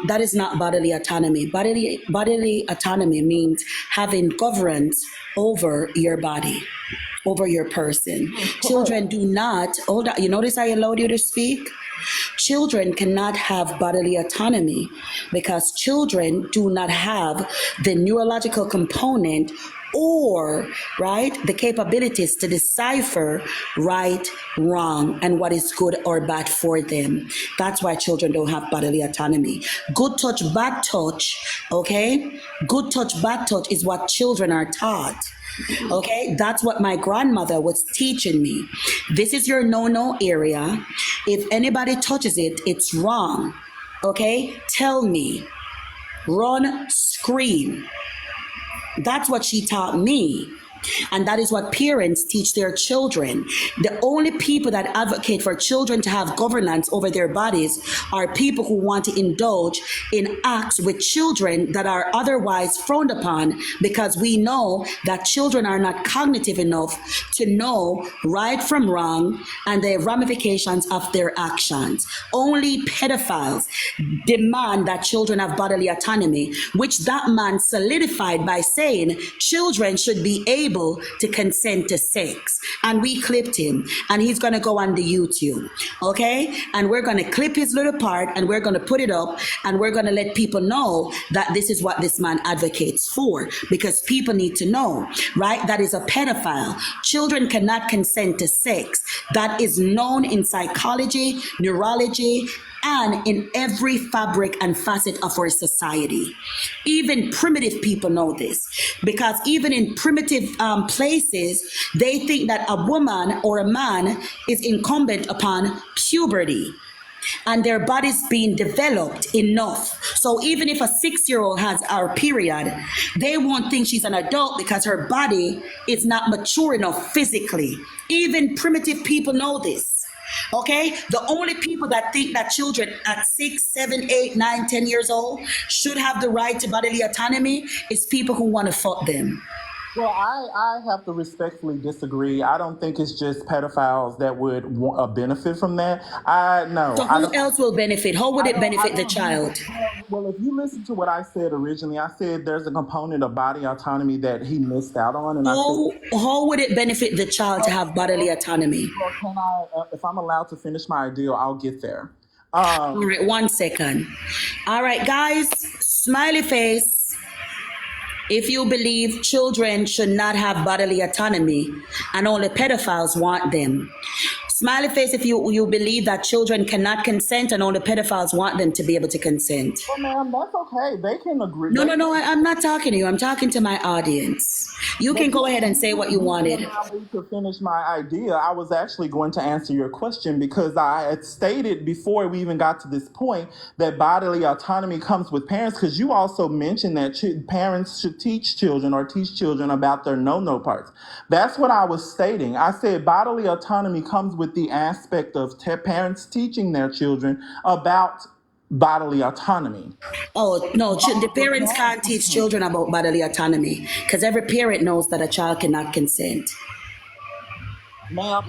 That is not bodily autonomy. Bodily autonomy means having governance over your body, over your person. Children do not, hold on, you notice I allowed you to speak? Children cannot have bodily autonomy because children do not have the neurological component or, right, the capabilities to decipher right, wrong, and what is good or bad for them. That's why children don't have bodily autonomy. Good touch, bad touch, okay? Good touch, bad touch is what children are taught. Okay, that's what my grandmother was teaching me. This is your no-no area. If anybody touches it, it's wrong. Okay, tell me. Run, scream. That's what she taught me. And that is what parents teach their children. The only people that advocate for children to have governance over their bodies are people who want to indulge in acts with children that are otherwise frowned upon, because we know that children are not cognitive enough to know right from wrong and the ramifications of their actions. Only pedophiles demand that children have bodily autonomy, which that man solidified by saying children should be able to consent to sex. And we clipped him, and he's going to go on the YouTube. Okay? And we're going to clip his little part, and we're going to put it up, and we're going to let people know that this is what this man advocates for, because people need to know, right? That is a pedophile. Children cannot consent to sex. That is known in psychology, neurology, and in every fabric and facet of our society. Even primitive people know this, because even in primitive places, they think that a woman or a man is incumbent upon puberty and their body's being developed enough. So even if a 6-year-old has our period, they won't think she's an adult because her body is not mature enough physically. Even primitive people know this. Okay, the only people that think that children at 6, 7, 8, 9, 10 years old should have the right to bodily autonomy is people who want to fuck them. Well, I have to respectfully disagree. I don't think it's just pedophiles that would benefit from that. So who else will benefit? How would it benefit the child? Well, if you listen to what I said originally, I said there's a component of body autonomy that he missed out on, and how would it benefit the child to have bodily autonomy? Well, can I, if I'm allowed to finish my idea, I'll get there. All right, 1 second. All right, guys, smiley face. If you believe children should not have bodily autonomy and only pedophiles want them. Smiley face if you believe that children cannot consent and only pedophiles want them to be able to consent. Well, ma'am, that's okay. They can agree. No, I'm not talking to you. I'm talking to my audience. You can go ahead and say what you wanted. To finish my idea, I was actually going to answer your question, because I had stated before we even got to this point that bodily autonomy comes with parents, because you also mentioned that parents should teach children about their no-no parts. That's what I was stating. I said bodily autonomy comes with the aspect of parents teaching their children about bodily autonomy. Oh, no, the parents can't teach children about bodily autonomy, because every parent knows that a child cannot consent. Ma'am,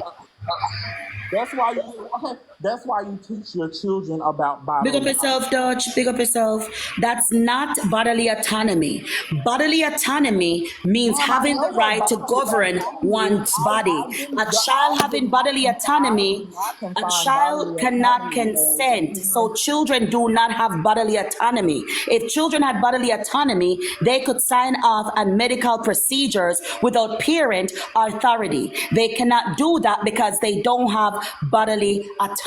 that's why you teach your children about bodily autonomy. Big up yourself, Dodge. Big up yourself. That's not bodily autonomy. Bodily autonomy means having the right to govern one's body. A child having bodily autonomy, a child cannot consent. So children do not have bodily autonomy. If children had bodily autonomy, they could sign off on medical procedures without parent authority. They cannot do that because they don't have bodily autonomy.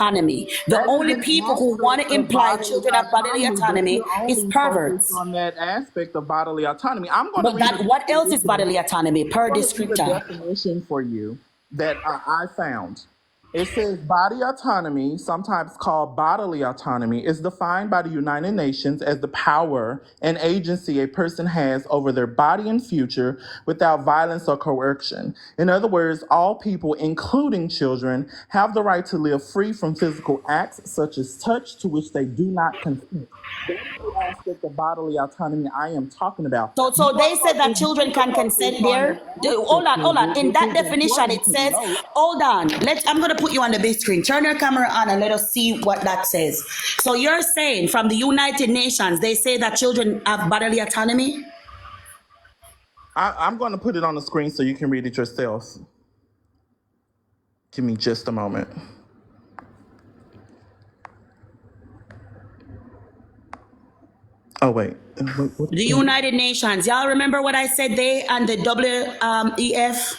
The only people who want to imply children have bodily autonomy is perverts. On that aspect of bodily autonomy, what else is bodily autonomy per descriptor? Definition for you that I found. It says body autonomy, sometimes called bodily autonomy, is defined by the United Nations as the power and agency a person has over their body and future without violence or coercion. In other words, all people, including children, have the right to live free from physical acts such as touch to which they do not consent. That's the aspect of bodily autonomy I am talking about. So they said that children can consent there. Hold on. In that definition, it says, hold on. I'm going to put you on the big screen. Turn your camera on and let us see what that says. So you're saying from the United Nations, they say that children have bodily autonomy? I'm going to put it on the screen so you can read it yourself. Give me just a moment. Oh, wait. The United Nations. Y'all remember what I said they and the WEF?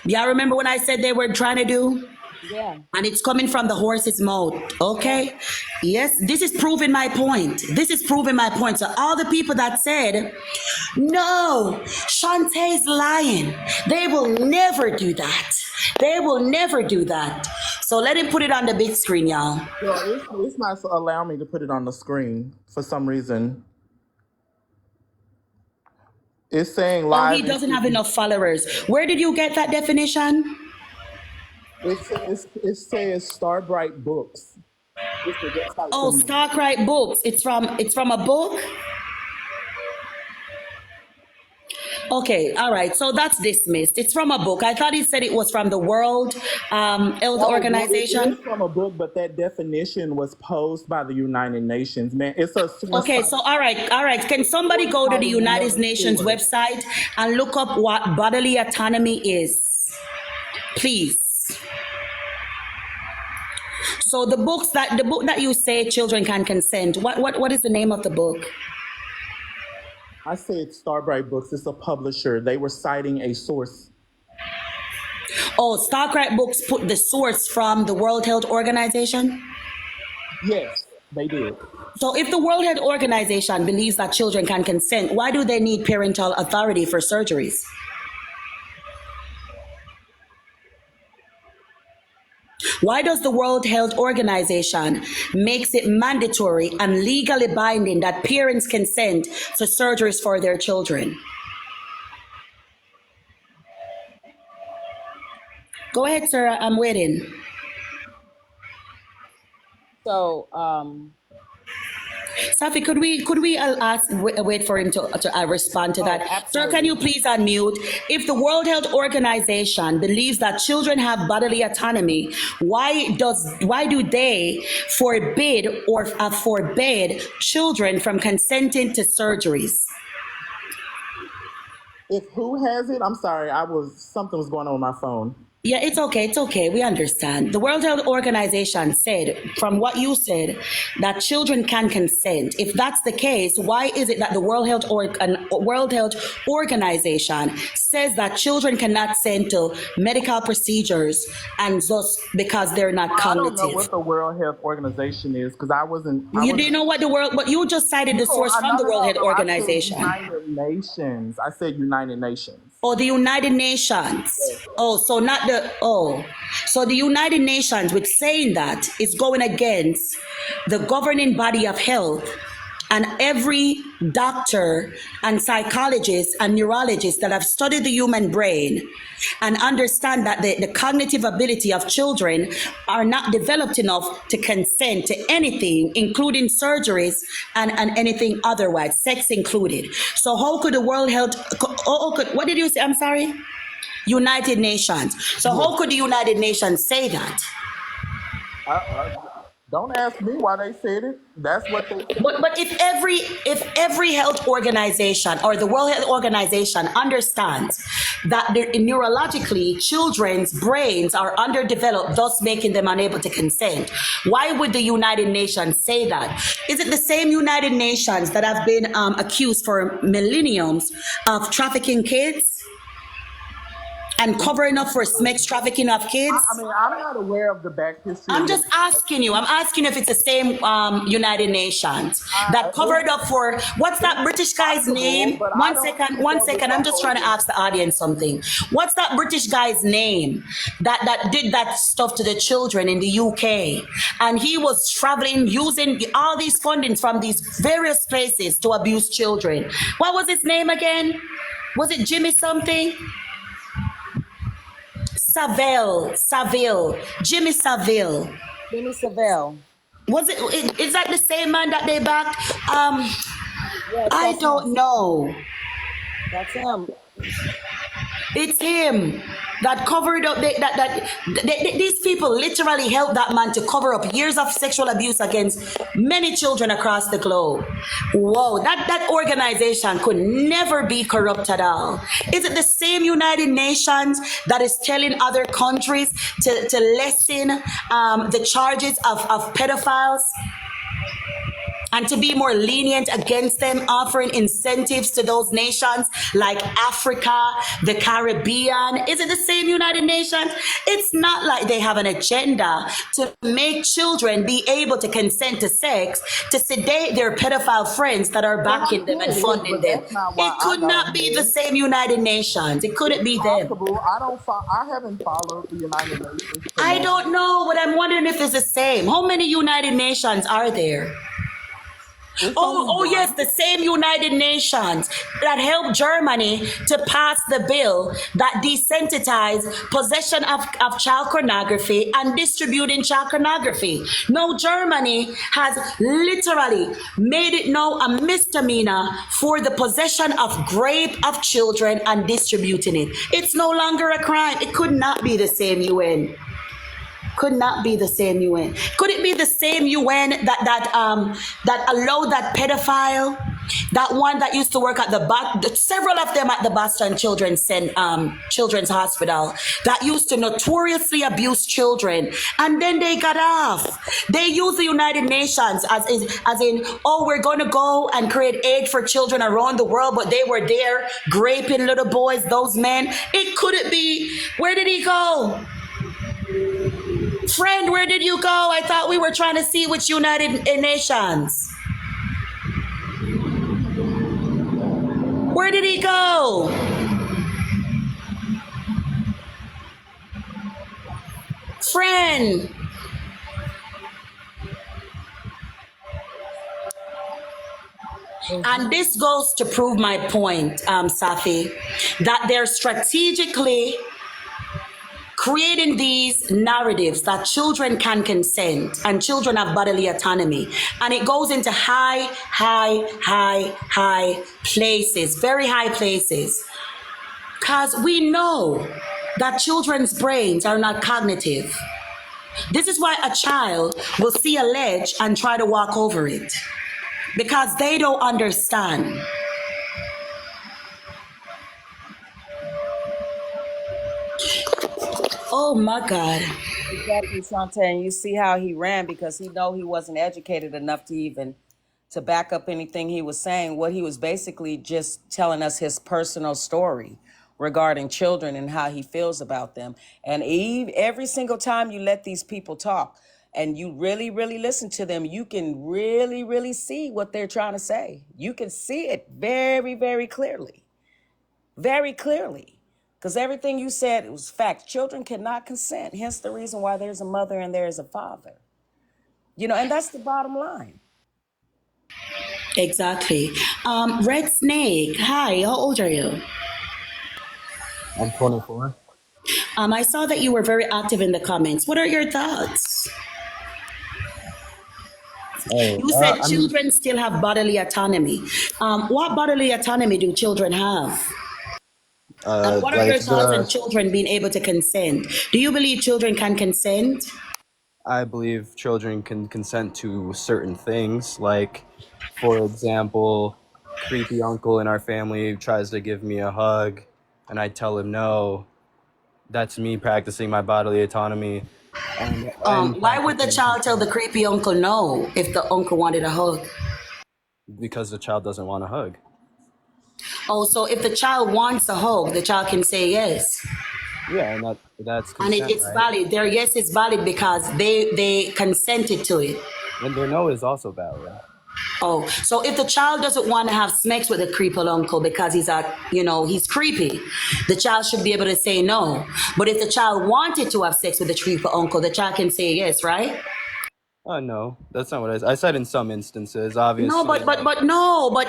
Y'all remember when I said they were trying to do? Yeah. And it's coming from the horse's mouth. Okay? Yes, this is proving my point. So all the people that said, no, Shantae's lying. They will never do that. So let him put it on the big screen, y'all. Well, it's not allowing me to put it on the screen for some reason. It's saying Oh, he live and doesn't have shooting. enough followers. Where did you get that definition? It says Starbright Books. It's the website Oh, from them. Starkright Books. It's from a book. Okay, all right. So that's dismissed. It's from a book. I thought he said it was from the World Health No, well, it is Organization. from a book, but that definition was posed by the United Nations. Man, it's a source Okay, cited. so all right. Can somebody Source go to the citing United another Nations source. website and look up what bodily autonomy is, please? So the book that you say children can consent. What is the name of the book? I said Starbright Books. It's a publisher. They were citing a source. Oh, Starkright Books put the source from the World Health Organization. Yes, they did. So if the World Health Organization believes that children can consent, why do they need parental authority for surgeries? Why does the World Health Organization makes it mandatory and legally binding that parents consent to surgeries for their children? Go ahead, sir. I'm waiting. So, Safi, could we wait for him to respond to oh, that? Sir, can absolutely. you please unmute? If the World Health Organization believes that children have bodily autonomy, why do they forbid children from consenting to surgeries? If who has it, I'm sorry. Something was going on with my phone. Yeah, it's okay. It's okay. We understand. The World Health Organization said, from what you said, that children can consent. If that's the case, why is it that the World Health Organization says that children cannot consent to medical procedures and just because they're not Well, I don't know cognitive? what the World Health Organization is because I wasn't. I You do you wasn't. know what the world? But you just cited No, the source from no, the no, World no, Health no. I said Organization. United Nations. I said United Nations. Or the United Nations. Oh, so not the, oh. So the United Nations, with saying that, is going against the governing body of health and every doctor and psychologist and neurologist that have studied the human brain and understand that the cognitive ability of children are not developed enough to consent to anything, including surgeries and anything otherwise, sex included. So how could the World Health, what did you say? I'm sorry? United Nations. So Yes. how could the United Nations say that? I, don't ask me why they said it. That's what they said. But if every health organization or the World Health Organization understands that neurologically children's brains are underdeveloped, thus making them unable to consent, why would the United Nations say that? Is it the same United Nations that have been accused for millenniums of trafficking kids and covering up for sex trafficking of kids? I mean, I'm not aware of the back history I'm of the. just asking you. I'm asking if it's the same United Nations that It's covered up for what's that British guy's possible, name? but I One don't second, keep one up with second. the I'm just trying to whole. ask the audience something. What's that British guy's name that did that stuff to the children in the UK? And he was traveling using all these fundings from these various places to abuse children. What was his name again? Was it Jimmy something? Jimmy Savile. Jimmy Savile. Was it? Is that the same man that they backed? Yes, I that's him. don't know. That's him. It's him that covered up these people literally helped that man to cover up years of sexual abuse against many children across the globe. Whoa, that organization could never be corrupt at all. Is it the same United Nations that is telling other countries to lessen the charges of pedophiles? And to be more lenient against them, offering incentives to those nations like Africa, the Caribbean. Is it the same United Nations? It's not like they have an agenda to make children be able to consent to sex, to sedate their pedophile friends that are Well, I'm backing them sure and it is, funding but them. that's not why It I could got not on be the here. same United Nations. It couldn't It's be them. possible. I don't. I haven't followed the United Nations to I know. don't know, but I'm wondering if it's the same. How many United Nations are there? Which one Oh, was oh yes, banned? the same United Nations that helped Germany to pass the bill that desensitized possession of child pornography and distributing child pornography. No, Germany has literally made it now a misdemeanor for the possession of grape of children and distributing it. It's no longer a crime. It could not be the same UN. Could not be the same UN. Could it be the same UN that allowed that pedophile, that one that used to work at several of them at the Boston Children's Hospital, that used to notoriously abuse children, and then they got off. They use the United Nations as in, oh, we're going to go and create aid for children around the world, but they were there raping little boys, those men. It couldn't be. Where did he go? Friend, where did you go? I thought we were trying to see which United Nations. Where did he go? Friend. And this goes to prove my point, Safi, that they're strategically creating these narratives that children can consent and children have bodily autonomy. And it goes into high places, very high places. Because we know that children's brains are not cognitive. This is why a child will see a ledge and try to walk over it. Because they don't understand. Oh my God. Exactly, Shante. And you see how he ran because he know he wasn't educated enough to even to back up anything he was saying. What he was basically just telling us his personal story regarding children and how he feels about them. And every single time you let these people talk and you really, really listen to them, you can really, really see what they're trying to say. You can see it very, very clearly. Very clearly. Because everything you said, it was fact. Children cannot consent. Hence the reason why there's a mother and there's a father. You know, and that's the bottom line. Exactly. Red Snake, hi, how old are you? I'm 24. I saw that you were very active in the comments. What are your thoughts? Hey, You said I mean, children still have bodily autonomy. What bodily autonomy do children have? And what are like your thoughts on the, children being able to consent? Do you believe children can consent? I believe children can consent to certain things. Like, for example, creepy uncle in our family tries to give me a hug, and I tell him no. That's me practicing my bodily autonomy, and Why would the practicing child tell the creepy uncle no if the uncle wanted a hug? because the child doesn't want a hug. Oh, so if the child wants a hug, the child can say yes. Yeah, and that's And consent, it's right? valid. Their yes is valid because they consented to it. And their no is also valid. Oh, so if the child doesn't want to have sex with the creepy uncle because he's creepy, the child should be able to say no. But if the child wanted to have sex with the creepy uncle, the child can say yes, right? No, that's not what I said in some instances, No, obviously. but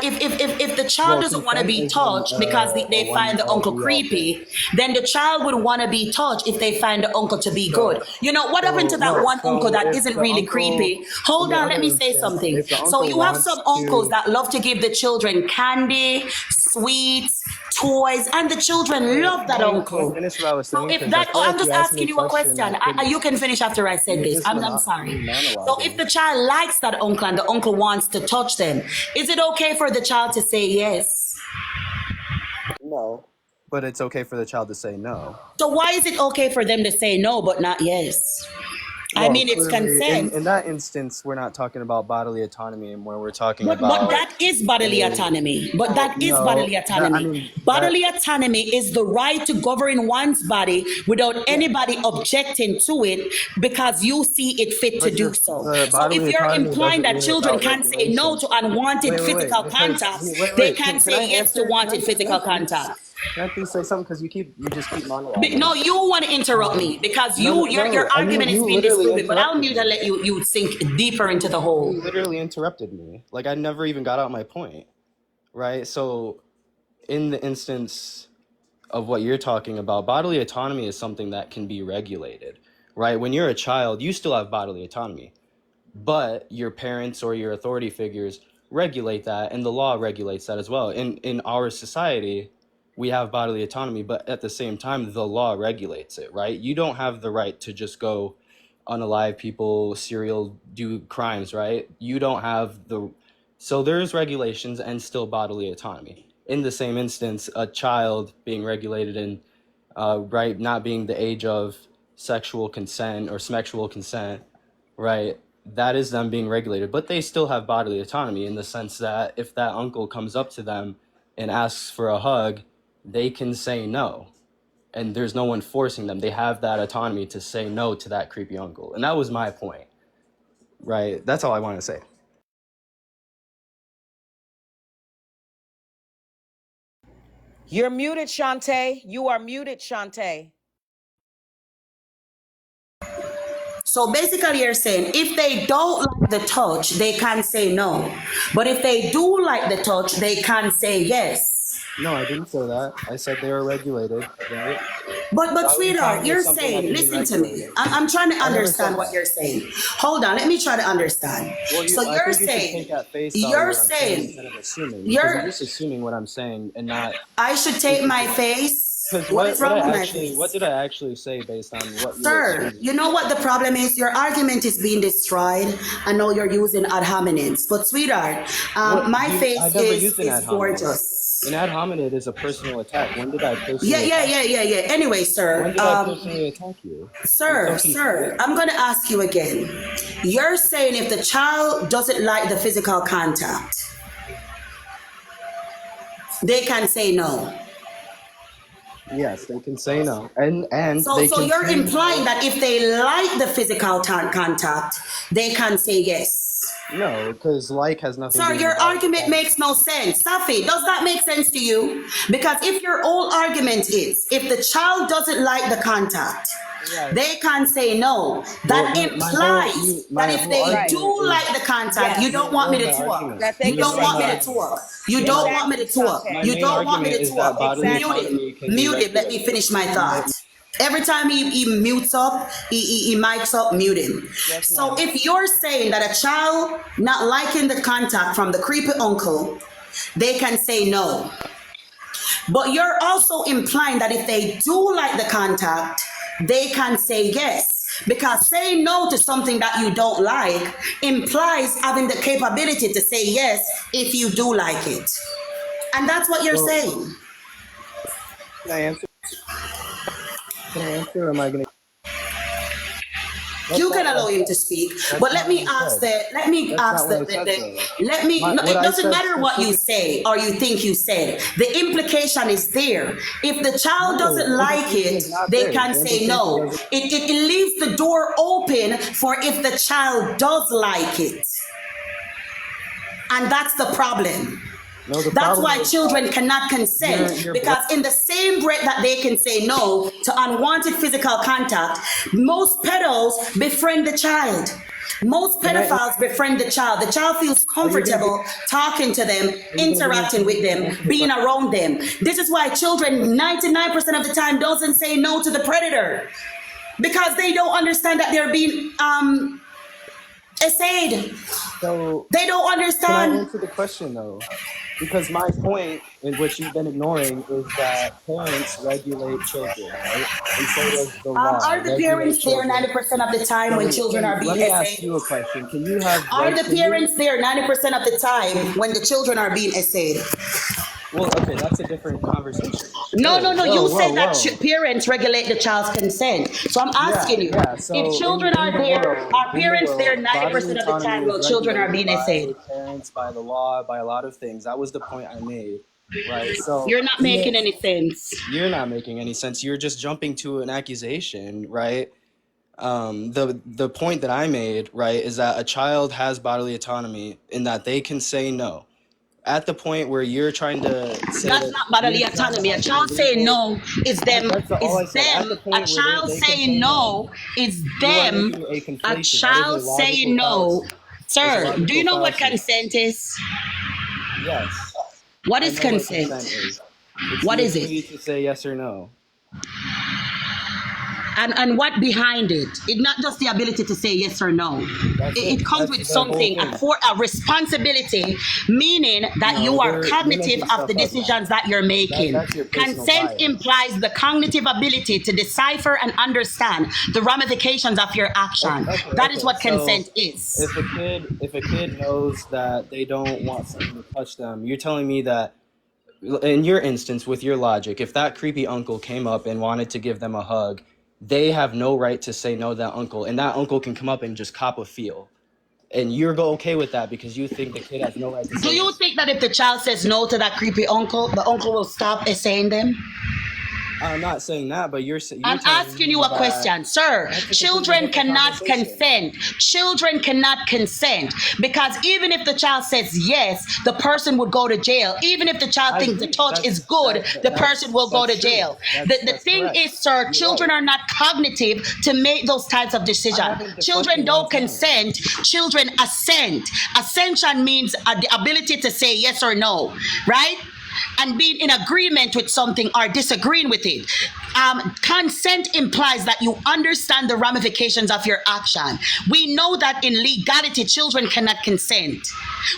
if the child Well, doesn't want to consent be is when touched because a they one find the all uncle be all thing. creepy, then the child would want to be touched if they find the uncle to be good. So, You know what happened to that no. one uncle So that if isn't the really uncle, creepy? in Hold the on, other let me say instance, something. if the So uncle you have some wants uncles to, that love to give the children candy, sweets, toys, and the children wait, love that can I uncle. finish what I was So saying? if Because I that, feel oh, like I'm you just asked me a asking you a question. question. You can finish after I said You're this. just I'm sorry. So if monologuing. the child likes that uncle and the uncle wants to touch them, is it okay for the child to say yes? No. But it's okay for the child to say no. So why is it okay for them to say no but not yes? I Well, mean, it's clearly, consent. in that instance, we're not talking about bodily autonomy anymore. We're talking But about that is bodily a, autonomy. But well, that is no, bodily that, I autonomy. mean, that, Bodily autonomy is the right to govern one's body without yeah. anybody objecting to it because you see it fit to But do so. the So if bodily you're autonomy implying doesn't that mean children without can say no regulation. to unwanted Wait, physical because contact, they wait. can Can I say yes to answer? wanted Can I physical contact. Can I please say something? Because you just keep monologuing. No, you want to interrupt me because No, no, your no. I mean, argument is you being literally disproven. But I'll interrupted mute and me. let you sink deeper into the hole. You literally interrupted me. Like I never even got out my point, right? So, in the instance of what you're talking about, bodily autonomy is something that can be regulated, right? When you're a child, you still have bodily autonomy, but your parents or your authority figures regulate that, and the law regulates that as well. In our society, we have bodily autonomy, but at the same time, the law regulates it, right? You don't have the right to just go unalive people, do crimes, right? You don't have the so there's regulations and still bodily autonomy. In the same instance, a child being regulated in right, not being the age of sexual consent or sexual consent, right? That is them being regulated, but they still have bodily autonomy in the sense that if that uncle comes up to them and asks for a hug, they can say no. And there's no one forcing them. They have that autonomy to say no to that creepy uncle. And that was my point, right? That's all I want to say. You're muted, Shantae. You are muted, Shantae. So basically, you're saying if they don't like the touch, they can say no. But if they do like the touch, they can say yes. No, I didn't say that. I said they are regulated, right? But Bodily sweetheart, autonomy you're is something that saying, can be listen to me. regulated. I'm trying to I never said understand what that. you're saying. Hold on, let me try to understand. Well, So I you're think you should saying, take at face value you're what I'm saying saying, instead of assuming, because you're you're, just assuming what I'm saying and not. I should take my face. Because What is wrong with my what face? did I actually say based on what you were Sir, assuming? you know what the problem is? Your argument is being destroyed. I know you're using ad hominems, but sweetheart, my I face never used an ad is hominem. gorgeous. An ad hominem is a personal attack. When did I Yeah, personally yeah, attack yeah, you? yeah, yeah. Anyway, When sir, did I personally attack you? I'm so sir, confused. I'm gonna ask you again. You're saying if the child doesn't like the physical contact, they can say no. Yes, they can say no, and So, they so can you're say implying no. that if they like the physical contact, they can say yes. No, because like has nothing to Sir, do with your the bodily argument autonomy. makes no sense. Safi, does that make sense to you? Because if your whole argument is if the child doesn't like the contact, Right. they can say no. Well, That implies that my if whole they Right. do argument is like the contact, you Yes. don't want me to my talk. argument. That they You can don't say want My me to yes. argument. talk. You don't My want me Exactly, to talk. my Shantae. You main don't want me argument to is that talk. bodily Mute Exactly. him. autonomy can be Mute him. Let me regulated. finish my My thought. Every time he mutes up, he mics up, mute him. Yes, So ma'am. if you're saying that a child not liking the contact from the creepy uncle, they can say no. But you're also implying that if they do like the contact, they can say yes. Because saying no to something that you don't like implies having the capability to say yes if you do like it. And that's what you're well, saying. can I answer? Can I answer? Or am I gonna? That's You not can what I allow him to said. speak, but That's let not what me I ask said. the let me That's ask not what I said, though. let me no, What it I doesn't said matter what you specifically. say or you think you said. The implication is there. If the child No, doesn't the like implication it, is not they there. can The say implication no. doesn't. It leaves the door open for if the child does like it. And that's the problem. No, the That's problem why is that children cannot consent your brain. because, in the same breath that they can say no to unwanted physical contact, most pedals befriend the child. Most Can I? pedophiles befriend the child. The child feels Are you gonna? comfortable talking to them, Are you gonna give me a interacting with chance to them, answer the being question? around them. This is why children, 99% of the time, doesn't say no to the predator because they don't understand that they're being essayed. So They don't can I understand. answer the question though? Because my point, in which you've been ignoring, is that parents regulate children, right? And so does the law Are the regulate parents there children. 90% of the time when children are Let being me ask essayed? you a question. Can you have Are the can you? parents there 90% of the time when the children are being essayed? Well, okay, that's a different conversation. No, no, Whoa, no. whoa, You whoa, said that whoa. parents regulate the child's consent. So I'm Yeah, asking you, yeah. if So children are there, are in the parents there world, bodily 90% of the autonomy time is while children are regulated being by essayed? parents, by the law, by a lot of things. That was the point I made, right? So You're not in making the any sense. you're not making any sense. You're just jumping to an accusation, right? The point that I made, right, is that a child has bodily autonomy in that they can say no. at the point where you're trying to say That's that not bodily you're trying to autonomy. A have child saying illegal. no is them. That's all Is I said. At them. the A point where child they can saying say no, no is you are them. making a A conflation. That is a child logical saying no. fallacy. It's a Sir, do you logical know what fallacy. consent is? Yes, What I is know what consent? consent is. It's What the is it? ability to say yes or no. And what behind it? It's not just the ability to say yes or no. That's It it. comes That's with the whole something, thing. for a responsibility, meaning that No, you are you're cognitive making of the stuff up now. decisions that you're making. That's your personal Consent bias. implies the cognitive ability to decipher and understand the ramifications of your action. That is Okay. what So consent is. if a kid knows that they don't want someone to touch them, you're telling me that in your instance with your logic, if that creepy uncle came up and wanted to give them a hug, they have no right to say no to that uncle, and that uncle can come up and just cop a feel. And you're okay with that because you think the kid has no right to Do say you yes. think that if the child says no to that creepy uncle, the uncle will stop saying them? I'm not saying that, but you're I'm telling asking you me a that question, sir. that's a completely Children different cannot conversation. consent. Children cannot consent because even if the child says yes, the person would go to jail. Even if the child I thinks the agree. touch is That's good, the person will go to true. jail. The That's thing correct. is, sir, You're children right. are not cognitive to make those types of I decisions. haven't Children deflected one don't time. consent. Children assent. Ascension means the ability to say yes or no, right? And being in agreement with something or disagreeing with it. Consent implies that you understand the ramifications of your action. We know that in legality, children cannot consent.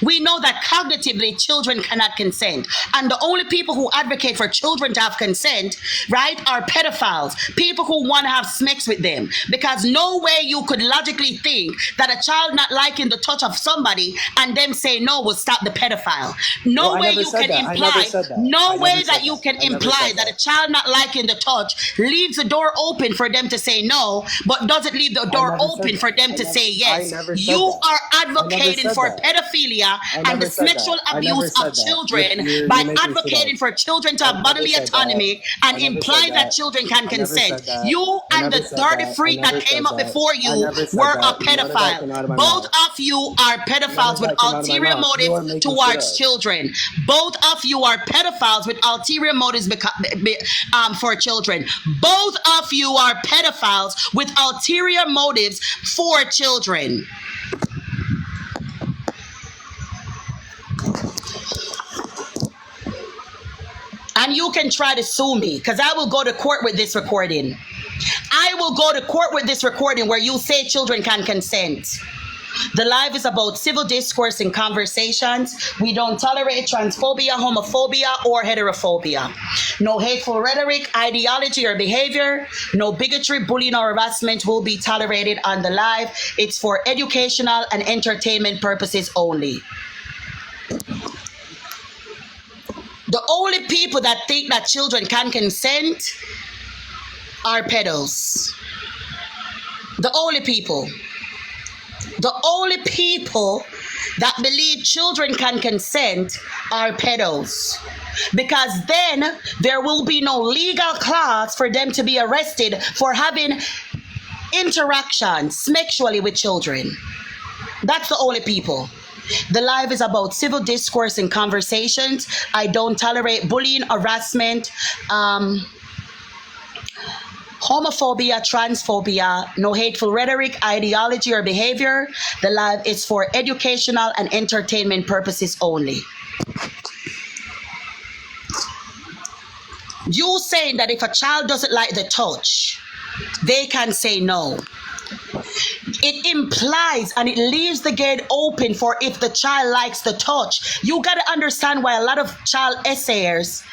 We know that cognitively, children cannot consent. And the only people who advocate for children to have consent, right, are pedophiles, people who want to have sex with them. Because no way you could logically think that a child not liking the touch of somebody and them say no will stop the pedophile. No way you can imply, no way that you can imply that a child not liking the touch leaves the door open for them to say no, but doesn't leave the door open for them to say yes. You are advocating for pedophilia and the sexual abuse of children by advocating for children to have bodily autonomy and imply that children can consent. You and the dirty freak that came up before you were a pedophile. Both of you are pedophiles with ulterior motives towards children. Both of you are pedophiles with ulterior motives for children. Both of you are pedophiles with ulterior motives for children. And you can try to sue me because I will go to court with this recording. I will go to court with this recording where you say children can consent. The live is about civil discourse and conversations. We don't tolerate transphobia, homophobia, or heterophobia. No hateful rhetoric, ideology, or behavior. No bigotry, bullying, or harassment will be tolerated on the live. It's for educational and entertainment purposes only. The only people that think that children can consent are pedos. The only people. The only people that believe children can consent are pedos. Because then there will be no legal clause for them to be arrested for having interactions sexually with children. That's the only people. The live is about civil discourse and conversations. I don't tolerate bullying, harassment, homophobia, transphobia, no hateful rhetoric, ideology, or behavior. The live is for educational and entertainment purposes only. You saying that if a child doesn't like the touch, they can say no. It implies and it leaves the gate open for if the child likes the touch. You got to understand why a lot of child essayers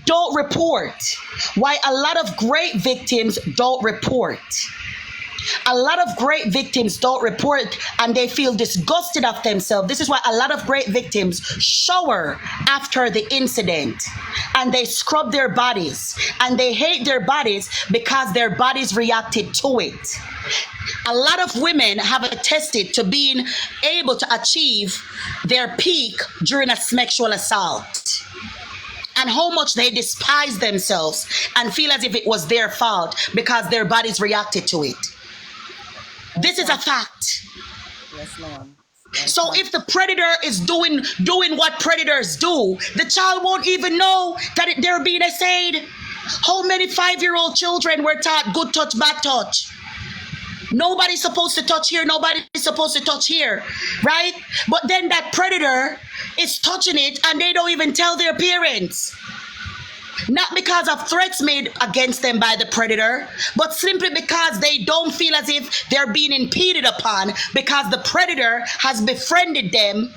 don't report, why a lot of great victims don't report. A lot of great victims don't report and they feel disgusted of themselves. This is why a lot of great victims shower after the incident and they scrub their bodies and they hate their bodies because their bodies reacted to it. A lot of women have attested to being able to achieve their peak during a sexual assault, and how much they despise themselves and feel as if it was their fault because their bodies reacted to it. This is a fact. Yes, ma'am. And So some, if the predator is doing what predators do, the child won't even know that they're being essayed. How many 5-year-old children were taught good touch, bad touch? Nobody's supposed to touch here, nobody's supposed to touch here, right? But then that predator is touching it and they don't even tell their parents. Not because of threats made against them by the predator, but simply because they don't feel as if they're being impeded upon because the predator has befriended them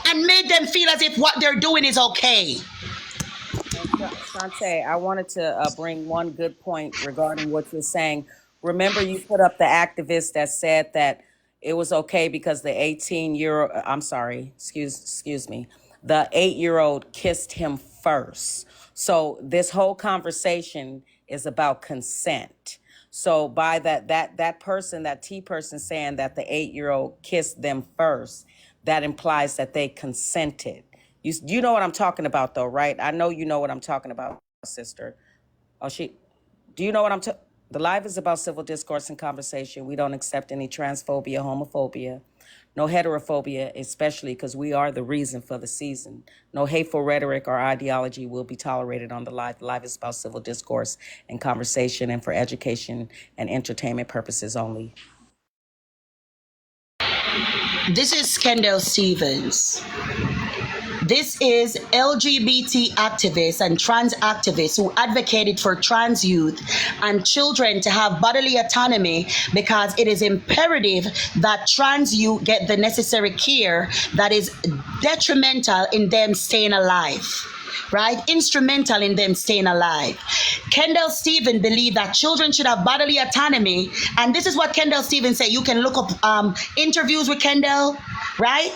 and made them feel as if what they're doing is okay. And Shantae, I wanted to bring one good point regarding what you're saying. Remember, you put up the activist that said that it was okay because the 18-year, I'm sorry, excuse me, the 8-year-old kissed him first. So this whole conversation is about consent. So by that person, that T person saying that the 8-year-old kissed them first, that implies that they consented. You know what I'm talking about, though, right? I know you know what I'm talking about, sister. Oh, do you know what the live is about civil discourse and conversation. We don't accept any transphobia, homophobia, no heterophobia, especially because we are the reason for the season. No hateful rhetoric or ideology will be tolerated on the live. The live is about civil discourse and conversation and for education and entertainment purposes only. This is Kendall Stevens. This is LGBT activists and trans activists who advocated for trans youth and children to have bodily autonomy because it is imperative that trans youth get the necessary care that is detrimental in them staying alive. Right? Instrumental in them staying alive. Kendall Stevens believed that children should have bodily autonomy. And this is what Kendall Stevens said. You can look up interviews with Kendall, right?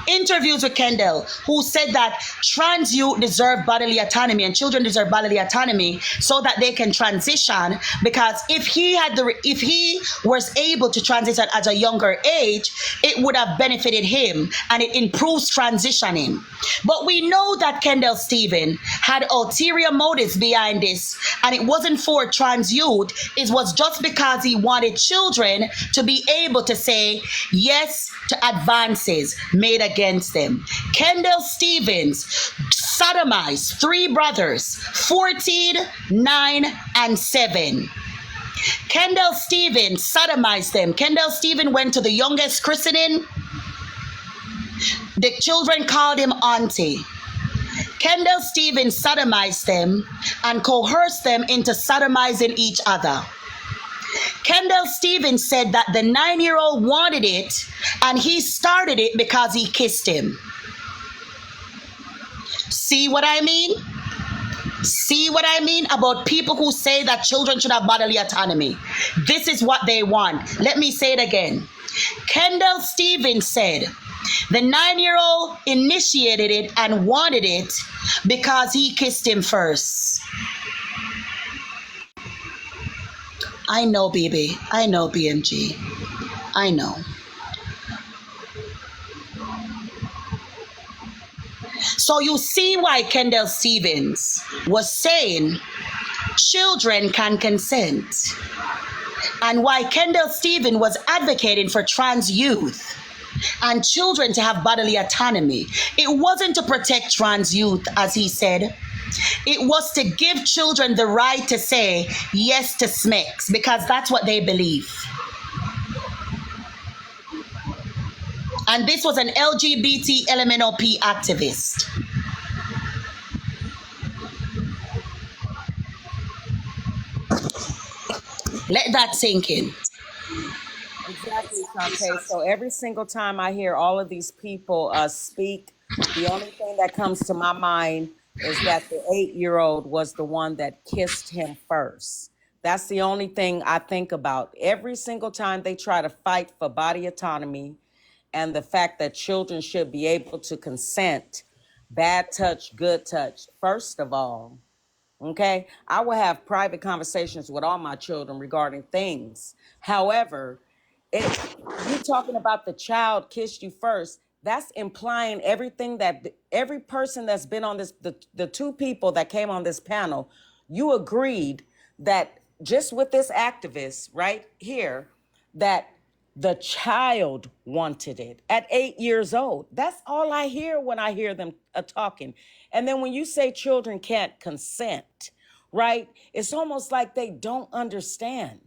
Interviews with Kendall, who said that trans youth deserve bodily autonomy and children deserve bodily autonomy so that they can transition. Because if he was able to transition at a younger age, it would have benefited him and it improves transitioning. But we know that Kendall Stevens had ulterior motives behind this, and it wasn't for trans youth. It was just because he wanted children to be able to say yes to advances made against them. Kendall Stevens sodomized 3 brothers, 14, 9, and 7. Kendall Stevens sodomized them. Kendall Stevens went to the youngest christening. The children called him auntie. Kendall Stevens sodomized them and coerced them into sodomizing each other. Kendall Stevens said that the 9-year-old wanted it and he started it because he kissed him. See what I mean? See what I mean about people who say that children should have bodily autonomy? This is what they want. Let me say it again. Kendall Stevens said the 9-year-old initiated it and wanted it because he kissed him first. I know, baby. I know, BMG. I know. So you see why Kendall Stevens was saying children can consent, and why Kendall Stevens was advocating for trans youth and children to have bodily autonomy. It wasn't to protect trans youth, as he said. It was to give children the right to say yes to s.e.x because that's what they believe. And this was an LGBT LMNOP activist. Let that sink in. Exactly, Shantae. So every single time I hear all of these people speak, the only thing that comes to my mind is that the 8-year-old was the one that kissed him first. That's the only thing I think about. Every single time they try to fight for body autonomy and the fact that children should be able to consent, bad touch, good touch, first of all, okay? I will have private conversations with all my children regarding things. However, you talking about the child kissed you first, that's implying everything that every person that's been on this, the 2 people that came on this panel, you agreed that just with this activist right here, that the child wanted it at 8 years old. That's all I hear when I hear them talking. And then when you say children can't consent, right? It's almost like they don't understand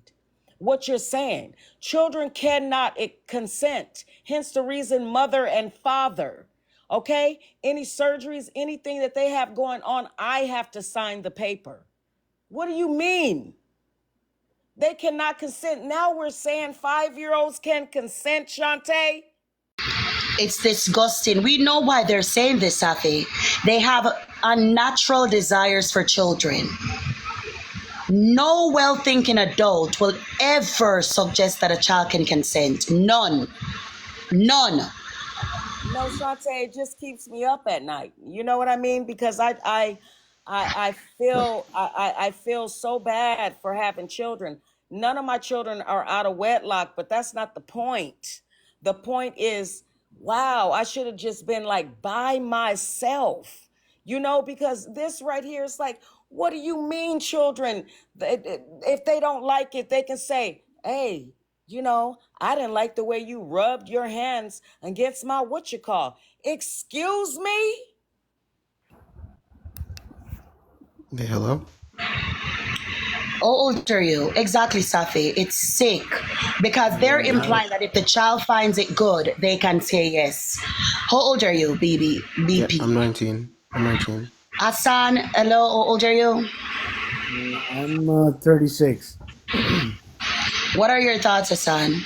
what you're saying. Children cannot consent. Hence the reason mother and father, okay? Any surgeries, anything that they have going on, I have to sign the paper. What do you mean? They cannot consent. Now we're saying 5-year-olds can consent, Shantae? It's disgusting. We know why they're saying this, Safi. They have unnatural desires for children. No well thinking adult will ever suggest that a child can consent. None. None. No, Shantae, it just keeps me up at night. You know what I mean? Because I feel so bad for having children. None of my children are out of wedlock, but that's not the point. The point is, wow, I should have just been like by myself, because this right here is like, what do you mean, children? If they don't like it, they can say, hey, I didn't like the way you rubbed your hands against my what you call. Excuse me? Hey, hello? How old are you? Exactly, Safi. It's sick because they're implying that if the child finds it good, they can say yes. How old are you, Yeah, BP? I'm 19. I'm 19. Hassan, hello, how old are you? I'm 36. What are your thoughts, Hassan?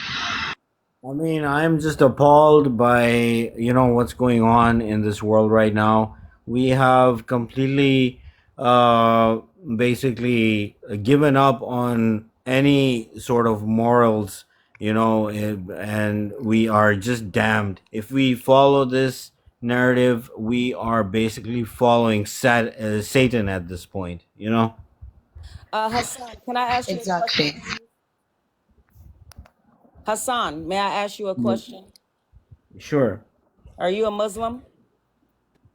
I mean, I'm just appalled by, what's going on in this world right now. We have completely, basically given up on any sort of morals, and we are just damned. If we follow this narrative, we are basically following Satan at this point. Hassan, can I ask you a question, Exactly. please? Hassan, may I ask you a Mm, question? Sure. Are you a Muslim?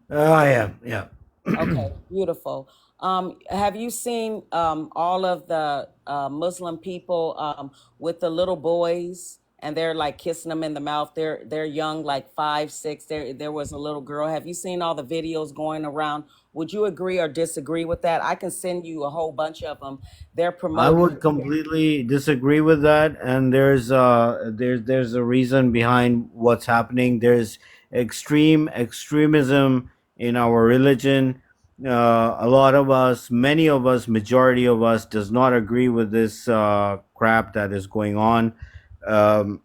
I am, yeah. Okay, beautiful. Have you seen all of the Muslim people with the little boys, and they're like kissing them in the mouth? They're young, like 5, 6. There was a little girl. Have you seen all the videos going around? Would you agree or disagree with that? I can send you a whole bunch of them. They're I promoting. would completely disagree with that, and there's a reason behind what's happening. There's extremism in our religion. A lot of us, many of us, majority of us, does not agree with this crap that is going on.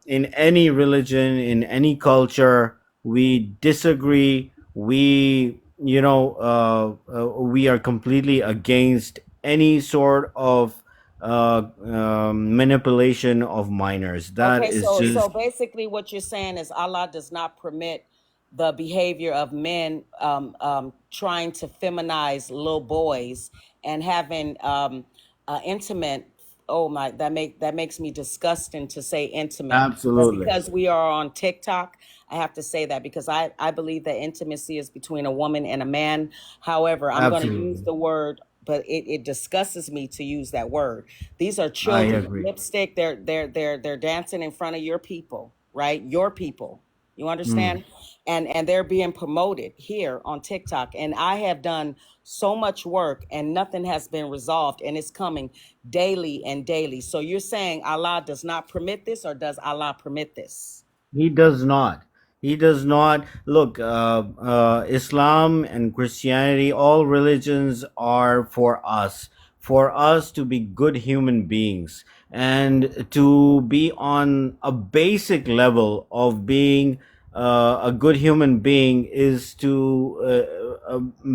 In any religion, in any culture, we disagree. We are completely against any sort of manipulation of minors. That Okay, is so just basically what you're saying is Allah does not permit the behavior of men trying to feminize little boys and having intimate. Oh my, that makes me disgusting to say intimate, but absolutely, because we are on TikTok, I have to say that because I believe that intimacy is between a woman and a man. However, I'm going to use absolutely. the word, but it disgusts me to use that word. These are I children with agree. lipstick. They're dancing in front of your people, right? Your people. You Mm. understand? And they're being promoted here on TikTok. And I have done so much work and nothing has been resolved, and it's coming daily and daily. So you're saying Allah does not permit this, or does Allah permit this? He does not. He does not. Look, Islam and Christianity, all religions are for us to be good human beings, and to be on a basic level of being a good human being is to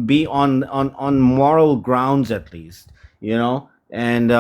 be on moral grounds at least, And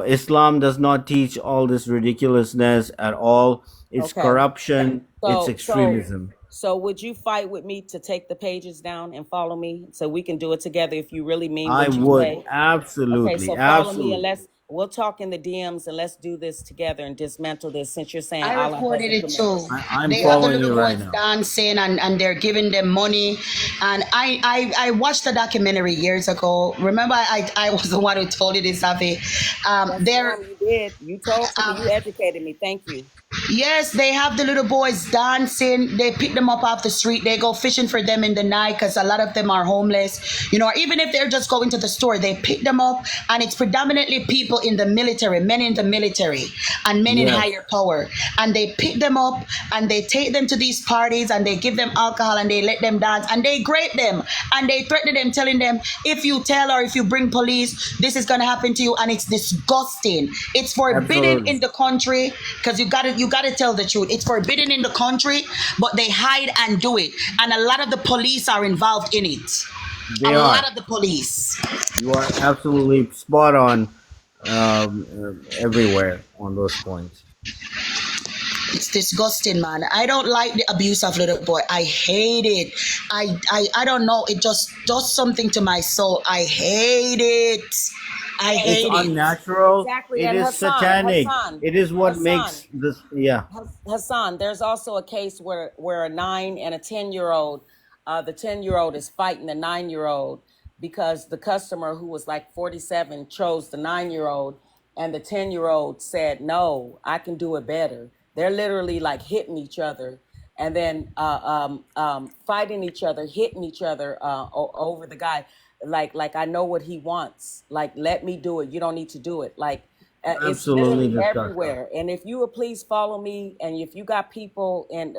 Islam does not teach all this ridiculousness at all. It's Okay. corruption. It's So so extremism. so would you fight with me to take the pages down and follow me so we can do it together if you really mean I what you would say? Okay, absolutely, so follow me and absolutely. let's we'll talk in the DMs and let's do this together and dismantle this. Since you're saying I Allah reported doesn't it permit too. this. I'm They have the following little you right boys now. dancing and they're giving them money. And I watched the documentary years ago. Remember, I was the one who told you this, Avi. Yes, They're ma'am, you did. You told to me. You educated me. Thank you. Yes, they have the little boys dancing. They pick them up off the street. They go fishing for them in the night because a lot of them are homeless. Or even if they're just going to the store, they pick them up. And it's predominantly people in the military, men in the military, and men in Yes, higher power. And they pick them up and they take them to these parties and they give them alcohol and they let them dance and they grape them and they threaten them, telling them, if you tell or if you bring police, this is going to happen to you. And it's disgusting. It's forbidden absolutely. in the country because you got to tell the truth. It's forbidden in the country, but they hide and do it, and a lot of the police are involved in it. A They lot are. of the police. You are absolutely spot on everywhere on those points. It's disgusting, man. I don't like the abuse of little boy. I hate it. I don't know. It just does something to my soul. I hate it. I It's hate it. unnatural. Exactly. It And is satanic. It is what Hassan, makes this. Yeah, Hassan, there's also a case where a 9 and a 10-year-old, the 10-year-old is fighting the 9-year-old because the customer who was like 47 chose the 9-year-old, and the 10-year-old said, "No, I can do it better." They're literally like hitting each other, and then fighting each other, hitting each other over the guy. Like I know what he wants. Like, let me do it. You don't need to do it. Like, it's absolutely literally disgusting. everywhere. And if you would please follow me, and if you got people in,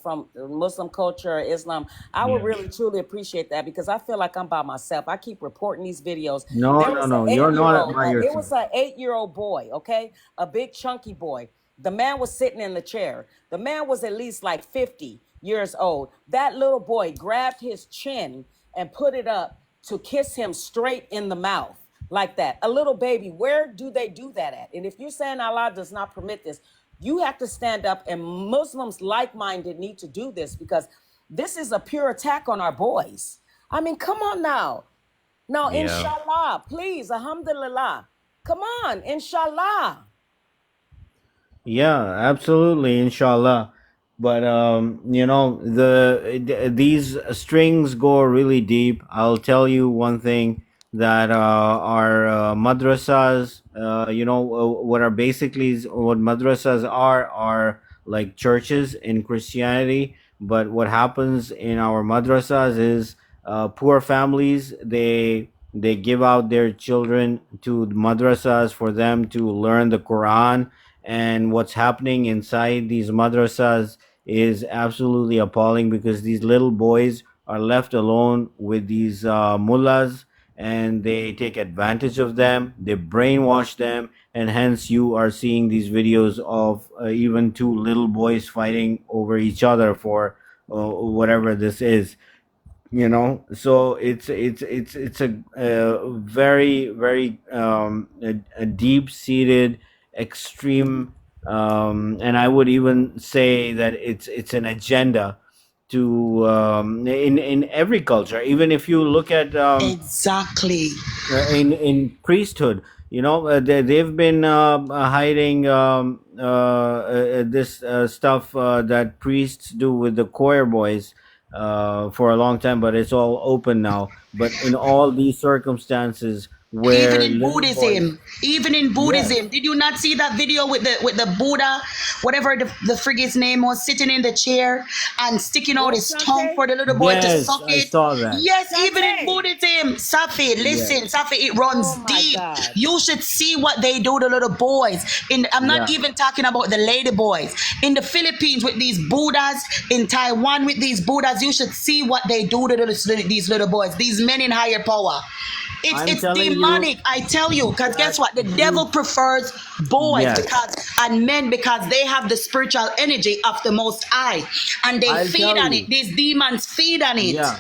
from Muslim culture or Islam, I would Yeah. really truly appreciate that, because I feel like I'm by myself. I keep reporting these videos. No, There no, was an no. eight You're year not old. by It yourself. was an 8-year-old boy. Okay, a big chunky boy. The man was sitting in the chair. The man was at least like 50 years old. That little boy grabbed his chin and put it up to kiss him straight in the mouth like that. A little baby. Where do they do that at? And if you're saying Allah does not permit this, you have to stand up, and Muslims like-minded need to do this, because this is a pure attack on our boys. I mean, come on now. Now, Yeah. inshallah, please, alhamdulillah. Come on, inshallah. Yeah, absolutely, inshallah. But these strings go really deep. I'll tell you one thing, that our madrasas, what madrasas are like churches in Christianity. But what happens in our madrasas is, poor families, they give out their children to madrasas for them to learn the Quran. And what's happening inside these madrasas is absolutely appalling, because these little boys are left alone with these mullahs, and they take advantage of them, they brainwash them, and hence you are seeing these videos of even two little boys fighting over each other for whatever this is. So it's a very, very a deep seated, extreme, and I would even say that it's an agenda to, in every culture. Even if you look at, Exactly. in priesthood, they've been hiding this stuff that priests do with the choir boys for a long time, but it's all open now. But in all these circumstances Even where in little boys. Buddhism, even in Yes, Buddhism, did you not see that video with the Buddha, whatever the frigg's name was, sitting in the chair and sticking out What, his tongue Shante? for the little boy to yes, suck I it? saw that. Yes, even in Shante. Buddhism, Safi, Yes, listen, Safi, it Oh runs my deep. God. You should see what they do to little boys. I'm not yeah. even talking about the lady boys in the Philippines with these Buddhas, in Taiwan with these Buddhas. You should see what they do to these little boys, these men in higher power. It's I'm it's telling you demonic, I tell you, because guess that what? The devil you. prefers boys Yes, because and men because they have the spiritual energy of the most high. And they I'll feed tell on it. you. These demons feed on it. Yeah,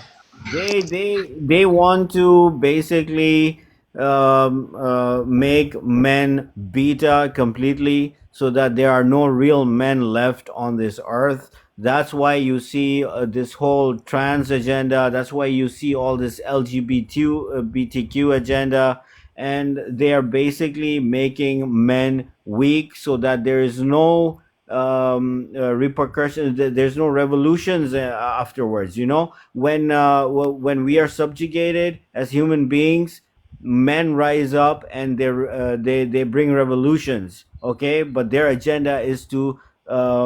they want to basically make men beta completely, so that there are no real men left on this earth. That's why you see this whole trans agenda. That's why you see all this LGBTQ BTQ agenda, and they are basically making men weak so that there is no repercussions. There's no revolutions afterwards. When we are subjugated as human beings, men rise up and they bring revolutions. Okay, but their agenda is to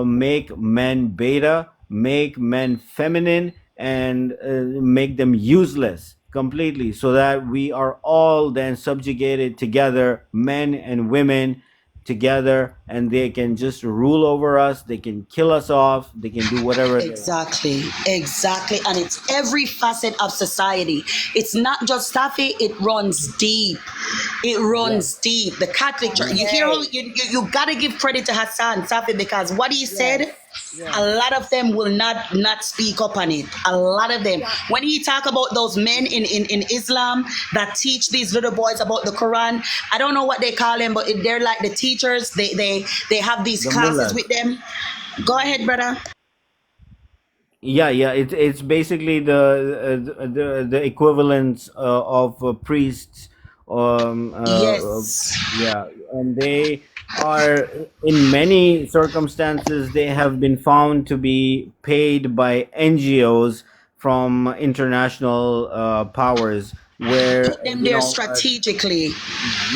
make men beta, make men feminine, and make them useless completely, so that we are all then subjugated together, men and women together, and they can just rule over us. They can kill us off. They can do whatever they want. Exactly. And it's every facet of society. It's not just Safi, it runs deep. It runs deep. The Catholic Church. You hear how you gotta give credit to Hassan Safi, because what he said, a lot of them will not speak up on it. A lot of them. When he talk about those men in Islam that teach these little boys about the Quran, I don't know what they call them, but they're like the teachers. They have these The classes mullahs. with them. Go ahead, brother. Yeah. It's basically the equivalents of priests. Yes. Yeah, and they are, in many circumstances, they have been found to be paid by NGOs from international powers, where Put them there strategically.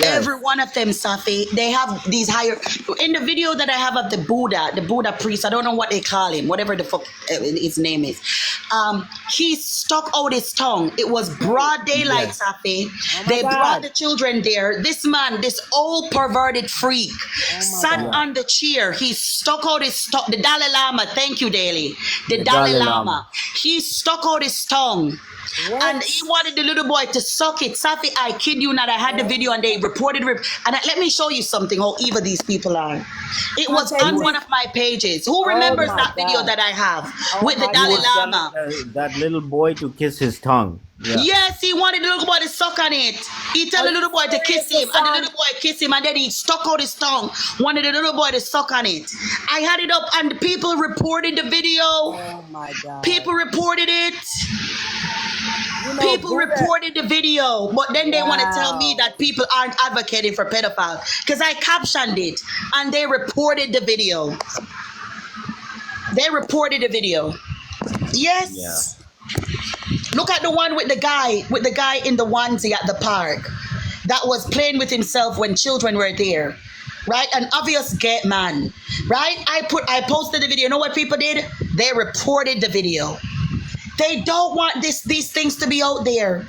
Every yes. one of them, Safi, they have these higher. In the video that I have of the Buddha priest, I don't know what they call him, whatever the fuck his name is. He stuck out his tongue. It was broad daylight, Yes. Safi. Oh my They brought God. the children there. This man, this old perverted freak, sat Yeah. on the chair. He stuck out his tongue. The Dalai Lama, thank you, Daly. The The Dalai Dalai Lama. Lama. He stuck out his tongue. What? And he wanted the little boy to suck it. Safi, I kid you not. I had the video and they reported it. And let me show you something, how evil these people are. It was Conte, on one please. of my pages. Who Oh remembers Yeah. my that video God. that I have Oh with the my He Dalai was God. telling Lama? that little boy to kiss his tongue. Yeah. Yes, he wanted the little boy to suck on it. He tell Are the you little boy to serious, kiss him, and the Hassan? little boy kiss him, and then he stuck out his tongue. Wanted the little boy to suck on it. I had it up, and people reported the video. Oh my God. People reported it. You know, People Buddha. reported the video, but then they want to tell me Wow. that people aren't advocating for pedophiles because I captioned it and they reported the video. They reported the video. Yeah. Yes. Look at the one with the guy in the onesie at the park that was playing with himself when children were there. Right? An obvious gay man. Right? I posted the video. You know what people did? They reported the video. They don't want these things to be out there.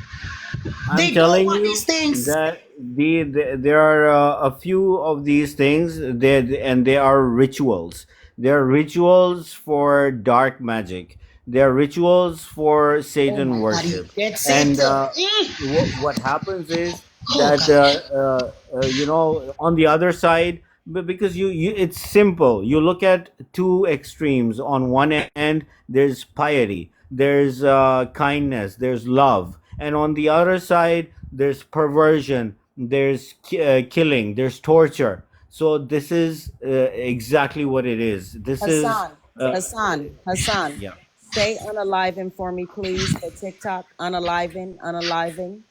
I'm They don't telling want you these things. that there are a few of these things that, and they are rituals. They are rituals for dark magic. They are rituals for Oh Satan my God, you worship. get And Satan. what happens is Oh that God. on the other side, because it's simple. You look at two extremes. On one end, there's piety, there's kindness, there's love, and on the other side, there's perversion, there's killing, there's torture. So this is exactly what it is. This is Hassan, Hassan. yeah. Say unaliving for me, please, for TikTok. Unaliving. Unaliving.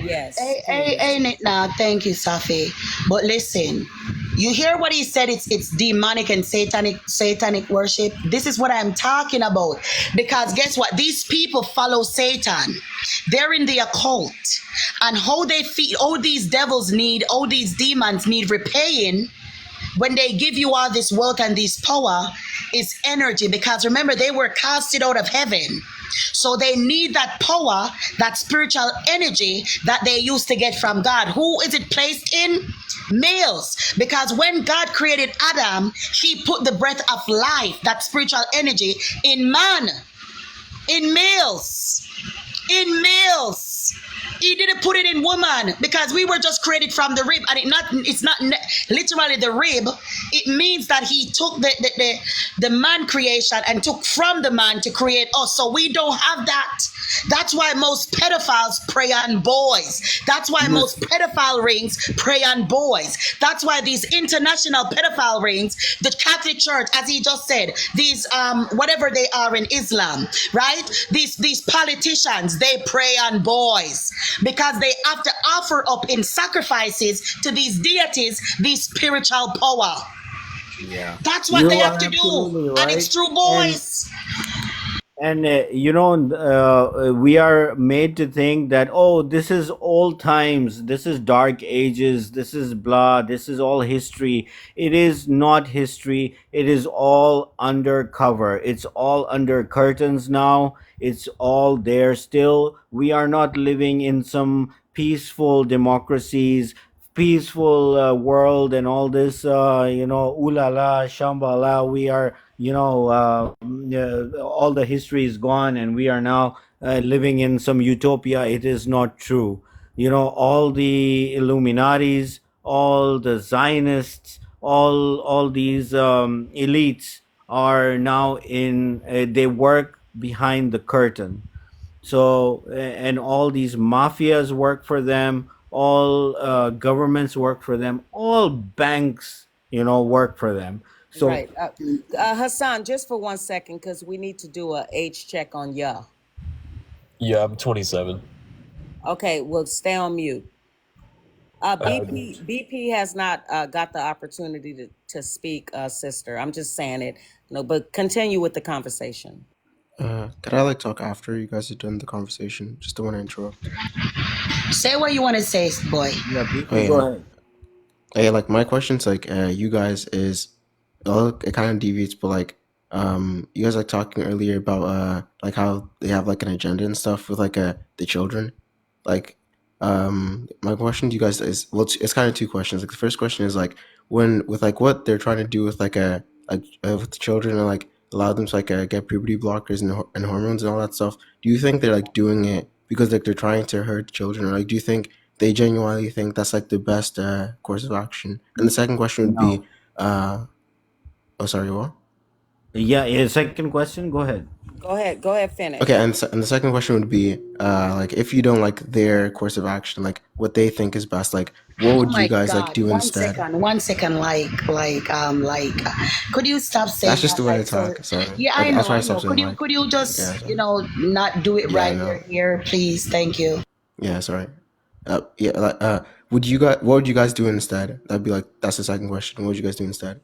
Yes, please. Ain't it now? Thank you, Safi. But listen, you hear what he said? It's demonic and satanic worship. This is what I'm talking about. Because guess what? These people follow Satan. They're in the occult, and how they feed. All these devils need. All these demons need repaying. When they give you all this wealth and this power, is energy, because remember, they were casted out of heaven. So they need that power, that spiritual energy that they used to get from God. Who is it placed in? Males. Because when God created Adam, he put the breath of life, that spiritual energy, in man, in males. In males. He didn't put it in woman, because we were just created from the rib, and it's not literally the rib. It means that he took the man creation and took from the man to create us. So we don't have that That's why most pedophiles prey on boys. That's why most Yes. pedophile rings prey on boys. That's why these international pedophile rings, the Catholic Church, as he just said, these whatever they are in Islam, right? These politicians, they prey on boys because they have to offer up in sacrifices to these deities, these spiritual power. Yeah. That's what You they have are to do, absolutely and it's right. true, And boys. we are made to think that, oh, this is old times, this is dark ages, this is blah, this is all history. It is not history. It is all undercover. It's all under curtains now. It's all there still. We are not living in some peaceful democracies, peaceful world and all this, ooh la la, shambhala. We are, all the history is gone and we are now living in some utopia. It is not true. All the Illuminatis, all the Zionists, all these elites are now they work behind the curtain. So, and all these mafias work for them, all governments work for them, all banks, work for them. So Right. Hassan, just for 1 second, because we need to do a age check on ya. Yeah, I'm 27. Okay, well, stay on mute. Uh, BP has not got the opportunity to speak, sister. I'm just saying it. No, but continue with the conversation. Could I like talk after you guys are done the conversation? Just don't want to interrupt. Say what you want to say, boy. yeah, Oh BP, go yeah. ahead. Hey, like my question's like, you guys is, well, it kind of deviates, but like, you guys like talking earlier about like how they have like an agenda and stuff with like the children. Like, my question to you guys is, well, it's kind of two questions. Like the first question is like, when with like what they're trying to do with like with the children and like allow them to like get puberty blockers and hormones and all that stuff. Do you think they're like doing it because like they're trying to hurt children, or like do you think they genuinely think that's like the best course of action? And the second question would be, No. oh sorry, what? Yeah, second question, go ahead. Go ahead, Okay, finish. and the second question would be, like, if you don't like their course of action, like what they think is best, like, what Oh would you my guys like God! do One instead? second, 1 second. Could you stop That's saying just that? the way I Like so. talk. Sorry. Yeah, Okay, I'll try I to stop know. saying like. Could you Yeah, just sorry. not do it Yeah, I right know. here, please? Thank you. Yeah, sorry. Yeah, like, what would you guys do instead? That'd be like, that's the second question. What would you guys do instead?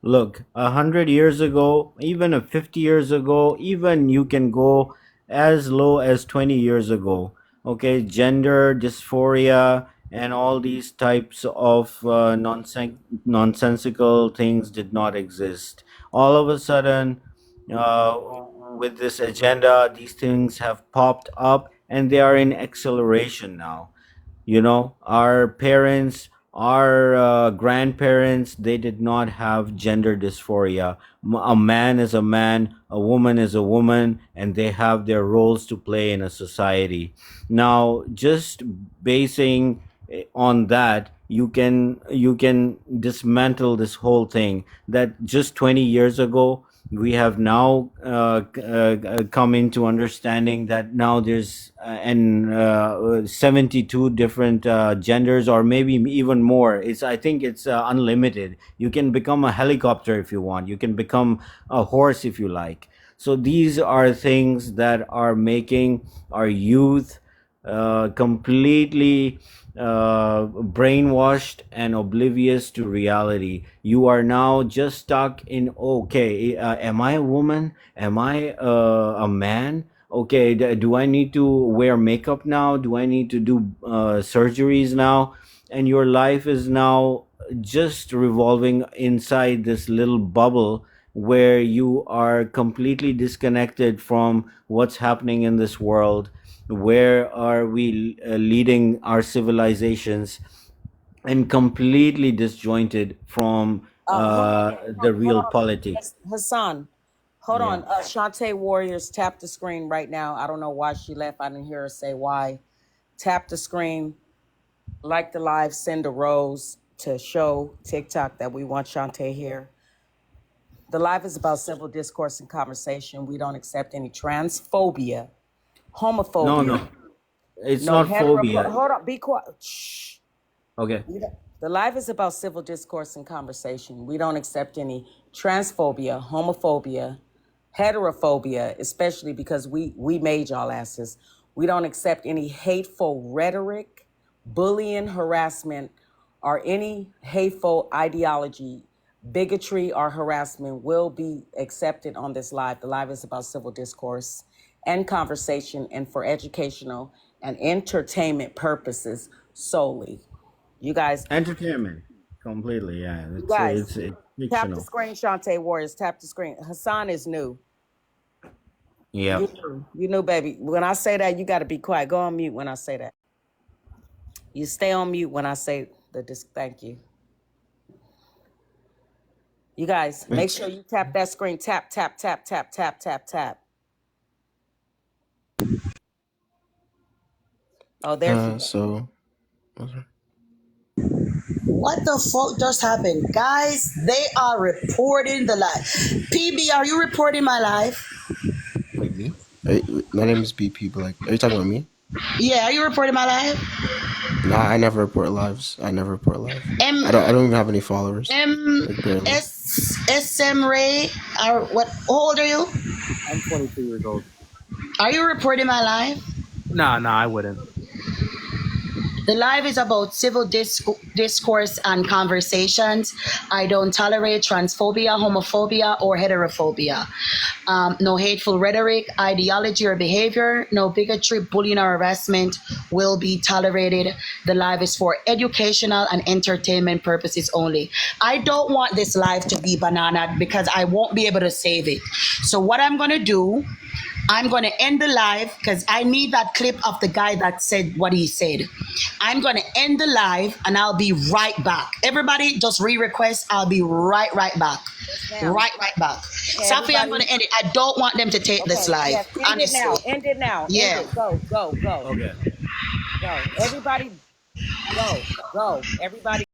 Look, 100 years ago, even 50 years ago, even you can go as low as 20 years ago. Okay, gender dysphoria and all these types of nonsensical things did not exist. All of a sudden, uh, with this agenda, these things have popped up and they are in acceleration now. Our parents, our grandparents, they did not have gender dysphoria. A man is a man, a woman is a woman, and they have their roles to play in a society. Now, just basing on that, you can dismantle this whole thing, that just 20 years ago we have now come into understanding that now there's 72 different genders, or maybe even more. I think it's unlimited. You can become a helicopter if you want, you can become a horse if you like. So these are things that are making our youth completely brainwashed and oblivious to reality. You are now just stuck in, okay, am I a woman? Am I a man? Okay, do I need to wear makeup now? Do I need to do surgeries now? And your life is now just revolving inside this little bubble where you are completely disconnected from what's happening in this world. Where are we leading our civilizations, and completely disjointed from the Hold real on, politics. Hassan. Hold Yeah. on. Shantae Warriors, tap the screen right now. I don't know why she left. I didn't hear her say why. Tap the screen, like the live, send a rose to show TikTok that we want Shantae here. The live is about civil discourse and conversation. We don't accept any transphobia No, homophobia. no, it's No not phobia. hold on, be quiet. Shh. Okay. The life is about civil discourse and conversation. We don't accept any transphobia, homophobia, heterophobia, especially because we made y'all asses. We don't accept any hateful rhetoric, bullying, harassment, or any hateful ideology. Bigotry or harassment will be accepted on this live. The live is about civil discourse and conversation and for educational and entertainment purposes solely. You guys, Entertainment. Completely, yeah. you It's guys, it's it's tap the fictional. screen, Shantae Warriors. Tap the screen. Hassan is new. Yep. You know, baby. When I say that, you got to be quiet. Go on mute when I say that. You stay on mute when I say the. Thank you. You guys, make Thanks. sure you tap that screen. Tap, tap, tap, tap, tap, tap, tap. Oh, there she goes. So What the fuck just happened? Guys, they are reporting the live. PB, are you reporting my live? like me, my name is BP. But like, are you talking about me? Yeah, are you reporting my live? No, I never report lives. I never report live. M I don't even have any followers. M Like barely. SM Ray, or what? How old are you? I'm 22 years old. Are you reporting my live? Nah, I wouldn't. The live is about civil discourse and conversations. I don't tolerate transphobia, homophobia, or heterophobia. No hateful rhetoric, ideology, or behavior. No bigotry, bullying, or harassment will be tolerated. The live is for educational and entertainment purposes only. I don't want this live to be banana because I won't be able to save it. So what I'm going to do, I'm going to end the live because I need that clip of the guy that said what he said. I'm going to end the live and I'll be right back. Everybody just re-request. I'll be right back. Right back. Okay, Safi, I'm going to end it. I don't want them to take this live. Yes, end Honestly. it now. End it now. Yeah. End it. Go, go, go. Okay. Go. Everybody, go, go. Everybody.